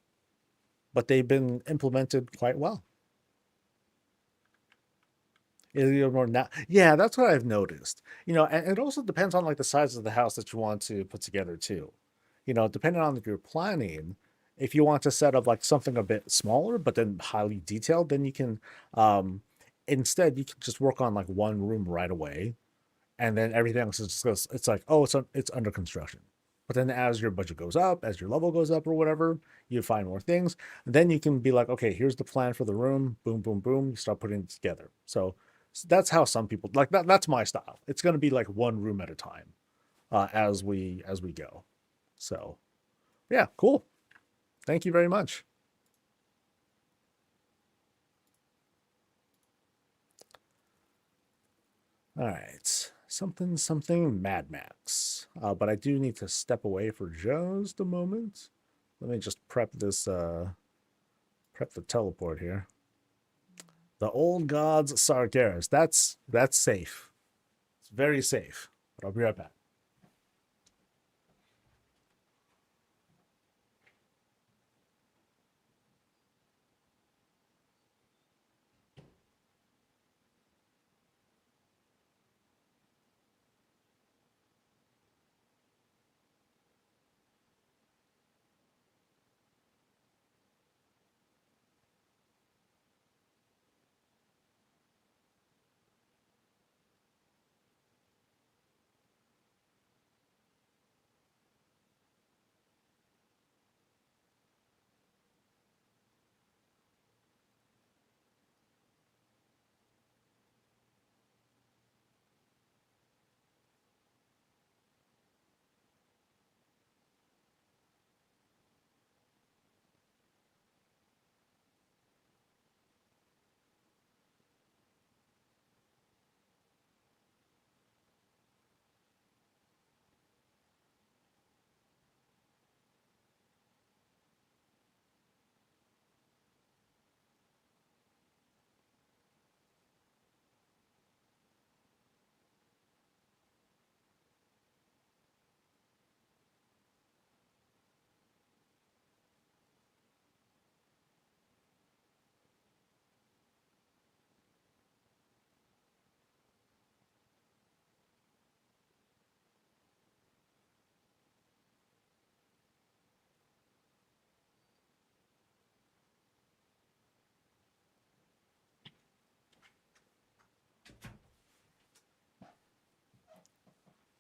but they've been implemented quite well. Yeah, that's what I've noticed. And it also depends on like the size of the house that you want to put together too. Depending on if you're planning, if you want to set up like something a bit smaller but then highly detailed, then you can instead you can just work on like one room right away, and then everything else is just it's like, oh, it's under construction. But then as your budget goes up, as your level goes up or whatever, you find more things. And then you can be like, okay, here's the plan for the room. Boom, boom, boom. You start putting it together. So that's how some people like that. That's my style. It's going to be like one room at a time as we go. So yeah, cool. Thank you very much. All right. Something Mad Max. But I do need to step away for just a moment. Let me just prep this, prep the teleport here. The Old Gods Sargeras. That's safe. It's very safe. But I'll be right back.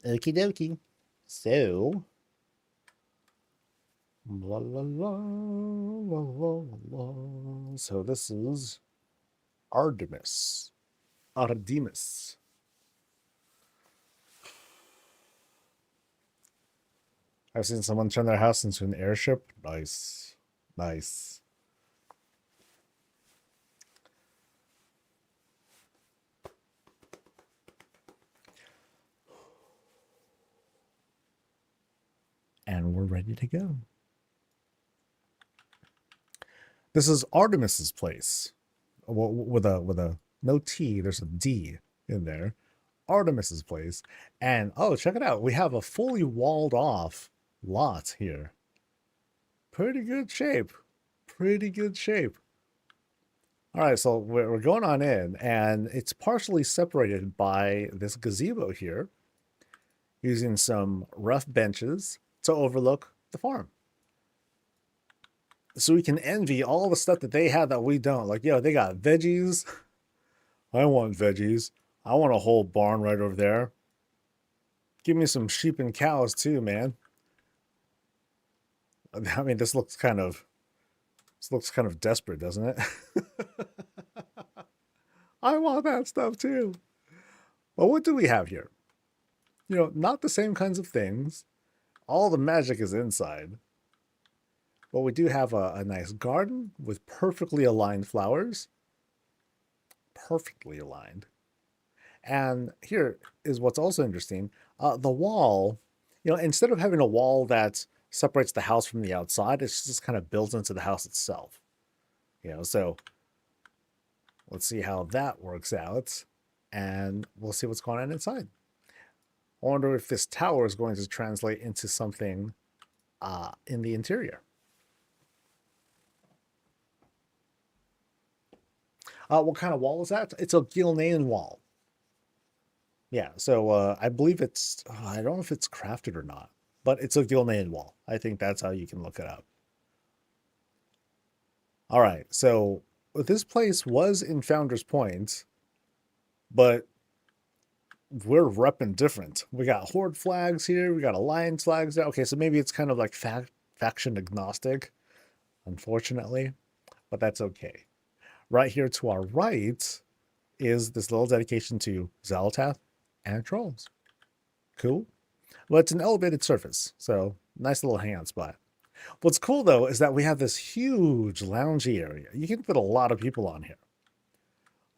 Okie dokie. So, la la la la la la. So this is Artemis. Artemis. I've seen someone turn their house into an airship. Nice. Nice. And we're ready to go. This is Artemis's place. With a no T, there's a D in there. Artemis's place. And oh, check it out. We have a fully walled off lot here. Pretty good shape. Pretty good shape. All right, so we're going on in, and it's partially separated by this gazebo here, using some rough benches to overlook the farm. So we can envy all the stuff that they have that we don't. Like, yo, they got veggies. I want veggies. I want a whole barn right over there. Give me some sheep and cows too, man. I mean, this looks kind of desperate, doesn't it? I want that stuff too. Well, what do we have here? You know, not the same kinds of things. All the magic is inside. But we do have a nice garden with perfectly aligned flowers. Perfectly aligned. And here is what's also interesting. The wall, you know, instead of having a wall that separates the house from the outside, it's just kind of built into the house itself. You know, so let's see how that works out. And we'll see what's going on inside. I wonder if this tower is going to translate into something in the interior. What kind of wall is that? It's a Gilnean wall. Yeah, so I believe it's, I don't know if it's crafted or not, but it's a Gilnean wall. I think that's how you can look it up. All right, so this place was in Founder's Point, but we're repping different. We got Horde flags here, we got Alliance flags there. Okay, so maybe it's kind of like faction agnostic, unfortunately, but that's okay. Right here to our right is this little dedication to Xalatath and trolls. Cool. Well, it's an elevated surface, so nice little hangout spot. What's cool, though, is that we have this huge loungy area. You can fit a lot of people on here.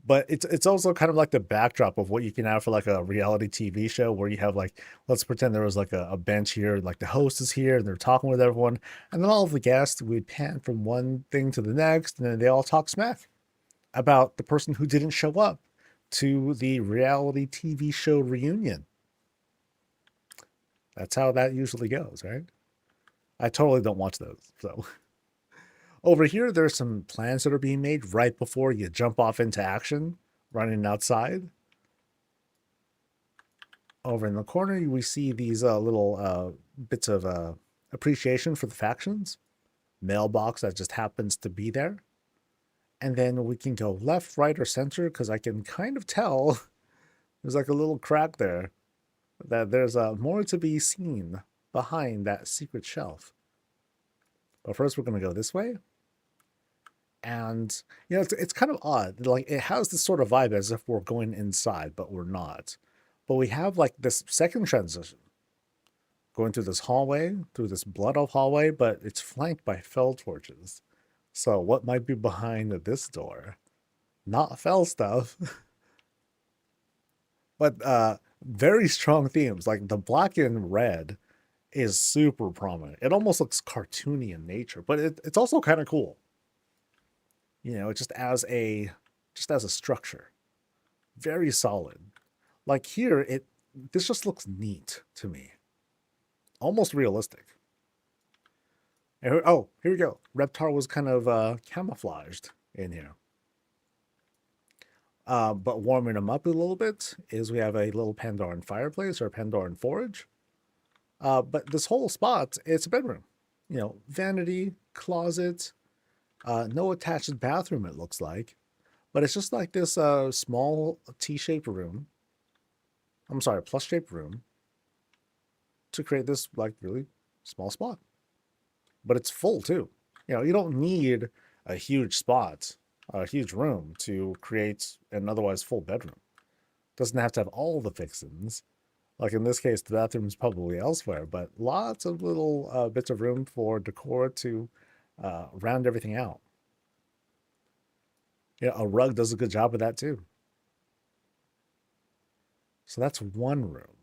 But it's also kind of like the backdrop of what you can have for like a reality TV show where you have like, let's pretend there was like a bench here, like the host is here and they're talking with everyone. And then all of the guests would pan from one thing to the next, and then they all talk smack about the person who didn't show up to the reality TV show reunion. That's how that usually goes, right? I totally don't watch those. So over here, there's some plans that are being made right before you jump off into action, running outside. Over in the corner, we see these little bits of appreciation for the factions. Mailbox that just happens to be there. And then we can go left, right, or center, because I can kind of tell there's like a little crack there, that there's more to be seen behind that secret shelf. But first, we're going to go this way. And, you know, it's kind of odd. Like, it has this sort of vibe as if we're going inside, but we're not. But we have, like, this second transition. Going through this hallway, through this blood elf hallway, but it's flanked by fell torches. So what might be behind this door? Not fell stuff. But very strong themes. Like the black and red is super prominent. It almost looks cartoony in nature, but it's also kind of cool. You know, just as a structure. Very solid. Like here, this just looks neat to me. Almost realistic. Oh, here we go. Reptar was kind of camouflaged in here. But warming them up a little bit is we have a little Pandoran fireplace or Pandoran forge. But this whole spot, it's a bedroom. You know, vanity, closet, no attached bathroom, it looks like. But it's just like this small T-shaped room. I'm sorry, plus-shaped room. to create this like really small spot. But it's full too. You know, you don't need a huge spot, a huge room to create an otherwise full bedroom. Doesn't have to have all the fixings. Like in this case, the bathroom is probably elsewhere, but lots of little bits of room for decor to round everything out. Yeah, a rug does a good job of that too. So that's one room.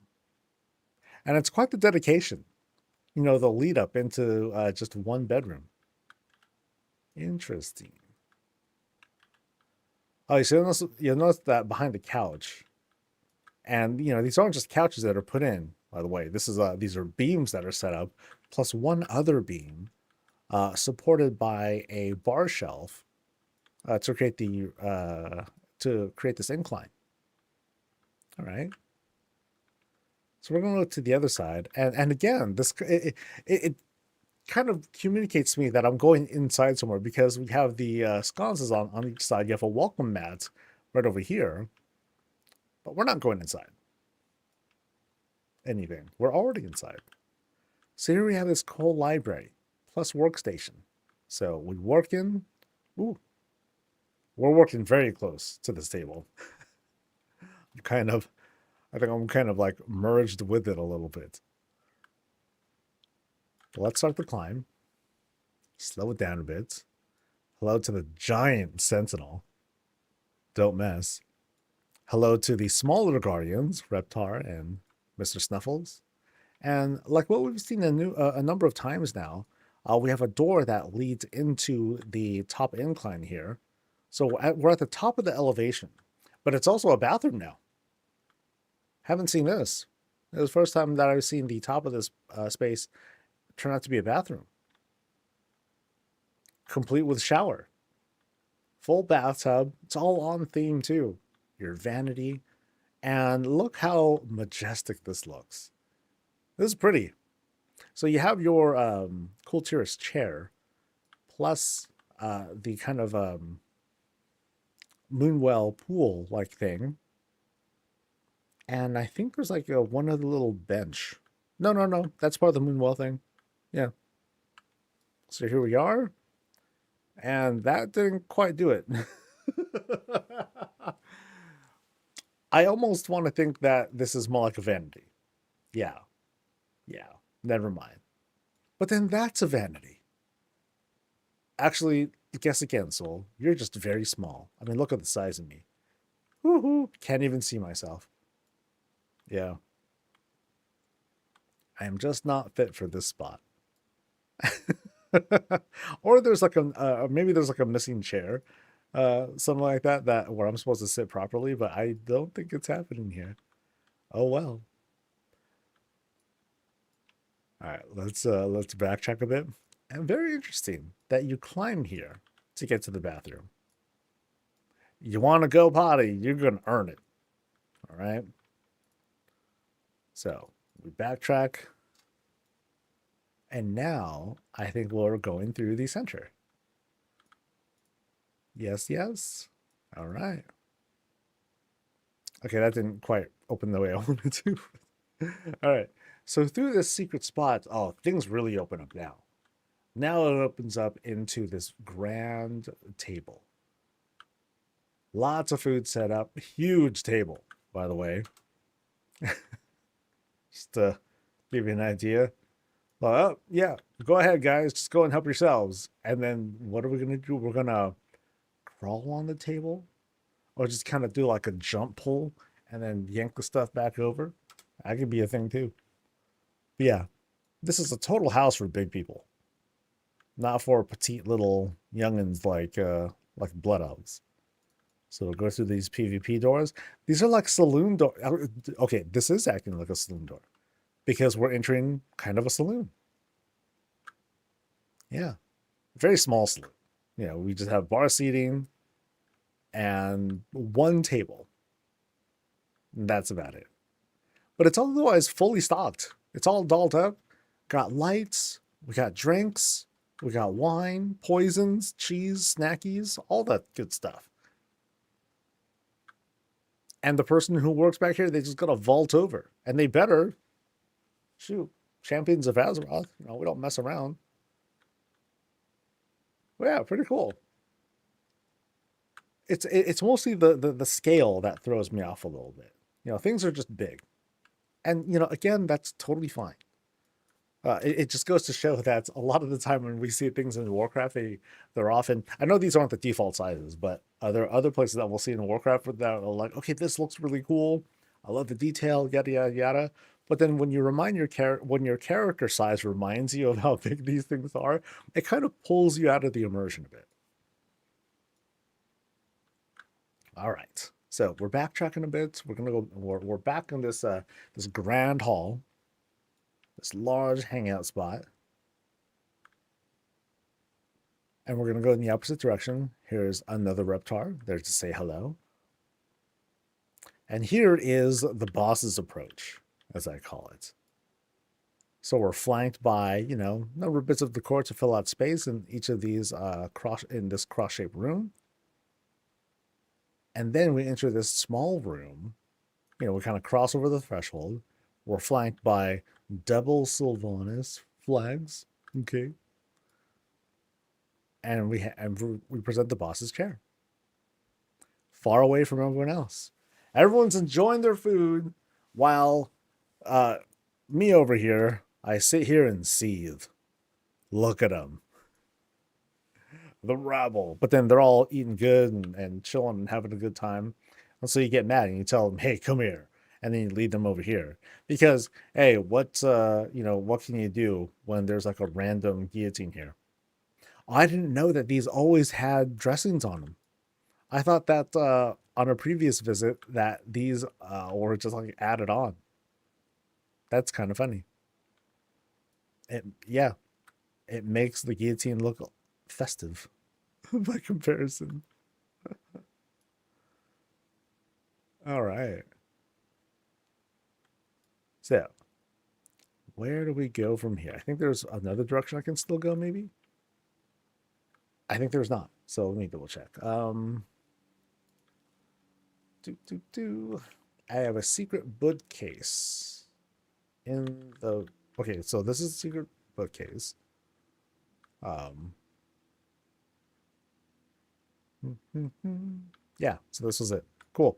And it's quite the dedication. You know, the lead up into just one bedroom. Interesting. Oh, so you'll notice that behind the couch. And, you know, these aren't just couches that are put in, by the way. This is these are beams that are set up, plus one other beam supported by a bar shelf to create this incline. All right. So we're going to look to the other side. And again, it kind of communicates to me that I'm going inside somewhere because we have the sconces on each side. You have a welcome mat right over here. But we're not going inside anything. We're already inside. So here we have this whole library plus workstation. So we work in. Ooh. We're working very close to this table. I think I'm kind of like merged with it a little bit. Let's start the climb. Slow it down a bit. Hello to the giant sentinel. Don't mess. Hello to the smaller guardians, Reptar and Mr. Snuffles. And like what we've seen a number of times now, we have a door that leads into the top incline here. So we're at the top of the elevation, but it's also a bathroom now. Haven't seen this. It was the first time that I've seen the top of this space turn out to be a bathroom. Complete with shower. Full bathtub. It's all on theme too. Your vanity. And look how majestic this looks. This is pretty. So you have your cool tourist chair plus the kind of Moonwell pool-like thing. And I think there's like one other little bench. No. That's part of the Moonwell thing. Yeah. So here we are. And that didn't quite do it. I almost want to think that this is more like a vanity. Yeah. Never mind. But then that's a vanity. Actually, guess again, Soul. You're just very small. I mean, look at the size of me. Woohoo! Can't even see myself. Yeah. I am just not fit for this spot. Or there's like maybe there's like a missing chair. Something like that where I'm supposed to sit properly, but I don't think it's happening here. Oh well. All right, let's backtrack a bit. And very interesting that you climb here to get to the bathroom. You want to go potty, you're going to earn it. All right. So we backtrack. And now I think we're going through the center. Yes. All right. Okay, that didn't quite open the way I wanted to. All right. So through this secret spot, oh, things really open up now. Now it opens up into this grand table. Lots of food set up. Huge table, by the way. Just to give you an idea. Well, yeah, go ahead, guys. Just go and help yourselves. And then what are we going to do? We're going to crawl on the table? Or just kind of do like a jump pull and then yank the stuff back over? That could be a thing too. But yeah, this is a total house for big people. Not for petite little youngins like blood elves. So we'll go through these PvP doors. These are like saloon doors. Okay, this is acting like a saloon door. Because we're entering kind of a saloon. Yeah. Very small saloon. You know, we just have bar seating and one table. And that's about it. But it's otherwise fully stocked. It's all dolled up. Got lights. We got drinks. We got wine, poisons, cheese, snackies, all that good stuff. And the person who works back here, they just got to vault over. And they better. Shoot, champions of Azeroth. You know, we don't mess around. Well, yeah, pretty cool. It's mostly the scale that throws me off a little bit. You know, things are just big. And, you know, again, that's totally fine. It just goes to show that a lot of the time when we see things in Warcraft, they're often, I know these aren't the default sizes, but there are other places that we'll see in Warcraft that are like, okay, this looks really cool. I love the detail, yada, yada, yada. But then when you remind when your character size reminds you of how big these things are, it kind of pulls you out of the immersion a bit. All right. So we're backtracking a bit. We're back in this this grand hall. This large hangout spot. And we're going to go in the opposite direction. Here's another Reptar there to say hello. And here is the boss's approach, as I call it. So we're flanked by, you know, number of bits of decor to fill out space in each of these in this cross-shaped room. And then we enter this small room. You know, we kind of cross over the threshold. We're flanked by double Sylvanas flags. Okay. And we present the boss's chair. Far away from everyone else. Everyone's enjoying their food while me over here, I sit here and seethe. Look at them. The rabble. But then they're all eating good and chilling and having a good time. And so you get mad and you tell them, hey, come here. And then you lead them over here. Because, hey, what can you do when there's like a random guillotine here? I didn't know that these always had dressings on them. I thought that on a previous visit that these were just like added on. That's kind of funny. It makes the guillotine look festive by comparison. All right. So, where do we go from here? I think there's another direction I can still go, maybe? I think there's not. So let me double check. I have a secret bookcase in the... Okay, so this is a secret bookcase. Yeah, so this was it. Cool.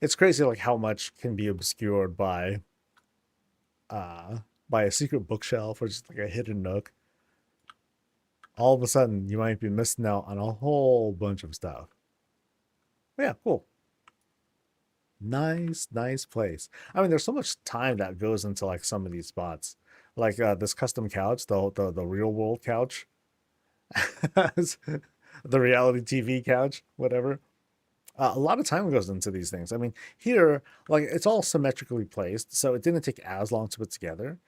It's crazy like how much can be obscured by a secret bookshelf or just like a hidden nook. All of a sudden you might be missing out on a whole bunch of stuff. But yeah, cool. Nice place. I mean, there's so much time that goes into like some of these spots. Like this custom couch, the real world couch. The reality TV couch, whatever. A lot of time goes into these things. I mean, here, like, it's all symmetrically placed, so it didn't take as long to put together.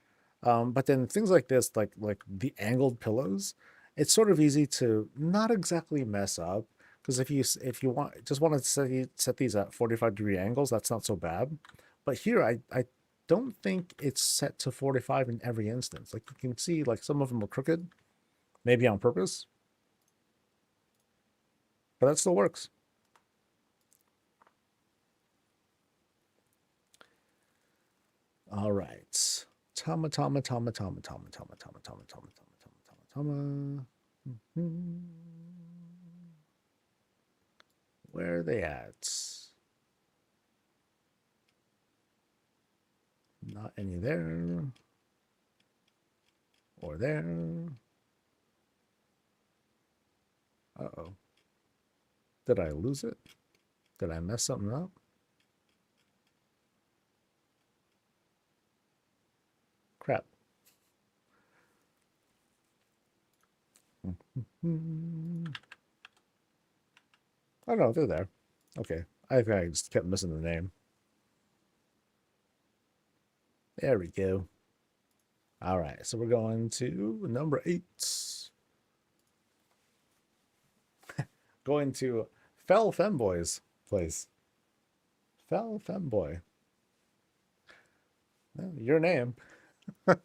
But then things like this, like the angled pillows, it's sort of easy to not exactly mess up. Because if you want to set these at 45-degree angles, that's not so bad. But here, I don't think it's set to 45 in every instance. Like, you can see, like, some of them are crooked, maybe on purpose. But that still works. All right. Tama. Where are they at? Not any there. Or there. Uh-oh. Did I lose it? Did I mess something up? Crap. Oh no, they're there. Okay. I think I just kept missing the name. There we go. All right, so we're going to number 8. Going to Fell Femboy's place. Fell Femboy. Well, your name. I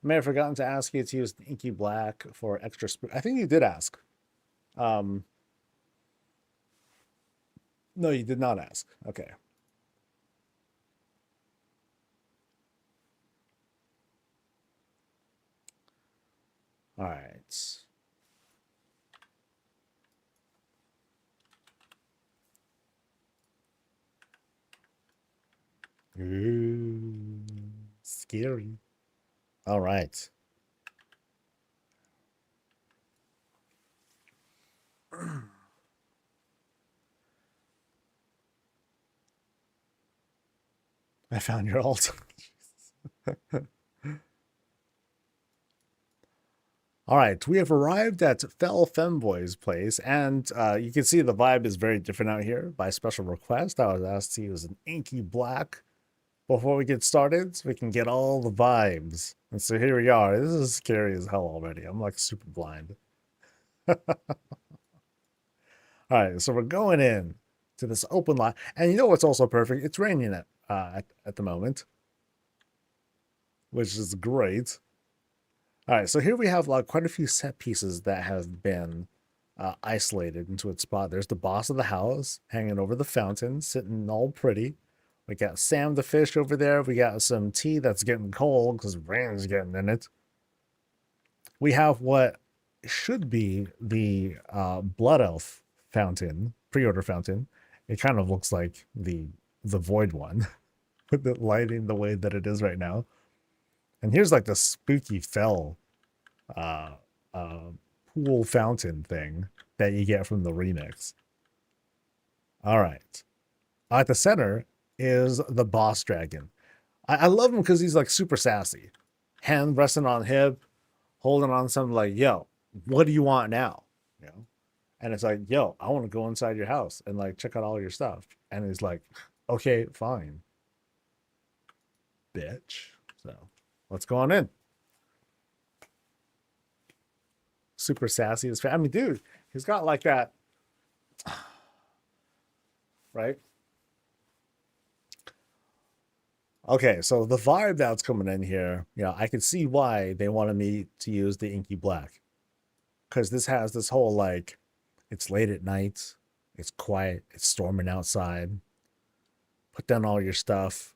may have forgotten to ask you to use inky black for extra spook. I think you did ask. No, you did not ask. Okay. All right. Ooh, scary. All right. I found your alt. All right, we have arrived at Fell Femboy's place, and you can see the vibe is very different out here. By special request, I was asked to use an inky black before we get started, so we can get all the vibes. And so here we are. This is scary as hell already. I'm like super blind. All right, so we're going in to this open lot, and you know what's also perfect? It's raining at the moment, which is great. All right, so here we have like quite a few set pieces that have been isolated into its spot. There's the boss of the house hanging over the fountain, sitting all pretty. We got Sam the fish over there. We got some tea that's getting cold because rain's getting in it. We have what should be the Blood Elf fountain, pre-order fountain. It kind of looks like the Void one with the lighting the way that it is right now. And here's like the spooky fell pool fountain thing that you get from the remix. All right. At the center is the boss dragon. I love him because he's like super sassy. Hand resting on hip, holding on something like, yo, what do you want now? You know? And it's like, yo, I want to go inside your house and like check out all your stuff. And he's like, okay, fine. Bitch. So let's go on in. Super sassy. I mean, dude, he's got like that, right? Okay, so the vibe that's coming in here, you know, I can see why they wanted me to use the inky black. Because this has this whole like, it's late at night, it's quiet, it's storming outside. Put down all your stuff.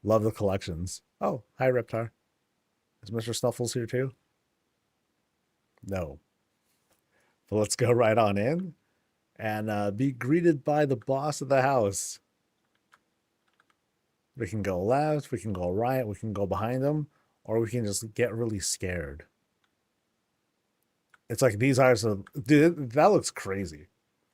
Love the collections. Oh, hi, Reptar. Is Mr. Snuffles here too? No. But let's go right on in and be greeted by the boss of the house. We can go left, we can go right, we can go behind them, or we can just get really scared. It's like these eyes are, dude, that looks crazy.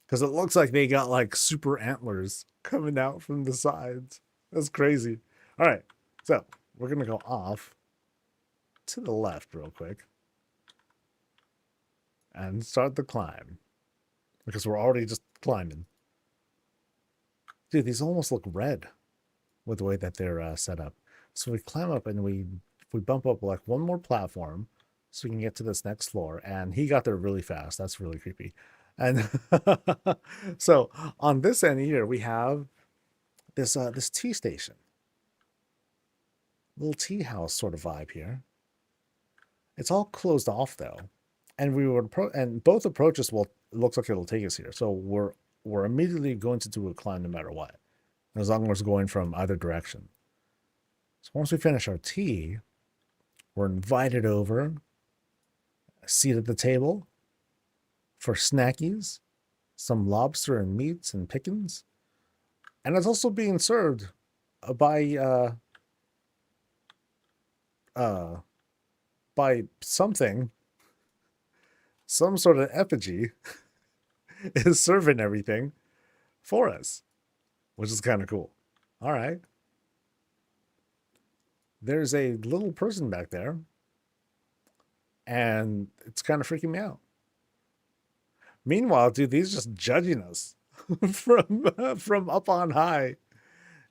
Because it looks like they got like super antlers coming out from the sides. That's crazy. All right, so we're going to go off to the left real quick and start the climb because we're already just climbing. Dude, these almost look red with the way that they're set up. So we climb up and we bump up like one more platform so we can get to this next floor. And he got there really fast. That's really creepy. And so on this end here, we have this this tea station. Little tea house sort of vibe here. It's all closed off though. And we would and both approaches will looks like it'll take us here. So we're immediately going to do a climb no matter what. As long as we're going from either direction. So once we finish our tea, we're invited over, a seat at the table for snackies, some lobster and meats and pickings. And it's also being served by something, some sort of effigy is serving everything for us, which is kind of cool. All right. There's a little person back there, and it's kind of freaking me out. Meanwhile, dude, he's just judging us from up on high.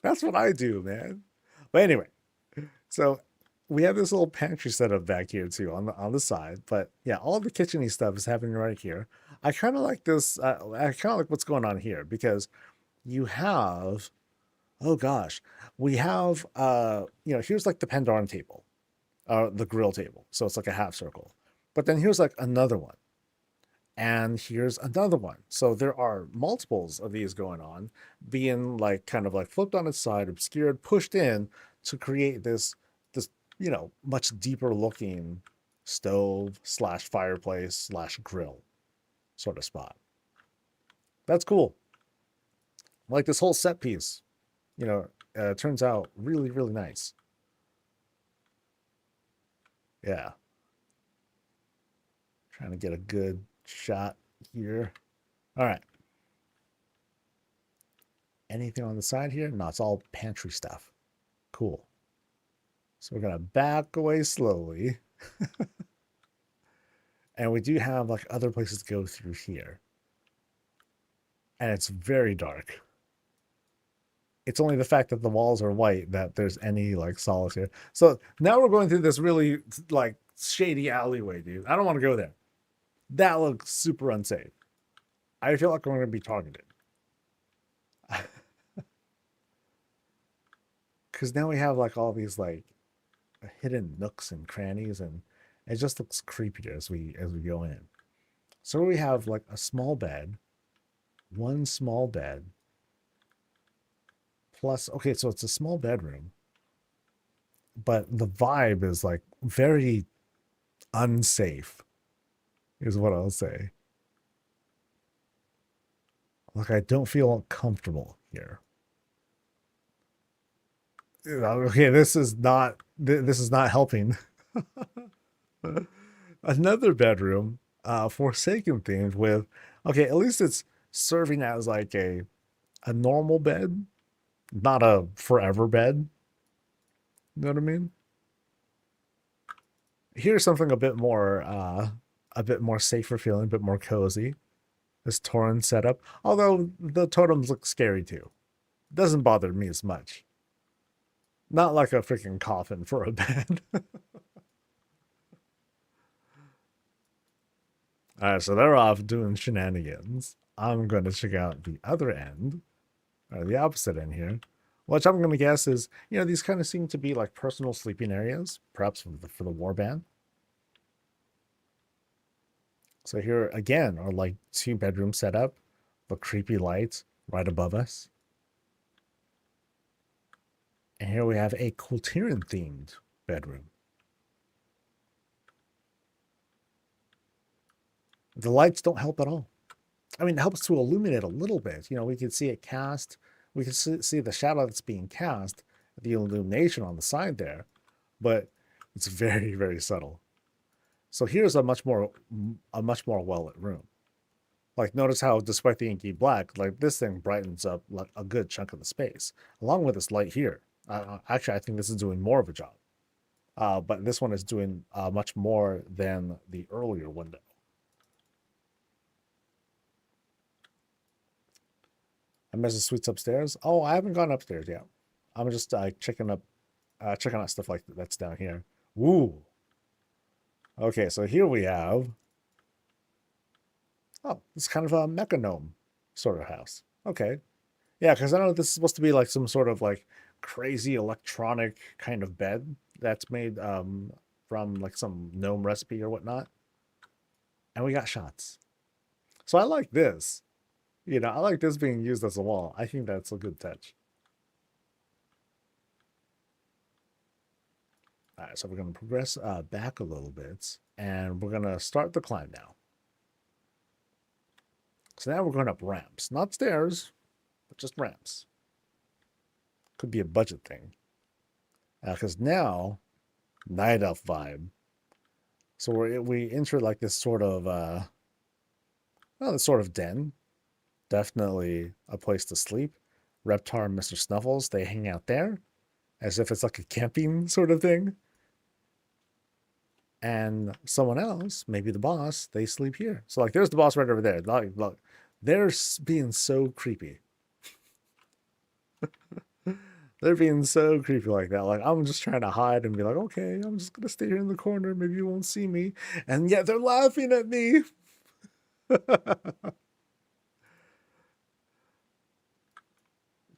That's what I do, man. But anyway, so we have this little pantry setup back here too on the side. But yeah, all the kitchen-y stuff is happening right here. I kind of like this. I kind of like what's going on here because you have, oh gosh, we have, you know, here's like the Pandoran table, the grill table. So it's like a half circle. But then here's like another one. And here's another one. So there are multiples of these going on, being like kind of like flipped on its side, obscured, pushed in to create this, you know, much deeper looking stove slash fireplace slash grill sort of spot. That's cool. Like this whole set piece, you know, turns out really, really nice. Yeah. Trying to get a good shot here. All right. Anything on the side here? No, it's all pantry stuff. Cool. So we're going to back away slowly. And we do have like other places to go through here. And it's very dark. It's only the fact that the walls are white that there's any like solace here. So now we're going through this really like shady alleyway, dude. I don't want to go there. That looks super unsafe. I feel like I'm going to be targeted. Because now we have like all these like hidden nooks and crannies, and it just looks creepier as we go in. So we have like a small bed, one small bed, plus, okay, so it's a small bedroom, but the vibe is like very unsafe, is what I'll say. Like, I don't feel comfortable here. Okay, this is not helping. Another bedroom, Forsaken themed with, okay, at least it's serving as like a normal bed, not a forever bed. You know what I mean? Here's something a bit more safer feeling, a bit more cozy. This Tauren setup, although the totems look scary too. Doesn't bother me as much. Not like a freaking coffin for a bed. Alright, so they're off doing shenanigans. I'm going to check out the other end, or the opposite end here, which I'm going to guess is, you know, these kind of seem to be like personal sleeping areas, perhaps for the warband. So here again are like 2 bedrooms set up, the creepy lights right above us. And here we have a Kultiran themed bedroom. The lights don't help at all. I mean, it helps to illuminate a little bit. You know, we can see it cast. We can see the shadow that's being cast, the illumination on the side there, but it's very, very subtle. So here's a much more well-lit room. Like, notice how, despite the inky black, like this thing brightens up like a good chunk of the space, along with this light here. Actually, I think this is doing more of a job. But this one is doing much more than the earlier window. I miss the suites upstairs. Oh, I haven't gone upstairs yet. I'm just checking out stuff like that's down here. Woo. Okay, so here we have. Oh, it's kind of a mecha gnome sort of house. Okay, yeah, because I know this is supposed to be like some sort of like crazy electronic kind of bed that's made from like some gnome recipe or whatnot. And we got shots. So I like this. You know, I like this being used as a wall. I think that's a good touch. All right, so we're going to progress back a little bit, and we're going to start the climb now. So now we're going up ramps. Not stairs, but just ramps. Could be a budget thing. Because now, night elf vibe. So we enter like this sort of, this sort of den. Definitely a place to sleep. Reptar and Mr. Snuffles, they hang out there as if it's like a camping sort of thing. And someone else, maybe the boss, they sleep here. So like there's the boss right over there. Look, they're being so creepy. They're being so creepy like that. Like, I'm just trying to hide and be like, okay, I'm just going to stay here in the corner. Maybe you won't see me. And yet they're laughing at me.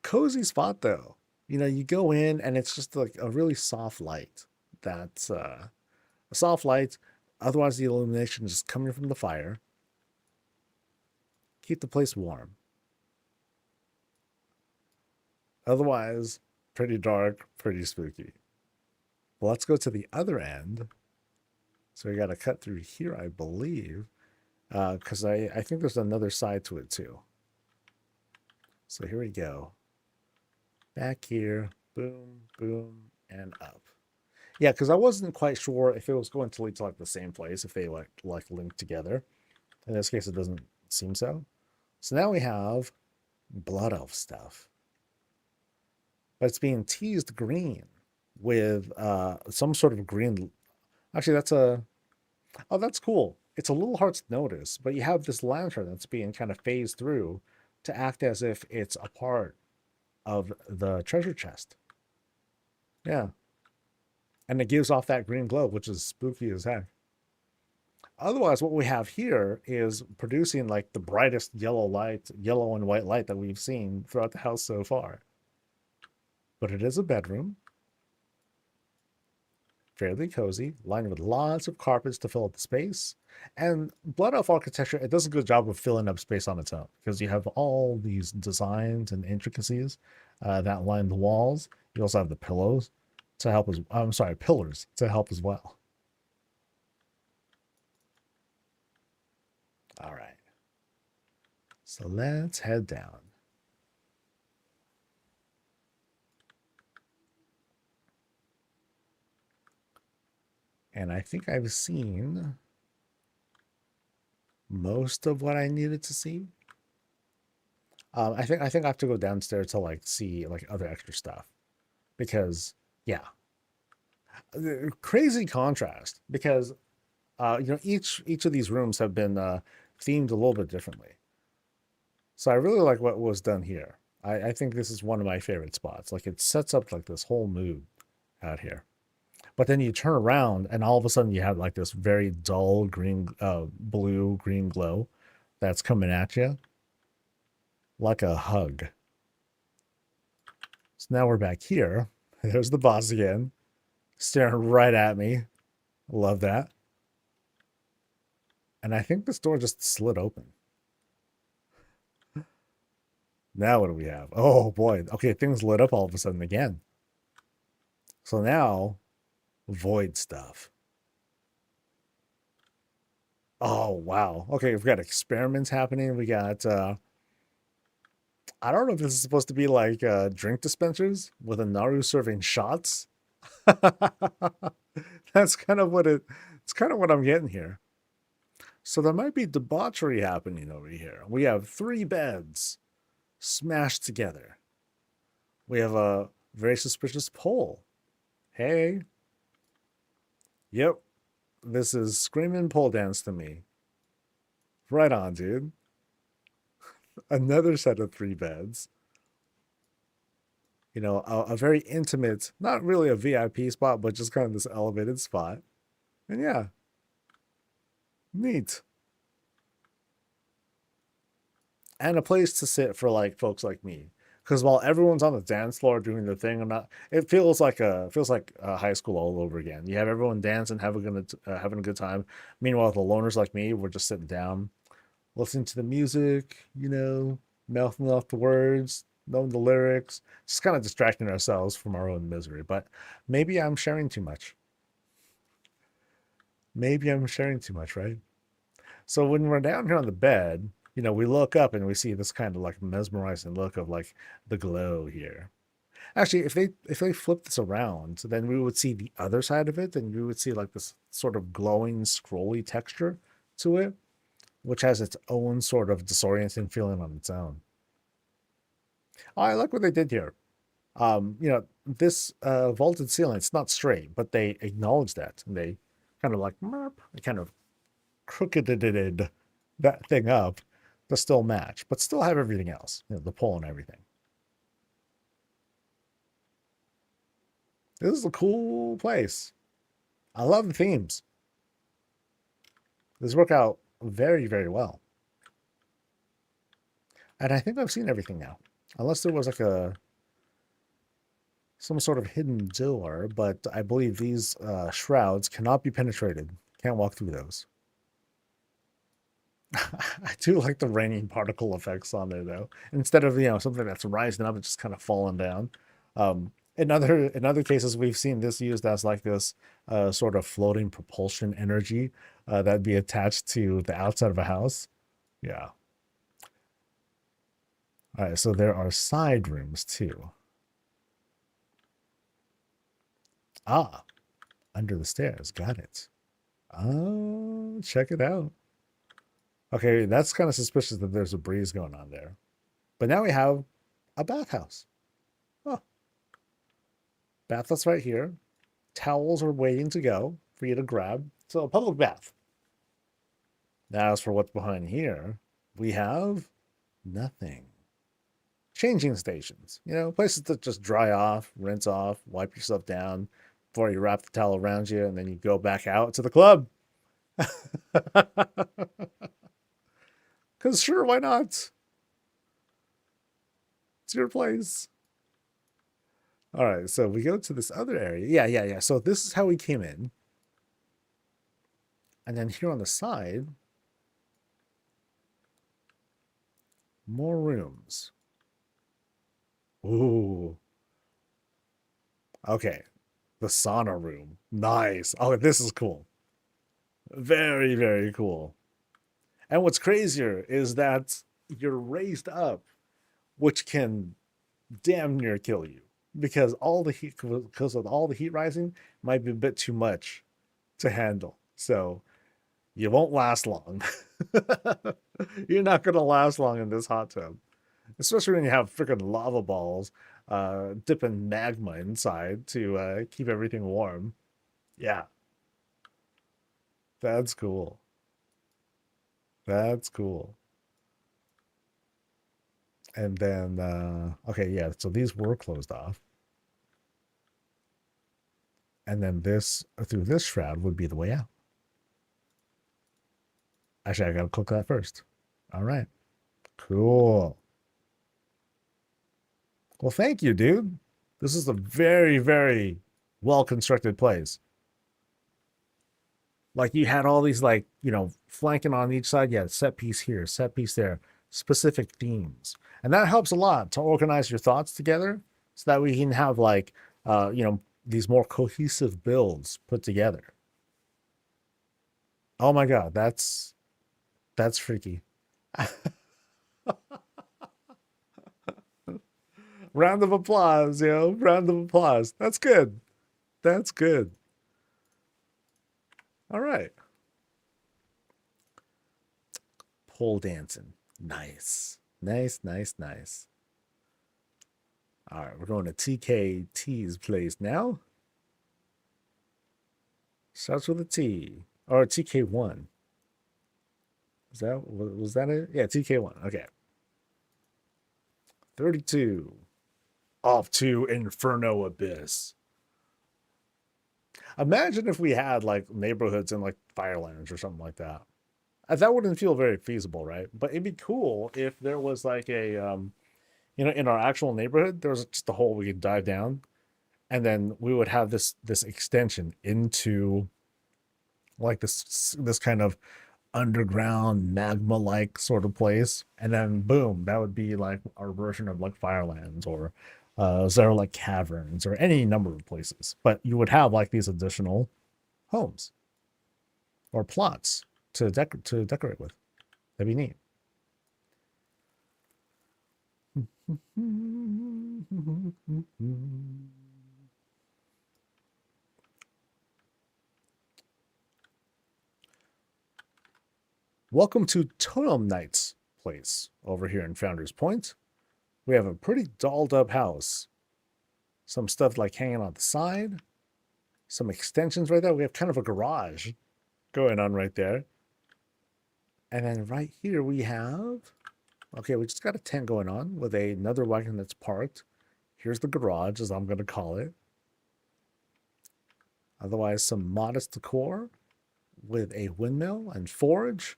Cozy spot though. You know, you go in and it's just like a really soft light. That's a soft light. Otherwise, the illumination is just coming from the fire. Keep the place warm. Otherwise, pretty dark, pretty spooky. But let's go to the other end. So we got to cut through here, I believe. Because I think there's another side to it too. So here we go. Back here. Boom, boom, and up. Yeah, because I wasn't quite sure if it was going to lead to like the same place, if they like linked together. In this case, it doesn't seem so. So now we have Blood Elf stuff. But it's being teased green with some sort of green. Actually, that's a... Oh, that's cool. It's a little hard to notice, but you have this lantern that's being kind of phased through to act as if it's a part of the treasure chest. Yeah. And it gives off that green glow, which is spooky as heck. Otherwise, what we have here is producing like the brightest yellow light, yellow and white light that we've seen throughout the house so far. But it is a bedroom. Fairly cozy, lined with lots of carpets to fill up the space. And Blood Elf architecture, it does a good job of filling up space on its own, because you have all these designs and intricacies that line the walls. You also have the pillows to help as pillars to help as well. All right. So let's head down. And I think I've seen most of what I needed to see. I think I have to go downstairs to like see like other extra stuff, because yeah, crazy contrast. Because you know, each of these rooms have been themed a little bit differently. So I really like what was done here. I think this is one of my favorite spots. Like, it sets up like this whole mood out here. But then you turn around and all of a sudden you have like this very dull green, blue green glow that's coming at you like a hug. So now we're back here. There's the boss again, staring right at me. Love that. And I think this door just slid open. Now what do we have? Oh boy. Okay, things lit up all of a sudden again. So now, void stuff. Oh, wow. Okay, we've got experiments happening. We got, I don't know if this is supposed to be like drink dispensers with a Naru serving shots. That's kind of what it's kind of what I'm getting here. So there might be debauchery happening over here. We have 3 beds smashed together. We have a very suspicious pole. Hey. Yep. This is screaming pole dance to me. Right on, dude. Another set of 3 beds. You know, a very intimate, not really a VIP spot, but just kind of this elevated spot. And yeah. Neat. And a place to sit for like folks like me, because while everyone's on the dance floor doing their thing, it feels like high school all over again. You have everyone dancing, having a good time. Meanwhile, the loners like me, we're just sitting down, listening to the music, you know, mouthing off the words, knowing the lyrics, just kind of distracting ourselves from our own misery. But maybe I'm sharing too much. Maybe I'm sharing too much, right? So when we're down here on the bed, you know, we look up and we see this kind of like mesmerizing look of like the glow here. Actually, if they flip this around, then we would see the other side of it, and we would see like this sort of glowing, scrolly texture to it, which has its own sort of disorienting feeling on its own. Oh, I like what they did here. You know, this vaulted ceiling, it's not straight, but they acknowledge that, and they kind of like, they kind of crookeded that thing up to still match, but still have everything else, you know, the pole and everything. This is a cool place. I love the themes. This worked out very, very well. And I think I've seen everything now, unless there was like some sort of hidden door, but I believe these shrouds cannot be penetrated. Can't walk through those. I do like the raining particle effects on there though. Instead of, something that's rising up and just kind of falling down. In other cases, we've seen this used as like this sort of floating propulsion energy that'd be attached to the outside of a house. Yeah. All right, so there are side rooms too. Ah, under the stairs. Got it. Oh, check it out. Okay, that's kind of suspicious that there's a breeze going on there. But now we have a bathhouse. Oh. Bathhouse right here. Towels are waiting to go for you to grab. So a public bath. Now as for what's behind here, we have nothing. Changing stations. Places to just dry off, rinse off, wipe yourself down before you wrap the towel around you, and then you go back out to the club. Because sure, why not? It's your place. All right, so we go to this other area. Yeah. So this is how we came in. And then here on the side, more rooms. Ooh. Okay. The sauna room. Nice. Oh, this is cool. Very, very cool. And what's crazier is that you're raised up, which can damn near kill you because of all the heat rising might be a bit too much to handle. So you won't last long. You're not going to last long in this hot tub, especially when you have freaking lava balls dipping magma inside to keep everything warm. Yeah. That's cool. That's cool. And then, okay, yeah, so these were closed off. And then this, through this shroud, would be the way out. Actually, I gotta click that first. All right. Cool. Well, thank you, dude. This is a very, very well-constructed place. Like, you had all these, like, flanking on each side. Yeah, set piece here, set piece there, specific themes. And that helps a lot to organize your thoughts together so that we can have, like, these more cohesive builds put together. Oh my God, that's freaky. Round of applause, round of applause. That's good. That's good. All right. Pole dancing. Nice. Nice. All right, we're going to TKT's place now. Starts with a T. Or TK1. Was that it? Yeah, TK1. Okay. 32. Off to Inferno Abyss. Imagine if we had like neighborhoods in like Firelands or something like that. That wouldn't feel very feasible, right? But it'd be cool if there was like a, in our actual neighborhood, there was just a hole we could dive down, and then we would have this extension into like this kind of underground magma-like sort of place, and then boom, that would be like our version of like Firelands or Zariel caverns or any number of places. But you would have like these additional homes or plots to decorate with. That'd be neat. Welcome to Totem Knight's place over here in Founders Point. We have a pretty dolled up house. Some stuff like hanging on the side. Some extensions right there. We have kind of a garage going on right there. And then right here we have, okay, we just got a tent going on with another wagon that's parked. Here's the garage, as I'm going to call it. Otherwise, some modest decor with a windmill and forge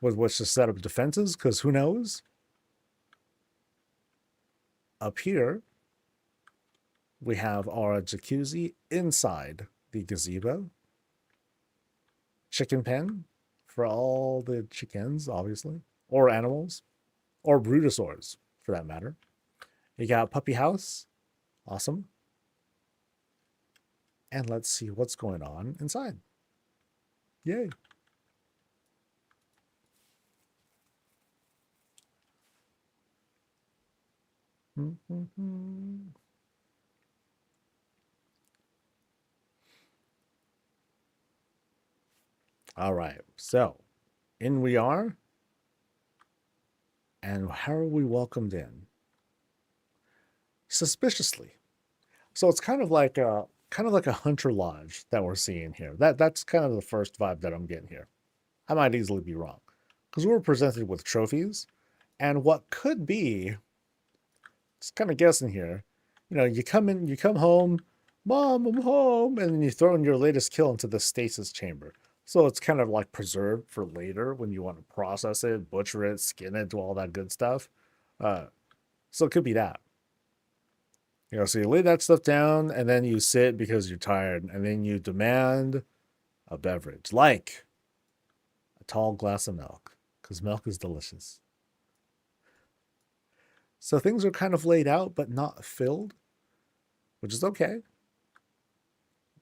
with which to set up defenses, because who knows? Up here, we have our jacuzzi inside the gazebo. Chicken pen for all the chickens, obviously, or animals, or brutosaurs for that matter. You got puppy house, awesome. And let's see what's going on inside. Yay. All right, so in we are. And how are we welcomed in? Suspiciously. So it's kind of like a hunter lodge that we're seeing here. That's kind of the first vibe that I'm getting here. I might easily be wrong, because we're presented with trophies and what could be, just kind of guessing here, you know, you come home, Mom, I'm home, and then you throw in your latest kill into the stasis chamber. So it's kind of like preserved for later when you want to process it, butcher it, skin it, do all that good stuff. So it could be that. You know, so you lay that stuff down and then you sit because you're tired, and then you demand a beverage, like a tall glass of milk, because milk is delicious. So things are kind of laid out, but not filled, which is okay.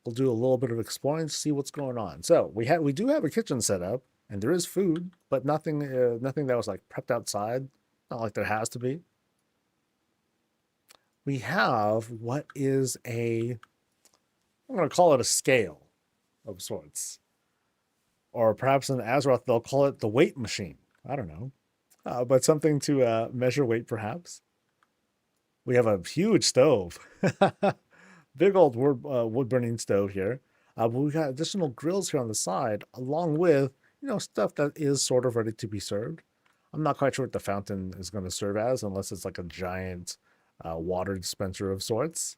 We'll do a little bit of exploring to see what's going on. So we do have a kitchen set up, and there is food, but nothing that was like prepped outside. Not like there has to be. We have what is I'm going to call it a scale of sorts, or perhaps in Azeroth they'll call it the weight machine. I don't know, but something to measure weight, perhaps. We have a huge stove. Big old wood-burning stove here. But we got additional grills here on the side, along with, you know, stuff that is sort of ready to be served. I'm not quite sure what the fountain is going to serve as, unless it's like a giant water dispenser of sorts.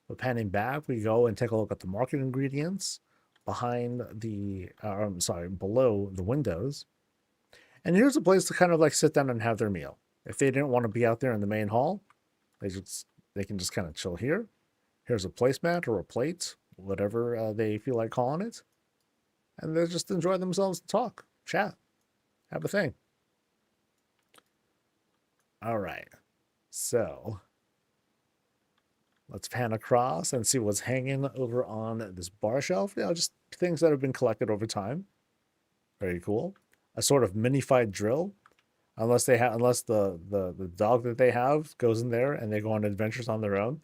But panning back, we go and take a look at the market ingredients behind below the windows. And here's a place to kind of like sit down and have their meal. If they didn't want to be out there in the main hall, they can just kind of chill here. Here's a placemat or a plate, whatever they feel like calling it. And they just enjoy themselves and talk, chat, have a thing. All right. So let's pan across and see what's hanging over on this bar shelf. You know, just things that have been collected over time. Very cool. A sort of minified drill. Unless the dog that they have goes in there and they go on adventures on their own.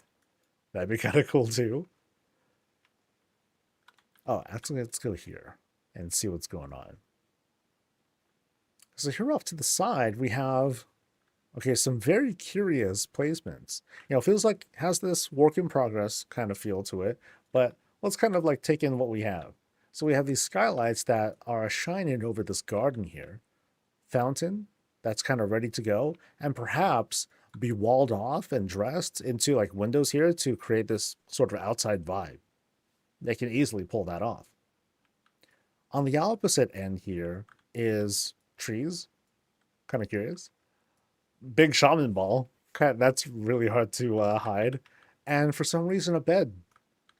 That'd be kind of cool too. Oh, actually, let's go here and see what's going on. So here off to the side, we have, okay, some very curious placements. You know, feels like has this work in progress kind of feel to it, but let's kind of like take in what we have. So we have these skylights that are shining over this garden here. Fountain that's kind of ready to go, and perhaps be walled off and dressed into like windows here to create this sort of outside vibe. They can easily pull that off. On the opposite end here is trees. Kind of curious. Big shaman ball. That's really hard to hide. And for some reason a bed.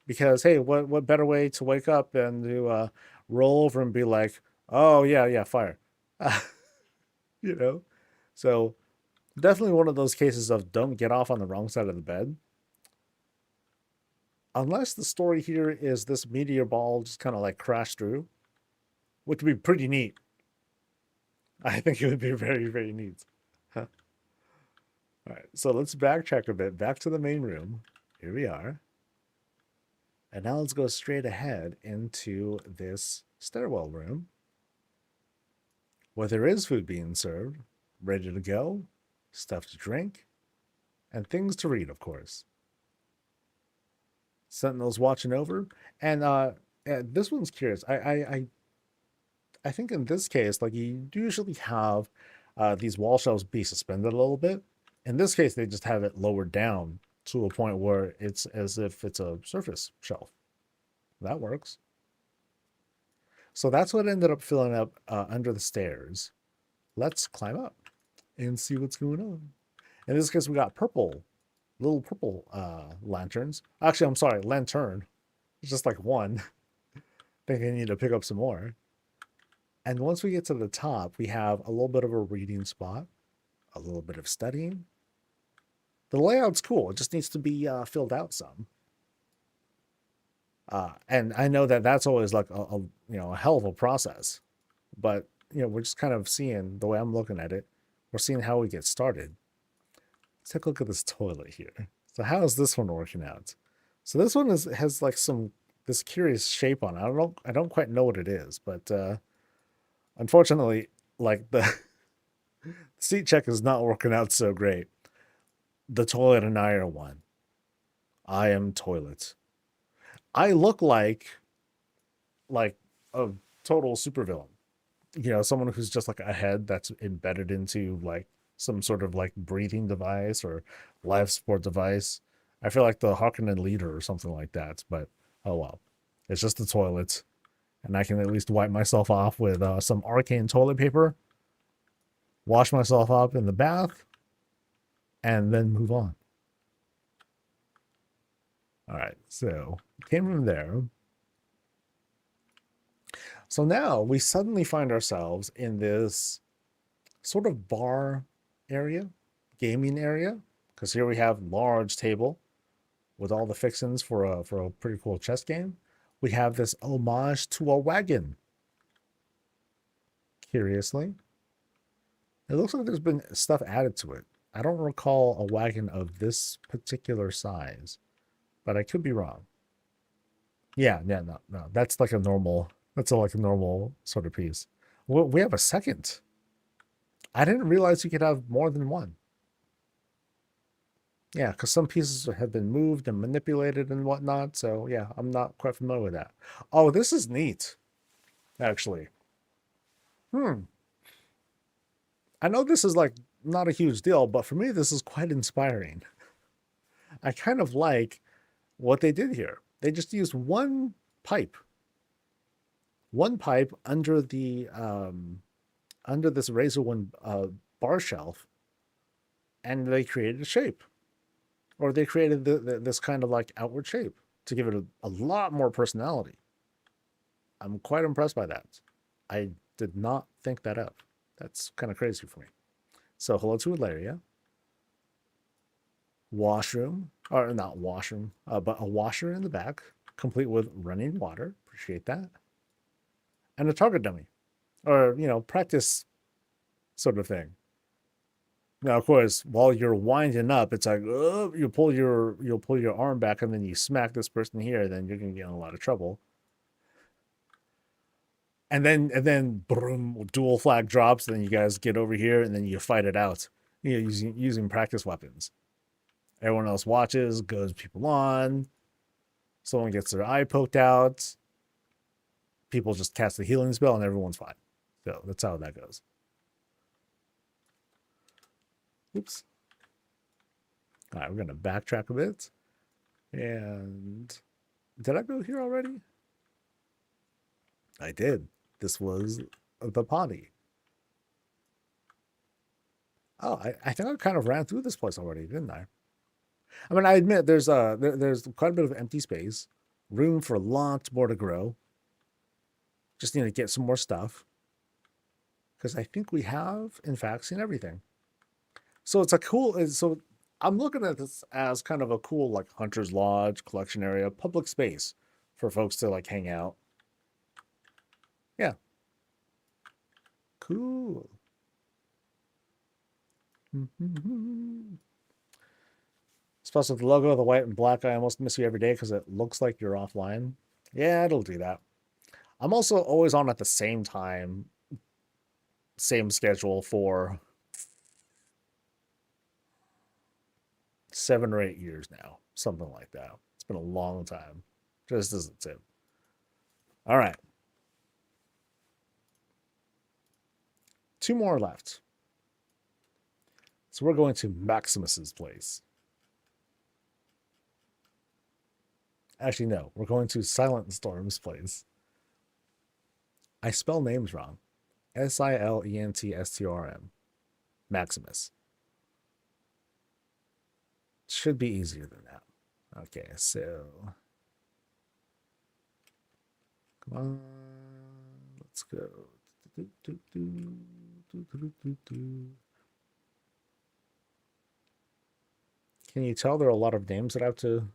Because hey, what better way to wake up than to roll over and be like, oh yeah, fire. You know? So definitely one of those cases of don't get off on the wrong side of the bed. Unless the story here is this meteor ball just kind of like crashed through, which would be pretty neat. I think it would be very, very neat. Huh. All right, so let's backtrack a bit, back to the main room. Here we are. And now let's go straight ahead into this stairwell room, where there is food being served, ready to go, stuff to drink, and things to read, of course. Sentinels watching over, and this one's curious. I think in this case, like you usually have these wall shelves be suspended a little bit. In this case, they just have it lowered down to a point where it's as if it's a surface shelf. That works. So that's what ended up filling up under the stairs. Let's climb up and see what's going on. In this case, we got little purple lanterns. Actually, I'm sorry, lantern. It's just like one. I think I need to pick up some more. And once we get to the top, we have a little bit of a reading spot, a little bit of studying. The layout's cool. It just needs to be filled out some. And I know that that's always like a hell of a process, but we're just kind of seeing the way I'm looking at it. We're seeing how we get started. Let's take a look at this toilet here. So how is this one working out? So this one has like this curious shape on it. I don't quite know what it is, but unfortunately, like the seat check is not working out so great. The toilet and I are one. I am toilet. I look like a total supervillain. Someone who's just like a head that's embedded into like some sort of like breathing device or life support device. I feel like the Harkonnen leader or something like that, but oh well. It's just the toilet. And I can at least wipe myself off with some arcane toilet paper, wash myself up in the bath, and then move on. All right, so came from there. So now we suddenly find ourselves in this sort of bar area, gaming area, because here we have large table with all the fixings for a pretty cool chess game. We have this homage to a wagon. Curiously, it looks like there's been stuff added to it. I don't recall a wagon of this particular size, but I could be wrong. Yeah, no. That's like a normal. That's like a normal sort of piece. Well, we have a second. I didn't realize you could have more than one. Yeah, because some pieces have been moved and manipulated and whatnot. So yeah, I'm not quite familiar with that. Oh, this is neat, actually. I know this is like not a huge deal, but for me, this is quite inspiring. I kind of like what they did here. They just used one pipe under the under this Razor One bar shelf, and they created a shape, or they created this kind of like outward shape to give it a lot more personality. I'm quite impressed by that. I did not think that up. That's kind of crazy for me. So hello to Ilaria. Washroom, or not washroom, but a washer in the back, complete with running water. Appreciate that. And a target dummy, or practice sort of thing. Now, of course, while you're winding up, it's like you'll pull your arm back, and then you smack this person here. Then you're gonna get in a lot of trouble. And then boom, dual flag drops. Then you guys get over here, and then you fight it out. Using practice weapons. Everyone else watches, goes people on. Someone gets their eye poked out. People just cast the healing spell, and everyone's fine. So that's how that goes. Oops. All right, we're going to backtrack a bit. And did I go here already? I did. This was the potty. Oh, I think I kind of ran through this place already, didn't I? I mean, I admit there's quite a bit of empty space, room for lots more to grow. Just need to get some more stuff, because I think we have, in fact, seen everything. So it's a cool. So I'm looking at this as kind of a cool, like, Hunter's Lodge, collection area, public space for folks to like hang out. Yeah. Cool. Especially with the logo, the white and black, I almost miss you every day because it looks like you're offline. Yeah, it'll do that. I'm also always on at the same time, same schedule for 7 or 8 years now. Something like that. It's been a long time. Just as it's it. All right. 2 more left. So we're going to Maximus's place. Actually, no. We're going to Silent Storm's place. I spell names wrong. Silentstrm. Maximus. Should be easier than that. Okay, so... Come on. Let's go. Can you tell there are a lot of names that I have to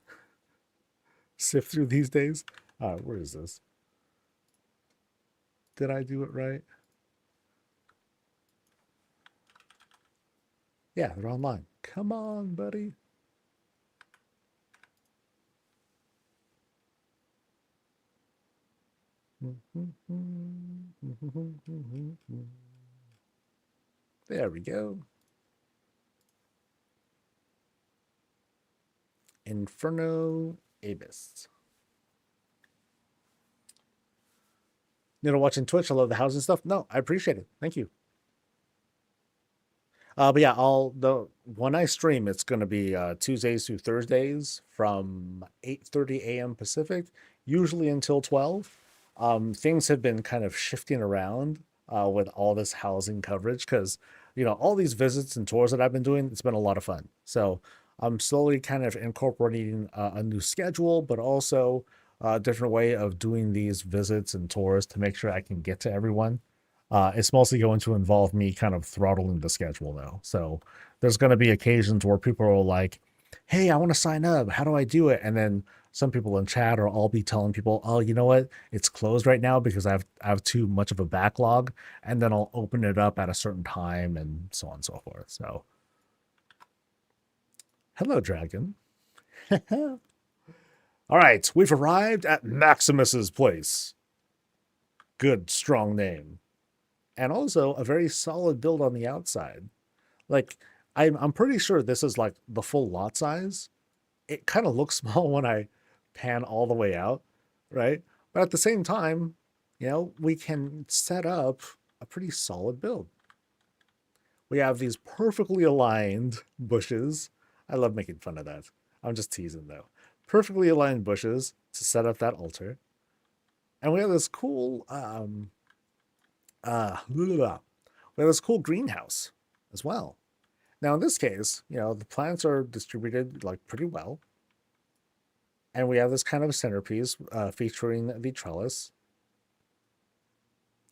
sift through these days? Where is this? Did I do it right? Yeah, they're online. Come on, buddy. There we go. Inferno Abyss. Watching Twitch. I love the housing stuff. No, I appreciate it. Thank you. But yeah, when I stream, it's going to be Tuesdays through Thursdays from 8:30 a.m. Pacific, usually until 12. Things have been kind of shifting around with all this housing coverage because, all these visits and tours that I've been doing, it's been a lot of fun. So I'm slowly kind of incorporating a new schedule, but also a different way of doing these visits and tours to make sure I can get to everyone. It's mostly going to involve me kind of throttling the schedule though. So there's going to be occasions where people are like, hey, I want to sign up. How do I do it? And then some people in chat or I'll be telling people, oh, you know what? It's closed right now because I have too much of a backlog. And then I'll open it up at a certain time and so on and so forth. So hello, Dragon. All right, we've arrived at Maximus's place. Good, strong name. And also a very solid build on the outside. Like, I'm pretty sure this is like the full lot size. It kind of looks small when I pan all the way out, right? But at the same time, we can set up a pretty solid build. We have these perfectly aligned bushes. I love making fun of that. I'm just teasing though. Perfectly aligned bushes to set up that altar. And we have this cool we have this cool greenhouse as well. Now in this case, the plants are distributed like pretty well. And we have this kind of centerpiece featuring the trellis.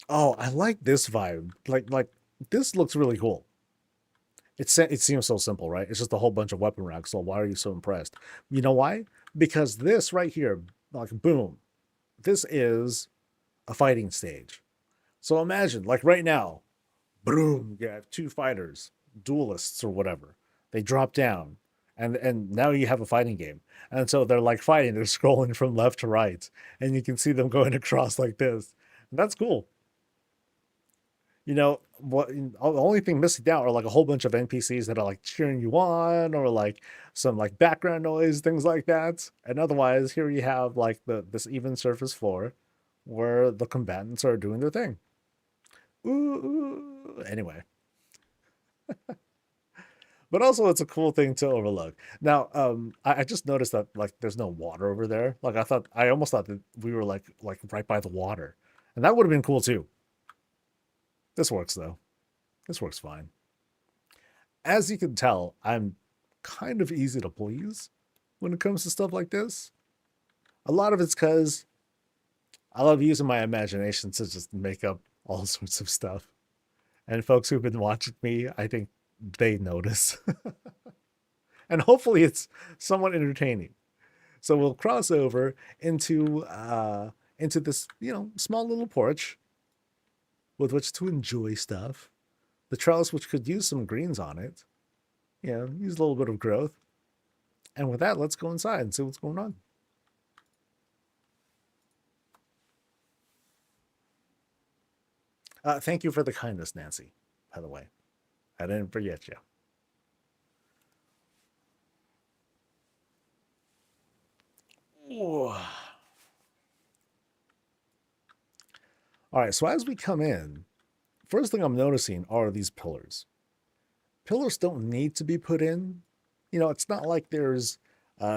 Oh, I like this vibe. Like this looks really cool. It seems so simple, right? It's just a whole bunch of weapon racks. So why are you so impressed? You know why? Because this right here, like boom, this is a fighting stage. So imagine, like right now, boom, you have two fighters, duelists or whatever. They drop down, and now you have a fighting game. And so they're like fighting. They're scrolling from left to right, and you can see them going across like this. And that's cool. What the only thing missing out are like a whole bunch of NPCs that are like cheering you on, or like some like background noise, things like that. And otherwise, here you have like this even surface floor where the combatants are doing their thing. Ooh. Anyway. But also it's a cool thing to overlook. Now, I just noticed that like there's no water over there. Like I almost thought that we were like right by the water. And that would have been cool too. This works though. This works fine. As you can tell, I'm kind of easy to please when it comes to stuff like this. A lot of it's because I love using my imagination to just make up all sorts of stuff. And folks who've been watching me, I think they notice. And hopefully it's somewhat entertaining. So we'll cross over into this, small little porch with which to enjoy stuff. The trellis, which could use some greens on it. Use a little bit of growth. And with that, let's go inside and see what's going on. Thank you for the kindness, Nancy, by the way. I didn't forget you. Ooh. All right, so as we come in, first thing I'm noticing are these pillars. Pillars don't need to be put in. It's not like there's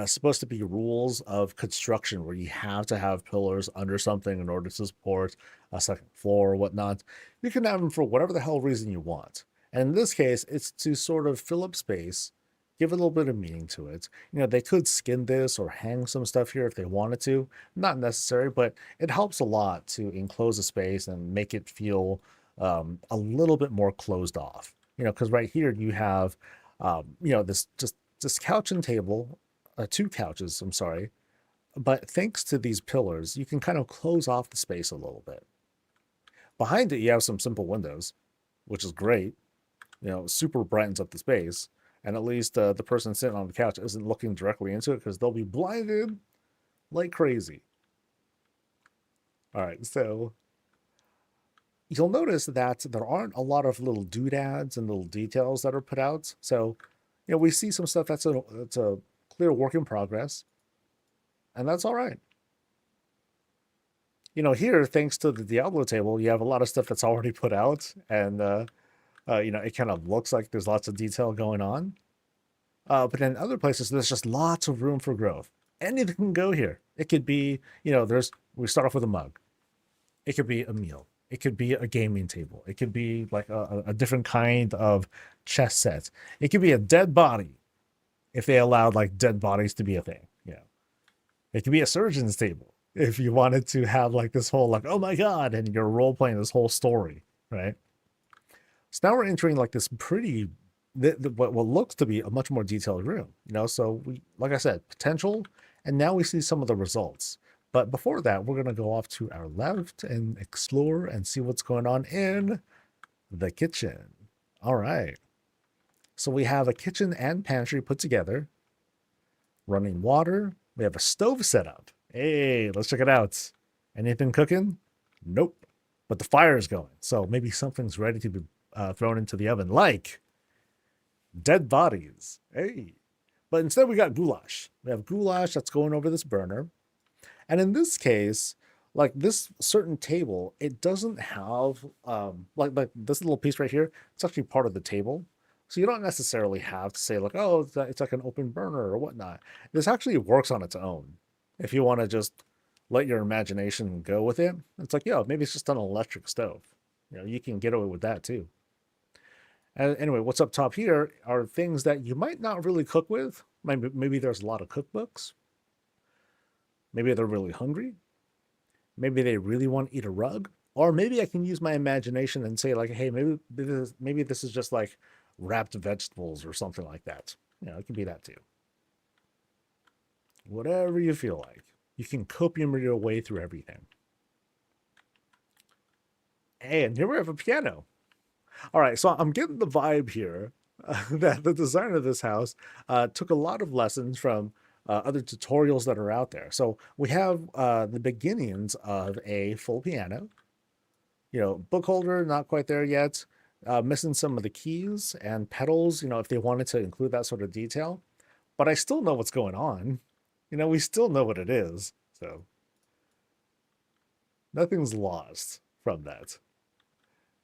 supposed to be rules of construction where you have to have pillars under something in order to support a second floor or whatnot. You can have them for whatever the hell reason you want. And in this case, it's to sort of fill up space, give it a little bit of meaning to it. They could skin this or hang some stuff here if they wanted to. Not necessary, but it helps a lot to enclose a space and make it feel a little bit more closed off. Because right here you have, this couch and table, two couches, I'm sorry. But thanks to these pillars, you can kind of close off the space a little bit. Behind it, you have some simple windows, which is great. Super brightens up the space. And at least the person sitting on the couch isn't looking directly into it because they'll be blinded like crazy. All right, so you'll notice that there aren't a lot of little doodads and little details that are put out. So, we see some stuff that's a clear work in progress. And that's all right. Here, thanks to the Diablo table, you have a lot of stuff that's already put out. And, it kind of looks like there's lots of detail going on. But in other places, there's just lots of room for growth. Anything can go here. It could be, we start off with a mug. It could be a meal. It could be a gaming table. It could be like a different kind of chess set. It could be a dead body if they allowed like dead bodies to be a thing. It could be a surgeon's table if you wanted to have like this whole like, oh my God, and you're role playing this whole story, right? So now we're entering like this pretty, what looks to be a much more detailed room, So we, like I said, potential, and now we see some of the results. But before that, we're going to go off to our left and explore and see what's going on in the kitchen. All right. So we have a kitchen and pantry put together, running water. We have a stove set up. Hey, let's check it out. Anything cooking? Nope. But the fire is going. So maybe something's ready to be thrown into the oven, like dead bodies. Hey. But instead we got goulash. We have goulash that's going over this burner. And in this case, like this certain table, it doesn't have, like this little piece right here, it's actually part of the table. So you don't necessarily have to say like, oh, it's like an open burner or whatnot. This actually works on its own. If you want to just let your imagination go with it, it's like, maybe it's just an electric stove. You can get away with that too. And anyway, what's up top here are things that you might not really cook with. Maybe there's a lot of cookbooks. Maybe they're really hungry. Maybe they really want to eat a rug. Or maybe I can use my imagination and say like, hey, maybe this is just like wrapped vegetables or something like that. It can be that too. Whatever you feel like. You can copium your way through everything. And here we have a piano. All right, so I'm getting the vibe here that the designer of this house took a lot of lessons from other tutorials that are out there. So we have the beginnings of a full piano. Book holder, not quite there yet. Missing some of the keys and pedals, if they wanted to include that sort of detail. But I still know what's going on. We still know what it is. So nothing's lost from that.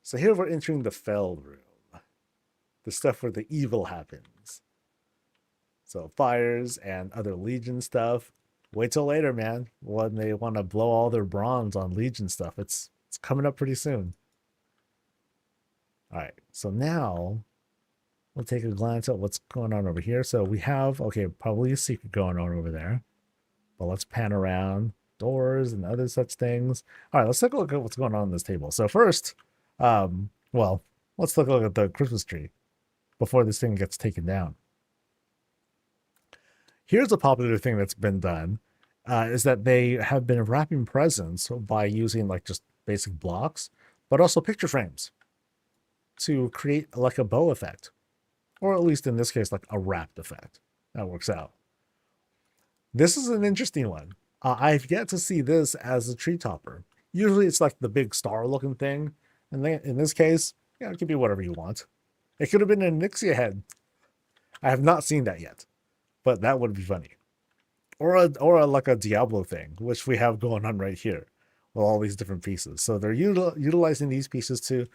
So here we're entering the Fell room. The stuff where the evil happens. So fires and other Legion stuff. Wait till later, man. When they want to blow all their bronze on Legion stuff. It's coming up pretty soon. All right, so now we'll take a glance at what's going on over here. So we have, okay, probably a secret going on over there. But let's pan around. Doors and other such things. All right, let's take a look at what's going on this table. So first, let's take a look at the Christmas tree before this thing gets taken down. Here's a popular thing that's been done, is that they have been wrapping presents by using like just basic blocks, but also picture frames to create like a bow effect, or at least in this case, like a wrapped effect. That works out. This is an interesting one. I've yet to see this as a tree topper. Usually it's like the big star looking thing. And in this case, it could be whatever you want. It could have been an Exie head. I have not seen that yet, but that would be funny. Or like a Diablo thing, which we have going on right here with all these different pieces. So they're utilizing these pieces to,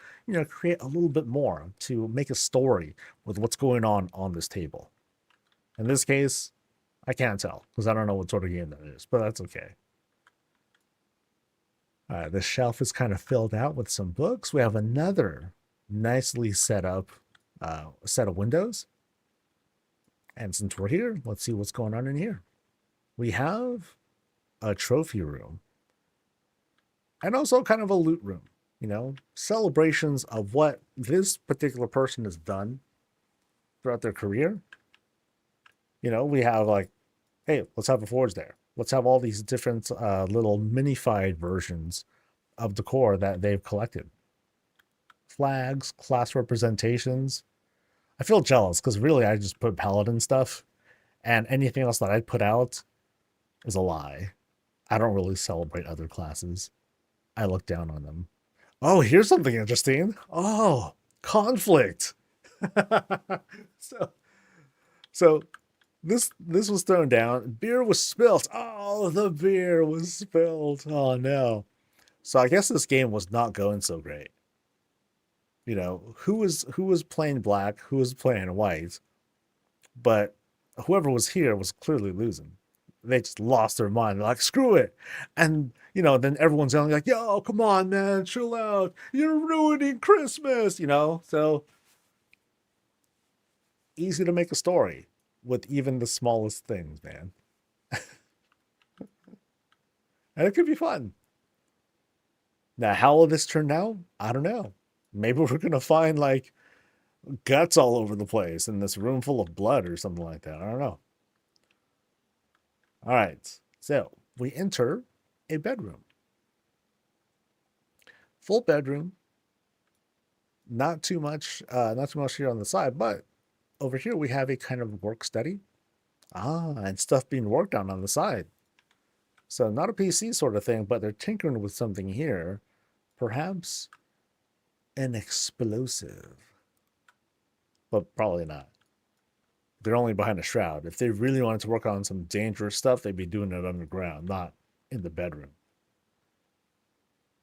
create a little bit more, to make a story with what's going on this table. In this case, I can't tell because I don't know what sort of game that is, but that's okay. All right, the shelf is kind of filled out with some books. We have another nicely set up set of windows. And since we're here, let's see what's going on in here. We have a trophy room and also kind of a loot room. you know, celebrations of what this particular person has done throughout their career. You know, we have like, hey, let's have a forge there. Let's have all these different little minified versions of decor that they've collected. Flags, class representations. I feel jealous because really I just put paladin stuff, and anything else that I put out is a lie. I don't really celebrate other classes. I look down on them. Oh, here's something interesting. Oh, conflict. so this was thrown down. Beer was spilled. Oh, the beer was spilled. Oh no. So I guess this game was not going so great. You know, who was playing black, who was playing white, but whoever was here was clearly losing. They just lost their mind. They're like, screw it. And, you know, then everyone's yelling like, yo, come on, man, chill out. You're ruining Christmas, you know? So easy to make a story with even the smallest things, man. And it could be fun. Now, how will this turn out? I don't know. Maybe we're going to find like guts all over the place in this room full of blood or something like that. I don't know. All right, so we enter a bedroom. Full bedroom. Not too much here on the side, but over here we have a kind of work study. And stuff being worked on the side. So not a PC sort of thing, but they're tinkering with something here. Perhaps an explosive. But probably not. They're only behind a shroud. If they really wanted to work on some dangerous stuff, they'd be doing it underground, not in the bedroom.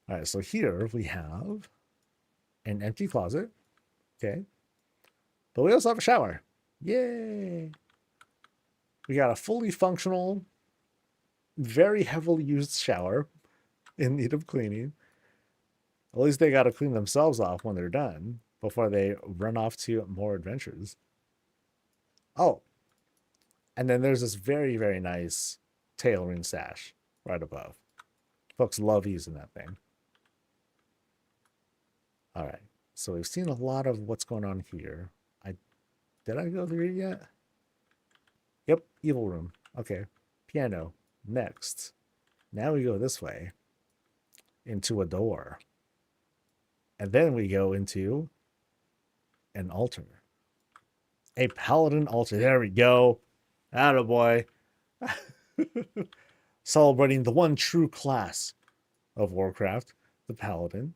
All right, so here we have an empty closet. Okay. But we also have a shower. Yay! We got a fully functional, very heavily used shower in need of cleaning. At least they got to clean themselves off when they're done before they run off to more adventures. Oh, and then there's this very, very nice tailoring stash right above. Folks love using that thing. All right, so we've seen a lot of what's going on here. Did I go through it yet? Yep, evil room. Okay, piano. Next. Now we go this way into a door. And then we go into an altar. A paladin altar. There we go. Attaboy. Celebrating the one true class of Warcraft, the paladin.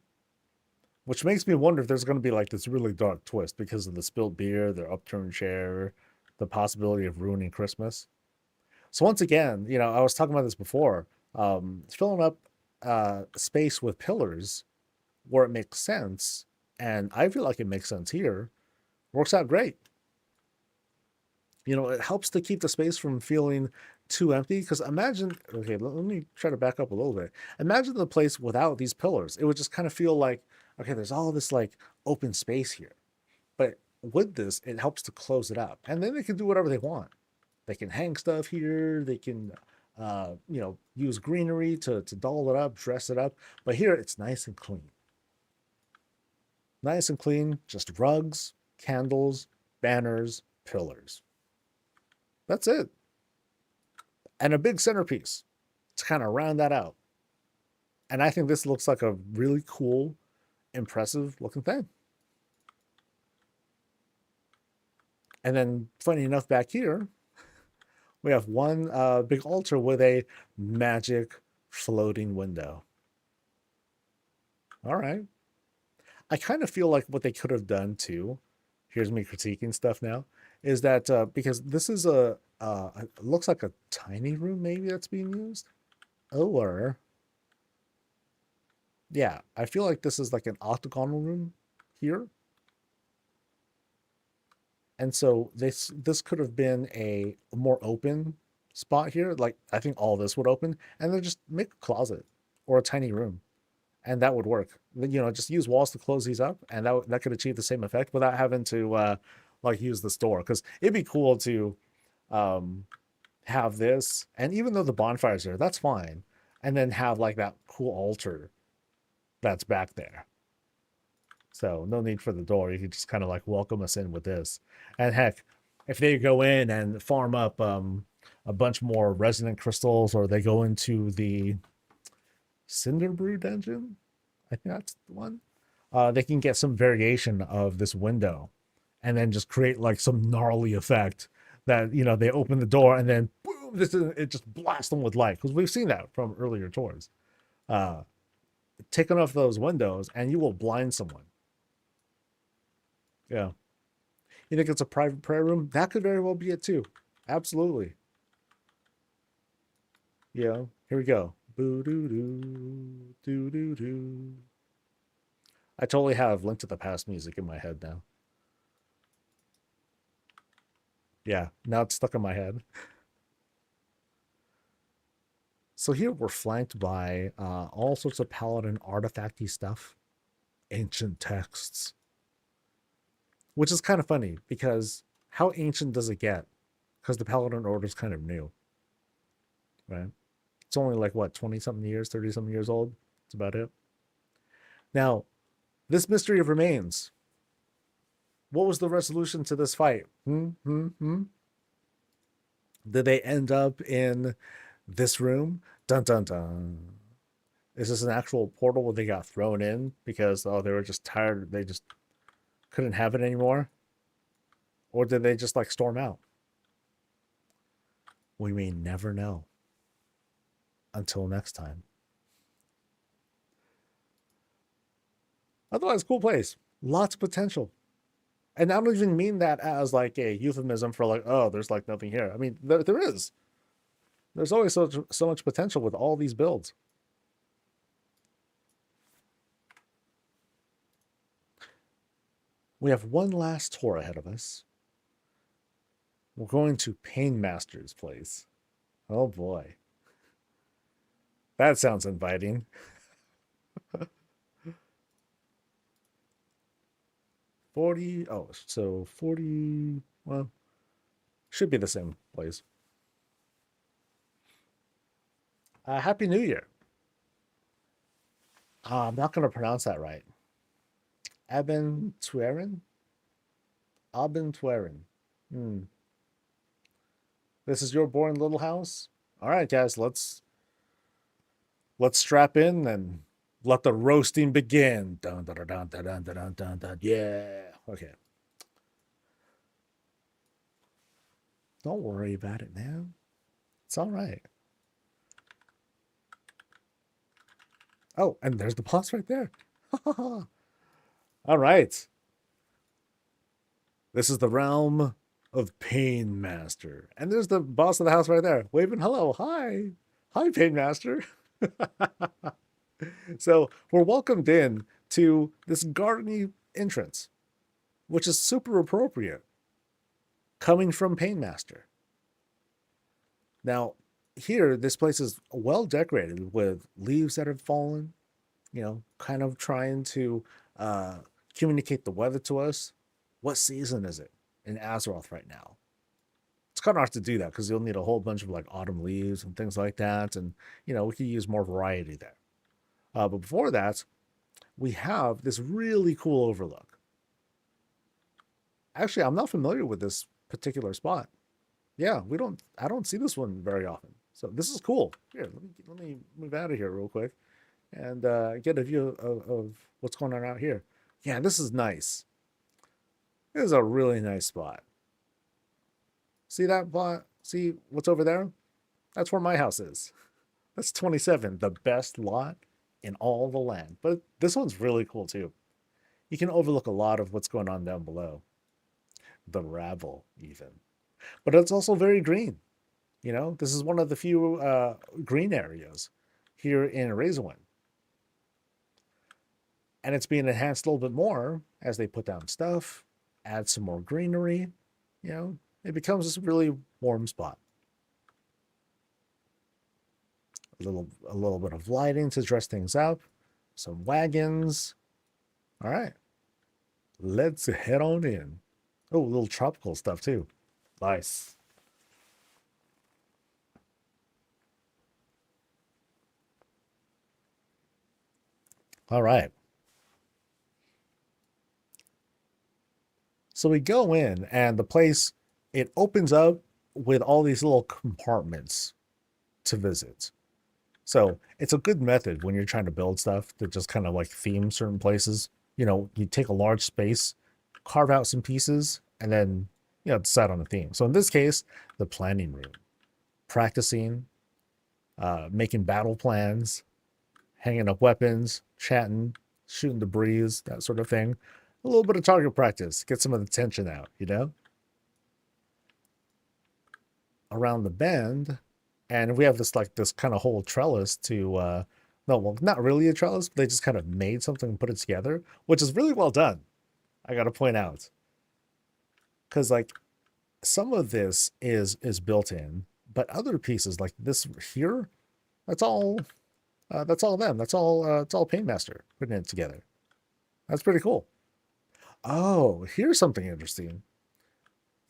Which makes me wonder if there's going to be like this really dark twist because of the spilled beer, the upturned chair, the possibility of ruining Christmas. So once again, you know, I was talking about this before, filling up space with pillars where it makes sense, and I feel like it makes sense here, works out great. You know, it helps to keep the space from feeling too empty, because imagine, okay, let me try to back up a little bit. Imagine the place without these pillars. It would just kind of feel like, okay, there's all this like open space here. But with this, it helps to close it up. And then they can do whatever they want. They can hang stuff here. They can, you know, use greenery to doll it up, dress it up. But here, it's nice and clean. Nice and clean, just rugs, candles, banners, pillars. That's it. And a big centerpiece to kind of round that out. And I think this looks like a really cool, impressive looking thing. And then, funny enough, back here, we have one big altar with a magic floating window. All right. I kind of feel like what they could have done too, here's me critiquing stuff now, is that because this is it looks like a tiny room maybe that's being used. Or, yeah, I feel like this is like an octagonal room here. And so this could have been a more open spot here. Like, I think all this would open, and then just make a closet or a tiny room, and that would work. You know, just use walls to close these up, and that could achieve the same effect without having to like use the store. Because it'd be cool to have this, and even though the bonfire's there, that's fine, and then have like that cool altar that's back there. So no need for the door. You can just kind of like welcome us in with this. And heck, if they go in and farm up a bunch more resonant crystals, or they go into the Cinder Brew dungeon, I think that's the one. They can get some variation of this window, and then just create like some gnarly effect that, you know, they open the door and then boom, it just blasts them with light, because we've seen that from earlier tours. Taking off those windows and you will blind someone. Yeah. You think it's a private prayer room? That could very well be it too. Absolutely. Yeah. Here we go. Boo doo doo doo doo doo. I totally have Link to the Past music in my head now. Yeah, now it's stuck in my head. So here we're flanked by all sorts of paladin artifacty stuff, ancient texts, which is kind of funny because how ancient does it get? Because the paladin order is kind of new, right? It's only like what, 20-something years, 30-something years old. That's about it. Now, this mystery of remains. What was the resolution to this fight? Did they end up in this room? Dun dun dun. Is this an actual portal where they got thrown in because they were just tired, they just couldn't have it anymore? Or did they just like storm out? We may never know. Until next time. Otherwise, cool place. Lots of potential. And I don't even mean that as like a euphemism for like, oh, there's like nothing here. I mean, there is. There's always so much potential with all these builds. We have one last tour ahead of us. We're going to Painmaster's place. Oh boy. That sounds inviting. 40, oh, so 40, well, should be the same place. Happy New Year. I'm not going to pronounce that right. Abenteurin? Abenteurin. This is your boring little house? All right, guys, let's strap in and let the roasting begin. Dun, dun, dun, dun, dun, dun, dun, dun, dun. Yeah. Okay. Don't worry about it, man. It's all right. Oh, and there's the boss right there. All right. This is the realm of Painmaster. And there's the boss of the house right there, waving hello. Hi. Hi, Painmaster. So we're welcomed in to this gardeny entrance, which is super appropriate, coming from Painmaster. Now, here, this place is well decorated with leaves that have fallen, you know, kind of trying to communicate the weather to us. What season is it in Azeroth right now? It's kind of hard to do that because you'll need a whole bunch of like autumn leaves and things like that. And, you know, we could use more variety there. But before that, we have this really cool overlook. Actually, I'm not familiar with this particular spot. Yeah, I don't see this one very often. So this is cool. Here, let me move out of here real quick and get a view of what's going on out here. Yeah, this is nice. This is a really nice spot. See that plot? See what's over there? That's where my house is. That's 27, the best lot in all the land. But this one's really cool too. You can overlook a lot of what's going on down below. The rabble, even. But it's also very green. You know, this is one of the few green areas here in Razorwind. And it's being enhanced a little bit more as they put down stuff, add some more greenery. You know, it becomes this really warm spot. A little bit of lighting to dress things up. Some wagons. All right. Let's head on in. Oh, a little tropical stuff too. Nice. All right. So we go in, and the place, it opens up with all these little compartments to visit. So it's a good method when you're trying to build stuff to just kind of like theme certain places. You know, you take a large space, carve out some pieces, and then, you know, decide on a theme. So in this case, the planning room, practicing, making battle plans, hanging up weapons, chatting, shooting the breeze, that sort of thing. A little bit of target practice, get some of the tension out, you know? Around the bend, and we have this like this kind of whole trellis to no, well, not really a trellis, but they just kind of made something and put it together, which is really well done, I gotta point out. Because like some of this is built in, but other pieces like this here, that's all them. It's all Paintmaster putting it together. That's pretty cool. Oh, here's something interesting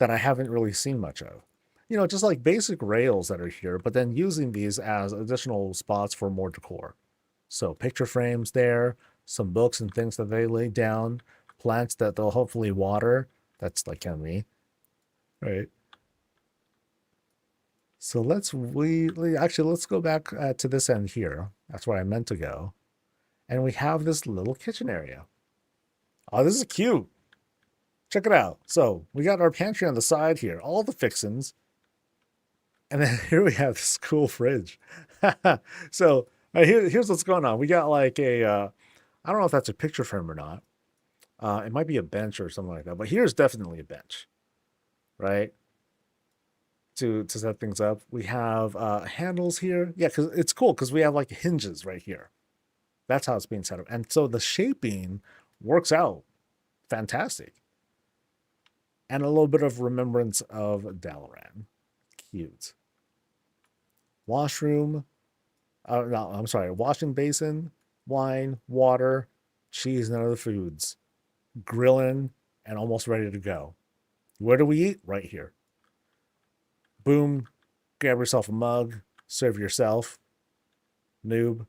that I haven't really seen much of. You know, just like basic rails that are here, but then using these as additional spots for more decor. So picture frames there, some books and things that they laid down, plants that they'll hopefully water. That's like kind of me, right? So let's go back to this end here. That's where I meant to go. And we have this little kitchen area. Oh, this is cute. Check it out. So we got our pantry on the side here, all the fixins. And then here we have this cool fridge. So here's what's going on. We got like a, I don't know if that's a picture frame or not. It might be a bench or something like that. But here's definitely a bench, right? To set things up. We have handles here. Yeah, because it's cool because we have like hinges right here. That's how it's being set up. And so the shaping works out fantastic. And a little bit of remembrance of Dalaran. Cute. Washroom. No, I'm sorry. Washing basin, wine, water, cheese, and other foods. Grilling and almost ready to go. Where do we eat? Right here. Boom. Grab yourself a mug. Serve yourself. Noob.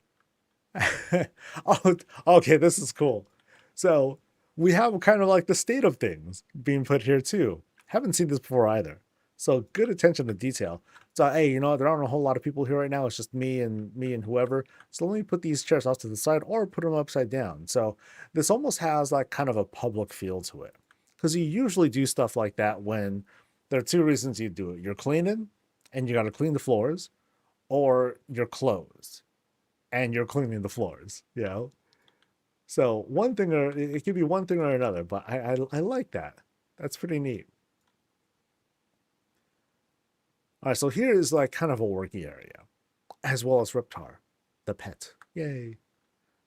Oh, okay, this is cool. So we have kind of like the state of things being put here too. Haven't seen this before either. So good attention to detail. So hey, you know, there aren't a whole lot of people here right now. It's just me and whoever. So let me put these chairs off to the side or put them upside down. So this almost has like kind of a public feel to it. Because you usually do stuff like that when there are two reasons you do it. You're cleaning and you got to clean the floors, or you're closed and you're cleaning the floors, you know? So one thing, or it could be one thing or another, but I like that. That's pretty neat. All right, so here is like kind of a worky area, as well as Reptar, the pet. Yay.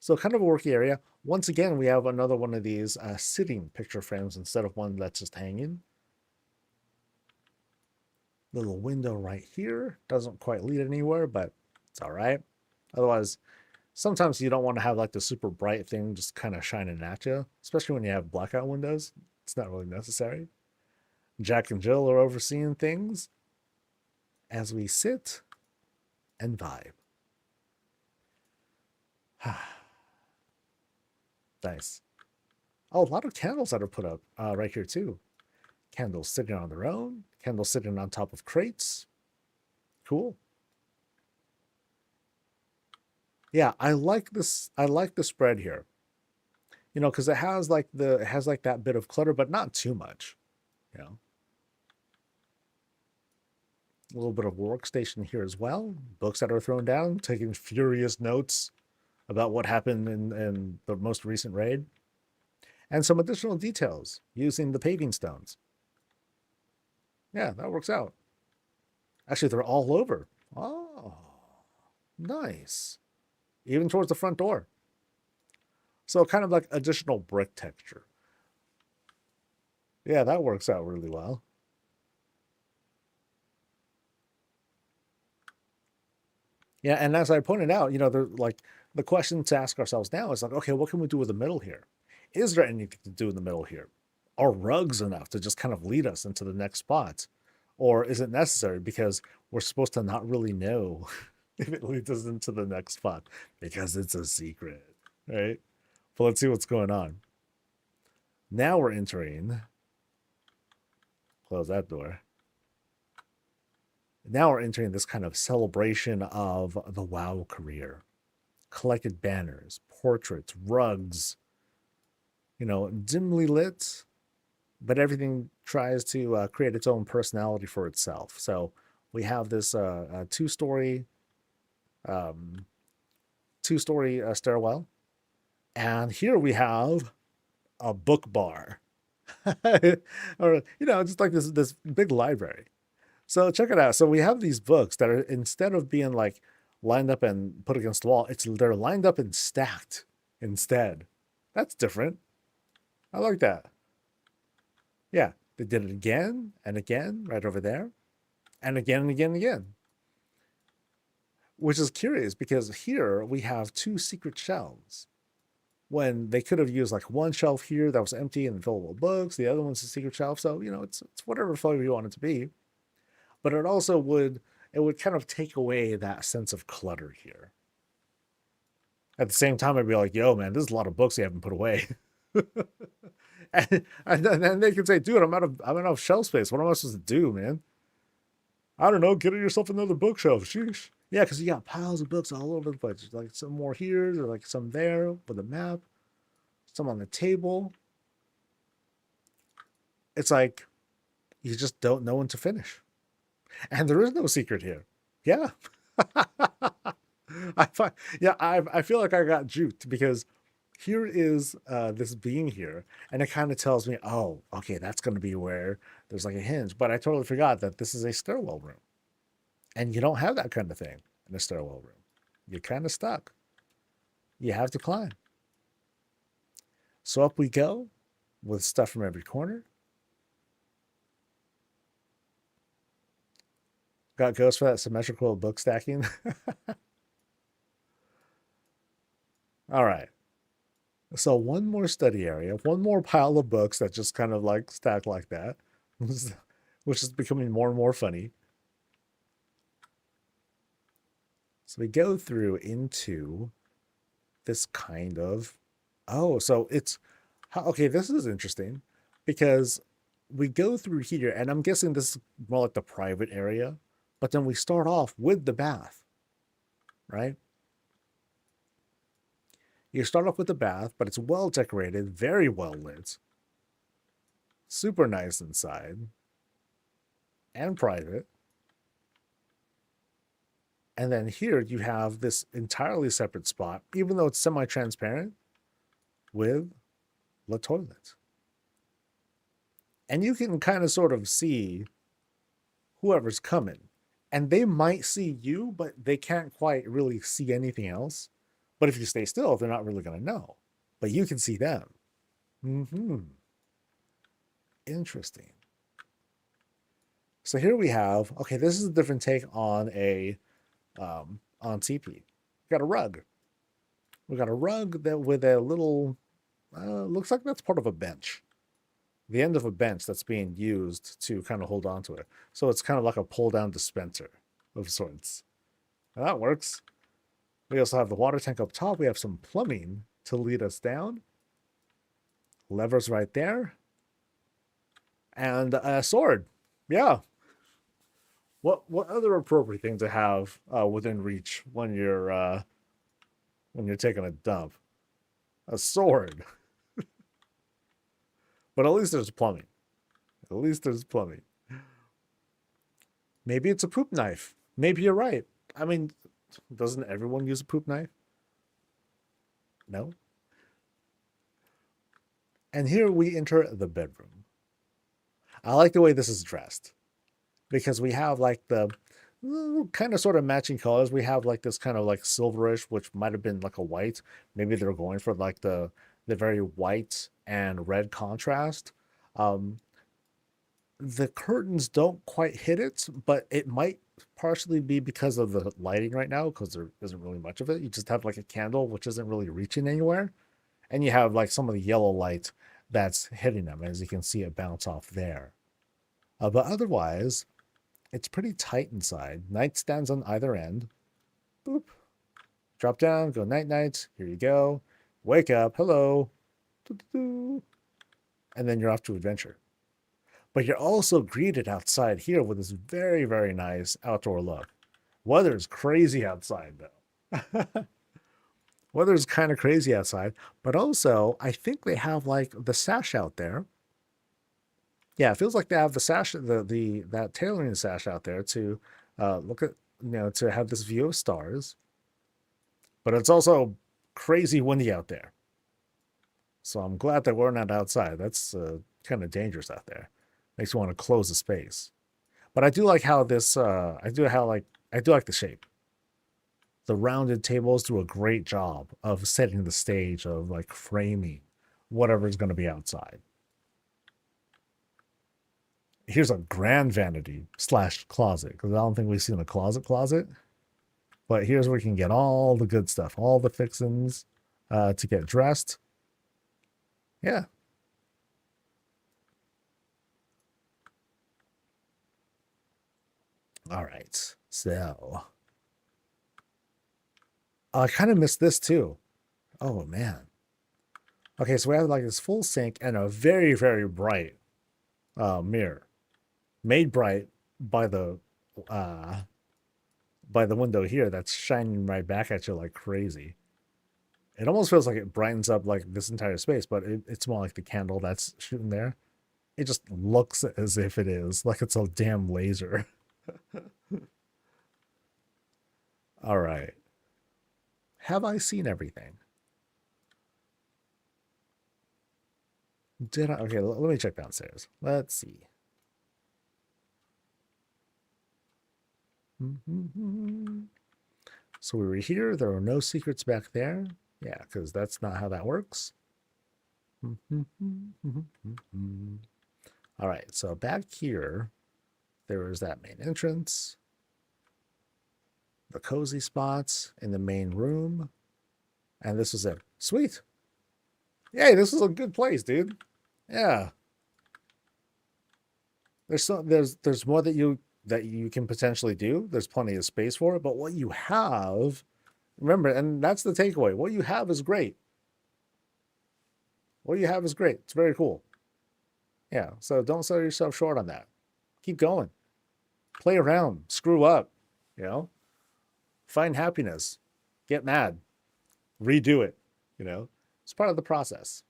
So kind of a worky area. Once again, we have another one of these sitting picture frames instead of one that's just hanging. Little window right here. Doesn't quite lead anywhere, but it's all right. Otherwise, sometimes you don't want to have like the super bright thing just kind of shining at you, especially when you have blackout windows. It's not really necessary. Jack and Jill are overseeing things as we sit and vibe. Nice. Oh, a lot of candles that are put up right here too. Candles sitting on their own. Candles sitting on top of crates. Cool. Yeah, I like this. I like the spread here. You know, because it has like that bit of clutter, but not too much. You know. A little bit of workstation here as well. Books that are thrown down, taking furious notes about what happened in the most recent raid. And some additional details using the paving stones. Yeah, that works out. Actually, they're all over. Oh, nice. Even towards the front door. So kind of like additional brick texture. Yeah, that works out really well. Yeah, and as I pointed out, you know, like the question to ask ourselves now is like, okay, what can we do with the middle here? Is there anything to do in the middle here? Are rugs enough to just kind of lead us into the next spot? Or is it necessary because we're supposed to not really know if it leads us into the next spot because it's a secret, right? But let's see what's going on. Now we're entering Close that door. Now we're entering this kind of celebration of the WoW career. Collected banners, portraits, rugs, you know, dimly lit, but everything tries to create its own personality for itself. So we have this two-story stairwell, and here we have a book bar, or you know, just like this big library. So check it out. So we have these books that are, instead of being like lined up and put against the wall, they're lined up and stacked instead. That's different. I like that. Yeah, they did it again and again right over there, and again and again and again. Which is curious because here we have two secret shelves, when they could have used like one shelf here that was empty and fillable books. The other one's a secret shelf. So, you know, it's whatever flavor you want it to be. But it also would kind of take away that sense of clutter here. At the same time, I'd be like, yo, man, there's a lot of books you haven't put away. and then they can say, dude, I'm out of shelf space. What am I supposed to do, man? I don't know. Get yourself another bookshelf. Sheesh. Yeah, because you got piles of books all over the place. There's like some more here, there's like some there with a map, some on the table. It's like you just don't know when to finish. And there is no secret here. Yeah. I feel like I got juked because here is this beam here, and it kind of tells me, oh, okay, that's going to be where there's like a hinge. But I totally forgot that this is a stairwell room. And you don't have that kind of thing in a stairwell room. You're kind of stuck. You have to climb. So up we go with stuff from every corner. Got ghosts for that symmetrical book stacking. All right. So one more study area, one more pile of books that just kind of like stack like that, which is becoming more and more funny. So we go through into this kind of, so it's, okay, this is interesting because we go through here, and I'm guessing this is more like the private area, but then we start off with the bath, right? You start off with the bath, but it's well decorated, very well lit, super nice inside, and private. And then here you have this entirely separate spot, even though it's semi-transparent, with the toilet. And you can kind of sort of see whoever's coming. And they might see you, but they can't quite really see anything else. But if you stay still, they're not really going to know. But you can see them. Interesting. So here we have, okay, this is a different take on on TP. We got a rug. We got a rug that with a little, looks like that's part of a bench. The end of a bench that's being used to kind of hold on to it. So it's kind of like a pull-down dispenser of sorts. Now that works. We also have the water tank up top. We have some plumbing to lead us down. Levers right there. And a sword. Yeah. What other appropriate thing to have within reach when you're taking a dump? A sword. But at least there's plumbing. At least there's plumbing. Maybe it's a poop knife. Maybe you're right. I mean, doesn't everyone use a poop knife? No? And here we enter the bedroom. I like the way this is dressed, because we have like the kind of sort of matching colors. We have like this kind of like silverish, which might have been like a white. Maybe they're going for like the very white and red contrast. The curtains don't quite hit it, but it might partially be because of the lighting right now, because there isn't really much of it. You just have like a candle, which isn't really reaching anywhere. And you have like some of the yellow light that's hitting them, as you can see it bounce off there. But otherwise, it's pretty tight inside. Nightstands on either end. Boop. Drop down, go night-night. Here you go. Wake up. Hello. And then you're off to adventure. But you're also greeted outside here with this very, very nice outdoor look. Weather's crazy outside, though. Weather's kind of crazy outside, but also I think they have like the sash out there. Yeah, it feels like they have the sash, that tailoring sash out there to look at, to have this view of stars. But it's also crazy windy out there. So I'm glad that we're not outside. That's kind of dangerous out there. Makes you want to close the space. But I do like how this, I do like the shape. The rounded tables do a great job of setting the stage, of like framing whatever's going to be outside. Here's a grand vanity / closet, because I don't think we've seen a closet. But here's where we can get all the good stuff, all the fixings to get dressed. Yeah. All right. So I kind of missed this too. Oh, man. Okay, so we have like this full sink and a very, very bright mirror. Made bright by the window here that's shining right back at you like crazy. It almost feels like it brightens up like this entire space, but it's more like the candle that's shooting there. It just looks as if it is, like it's a damn laser. All right. Have I seen everything? Did I? Okay, let me check downstairs. Let's see. So we were here. There were no secrets back there. Yeah, because that's not how that works. All right, so back here, there was that main entrance, the cozy spots in the main room, and this was it. Sweet. Yay, this is a good place, dude. Yeah. There's more that you can potentially do. There's plenty of space for it, but what you have, remember, and that's the takeaway, what you have is great. What you have is great. It's very cool. Yeah, so don't sell yourself short on that. Keep going. Play around. Screw up. Find happiness. Get mad. Redo it. It's part of the process.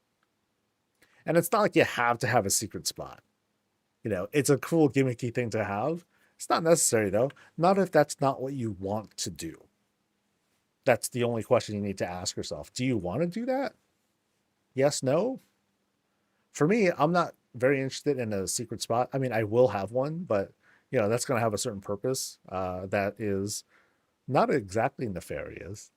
And it's not like you have to have a secret spot. It's a cool gimmicky thing to have. It's not necessary, though. Not if that's not what you want to do. That's the only question you need to ask yourself. Do you want to do that? Yes, no? For me, I'm not very interested in a secret spot. I mean, I will have one, but, that's going to have a certain purpose that is not exactly nefarious.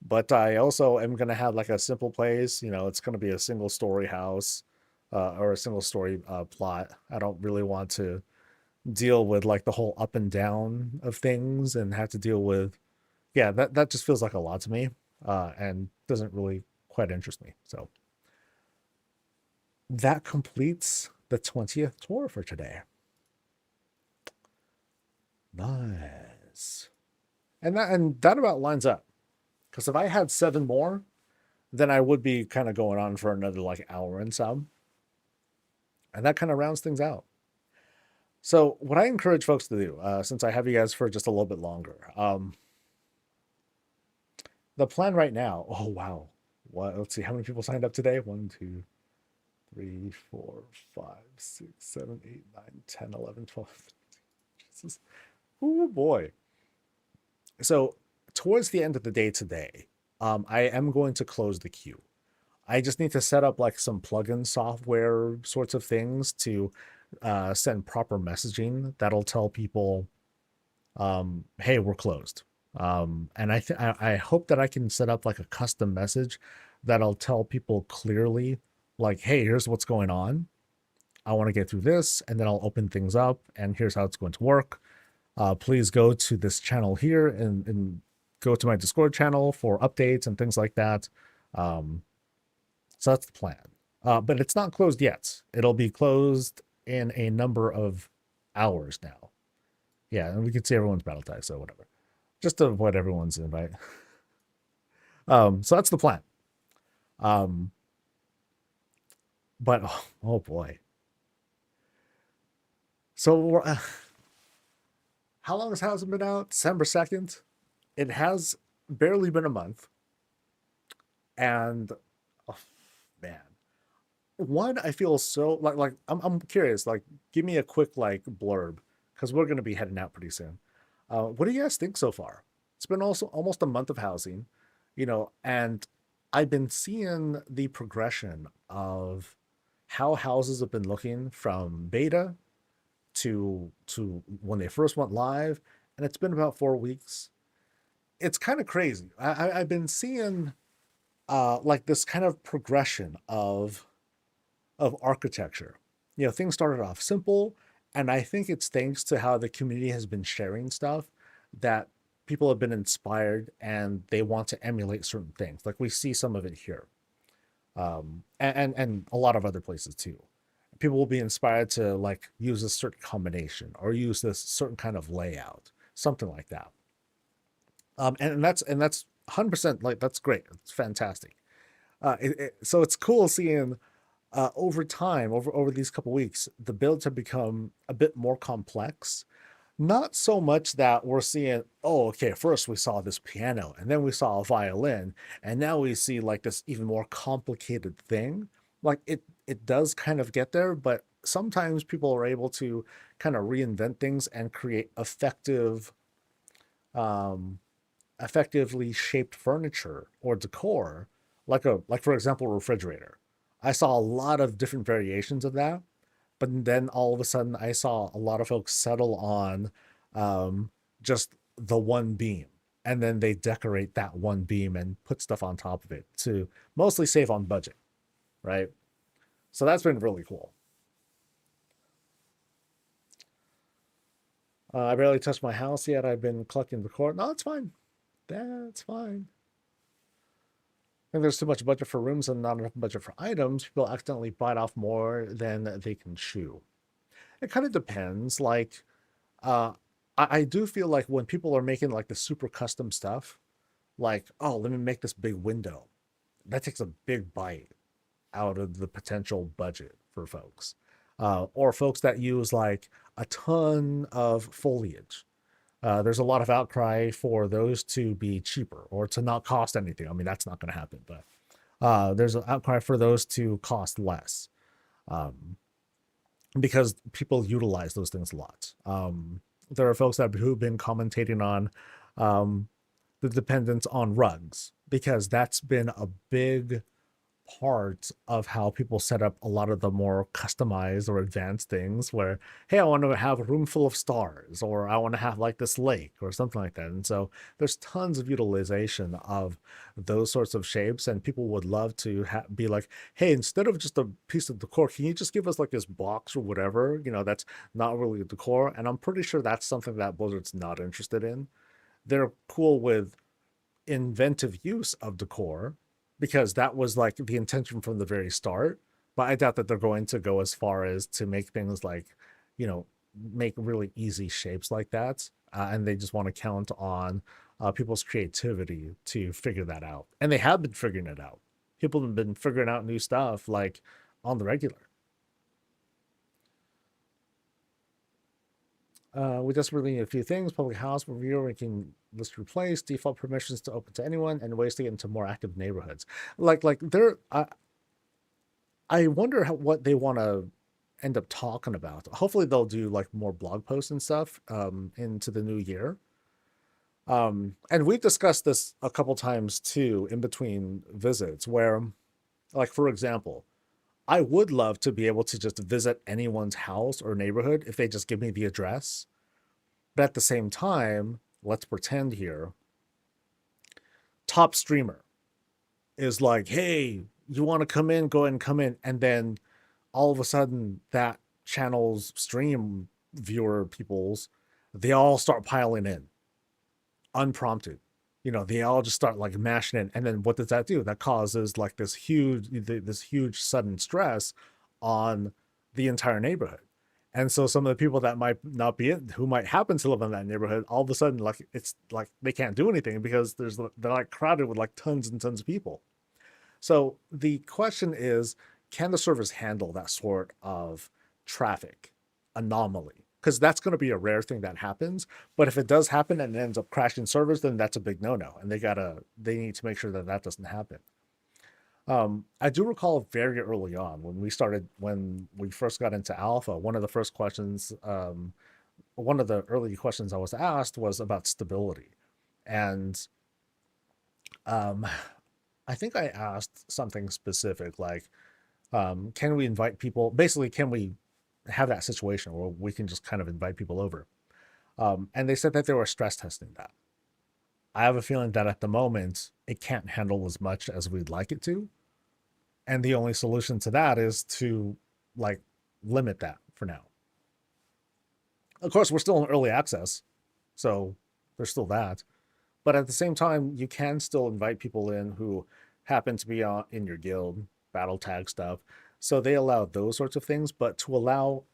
But I also am going to have like a simple place. It's going to be a single story house. Or a single story plot. I don't really want to deal with like the whole up and down of things and have to deal with, that just feels like a lot to me and doesn't really quite interest me. So that completes the 20th tour for today. Nice. And that about lines up, because if I had 7 more, then I would be kind of going on for another like hour and some. And that kind of rounds things out. So what I encourage folks to do, since I have you guys for just a little bit longer, the plan right now, oh, wow. Let's see, how many people signed up today? 1, 2, 3, 4, 5, 6, 7, 8, 9, 10, 11, 12. Jesus. Oh, boy. So towards the end of the day today, I am going to close the queue. I just need to set up like some plugin software sorts of things to send proper messaging that'll tell people, hey, we're closed. And I hope that I can set up like a custom message that'll tell people clearly, like, hey, here's what's going on. I want to get through this, and then I'll open things up, and here's how it's going to work. Please go to this channel here and go to my Discord channel for updates and things like that. So that's the plan. But it's not closed yet. It'll be closed in a number of hours now. Yeah, and we can see everyone's battle tag, so whatever. Just to avoid everyone's invite. So that's the plan. But, oh boy. So how long has Housing been out? December 2nd. It has barely been a month. And oh, man, one, I feel so like I'm curious. Like, give me a quick like blurb because we're gonna be heading out pretty soon. What do you guys think so far? It's been also almost a month of housing, and I've been seeing the progression of how houses have been looking from beta to when they first went live, and it's been about 4 weeks. It's kind of crazy. I've been seeing like this kind of progression of architecture. Things started off simple, and I think it's thanks to how the community has been sharing stuff that people have been inspired and they want to emulate certain things. Like we see some of it here, and a lot of other places too. People will be inspired to like use a certain combination or use this certain kind of layout, something like that. And that's 100% like that's great. It's fantastic. So it's cool seeing over time, over these couple weeks, the builds have become a bit more complex. Not so much that we're seeing, oh, okay, first we saw this piano and then we saw a violin, and now we see like this even more complicated thing. Like it does kind of get there, but sometimes people are able to kind of reinvent things and create effectively shaped furniture or decor, like for example, a refrigerator. I saw a lot of different variations of that, but then all of a sudden I saw a lot of folks settle on just the one beam, and then they decorate that one beam and put stuff on top of it to mostly save on budget, right? So that's been really cool. I barely touched my house yet. I've been collecting the core. No, it's fine. That's fine. I think there's too much budget for rooms and not enough budget for items. People accidentally bite off more than they can chew. It kind of depends. Like, I do feel like when people are making like the super custom stuff, like, oh, let me make this big window, that takes a big bite out of the potential budget for folks. Or folks that use like a ton of foliage. There's a lot of outcry for those to be cheaper or to not cost anything. I mean, that's not going to happen, but there's an outcry for those to cost less, because people utilize those things a lot. There are folks who've been commentating on the dependence on rugs, because that's been a big part of how people set up a lot of the more customized or advanced things where, hey, I want to have a room full of stars, or I want to have like this lake or something like that. And so there's tons of utilization of those sorts of shapes, and people would love to be like, hey, instead of just a piece of decor, can you just give us like this box or whatever, that's not really a decor? And I'm pretty sure that's something that Blizzard's not interested in. They're cool with inventive use of decor, because that was like the intention from the very start. But I doubt that they're going to go as far as to make things like, make really easy shapes like that. And they just want to count on people's creativity to figure that out. And they have been figuring it out. People have been figuring out new stuff like on the regular. We just really need a few things. Public house review, we can list replace, default permissions to open to anyone, and ways to get into more active neighborhoods. Like there, I wonder what they want to end up talking about. Hopefully they'll do like more blog posts and stuff into the new year. And we've discussed this a couple times too in between visits, where, like, for example, I would love to be able to just visit anyone's house or neighborhood if they just give me the address. But at the same time, let's pretend here, top streamer is like, hey, you want to come in, go ahead and come in. And then all of a sudden that channel's stream viewer peoples, they all start piling in unprompted. They all just start like mashing in. And then what does that do? That causes like this huge sudden stress on the entire neighborhood. And so some of the people that might not be in, who might happen to live in that neighborhood, all of a sudden, like, it's like they can't do anything because they're like crowded with like tons and tons of people. So the question is, can the servers handle that sort of traffic anomaly? because that's going to be a rare thing that happens. But if it does happen and it ends up crashing servers, then that's a big no-no, and they need to make sure that that doesn't happen. I do recall very early on when we first got into alpha, one of the first questions, one of the early questions I was asked was about stability. And I think I asked something specific like, can we invite people? Basically, can we have that situation where we can just kind of invite people over? And they said that they were stress testing that. I have a feeling that at the moment, it can't handle as much as we'd like it to. And the only solution to that is to like limit that for now. Of course, we're still in early access, so there's still that. But at the same time, you can still invite people in who happen to be in your guild, battle tag stuff. So they allow those sorts of things, but to allow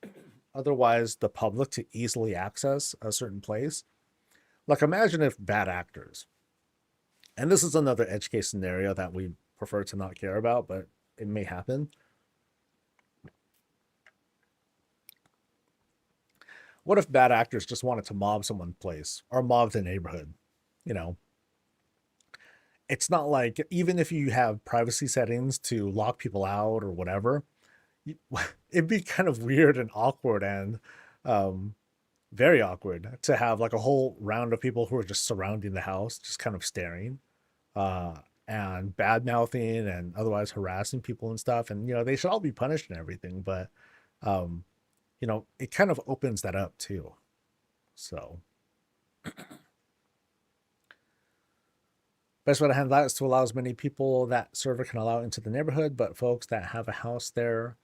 otherwise the public to easily access a certain place. Like imagine if bad actors, and this is another edge case scenario that we prefer to not care about, but it may happen. What if bad actors just wanted to mob someone's place or mob the neighborhood? You know, it's not like, even if you have privacy settings to lock people out or whatever, it'd be kind of weird and awkward and very awkward to have like a whole round of people who are just surrounding the house, just kind of staring. And bad mouthing and otherwise harassing people and stuff. And, you know, they should all be punished and everything, but, you know, it kind of opens that up too. So best way to handle that is to allow as many people that server can allow into the neighborhood, but folks that have a house there,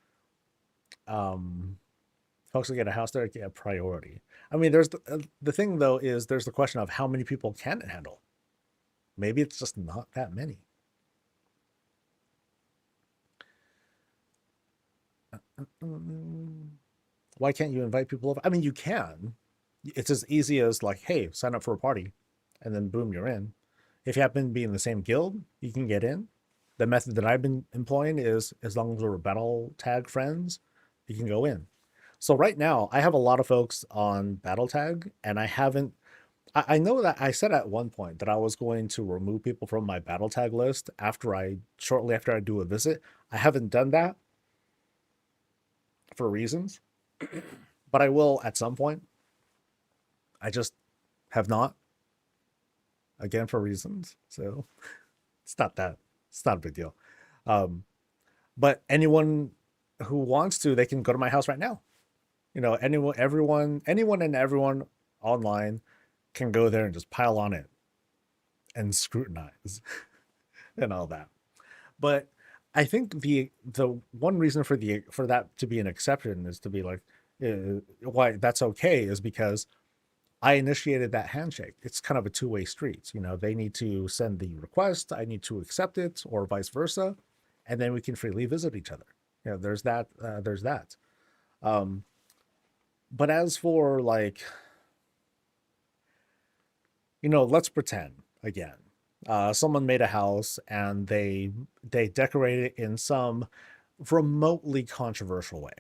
folks that get a house there get priority. I mean, there's the thing though, is there's the question of how many people can it handle? Maybe it's just not that many. Why can't you invite people over? I mean, you can. It's as easy as like, hey, sign up for a party, and then boom, you're in. If you happen to be in the same guild, you can get in. The method that I've been employing is as long as we're battle tag friends, you can go in. So right now, I have a lot of folks on battle tag, and I know that I said at one point that I was going to remove people from my battle tag list shortly after I do a visit. I haven't done that for reasons, but I will at some point. I just have not, again, for reasons. So it's not a big deal. But anyone who wants to, they can go to my house right now. You know, anyone and everyone online can go there and just pile on it and scrutinize and all that. But I think the one reason for that to be an exception is to be like, why that's okay is because I initiated that handshake. It's kind of a two-way street. You know, they need to send the request, I need to accept it, or vice versa, and then we can freely visit each other. You know, there's that. But as for like, you know, let's pretend again, someone made a house and they decorated it in some remotely controversial way,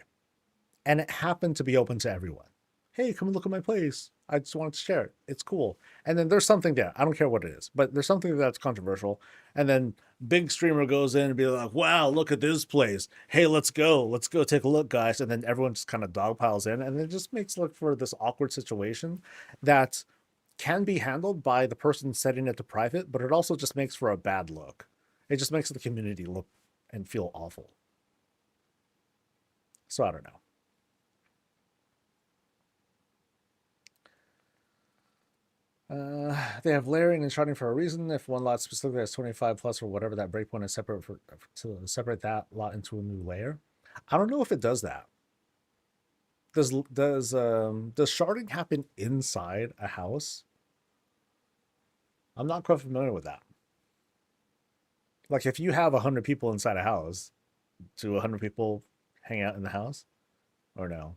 and it happened to be open to everyone. Hey, come and look at my place. I just wanted to share it. It's cool. And then there's something there. I don't care what it is, but there's something that's controversial. And then big streamer goes in and be like, wow, look at this place. Hey, let's go take a look, guys. And then everyone just kind of dogpiles in, and it just makes look for this awkward situation that can be handled by the person setting it to private, but it also just makes for a bad look. It just makes the community look and feel awful. So I don't know. They have layering and sharding for a reason. If one lot specifically has 25 plus or whatever, that breakpoint is separate to separate that lot into a new layer. I don't know if it does that. Does sharding happen inside a house? I'm not quite familiar with that. Like if you have 100 people inside a house, do 100 people hang out in the house or no?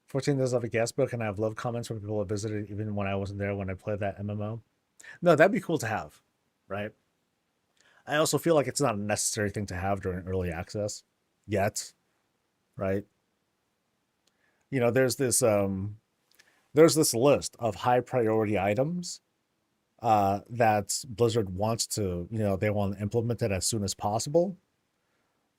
14 does have a guest book, and I have love comments from people who visited even when I wasn't there when I played that MMO. No, that'd be cool to have, right? I also feel like it's not a necessary thing to have during early access yet, right? you know, there's this list of high priority items that Blizzard wants to, you know, they want to implement it as soon as possible.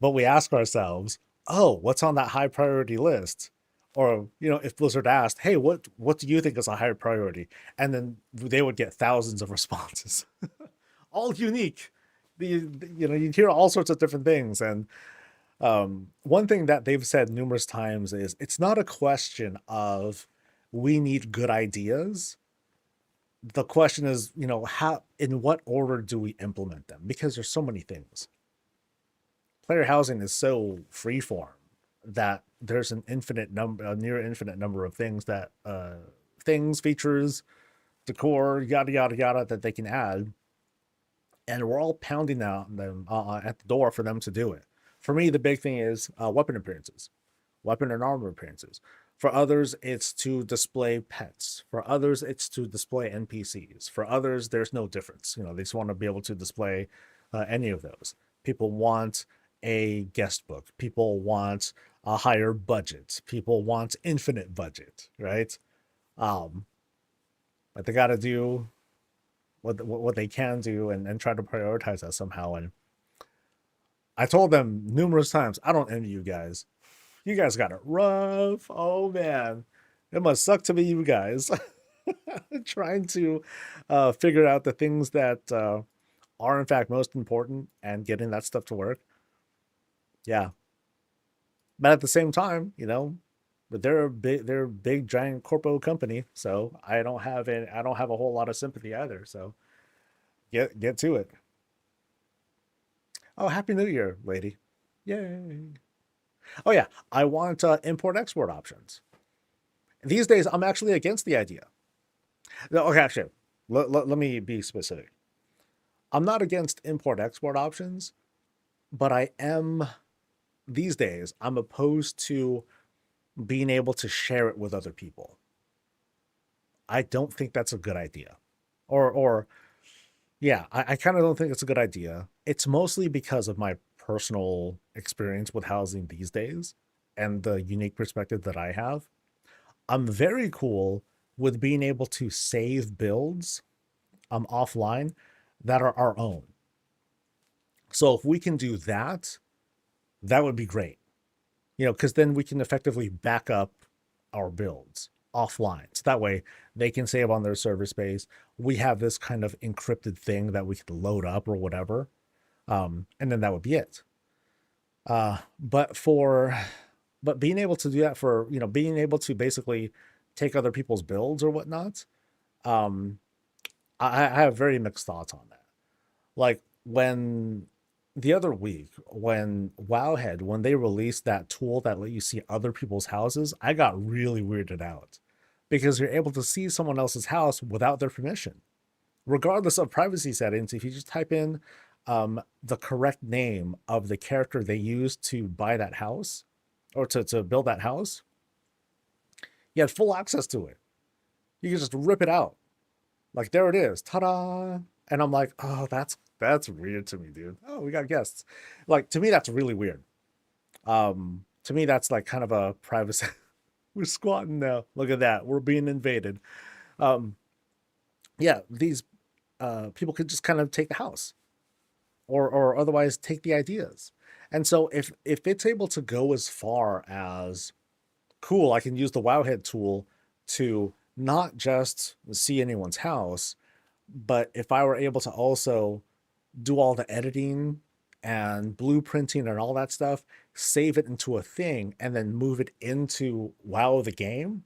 But we ask ourselves, oh, what's on that high priority list? Or, you know, if Blizzard asked, hey, what do you think is a high priority? And then they would get thousands of responses, all unique. You know, you hear all sorts of different things. And one thing that they've said numerous times is it's not a question of we need good ideas. The question is, you know, how, in what order do we implement them? Because there's so many things. Player housing is so freeform that there's an infinite number, a near infinite number of things that, things, features, decor, yada, yada, yada, that they can add. And we're all pounding out them at the door for them to do it. For me, the big thing is weapon appearances, weapon and armor appearances. For others, it's to display pets. For others, it's to display NPCs. For others, there's no difference. You know, they just want to be able to display any of those. People want a guest book. People want a higher budget. People want infinite budget, right? But they got to do what they can do and try to prioritize that somehow. And I told them numerous times, I don't envy you guys. You guys got it rough. Oh man, it must suck to be you guys. Trying to figure out the things that are in fact most important and getting that stuff to work. Yeah. But at the same time, you know, but they're a big giant corpo company, so I don't have a whole lot of sympathy either. So get to it. Oh, Happy New Year, lady. Yay. Oh yeah, I want import-export options. These days, I'm actually against the idea. No, okay, actually, let me be specific. I'm not against import-export options, but I am, these days, I'm opposed to being able to share it with other people. I don't think that's a good idea. Yeah, I kind of don't think it's a good idea. It's mostly because of my personal experience with housing these days and the unique perspective that I have. I'm very cool with being able to save builds offline that are our own. So if we can do that, that would be great. You know, because then we can effectively back up our builds offline. So that way they can save on their server space. We have this kind of encrypted thing that we could load up or whatever. And then that would be it. But being able to do that for, you know, being able to basically take other people's builds or whatnot, I have very mixed thoughts on that. Like when the other week, when Wowhead, when they released that tool that let you see other people's houses, I got really weirded out because you're able to see someone else's house without their permission, regardless of privacy settings. If you just type in the correct name of the character they used to buy that house or to build that house, you had full access to it. You can just rip it out. Like, there it is. Ta-da! And I'm like, oh, that's weird to me, dude. Oh, we got guests. Like, to me, that's really weird. To me, that's like kind of a privacy. We're squatting now. Look at that. We're being invaded. Yeah, these people could just kind of take the house. Or otherwise take the ideas. And so if it's able to go as far as, cool, I can use the Wowhead tool to not just see anyone's house, but if I were able to also do all the editing and blueprinting and all that stuff, save it into a thing, and then move it into WoW the game,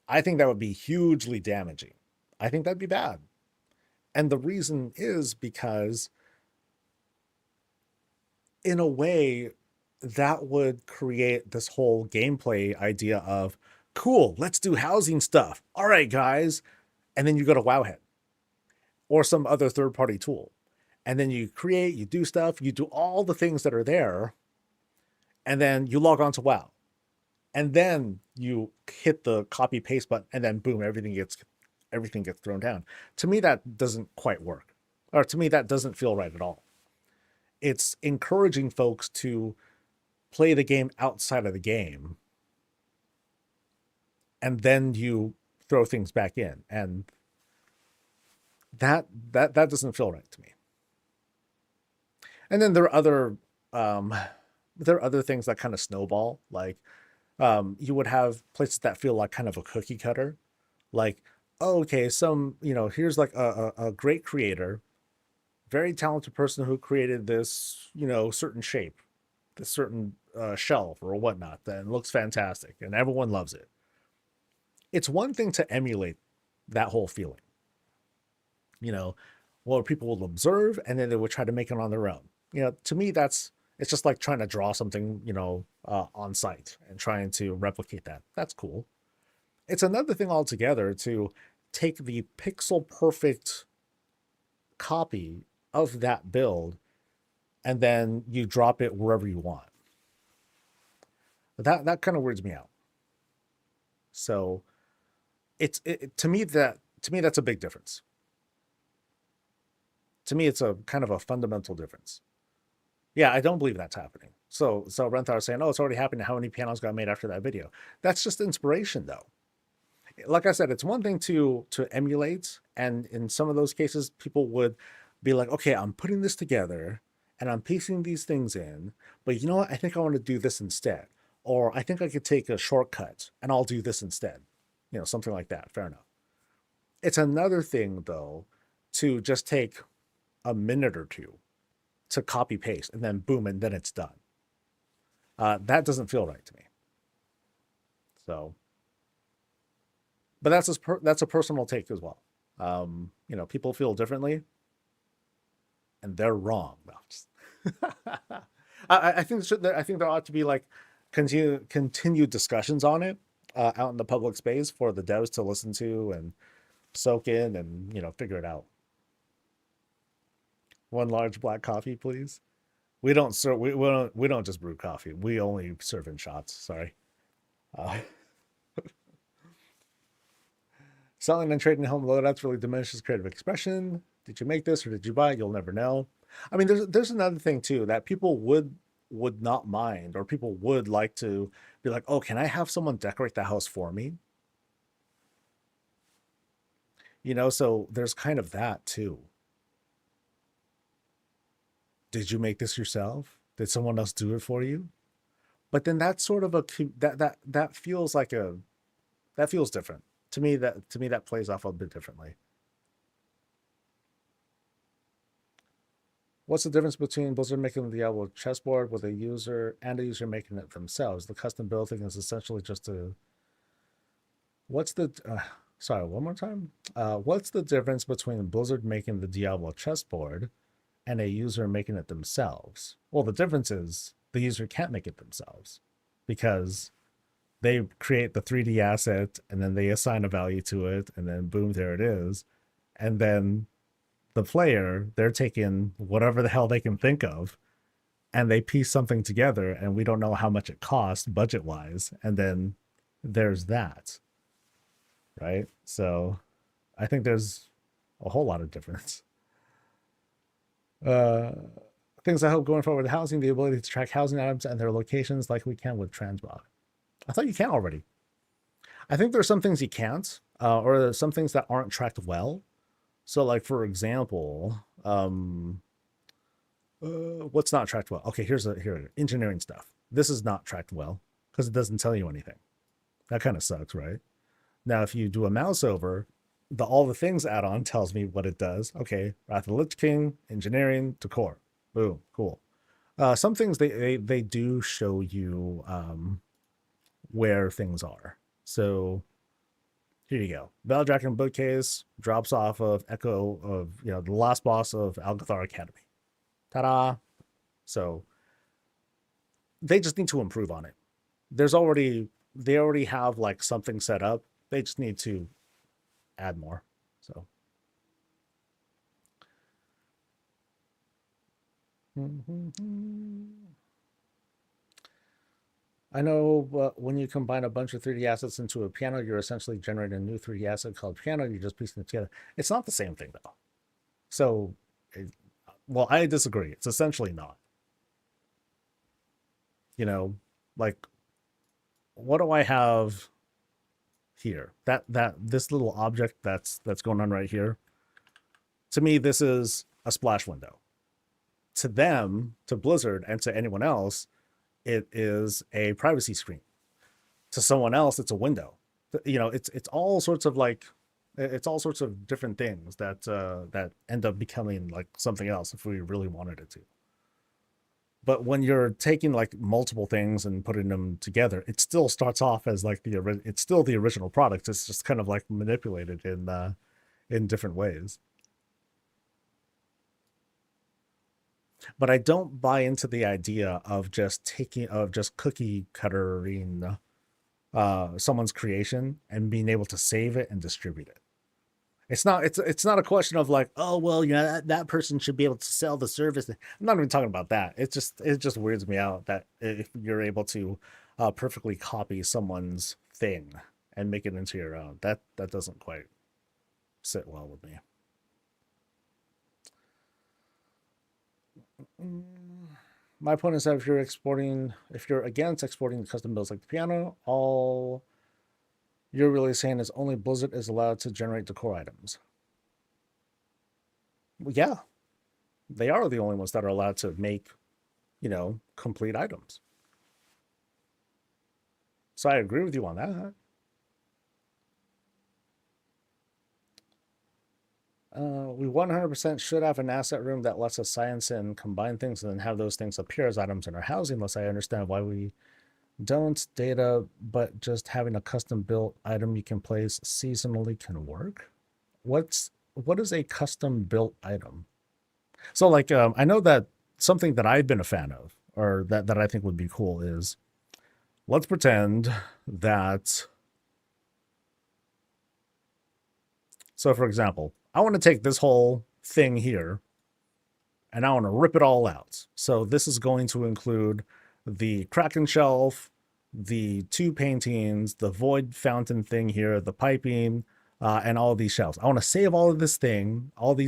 I think that would be hugely damaging. I think that'd be bad. And the reason is because in a way, that would create this whole gameplay idea of, cool, let's do housing stuff. All right, guys. And then you go to Wowhead or some other third-party tool. And then you create, you do stuff, you do all the things that are there, and then you log on to WoW. And then you hit the copy-paste button, and then boom, everything gets thrown down. To me, that doesn't quite work. Or to me, that doesn't feel right at all. It's encouraging folks to play the game outside of the game and then you throw things back in, and that doesn't feel right to me. And then there are other things that kind of snowball, like you would have places that feel like kind of a cookie cutter, like, oh, okay, here's like a great creator, very talented person who created this, certain shape, this certain shelf or whatnot that looks fantastic and everyone loves it. It's one thing to emulate that whole feeling, where people will observe and then they would try to make it on their own. To me, it's just like trying to draw something, on site and trying to replicate that. That's cool. It's another thing altogether to take the pixel perfect copy of that build and then you drop it wherever you want. That kind of weirds me out. So to me that's a big difference. To me, it's a kind of a fundamental difference. Yeah, I don't believe that's happening. So Renthar is saying, oh, it's already happened. How many pianos got made after that video? That's just inspiration, though. Like I said, it's one thing to emulate, and in some of those cases, people would be like, okay, I'm putting this together, and I'm piecing these things in, but you know what? I think I want to do this instead. Or I think I could take a shortcut, and I'll do this instead. Something like that. Fair enough. It's another thing, though, to just take a minute or two to copy paste and then boom, and then it's done. That doesn't feel right to me. So, but that's a personal take as well. People feel differently, and they're wrong. I think there ought to be like continued discussions on it out in the public space for the devs to listen to and soak in and figure it out. One large black coffee, please. We don't serve. We don't just brew coffee. We only serve in shots. Sorry. Selling and trading home loadouts really diminishes creative expression. Did you make this or did you buy it? You'll never know. I mean, there's another thing too that people would not mind, or people would like to be like, oh, can I have someone decorate the house for me? So there's kind of that too. Did you make this yourself? Did someone else do it for you? But then that's sort of that feels like that feels different to me. That plays off a bit differently. What's the difference between Blizzard making the Diablo chessboard with a user and a user making it themselves? The custom build thing is essentially just a. Sorry, one more time. What's the difference between Blizzard making the Diablo chessboard and a user making it themselves? Well, the difference is the user can't make it themselves because they create the 3D asset and then they assign a value to it and then boom, there it is. And then the player, they're taking whatever the hell they can think of and they piece something together and we don't know how much it costs budget wise. And then there's that, right? So I think there's a whole lot of difference. Things I hope going forward with housing, the ability to track housing items and their locations like we can with Transmog. I thought you can already. I think there's some things you can't, or there's some things that aren't tracked well. So like, for example, what's not tracked well? Okay, here, engineering stuff. This is not tracked well because it doesn't tell you anything. That kind of sucks, right? Now, if you do a mouse over, all the things add-on tells me what it does. Okay, Wrath of the Lich King, engineering, decor. Boom, cool. Some things they do show you where things are. So here you go. Valdraken bookcase drops off of Echo of the last boss of Algathar Academy. Ta-da! So they just need to improve on it. They already have like something set up. They just need to add more. So I know, but when you combine a bunch of 3D assets into a piano, you're essentially generating a new 3D asset called piano. You're just piecing it together. It's not the same thing though. So, well, I disagree. It's essentially not. Like, what do I have here. This little object that's going on right here. To me, this is a splash window. To them, to Blizzard, and to anyone else, it is a privacy screen. To someone else, it's a window. You know, it's all sorts of like, it's all sorts of different things that that end up becoming like something else if we really wanted it to. But when you're taking like multiple things and putting them together, it still starts off as like it's still the original product. It's just kind of like manipulated in different ways. But I don't buy into the idea of just cookie cuttering someone's creation and being able to save it and distribute it. It's not a question of like, oh well, you know, that person should be able to sell the service. I'm not even talking about that. It just weirds me out that if you're able to perfectly copy someone's thing and make it into your own, that doesn't quite sit well with me. My point is that if you're against exporting custom builds like the piano, all you're really saying is only Blizzard is allowed to generate decor items. Well, yeah, they are the only ones that are allowed to make, you know, complete items. So I agree with you on that. We 100% should have an asset room that lets us science and combine things and then have those things appear as items in our housing, unless I understand why we don't. Data, but just having a custom built item you can place seasonally can work. What is a custom built item? So like, I know that something that I've been a fan of, or that I think would be cool is, let's pretend that, so for example, I want to take this whole thing here and I want to rip it all out. So this is going to include the Kraken shelf, the 2 paintings, the void fountain thing here, the piping, and all these shelves. I want to save all these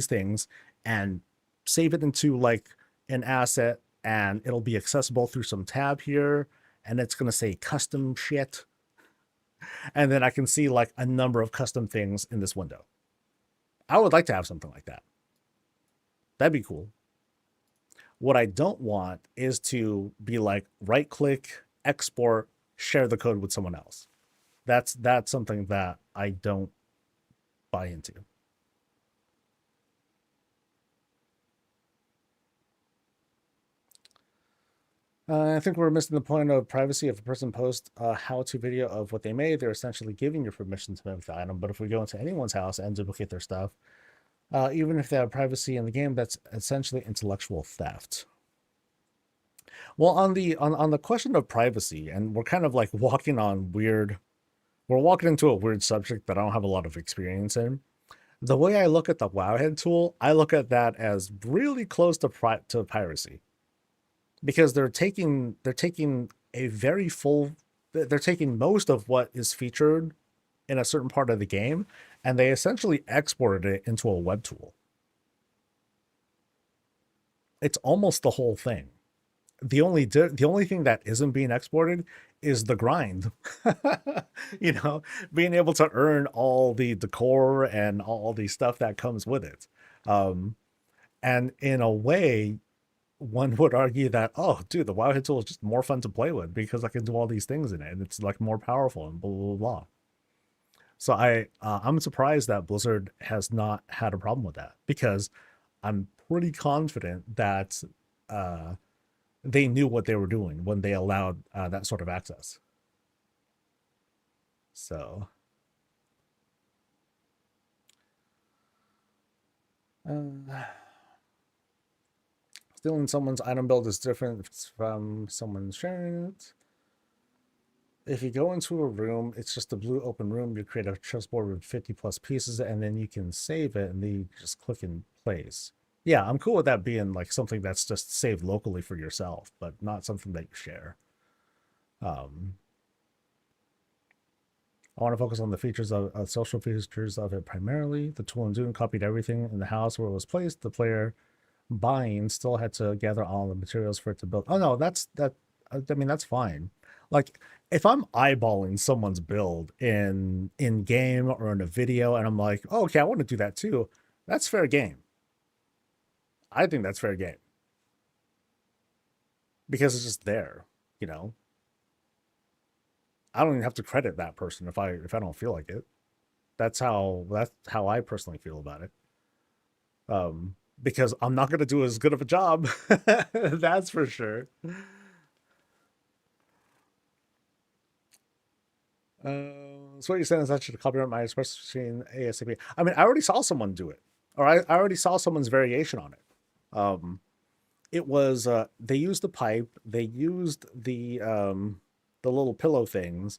things, and save it into like an asset, and it'll be accessible through some tab here, and it's going to say custom shit. And then I can see like a number of custom things in this window. I would like to have something like that. That'd be cool. What I don't want is to be like right click, export, share the code with someone else. That's something that I don't buy into. I think we're missing the point of privacy. If a person posts a how-to video of what they made, they're essentially giving you permission to mimic the item. But if we go into anyone's house and duplicate their stuff, even if they have privacy in the game, that's essentially intellectual theft. Well, on the question of privacy, and we're kind of like walking into a weird subject that I don't have a lot of experience in. The way I look at the Wowhead tool, I look at that as really close to piracy. Because they're taking most of what is featured in a certain part of the game, and they essentially exported it into a web tool. It's almost the whole thing. The only thing that isn't being exported is the grind. You know, being able to earn all the decor and all the stuff that comes with it. And in a way, one would argue that, oh, dude, the Wowhead tool is just more fun to play with because I can do all these things in it, and it's like more powerful and blah, blah, blah. So I'm surprised that Blizzard has not had a problem with that, because I'm pretty confident that they knew what they were doing when they allowed that sort of access. So stealing someone's item build is different from someone sharing it. If you go into a room, it's just a blue open room. You create a chessboard with 50 plus pieces, and then you can save it, and then you just click in place. Yeah, I'm cool with that being like something that's just saved locally for yourself, but not something that you share. I want to focus on the features of social features of it primarily. The tool in Dune copied everything in the house where it was placed. The player buying still had to gather all the materials for it to build. Oh no, that's fine. Like if I'm eyeballing someone's build in game or in a video, and I'm like, oh, okay, I want to do that too. That's fair game. I think that's fair game because it's just there, you know. I don't even have to credit that person if I don't feel like it. That's how I personally feel about it. Because I'm not gonna do as good of a job. That's for sure. So what you're saying is I should copyright my express machine ASAP. I mean, I already saw someone do it, or I already saw someone's variation on it. It was they used the pipe, they used the little pillow things.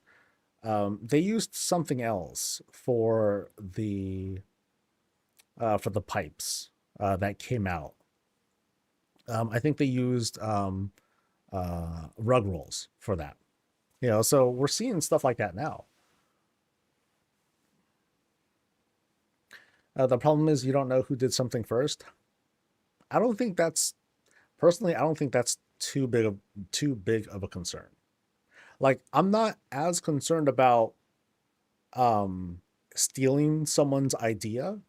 They used something else for the pipes that came out. I think they used rug rolls for that. You know, so we're seeing stuff like that now. The problem is you don't know who did something first. I don't think that's personally. I don't think that's too big of a concern. Like I'm not as concerned about stealing someone's idea,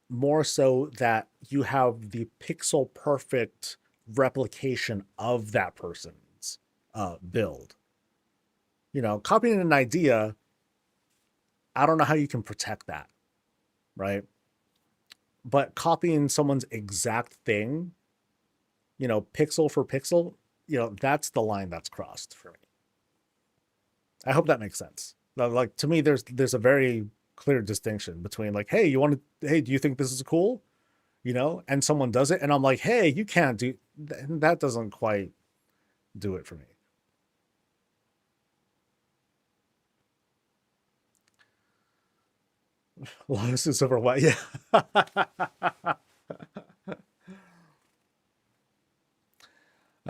more so that you have the pixel perfect replication of that person's build. You know, copying an idea, I don't know how you can protect that, right? But copying someone's exact thing, you know, pixel for pixel, you know, that's the line that's crossed for me. I hope that makes sense. Like to me, there's a very clear distinction between like, hey, hey, do you think this is cool? You know, and someone does it, and I'm like, hey, you can't do that. Doesn't quite do it for me. Lawsuits over what? Yeah. I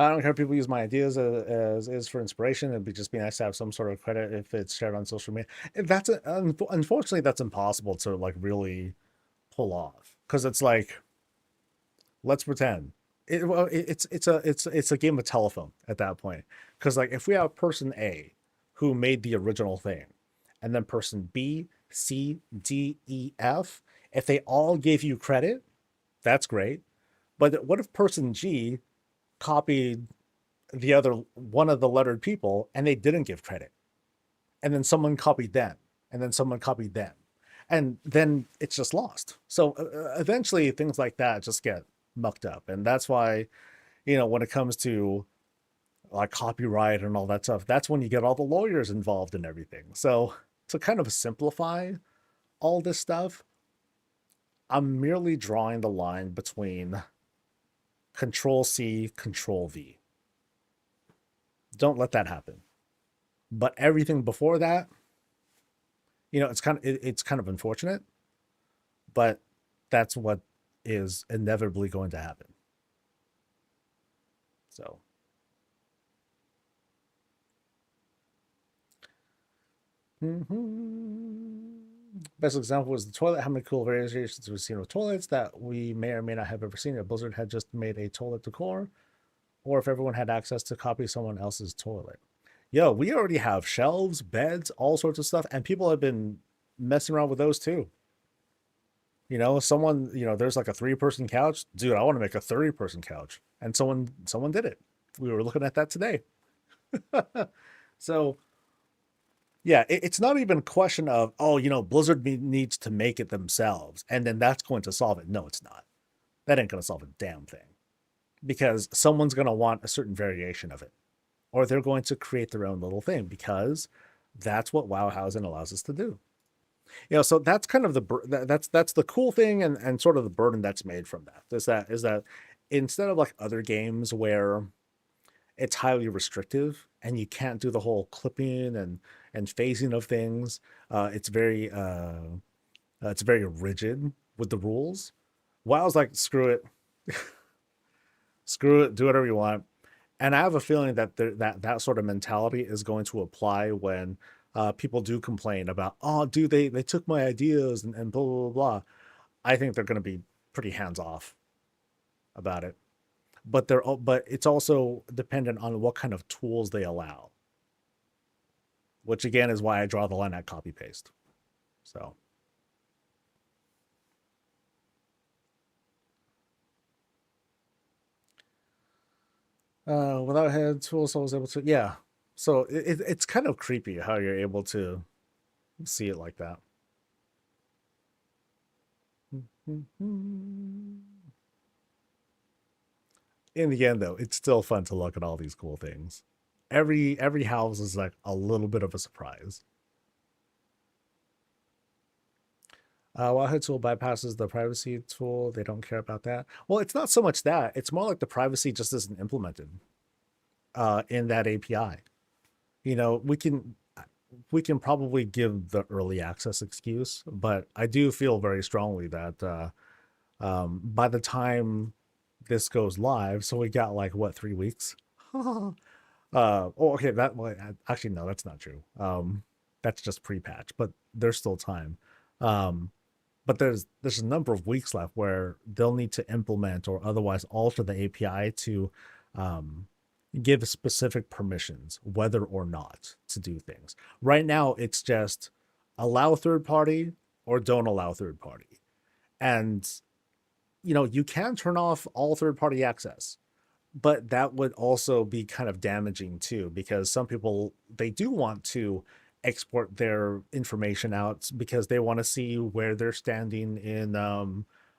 don't care if people use my ideas as is for inspiration. It'd just be nice to have some sort of credit if it's shared on social media. Unfortunately, that's impossible to like really pull off because it's like, let's pretend it's a game of telephone at that point. Because like if we have person A who made the original thing, and then person B, C, D, E, F, if they all gave you credit, that's great. But what if person G copied the other one of the lettered people and they didn't give credit, and then someone copied them, and then someone copied them, and then it's just lost? So eventually things like that just get mucked up, and that's why, you know, when it comes to like copyright and all that stuff, that's when you get all the lawyers involved and everything. So to kind of simplify all this stuff, I'm merely drawing the line between Control C, Control V. Don't let that happen. But everything before that, you know, it's kind of unfortunate, but that's what is inevitably going to happen. So. Best example was the toilet. How many cool variations we've seen of toilets that we may or may not have ever seen if Blizzard had just made a toilet decor, or if everyone had access to copy someone else's toilet. Yo, we already have shelves, beds, all sorts of stuff, and people have been messing around with those too. You know, someone, you know, there's like a 3-person couch. Dude, I want to make a 30-person couch. And someone did it. We were looking at that today. So yeah, it's not even a question of, oh, you know, Blizzard needs to make it themselves, and then that's going to solve it. No, it's not. That ain't going to solve a damn thing. Because someone's going to want a certain variation of it. Or they're going to create their own little thing, because that's what WoW housing allows us to do. You know, so that's kind of that's the cool thing, and sort of the burden that's made from that. Is that instead of like other games where it's highly restrictive and you can't do the whole clipping and phasing of things, it's very rigid with the rules. WoW's like, screw it. Screw it, do whatever you want. And I have a feeling that that sort of mentality is going to apply when people do complain about, oh, dude, they took my ideas and blah, blah, blah. I think they're going to be pretty hands-off about it. But it's also dependent on what kind of tools they allow. which again is why I draw the line at copy paste. So. Without head tools, I was able to, yeah. So it's kind of creepy how you're able to see it like that. In the end, though, it's still fun to look at all these cool things. Every house is like a little bit of a surprise. While head tool bypasses the privacy tool, they don't care about that. Well, it's not so much that. It's more like the privacy just isn't implemented in that API. You know, we can probably give the early access excuse, but I do feel very strongly that by the time this goes live, so we got like what, 3 weeks? Oh, okay. Well, actually, no, that's not true. That's just pre-patch, but there's still time. But there's a number of weeks left where they'll need to implement or otherwise alter the API to give specific permissions, whether or not to do things. Right now, it's just allow third party or don't allow third party. And, you know, you can turn off all third party access, but that would also be kind of damaging too, because some people, they do want to export their information out because they want to see where they're standing in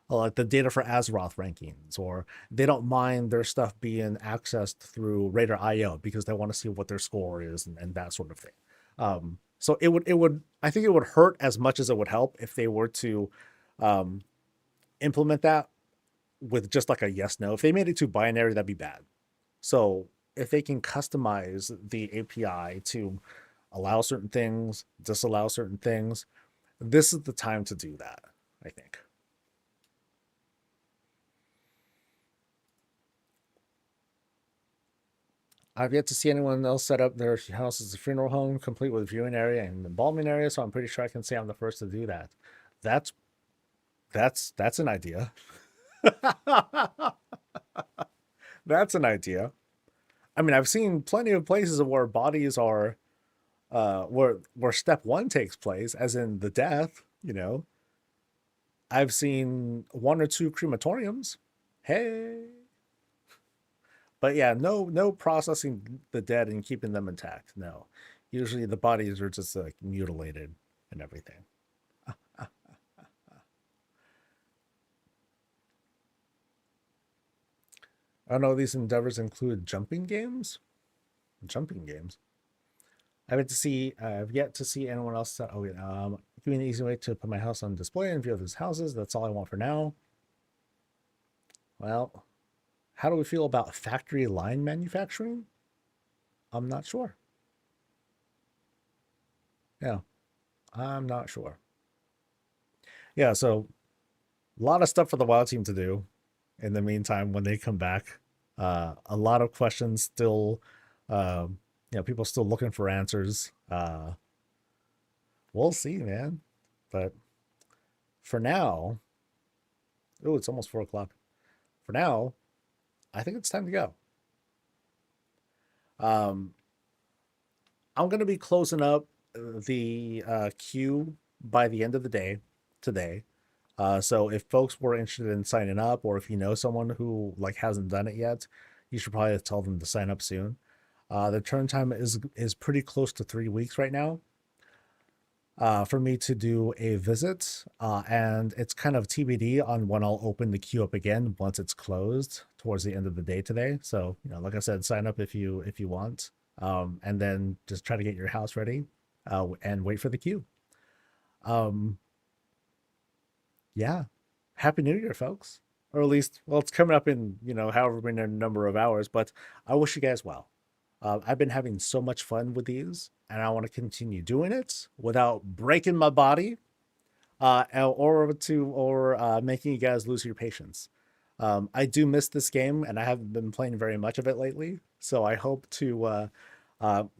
like the data for Azeroth rankings, or they don't mind their stuff being accessed through Raider IO because they want to see what their score is and that sort of thing. So it would I think it would hurt as much as it would help if they were to implement that with just like a yes no. If they made it too binary, that'd be bad. So if they can customize the API to allow certain things, disallow certain things, this is the time to do that, I think. I've yet to see anyone else set up their house as a funeral home, complete with viewing area and embalming area, so I'm pretty sure I can say I'm the first to do that. That's an idea. That's an idea. I mean, I've seen plenty of places where bodies are where step one takes place, as in the death, you know. I've seen 1 or 2 crematoriums. Hey. But yeah, no processing the dead and keeping them intact. No. Usually the bodies are just like mutilated and everything. I don't know, these endeavors include jumping games? Jumping games. I've yet to see anyone else that, give me an easy way to put my house on display and view those houses. That's all I want for now. Well, how do we feel about factory line manufacturing? I'm not sure. Yeah, I'm not sure. Yeah, so a lot of stuff for the WoW team to do in the meantime when they come back. A lot of questions still, people still looking for answers. We'll see, man. But for now, it's almost 4 o'clock. For now, I think it's time to go. I'm going to be closing up the queue by the end of the day today. So if folks were interested in signing up, or if you know someone who hasn't done it yet, you should probably tell them to sign up soon. The turn time is pretty close to 3 weeks right now for me to do a visit, and it's kind of TBD on when I'll open the queue up again once it's closed towards the end of the day today. So, like I said, sign up if you want, and then just try to get your house ready and wait for the queue. Yeah, Happy New Year, folks. Or at least, well, it's coming up in however many number of hours, but I wish you guys well. I've been having so much fun with these, and I want to continue doing it without breaking my body, or making you guys lose your patience. I do miss this game, and I haven't been playing very much of it lately. So I hope to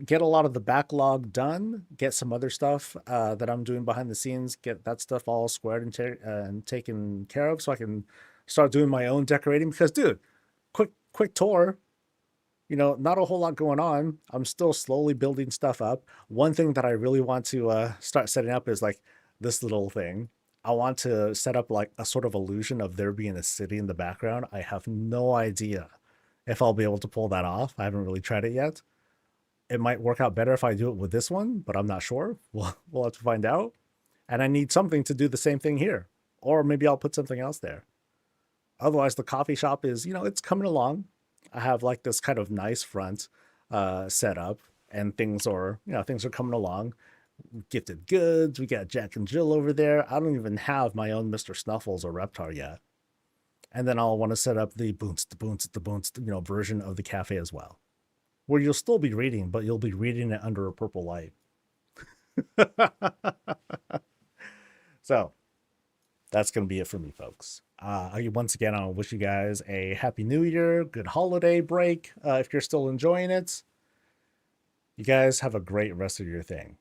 get a lot of the backlog done, get some other stuff that I'm doing behind the scenes, get that stuff all squared and taken care of, so I can start doing my own decorating. Because, dude, quick tour. not a whole lot going on. I'm still slowly building stuff up. One thing that I really want to start setting up is like this little thing. I want to set up like a sort of illusion of there being a city in the background. I have no idea if I'll be able to pull that off. I haven't really tried it yet. It might work out better if I do it with this one, but I'm not sure. We'll have to find out. And I need something to do the same thing here. Or maybe I'll put something else there. Otherwise, the coffee shop is, it's coming along. I have like this kind of nice front set up, and things are coming along. Gifted goods. We got Jack and Jill over there. I don't even have my own Mr. Snuffles or Reptar yet. And then I'll want to set up the boons, version of the cafe as well, where you'll still be reading, but you'll be reading it under a purple light. So that's going to be it for me, folks. Once again, I wish you guys a happy new year, good holiday break, if you're still enjoying it. You guys have a great rest of your thing.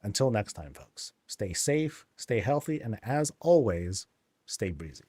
Until next time, folks, stay safe, stay healthy, and as always, stay breezy.